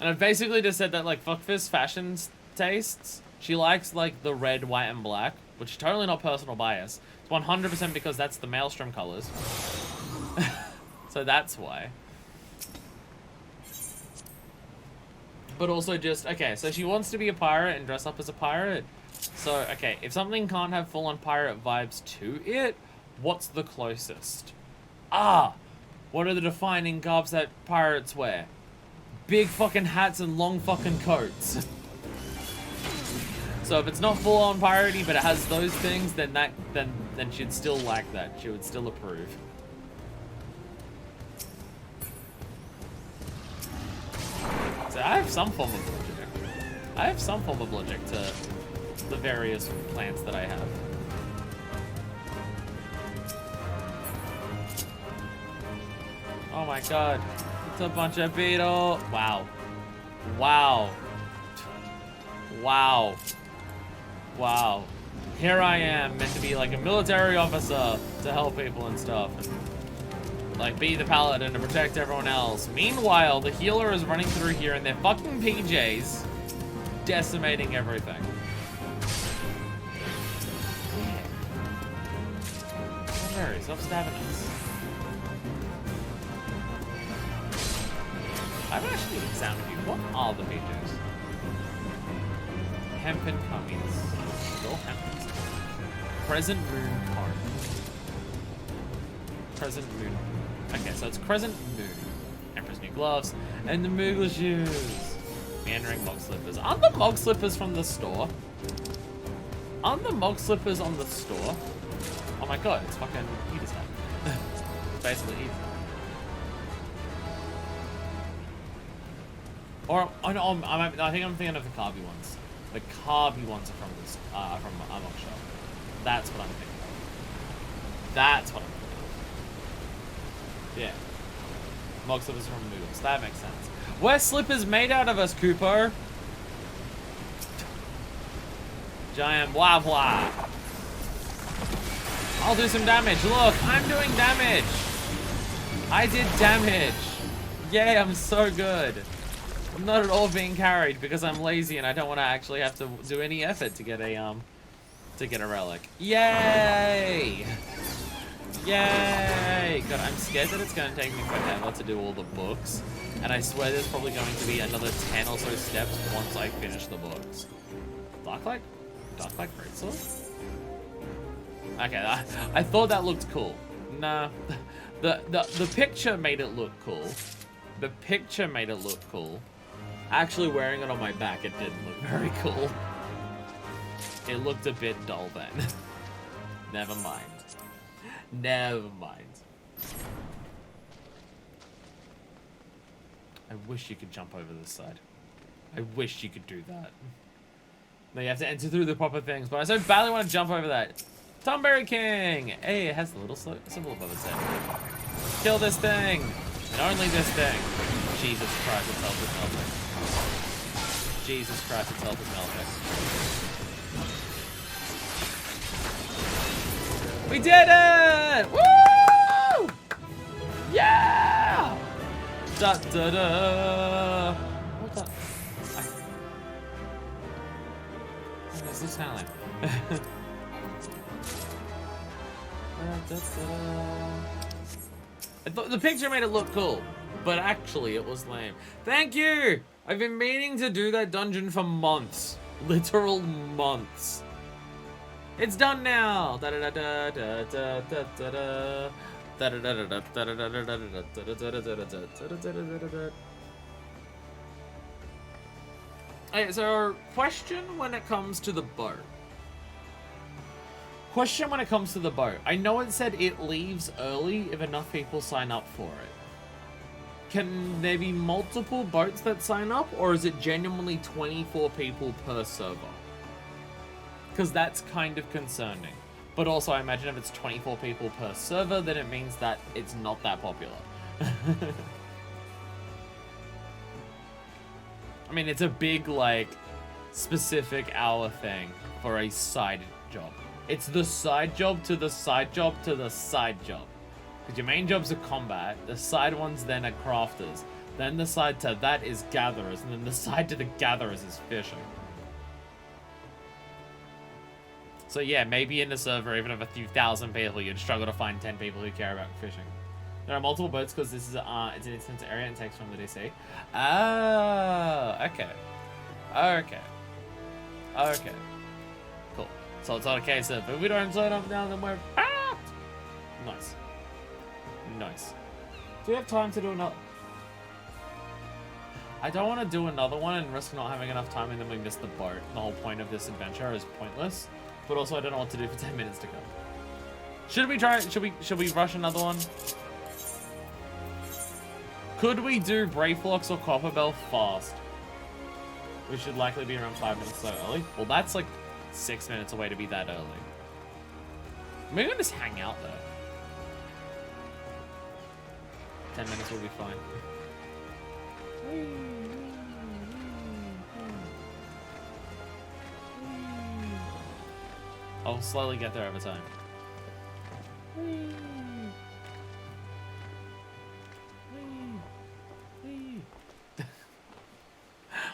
And I've basically just said that like FFXIV's fashions tastes, she likes like the red, white, and black, which is totally not personal bias. It's 100% because that's the Maelstrom colors. So that's why. But also just, okay, so she wants to be a pirate and dress up as a pirate. So, okay, if something can't have full-on pirate vibes to it, what's the closest? Ah! What are the defining garbs that pirates wear? Big fucking hats and long fucking coats. So if it's not full-on piratey, but it has those things, then she'd still like that. She would still approve. So I have some form of logic. I have some form of logic to the various plants that I have. Oh my god. It's a bunch of beetle. Wow. Wow. Wow. Wow. Here I am, meant to be like a military officer to help people and stuff. And, like, be the paladin to protect everyone else. Meanwhile, the healer is running through here in their fucking PJs, decimating everything. Mary, stop stabbing us. I haven't actually examined you. What are the PJs? Hempen cummies. Still hempen. Present rune card. Crescent Moon. Okay, so it's Crescent Moon. Emperor's New Gloves. And the Moogle Shoes. Meandering Mog Slippers. Aren't the Mog Slippers from the store? Aren't the Mog Slippers on the store? Oh my god, it's fucking Peter's hat. Basically Peter's hat. Or, oh no, I think I'm thinking of the Carby ones. The Carby ones are from this, from Amok Shop. That's what I'm thinking of. That's what I'm thinking of. Yeah. Mog Slippers from Moogles. That makes sense. We're slippers made out of us, Cooper. Giant blah blah. I'll do some damage. Look, I'm doing damage. I did damage. Yay, I'm so good. I'm not at all being carried because I'm lazy and I don't want to actually have to do any effort to get a relic. Yay! Yay! God, I'm scared that it's going to take me forever to do all the books. And I swear there's probably going to be another 10 or so steps once I finish the books. Darklight Greatsword? Okay, I thought that looked cool. Nah. The picture made it look cool. The picture made it look cool. Actually wearing it on my back, it didn't look very cool. It looked a bit dull then. Never mind. Never mind. I wish you could jump over this side. I wish you could do that. No, you have to enter through the proper things, but I so badly want to jump over that. Tomberry King! Hey, it has the little symbol above its head. Kill this thing! And only this thing. Jesus Christ, its health is melting. Jesus Christ, its health is melting. We did it! Woo! Yeah! Da da da! What the? What does this sound like? I thought the picture made it look cool, but actually it was lame. Thank you! I've been meaning to do that dungeon for months. Literal months. It's done now! Okay, so question when it comes to the boat. Question when it comes to the boat. I know it said it leaves early if enough people sign up for it. Can there be multiple boats that sign up, or is it genuinely 24 people per server? Because that's kind of concerning. But also, I imagine if it's 24 people per server, then it means that it's not that popular. I mean, it's a big, like, specific hour thing for a side job. It's the side job to the side job to the side job. Because your main jobs are combat, the side ones then are crafters, then the side to that is gatherers, and then the side to the gatherers is fishing. So yeah, maybe in a server, even of a few thousand people, you'd struggle to find 10 people who care about fishing. There are multiple boats because this is it's an extensive area and takes from the DC. Oh, okay. Okay. Okay. Cool. So it's not a case of, if we don't sign up now, then we're fucked. Nice. Nice. Do we have time to do another? I don't want to do another one and risk not having enough time and then we miss the boat. The whole point of this adventure is pointless. But also I don't know what to do for 10 minutes to go. Should we try, should we rush another one? Could we do Brayflocks or Copperbell fast? We should likely be around 5 minutes so early. Well, that's like 6 minutes away to be that early. Maybe we'll just hang out though. 10 minutes will be fine. I'll slowly get there over time.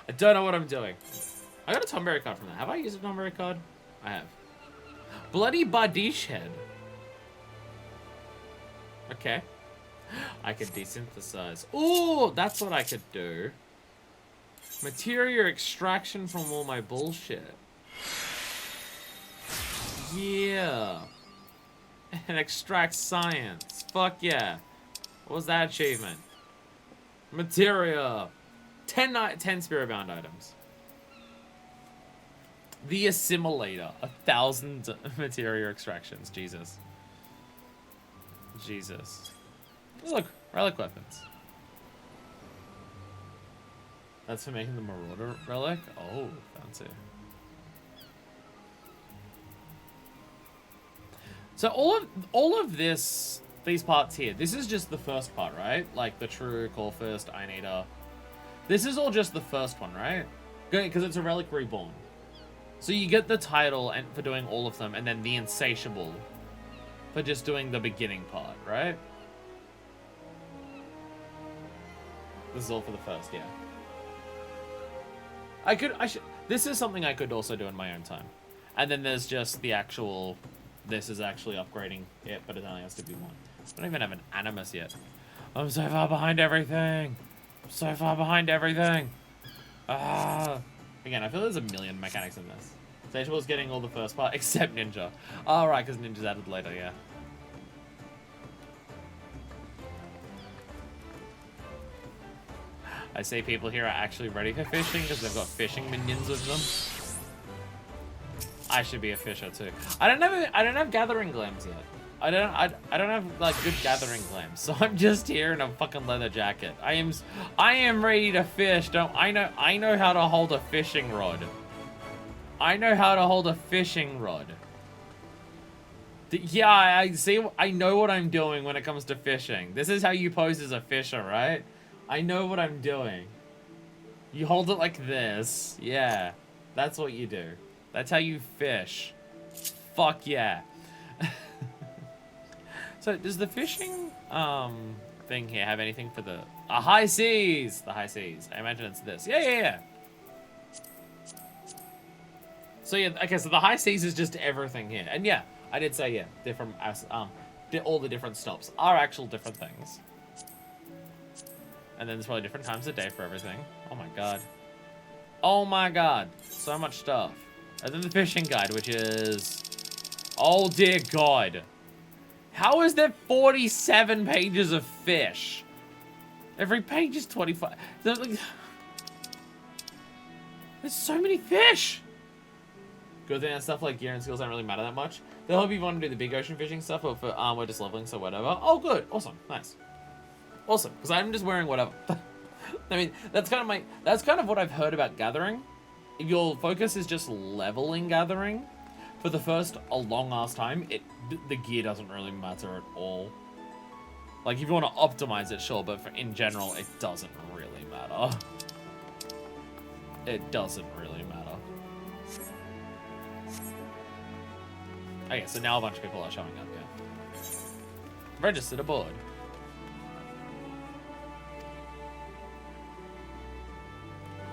I don't know what I'm doing. I got a Tomberry card from that. Have I used a Tomberry card? I have. Bloody Bardiche head. Okay. I could desynthesize. Ooh, that's what I could do. Material extraction from all my bullshit. Yeah. And extract science. Fuck yeah. What was that achievement? Materia. 10 spirit-bound items. The Assimilator. 1,000 materia extractions. Jesus. Jesus. Look, relic weapons. That's for making the Marauder relic? Oh, fancy. So all of this, these parts here, this is just the first part, right? Like the True, Corfist, Eyeneater. This is all just the first one, right? Good, because it's a Relic Reborn. So you get the title and for doing all of them, and then the Insatiable for just doing the beginning part, right? This is all for the first, yeah. This is something I could also do in my own time. And then there's just the actual, this is actually upgrading it, but it only has to be one. I don't even have an Animus yet. I'm so far behind everything. I'm so far behind everything. Ah. Again, I feel there's a million mechanics in this. Insatiable's getting all the first part, except Ninja. Oh, right, because Ninja's added later, yeah. I see people here are actually ready for fishing because they've got fishing minions with them. I should be a fisher too. I don't have gathering glams yet. I don't have like good gathering glams. So I'm just here in a fucking leather jacket. I am ready to fish. I know how to hold a fishing rod. I know how to hold a fishing rod. Yeah, I know what I'm doing when it comes to fishing. This is how you pose as a fisher, right? I know what I'm doing. You hold it like this. Yeah. That's what you do. That's how you fish. Fuck yeah. So, does the fishing thing here have anything for the high seas? The high seas. I imagine it's this. Yeah. So yeah, okay, so the high seas is just everything here. And yeah, I did say yeah, different all the different stops are actual different things. And then there's probably different times of day for everything. Oh my god. Oh my god. So much stuff. And then the fishing guide, which is... Oh dear god. How is there 47 pages of fish? Every page is 25. There's so many fish! Good thing that stuff like gear and skills don't really matter that much. They'll help you want to do the big ocean fishing stuff, or for we're just leveling, so whatever. Oh good. Awesome. Nice. Awesome, because I'm just wearing whatever. I mean, that's kind of what I've heard about gathering. If your focus is just leveling gathering, for the first a long ass time, the gear doesn't really matter at all. Like if you want to optimize it, sure, but in general, it doesn't really matter. It doesn't really matter. Okay, so now a bunch of people are showing up here. Registered aboard.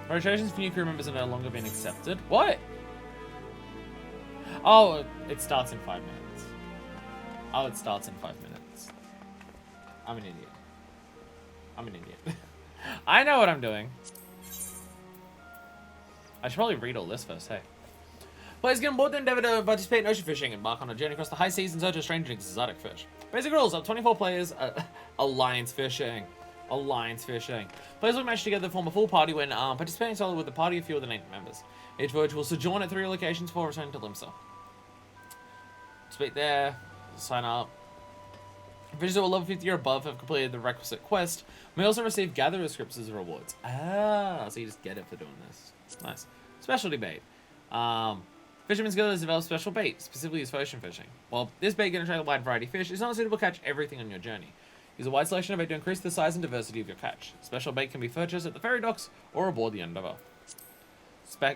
Registrations for new crew members are no longer being accepted. What? Oh, it starts in 5 minutes. Oh, it starts in 5 minutes. I'm an idiot. I know what I'm doing. I should probably read all this first, hey. Players get on board the endeavor to participate in ocean fishing and embark on a journey across the high seas in search of strange and exotic fish. Basic rules, up 24 players, alliance fishing. Alliance fishing. Players will match together to form a full party when participating solely with a party of fewer than 8 members. Each voyage will sojourn at 3 locations before returning to Limsa. Speak there, sign up. Fishers who are level 50 or above have completed the requisite quest. May also receive gatherer scripts as rewards. Ah, so you just get it for doing this. Nice. Specialty bait. Fisherman's Guild has developed special bait, specifically used for ocean fishing. While this bait can attract a wide variety of fish, it's not suitable to catch everything on your journey. Use a wide selection of bait to increase the size and diversity of your catch. Special bait can be purchased at the ferry docks or aboard the Endeavour.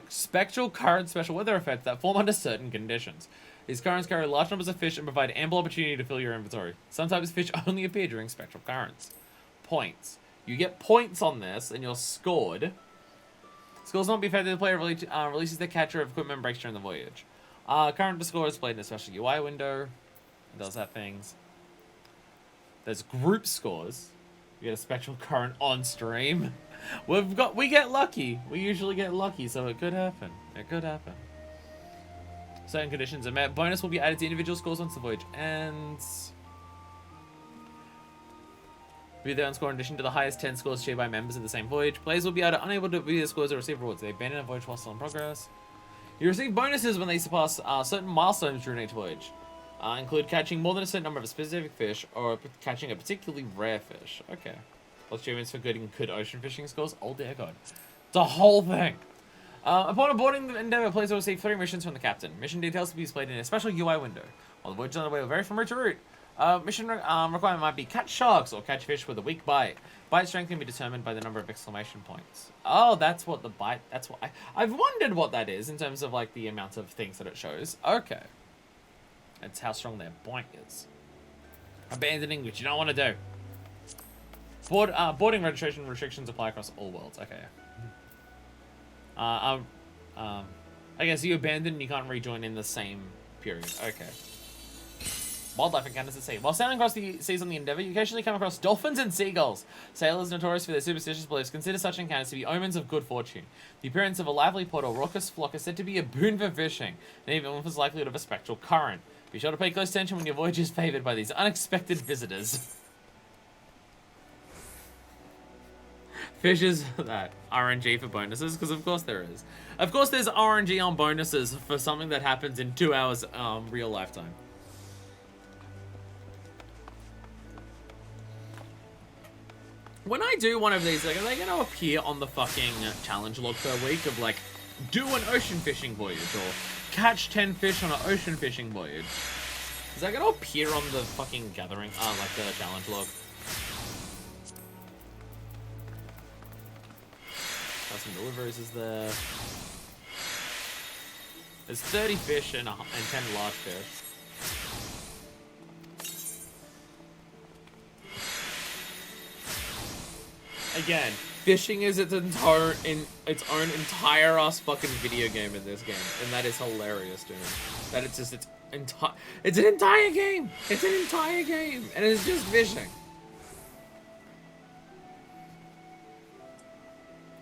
Spectral current special weather effects that form under certain conditions. These currents carry large numbers of fish and provide ample opportunity to fill your inventory. Sometimes fish only appear during spectral currents. Points. You get points on this and you're scored. Scores not be affected. The player releases their catcher of equipment and breaks during the voyage. Current score is displayed in a special UI window. It does have things. There's group scores. We get a spectral current on stream. We get lucky. We usually get lucky, so it could happen. It could happen. Certain conditions are met. Bonus will be added to individual scores once the voyage ends. View their own score in addition to the highest 10 scores achieved by members of the same voyage. Players will be unable to view their scores or receive rewards. They abandon a voyage while still in progress. You receive bonuses when they surpass certain milestones during each voyage. Include catching more than a certain number of specific fish or catching a particularly rare fish. Okay. Plus achievements for getting good ocean fishing scores. Oh dear god. The whole thing. Upon boarding the Endeavour, players will receive 3 missions from the captain. Mission details will be displayed in a special UI window. While the voyage is on the way, will vary from route to route. Mission requirement might be catch sharks or catch fish with a weak bite. Bite strength can be determined by the number of exclamation points. Oh, that's what the bite... That's what I've wondered what that is in terms of, like, the amount of things that it shows. Okay. That's how strong their boink is. Abandoning, which you don't want to do. Boarding registration restrictions apply across all worlds. Okay. I guess you abandon and you can't rejoin in the same period. Okay. Wildlife encounters at sea. While sailing across the seas on the Endeavour, you occasionally come across dolphins and seagulls. Sailors notorious for their superstitious beliefs consider such encounters to be omens of good fortune. The appearance of a lively pod or raucous flock is said to be a boon for fishing, and even offers likelihood of a spectral current. Be sure to pay close attention when your voyage is favoured by these unexpected visitors. Fish is that RNG for bonuses, because of course there is. Of course there's RNG on bonuses for something that happens in 2 hours real lifetime. When I do one of these, like, are they going to appear on the fucking challenge log per week of, like, do an ocean fishing voyage, or catch 10 fish on an ocean fishing voyage? Is that going to appear on the fucking gathering, like the challenge log? Got some deliveries, is there? There's 30 fish and 10 large fish. Again, fishing is its own entire ass fucking video game in this game, and that is hilarious to me. That it's just an entire game. It's an entire game, and it's just fishing.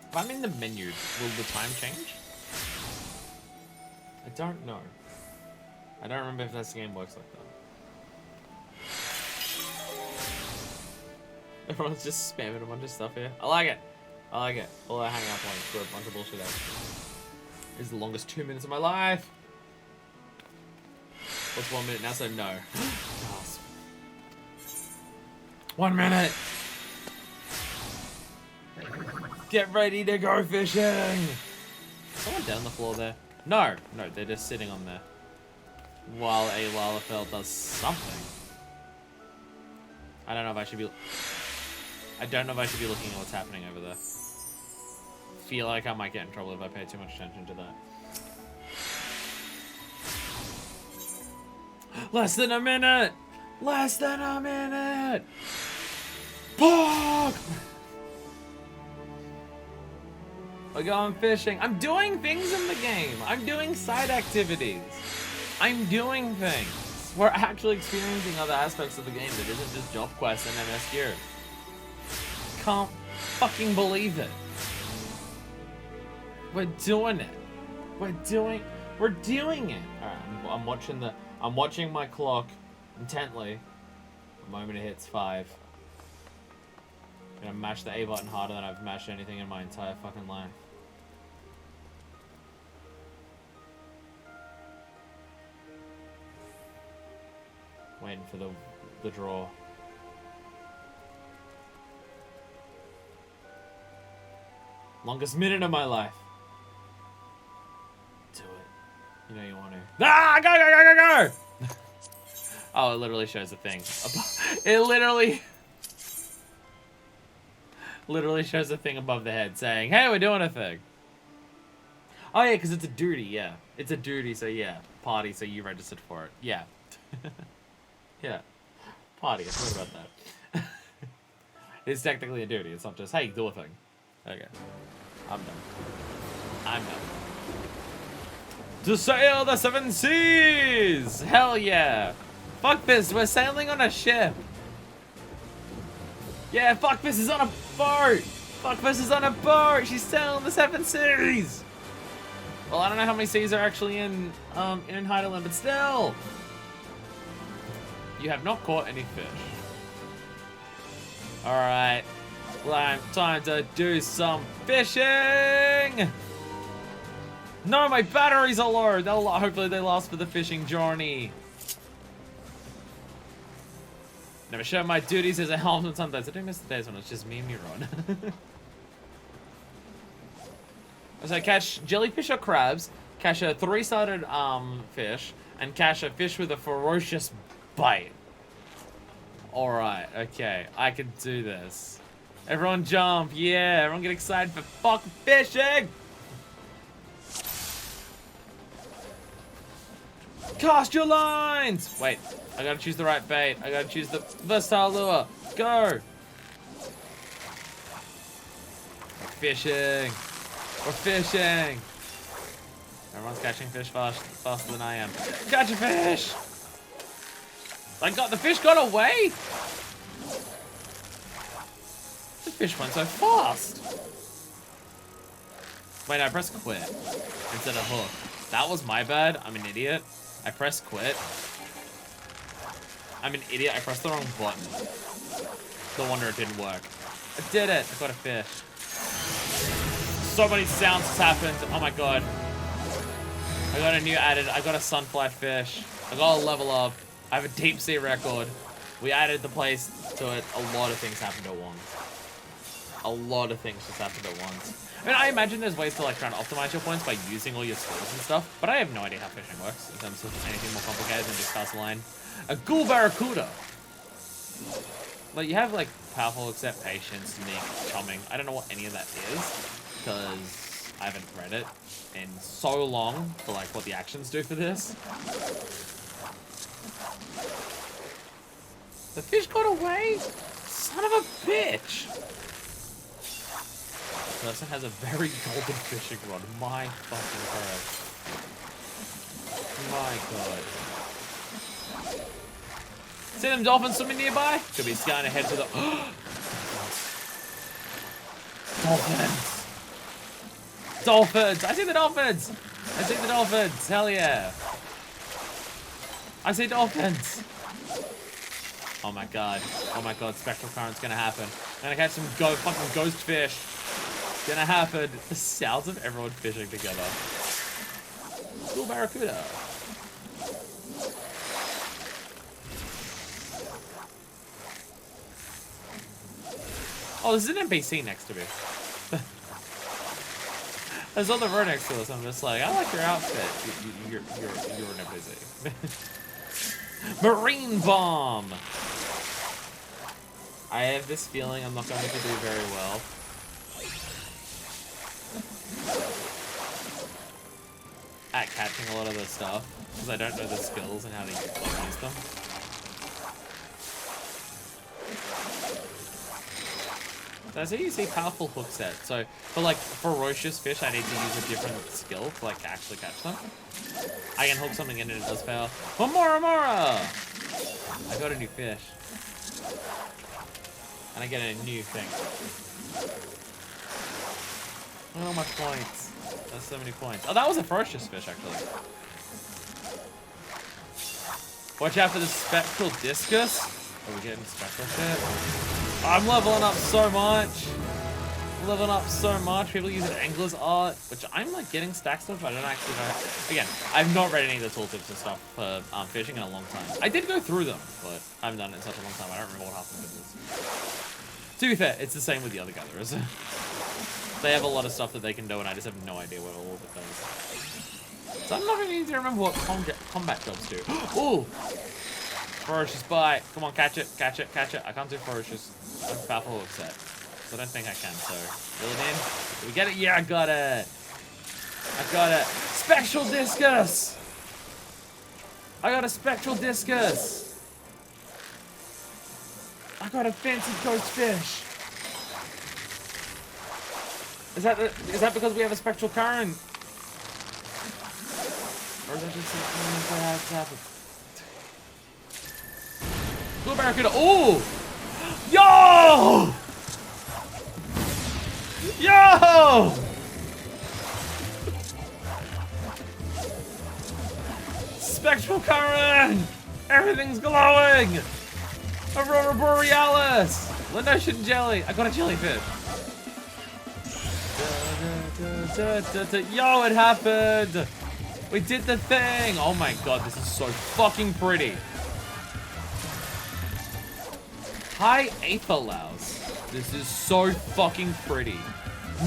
If I'm in the menu, will the time change? I don't know. I don't remember if this game works like that. Everyone's just spamming a bunch of stuff here. I like it. I like it. All the hang out points for a bunch of bullshit out. This is the longest 2 minutes of my life. What's 1 minute now? So no. 1 minute. Get ready to go fishing. Someone down the floor there? No, they're just sitting on there. While a Lalafell does something. I don't know if I should be looking at what's happening over there. Feel like I might get in trouble if I pay too much attention to that. Less than a minute! Less than a minute! Fuck! We're going fishing. I'm doing things in the game. I'm doing side activities. I'm doing things. We're actually experiencing other aspects of the game that isn't just job quests and MSQ. Can't fucking believe it. We're doing it. We're doing it. Alright, I'm watching my clock intently. The moment it hits 5. I'm gonna mash the A button harder than I've mashed anything in my entire fucking life. Waiting for the draw. Longest minute of my life. Do it. You know you want to. Ah! Go! Oh, it literally shows a thing. It literally shows a thing above the head saying, hey, we're doing a thing. Oh yeah, because it's a duty, yeah. It's a duty, so yeah. Party, so you registered for it. Yeah. Yeah. Party, I forgot about that. It's technically a duty. It's not just, hey, do a thing. Okay. I'm done. To sail the 7 seas! Hell yeah! Fuck this, we're sailing on a ship! Yeah, fuck this is on a boat! Fuck this is on a boat! She's sailing the 7 seas! Well, I don't know how many seas are actually in Heidelin, but still! You have not caught any fish. Alright. Well, time to do some fishing! No, my batteries are low! Hopefully they last for the fishing journey. Never show my duties as a helmsman sometimes. I do miss the days when it's just me and Miron. So I catch jellyfish or crabs, catch a 3-sided fish, and catch a fish with a ferocious bite. Alright, okay, I can do this. Everyone jump, yeah, everyone get excited for fucking fishing! Cast your lines! Wait, I gotta choose the right bait. I gotta choose the versatile lure. Go! Fishing! We're fishing! Everyone's catching fish faster than I am. Catch a fish! The fish got away? The fish went so fast. Wait, I pressed quit instead of hook. That was my bad. I'm an idiot. I pressed quit. I'm an idiot. I pressed the wrong button. No wonder it didn't work. I did it. I got a fish. So many sounds has happened. Oh my god. I got a new added. I got a sunfly fish. I got a level up. I have a deep sea record. We added the place to it. A lot of things happened at once. A lot of things just happened at once. I mean, I imagine there's ways to like try and optimize your points by using all your skills and stuff, but I have no idea how fishing works in terms of anything more complicated than just cast a line. A ghoul barracuda. Like you have like powerful, accept, patience, sneak, chumming. I don't know what any of that is because I haven't read it in so long for like what the actions do for this. The fish got away? Son of a bitch! The person has a very golden fishing rod. My fucking god. My god. See them dolphins swimming nearby? Could be scouting ahead to the... Dolphins! Dolphins! I see the dolphins! I see the dolphins! Hell yeah! I see dolphins! Oh my god. Oh my god, spectral current's gonna happen. I'm gonna catch some fucking ghost fish. It's gonna happen. The sounds of everyone fishing together. Cool barracuda. Oh, there's an NPC next to me. There's on the road next to us. I'm just like, I like your outfit. You're an NPC. Marine bomb. I have this feeling I'm not going to do very well. At catching a lot of this stuff, because I don't know the skills and how to use them. So I see you see powerful hook set. So for like ferocious fish, I need to use a different skill to like actually catch them. I can hook something in and it does fail. Mora! I got a new fish. And I get a new thing. Oh, my points. That's so many points. Oh, that was a ferocious fish, actually. Watch out for the spectral discus. Are we getting spectral shit? I'm leveling up so much. Leveling up so much. People using angler's art, which I'm like getting stacks of, but I don't actually know. Again, I've not read any of the tooltips and stuff for fishing in a long time. I did go through them, but I haven't done it in such a long time. I don't remember what half of it is. To be fair, it's the same with the other gatherers. They have a lot of stuff that they can do, and I just have no idea what all of it does. So I'm not really need to remember what combat jobs do. Ooh! Ferocious bite. Come on, catch it, catch it, catch it. I can't do ferocious. I'm powerful hook set. So I don't think I can, so... Reel it in. Did we get it? Yeah, I got it! I got it. Spectral discus! I got a spectral discus! I got a fancy ghost fish! Is that because we have a spectral current? Or is that just something that has happened? Blue barracuda. Oh! Yo! Yo! Spectral current! Everything's glowing! Aurora Borealis! Lenocean jelly! I got a jellyfish! Yo, it happened! We did the thing! Oh my god, this is so fucking pretty. Hi, Aetherlouse. This is so fucking pretty.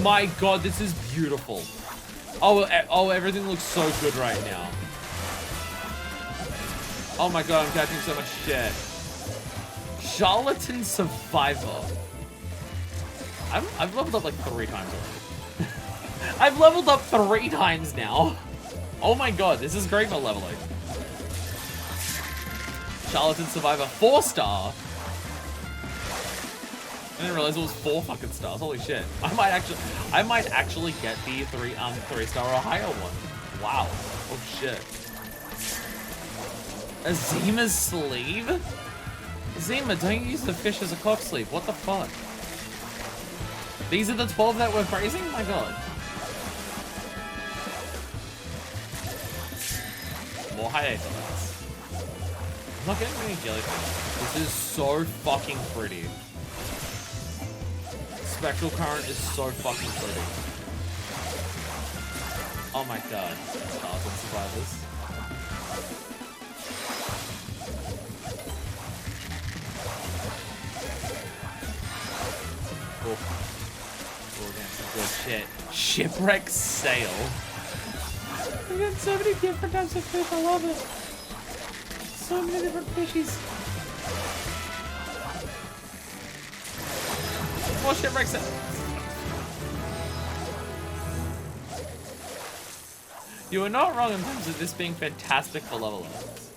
My god, this is beautiful. Oh, everything looks so good right now. Oh my god, I'm catching so much shit. Charlatan Survivor. I've leveled up like 3 times already. I've leveled up 3 times now. Oh my god, this is great for leveling. Charlatan Survivor 4-star. I didn't realize it was 4 fucking stars. Holy shit. I might actually get the 3-star or higher one. Wow. Oh shit. A Zima's sleeve? Zima, don't use the fish as a cock sleeve. What the fuck? These are the 12 that we're praising? My god. More hiatus. I'm not getting any jellyfish. This is so fucking pretty. Spectral current is so fucking pretty. Oh my god. Charlatan survivors. Oh, that's some good shit. Shipwreck sail. We got so many different types of fish. I love it. So many different fishies. More shipwreck sail. You are not wrong in terms of this being fantastic for level ups.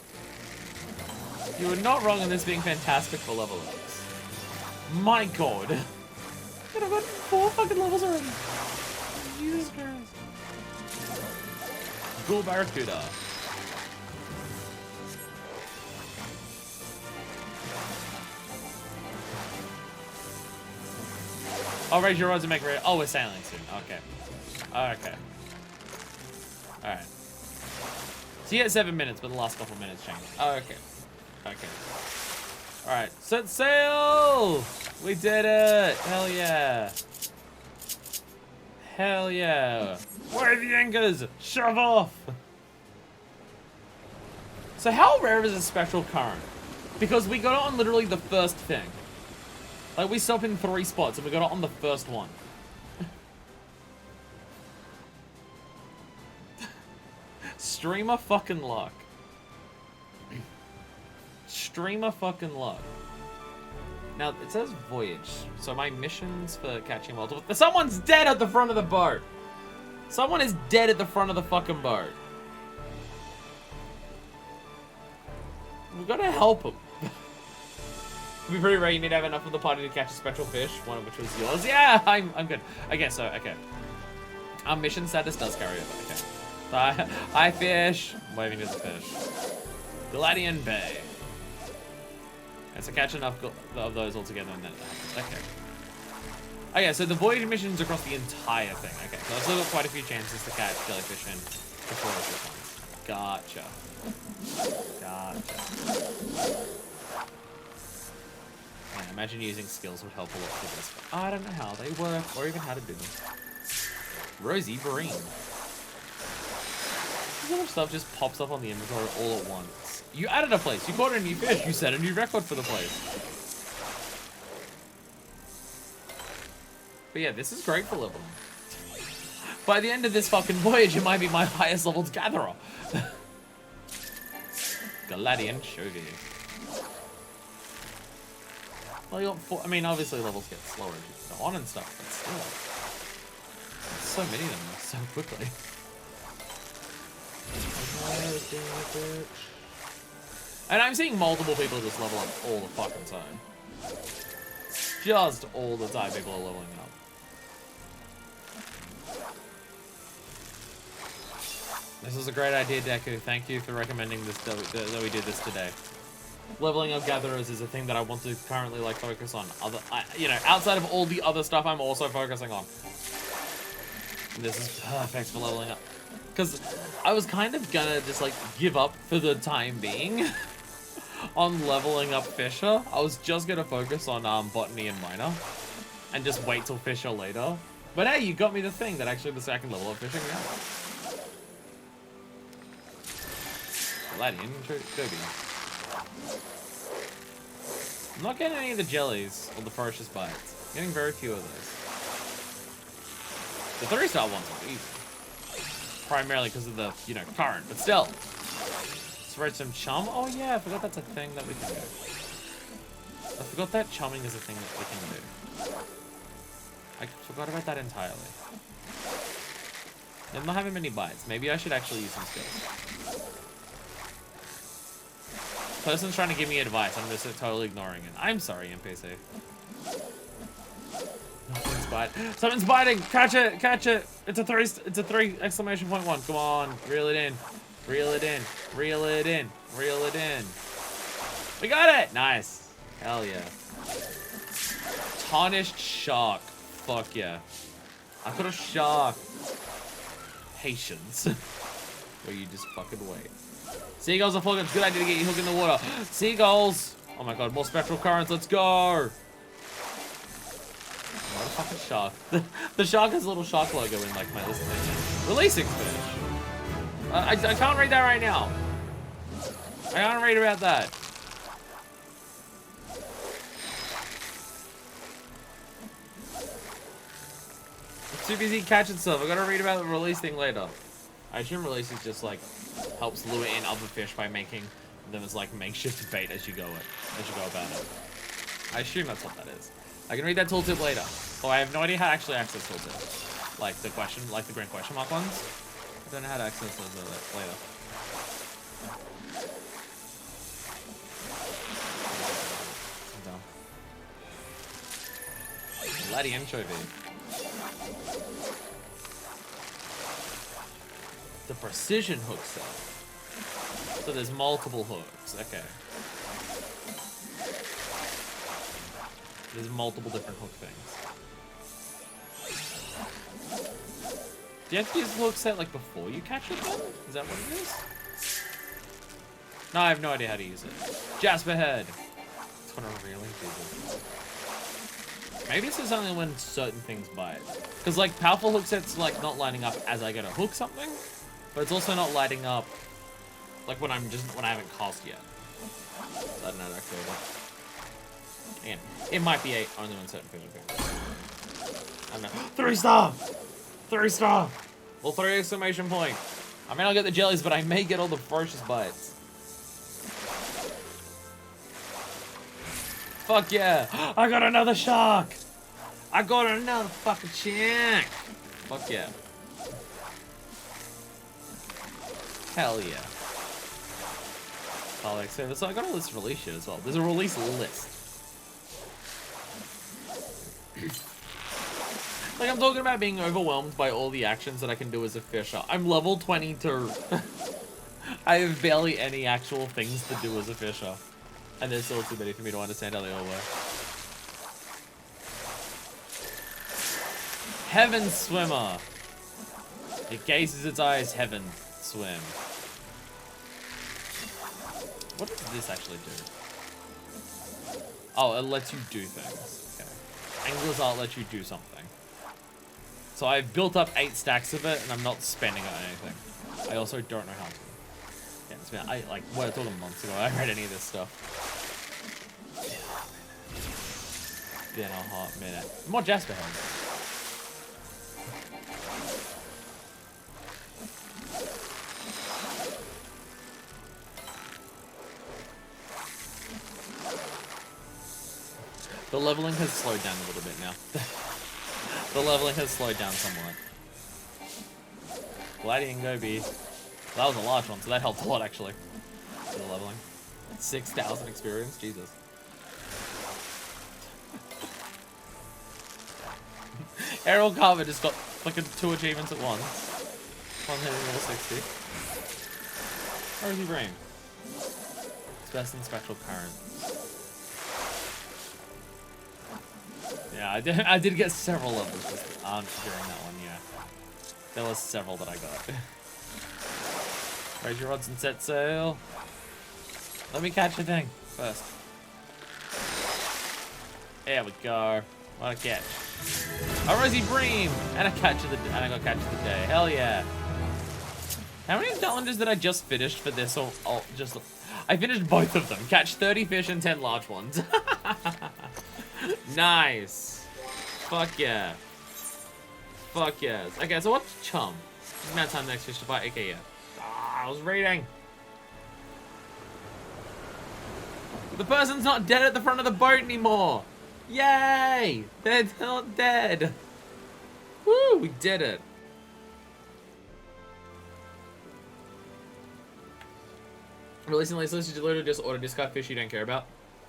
You are not wrong in this being fantastic for level ups. My god. I've got 4 fucking levels already. Jesus Christ. Ghoul Barracuda. Oh, raise your rods and make ready. Oh, we're sailing soon. Okay. Okay. Alright. So you get 7 minutes, but the last couple minutes changed. Oh, okay. Okay. Alright. Set sail! We did it! Hell yeah. Hell yeah. Where are the anchors? Shove off! So how rare is a spectral current? Because we got it on literally the first thing. Like, we stopped in 3 spots and we got it on the first one. Streamer fucking luck. Streamer fucking luck. Now, it says voyage. So my missions for catching multiple... Someone's dead at the front of the boat! Someone is dead at the front of the fucking boat. We've got to help him. It'll be pretty rare. You need to have enough of the party to catch a spectral fish, one of which was yours. Yeah, I'm good. Okay, so, okay. Our mission status does carry over, okay. Hi, fish. I'm waving to the fish. Gladian Bay. Okay, so catch enough of those all together and then it happens. Okay. Okay, so the voyage missions across the entire thing. Okay, so I've still got quite a few chances to catch jellyfish in before this one. Gotcha. Gotcha. Yeah, imagine using skills would help a lot for this. I don't know how they work or even how to do them. Rosie Breen. So much stuff just pops up on the inventory all at once. You added a place. You caught a new fish. You set a new record for the place. But yeah, this is great for leveling. By the end of this fucking voyage, it might be my highest leveled gatherer. Galadian Shogi. Well, you got 4, I mean, obviously levels get slower as you go on and stuff, but still. There's so many of them so quickly. And I'm seeing multiple people just level up all the fucking time. Just all the time people are leveling up. This is a great idea, Deku. Thank you for recommending this that we did this today. Leveling up gatherers is a thing that I want to currently like focus on. You know, outside of all the other stuff I'm also focusing on. This is perfect for leveling up. Because I was kind of gonna just, like, give up for the time being on leveling up Fisher. I was just gonna focus on Botany and Minor and just wait till Fisher later. But hey, you got me the thing that actually the second level of fishing now. Gladian, Gobi. I'm not getting any of the jellies or the ferocious bites. I'm getting very few of those. The 3-star ones are easy. Primarily because of the, you know, current, but still. Spread some chum. Oh yeah, I forgot that's a thing that we can do. I forgot that chumming is a thing that we can do. I forgot about that entirely. I'm not having many bites. Maybe I should actually use some skills. Person's trying to give me advice. I'm just totally ignoring it. I'm sorry, NPC. Nothing's biting. Something's biting! Catch it! Catch it! It's a 3 exclamation point 1. Come on. Reel it in. Reel it in. Reel it in. Reel it in. We got it! Nice. Hell yeah. Tarnished shark. Fuck yeah. I got a shark. Patience. Where you just fucking wait. Seagulls are fucking. It's a good idea to get your hook in the water. Seagulls! Oh my god, more spectral currents. Let's go! What a fucking shark. The shark has a little shark logo in like my list of things. Releasing fish. I can't read that right now. I can't read about that. I'm too busy catching stuff. I gotta read about the release thing later. I assume release is just like helps lure in other fish by making them as like makeshift bait as you go about it. I assume that's what that is. I can read that tooltip later. Oh, I have no idea how to actually access tooltip. Like the green question mark ones. I don't know how to access those later. I'm dumb. Bloody anchovy. The precision hook set. So there's multiple hooks. Okay. There's multiple different hook things. Do you have to use the hook set like before you catch it then? Is that what it is? No, I have no idea how to use it. Jasper head. That's what I really do. Maybe this is only when certain things bite. Because like powerful hook sets like not lining up as I go to hook something, but it's also not lighting up like when I haven't cast yet. I don't know actually. Again, it might be only when certain things are going. I don't know. 3-star! 3-star! Well, 3 exclamation point. I may not get the jellies, but I may get all the ferocious bites. Fuck yeah! I got another shark! I got another fucking shark! Fuck yeah. Hell yeah. Oh, like, so I got all this release shit as well. There's a release list. Like, I'm talking about being overwhelmed by all the actions that I can do as a fisher. I'm level 22. I have barely any actual things to do as a fisher. And there's still too many for me to understand how they all work. Heaven swimmer. It gazes its eyes, heaven swim. What does this actually do? Oh, it lets you do things. Okay. Angler's Art lets you do something. So I've built up 8 stacks of it, and I'm not spending on anything. I also don't know how to. Yeah, it's been, like, well, it's all months ago. I haven't read any of this stuff. Been a hot minute. More Jasper head. The leveling has slowed down a little bit now. The leveling has slowed down somewhat. Gladian Gobi. That was a large one, so that helped a lot actually. For the leveling. 6,000 experience, Jesus. Aerial Carver just got fucking 2 achievements at once. One hitting level 60. Rosy Brain. It's best in Spectral Current. Yeah, I did get several levels just during that one, yeah. There was several that I got. Raise your rods and set sail. Let me catch the thing first. There we go. What a catch. A rosy bream! And a catch of the and I got catch of the day. Hell yeah. How many challenges did I just finish for this? I finished both of them. Catch 30 fish and 10 large ones. Nice. Fuck yeah. Fuck yes. Okay, so what's chum? Amount of time next fish to bite. Okay, yeah. I was reading. The person's not dead at the front of the boat anymore. Yay! They're not dead. Woo! We did it. Releasing these lists, you just auto discard fish you don't care about.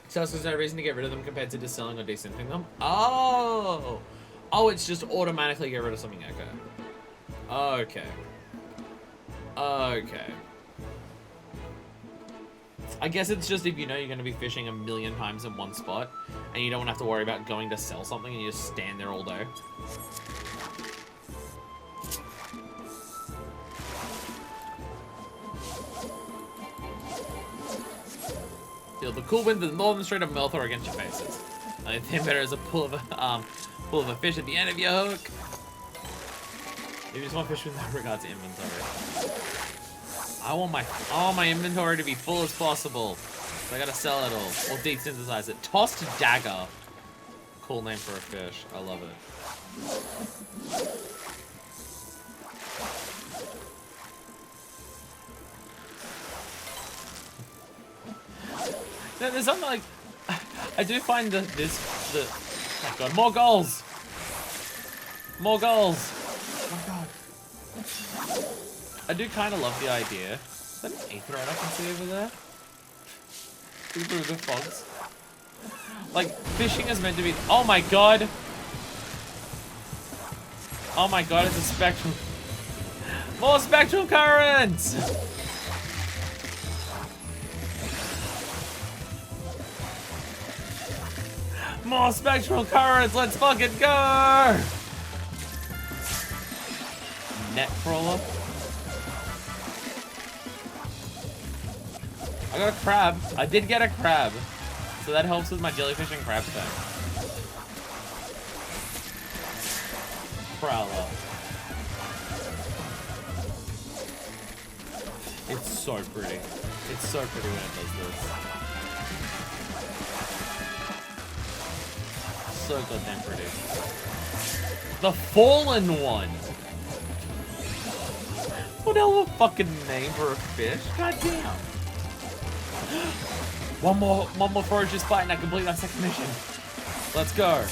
So there's no reason to get rid of them compared to just selling or desynthing them. Oh! Oh, it's just automatically get rid of something. Okay. Okay. I guess it's just if you know you're going to be fishing 1,000,000 times in one spot, and you don't want to have to worry about going to sell something, and you just stand there all day. Feel the cool wind of the northern strait of Melthor against your faces. I think better as a pull of a fish at the end of your hook. If you just want fish with no regard to inventory. I want my inventory to be full as possible. So I gotta sell it all. Or desynthesize it. Tossed dagger. Cool name for a fish. I love it. No, there's something like I do find that oh my god, more goals! More goals! Oh my god. I do kind of love the idea. Is that an aetherite I can see over there? Through the fogs. Like, fishing is meant to be... Oh my god! Oh my god, it's a spectral... More spectral currents! More spectral currents, let's fucking go! Net crawler. I got a crab. I did get a crab. So that helps with my jellyfish and crab thing. Prowler. It's so pretty. It's so pretty when it does this. So goddamn pretty. The Fallen One! What hell of a fucking name for a fish? Goddamn. One more ferocious bite and I complete my second mission. Let's go.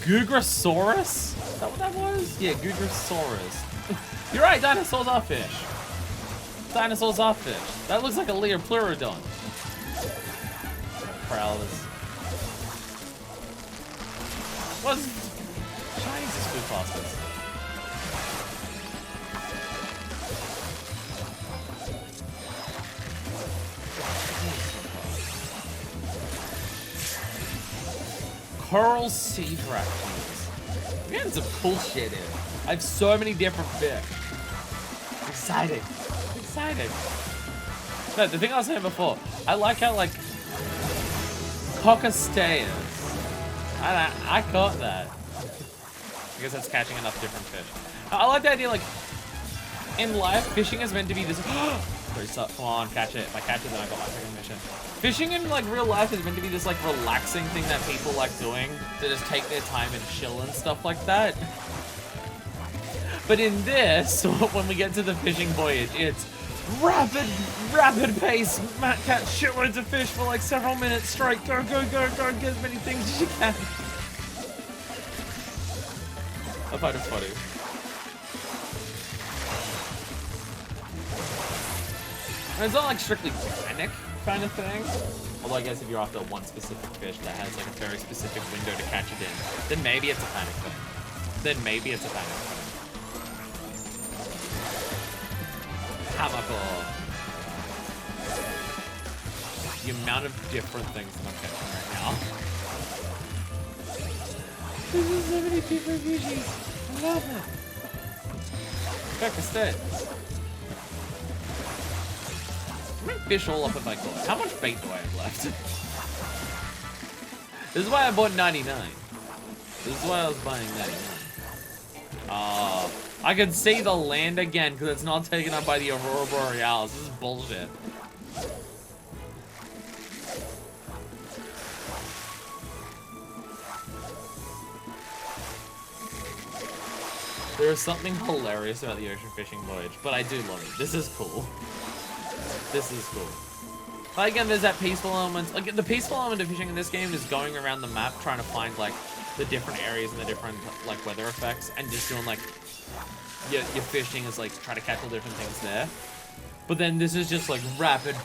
Gugrosaurus? Is that what that was? Yeah, Gugrosaurus. You're right, dinosaurs are fish. Dinosaurs are fish. That looks like a Leopleurodon. Prowlers. What's Chinese food pastas? Coral sea dragons. We're getting some cool shit in. I have so many different fish. It's exciting. It's exciting. No, the thing I was saying before, I like how, like, Cockasteas. I caught that. I guess that's catching enough different fish. I like the idea, like, in life, fishing is meant to be this... Come on, catch it. If I catch it, then I got my second mission. Fishing in, like, real life is meant to be this, like, relaxing thing that people like doing to just take their time and chill and stuff like that. But in this, when we get to the fishing voyage, it's rapid pace. Matt catch shitloads of fish for, like, several minutes straight. Go, get as many things as you can. I find it funny. And it's not like strictly panic kind of thing. Although I guess if you're after one specific fish that has like a very specific window to catch it in, then maybe it's a panic thing. Hammercore. The amount of different things that I'm catching right now. There's so many different fishies. love it. Back to state. I'm gonna fish all up at my core. How much bait do I have left? This is why I bought 99. This is why I was buying 99. I can see the land again because it's not taken up by the Aurora Borealis. This is bullshit. There is something hilarious about the ocean fishing voyage, but I do love it. This is cool. This is cool. But again, there's that peaceful element. Like, the peaceful element of fishing in this game is going around the map trying to find, like, the different areas and the different, like, weather effects, and just doing, like, your fishing is, like, trying to catch all different things there. But then this is just, like, rapid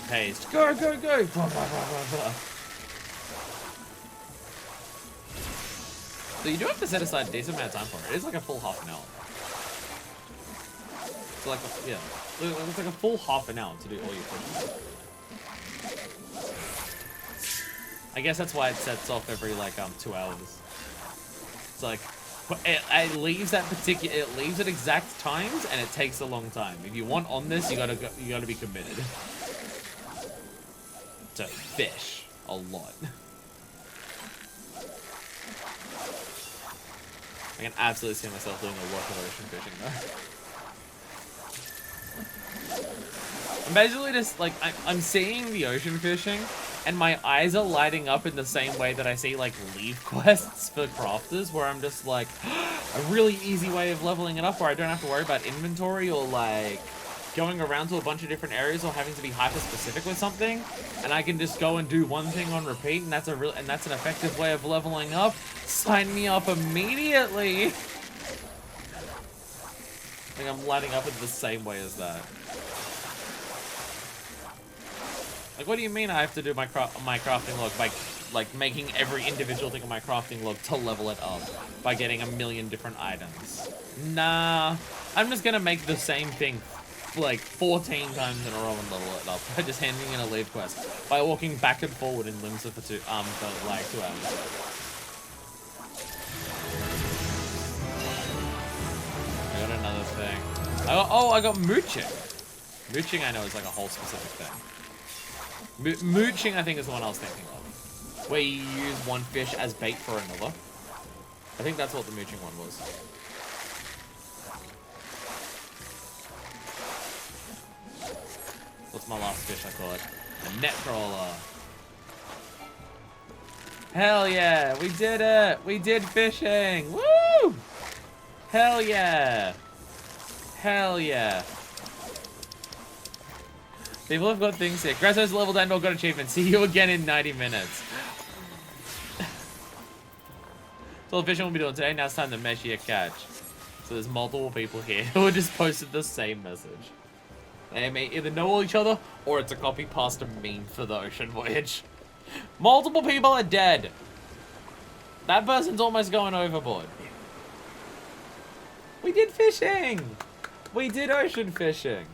paced. Go, go, go! Blah, blah, blah, blah, blah. So you do have to set aside a decent amount of time for it. It is like a full half an hour. So like, yeah. It's like a full half an hour to do all your fishing. I guess that's why it sets off every like 2 hours. It's like it leaves at exact times and it takes a long time. If you want on this, you gotta be committed to fish a lot. I can absolutely see myself doing a lot of ocean fishing though. I'm basically just like I'm seeing the ocean fishing and my eyes are lighting up in the same way that I see like leave quests for crafters, where I'm just like a really easy way of leveling it up where I don't have to worry about inventory or like going around to a bunch of different areas or having to be hyper specific with something, and I can just go and do one thing on repeat, and that's an effective way of leveling up. Sign me up immediately. Like I'm lighting up in the same way as that. Like, what do you mean I have to do my crafting log by, like, making every individual thing on my crafting log to level it up by getting a million different items? Nah, I'm just gonna make the same thing, like, 14 times in a row and level it up by just handing in a leave quest, by walking back and forward in Limsa for like 2 hours. I got another thing. I got mooching. Mooching I know is like a whole specific thing. Mooching, I think, is the one I was thinking of. Where you use one fish as bait for another. I think that's what the mooching one was. What's my last fish I caught? A net crawler. Hell yeah, we did it! We did fishing! Woo! Hell yeah! Hell yeah! People have got things here. Grasso's leveled and all got achievements. See you again in 90 minutes. That's all the fishing we'll be doing today. Now it's time to measure your catch. So there's multiple people here who just posted the same message. They may either know each other or it's a copy pasta meme for the ocean voyage. Multiple people are dead. That person's almost going overboard. We did fishing. We did ocean fishing.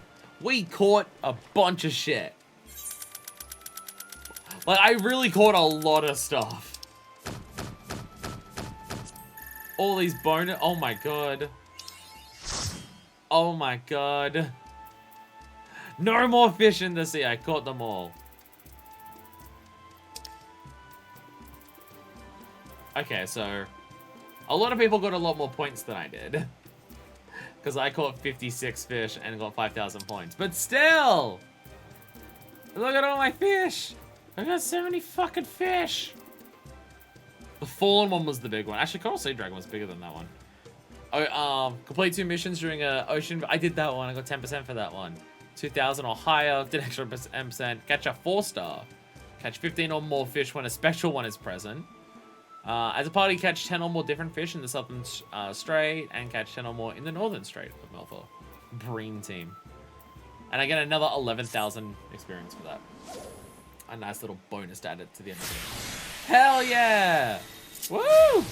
We caught a bunch of shit. Like, I really caught a lot of stuff. All these bonus... Oh my god. Oh my god. No more fish in the sea. I caught them all. Okay, so... a lot of people got a lot more points than I did. Because I caught 56 fish and got 5,000 points. But still! Look at all my fish! I got 70 fucking fish! The fallen one was the big one. Actually, Coral Sea Dragon was bigger than that one. Oh, complete 2 missions during a ocean... I did that one. I got 10% for that one. 2,000 or higher. Did extra %. Catch a 4-star. Catch 15 or more fish when a special one is present. As a party, catch 10 or more different fish in the Southern Strait and catch 10 or more in the Northern Strait of Malta. Breen team. And I get another 11,000 experience for that. A nice little bonus to add it to the end of it. Hell yeah! Woo!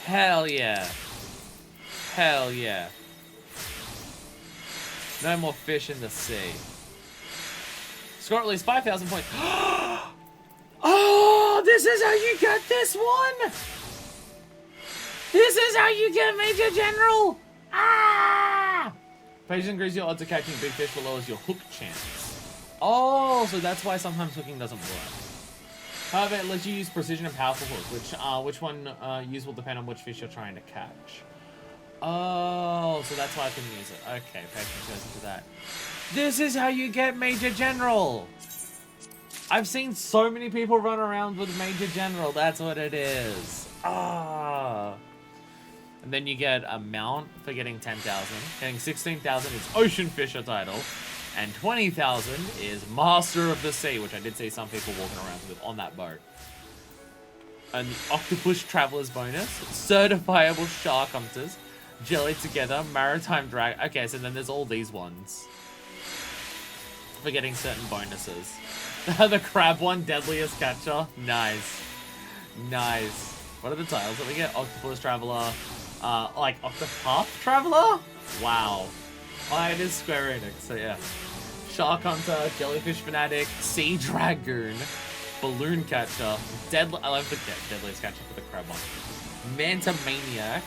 Hell yeah. Hell yeah. No more fish in the sea. Score at least 5,000 points. Oh, this is how you get this one! This is how you get Major General! Ah! Patience increases your odds of catching big fish but lowers your hook chance. Oh, so that's why sometimes hooking doesn't work. However, it lets you use precision and powerful hook, which one use will depend on which fish you're trying to catch. Oh, so that's why I can use it. Okay, patience goes into that. This is how you get Major General! I've seen so many people run around with Major General, that's what it is. Ah. And then you get a mount for getting 10,000. Getting 16,000 is Ocean Fisher title. And 20,000 is Master of the Sea, which I did see some people walking around with on that boat. And the Octopus Traveler's bonus. Certifiable Shark Hunters. Jelly Together. Maritime Drag. Okay, so then there's all these ones. For getting certain bonuses. The crab one, Deadliest Catcher. Nice. Nice. What are the titles that we get? Octopus Traveler. Like Octopath Traveler? Wow. Oh, it is Square Enix, so yeah. Shark Hunter, Jellyfish Fanatic, Sea Dragoon, Balloon Catcher, I love the Deadliest Catcher for the crab one. Manta Maniac.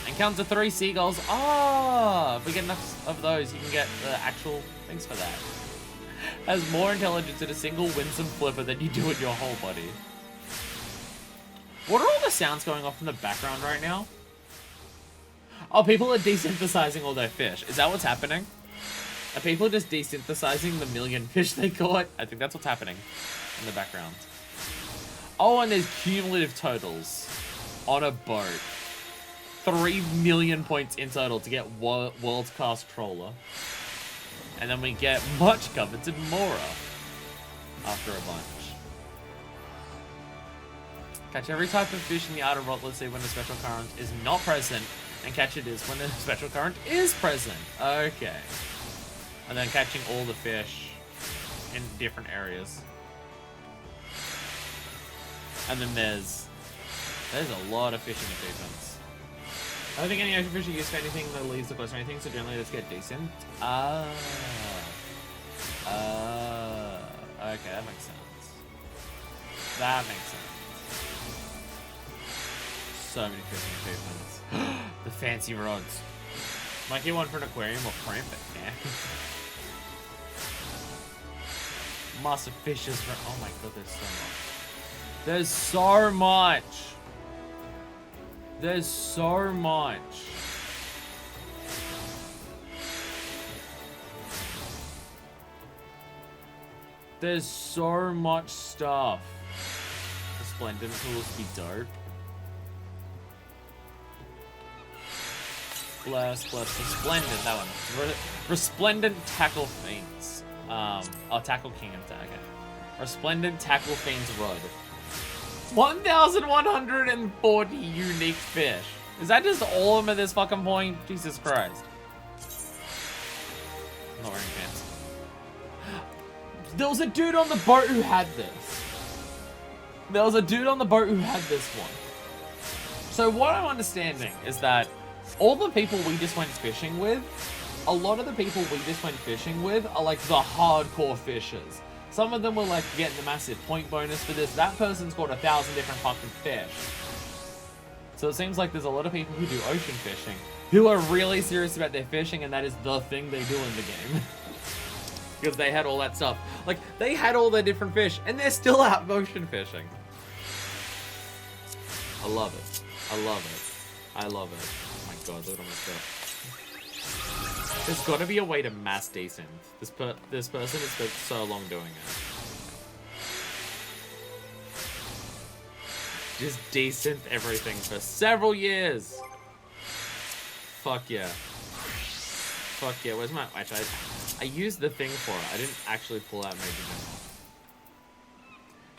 Encounter 3 seagulls. Ah, if we get enough of those, you can get the actual things for that. Has more intelligence in a single winsome flipper than you do in your whole body. What are all the sounds going off in the background right now? Oh, people are desynthesizing all their fish. Is that what's happening? Are people just desynthesizing the million fish they caught? I think that's what's happening in the background. Oh, and there's cumulative totals on a boat. 3 million points in total to get World's Class Trawler. And then we get much coveted Mora after a bunch. Catch every type of fish in the outer Rottler Sea when a special current is not present, and catch it is when a special current is present. Okay. And then catching all the fish in different areas. And then there's a lot of fishing achievements. I don't think any ocean fish are used for anything that leaves the coast or anything, so generally let's get decent. Okay, that makes sense. That makes sense. So many fishing achievements. The fancy rods. Might get one for an aquarium or cramp it, yeah. Master fishes for, oh my god, there's so much. There's so much. There's so much stuff. Resplendent tools be dope. Resplendent, that one. Resplendent Tackle Fiends. Tackle King and okay. Resplendent Tackle Fiends Rod. 1,140 unique fish. Is that just all of them at this fucking point? Jesus Christ. I'm not wearing pants. There was a dude on the boat who had this. One. So what I'm understanding is that all the people we just went fishing with, a lot of the people we just went fishing with are like the hardcore fishers. Some of them were like getting the massive point bonus for this. That person's caught 1,000 different fucking fish. So it seems like there's a lot of people who do ocean fishing who are really serious about their fishing, and that is the thing they do in the game. Because they had all that stuff. Like, they had all their different fish, and they're still out ocean fishing. I love it. I love it. I love it. Oh my god, look at all my stuff. There's got to be a way to mass desynth. This person has spent so long doing it. Just desynth everything for several years. Fuck yeah. Fuck yeah. Where's my... Actually, I used the thing for it. I didn't actually pull out Major General.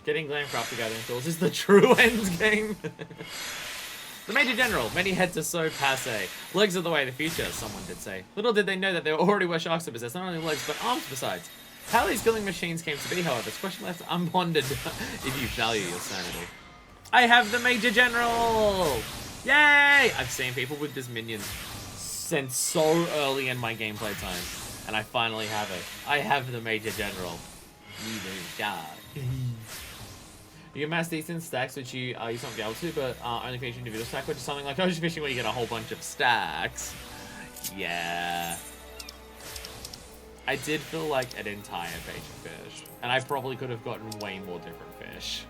Getting Glam Crafter Gathering Tools is the true end game. The Major General, many heads are so passe. Legs are the way of the future, someone did say. Little did they know that there already were sharks to possess not only legs, but arms besides. How these killing machines came to be, however, is question left unpondered if you value your sanity. I have the Major General! Yay! I've seen people with this minion since so early in my gameplay time, and I finally have it. I have the Major General. You do die. You can mass decent stacks, which you used to not be able to, but only feature individual stack, which is something like ocean fishing where you get a whole bunch of stacks. Yeah. I did feel like an entire page of fish, and I probably could have gotten way more different fish.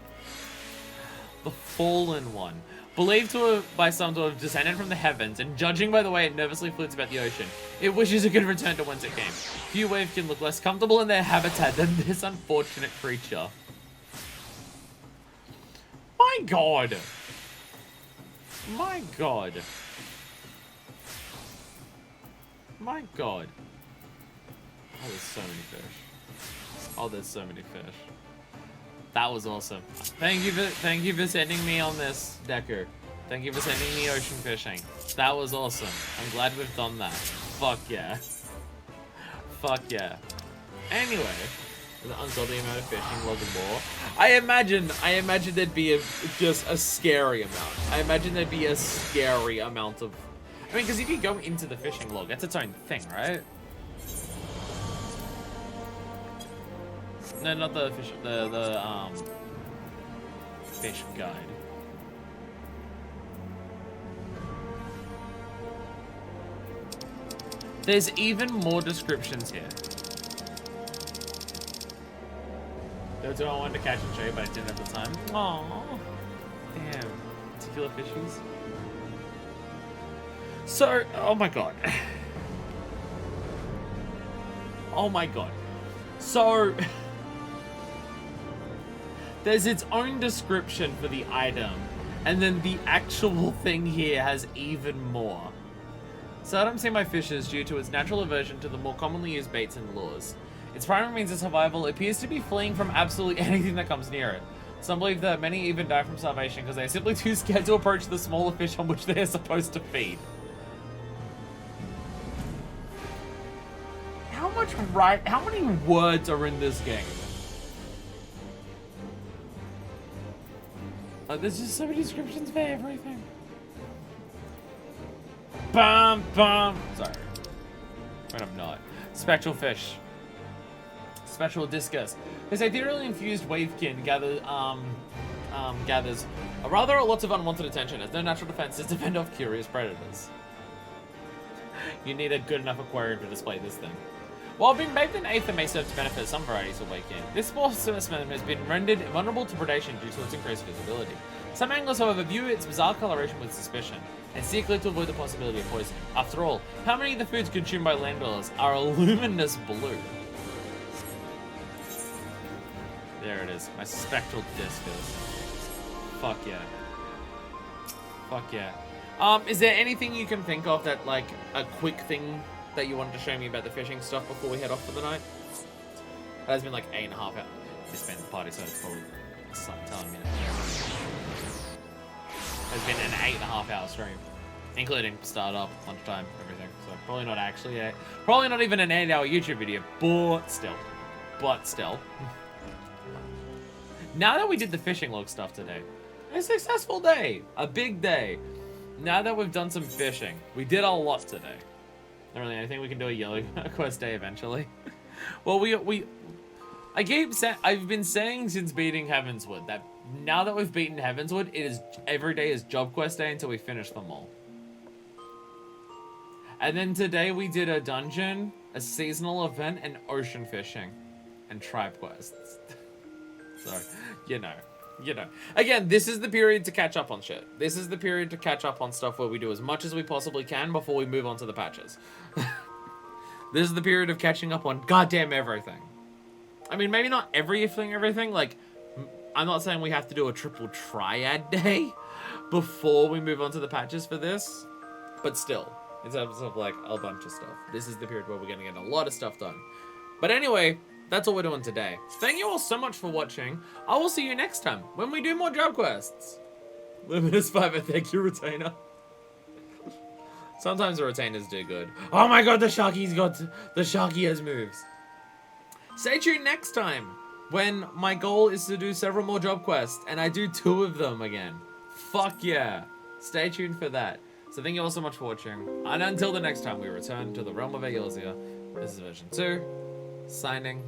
The Fallen One. Believed to have, by some to have descended from the heavens, and judging by the way it nervously floats about the ocean, it wishes it could return to whence it came. Few wavekin look less comfortable in their habitat than this unfortunate creature. My god! My god. My god. Oh, there's so many fish. Oh, there's so many fish. That was awesome. Thank you for sending me on this, Decker. Thank you for sending me ocean fishing. That was awesome. I'm glad we've done that. Fuck yeah. Fuck yeah. Anyway, the ungodly amount of fishing log and more. I imagine there'd be just a scary amount. I imagine there'd be a scary amount of. I mean, because if you go into the fishing log, that's its own thing, right? No, not the fish. The fish guide. There's even more descriptions here. That's what I wanted to catch and show you, but I didn't have the time. Aww. Damn. Particular fishies. So, oh my god. Oh my god. So, there's its own description for the item, and then the actual thing here has even more. Seldom see my fishes due to its natural aversion to the more commonly used baits and lures. Its primary means of survival appears to be fleeing from absolutely anything that comes near it. Some believe that many even die from starvation because they're simply too scared to approach the smaller fish on which they are supposed to feed. How many words are in this game? There's just so many descriptions for everything. Bum bum. Sorry. But I'm not. Spectral fish. Spectral discus. This ethereally infused wavekin gathers lots of unwanted attention as no natural defenses to fend off curious predators. You need a good enough aquarium to display this thing. While being bathed in aether may serve to benefit some varieties of wavekin, this small specimen has been rendered vulnerable to predation due to its increased visibility. Some anglers, however, view its bizarre coloration with suspicion, and seek to avoid the possibility of poisoning. After all, how many of the foods consumed by land dwellers are a luminous blue? There it is, my spectral discus. Fuck yeah. Fuck yeah. Is there anything you can think of that, like, a quick thing that you wanted to show me about the fishing stuff before we head off for the night? It has been like 8.5 hours. Just spent the party, so it's probably like telling me that. It's been an 8.5 hour stream, including startup, lunchtime, everything. So probably not actually probably not even an 8-hour YouTube video, but still. Now that we did the fishing log stuff today, a successful day, a big day. Now that we've done some fishing, we did a lot today. Not really anything. We can do a yellow quest day eventually. Well, I've been saying since beating Heavensward that now that we've beaten Heavensward, every day is job quest day until we finish them all. And then today we did a dungeon, a seasonal event, and ocean fishing, and tribe quests. So, you know. Again, this is the period to catch up on shit. This is the period to catch up on stuff where we do as much as we possibly can before we move on to the patches. This is the period of catching up on goddamn everything. I mean, maybe not everything. Like, I'm not saying we have to do a triple triad day before we move on to the patches for this. But still, in terms of, like, a bunch of stuff. This is the period where we're going to get a lot of stuff done. But anyway, that's all we're doing today. Thank you all so much for watching. I will see you next time when we do more job quests. Luminous Fiber, thank you, Retainer. Sometimes the retainers do good. Oh my god, the Sharky has moves. Stay tuned next time when my goal is to do several more job quests and I do 2 of them again. Fuck yeah. Stay tuned for that. So thank you all so much for watching. And until the next time we return to the realm of Eorzea, this is version 2. Signing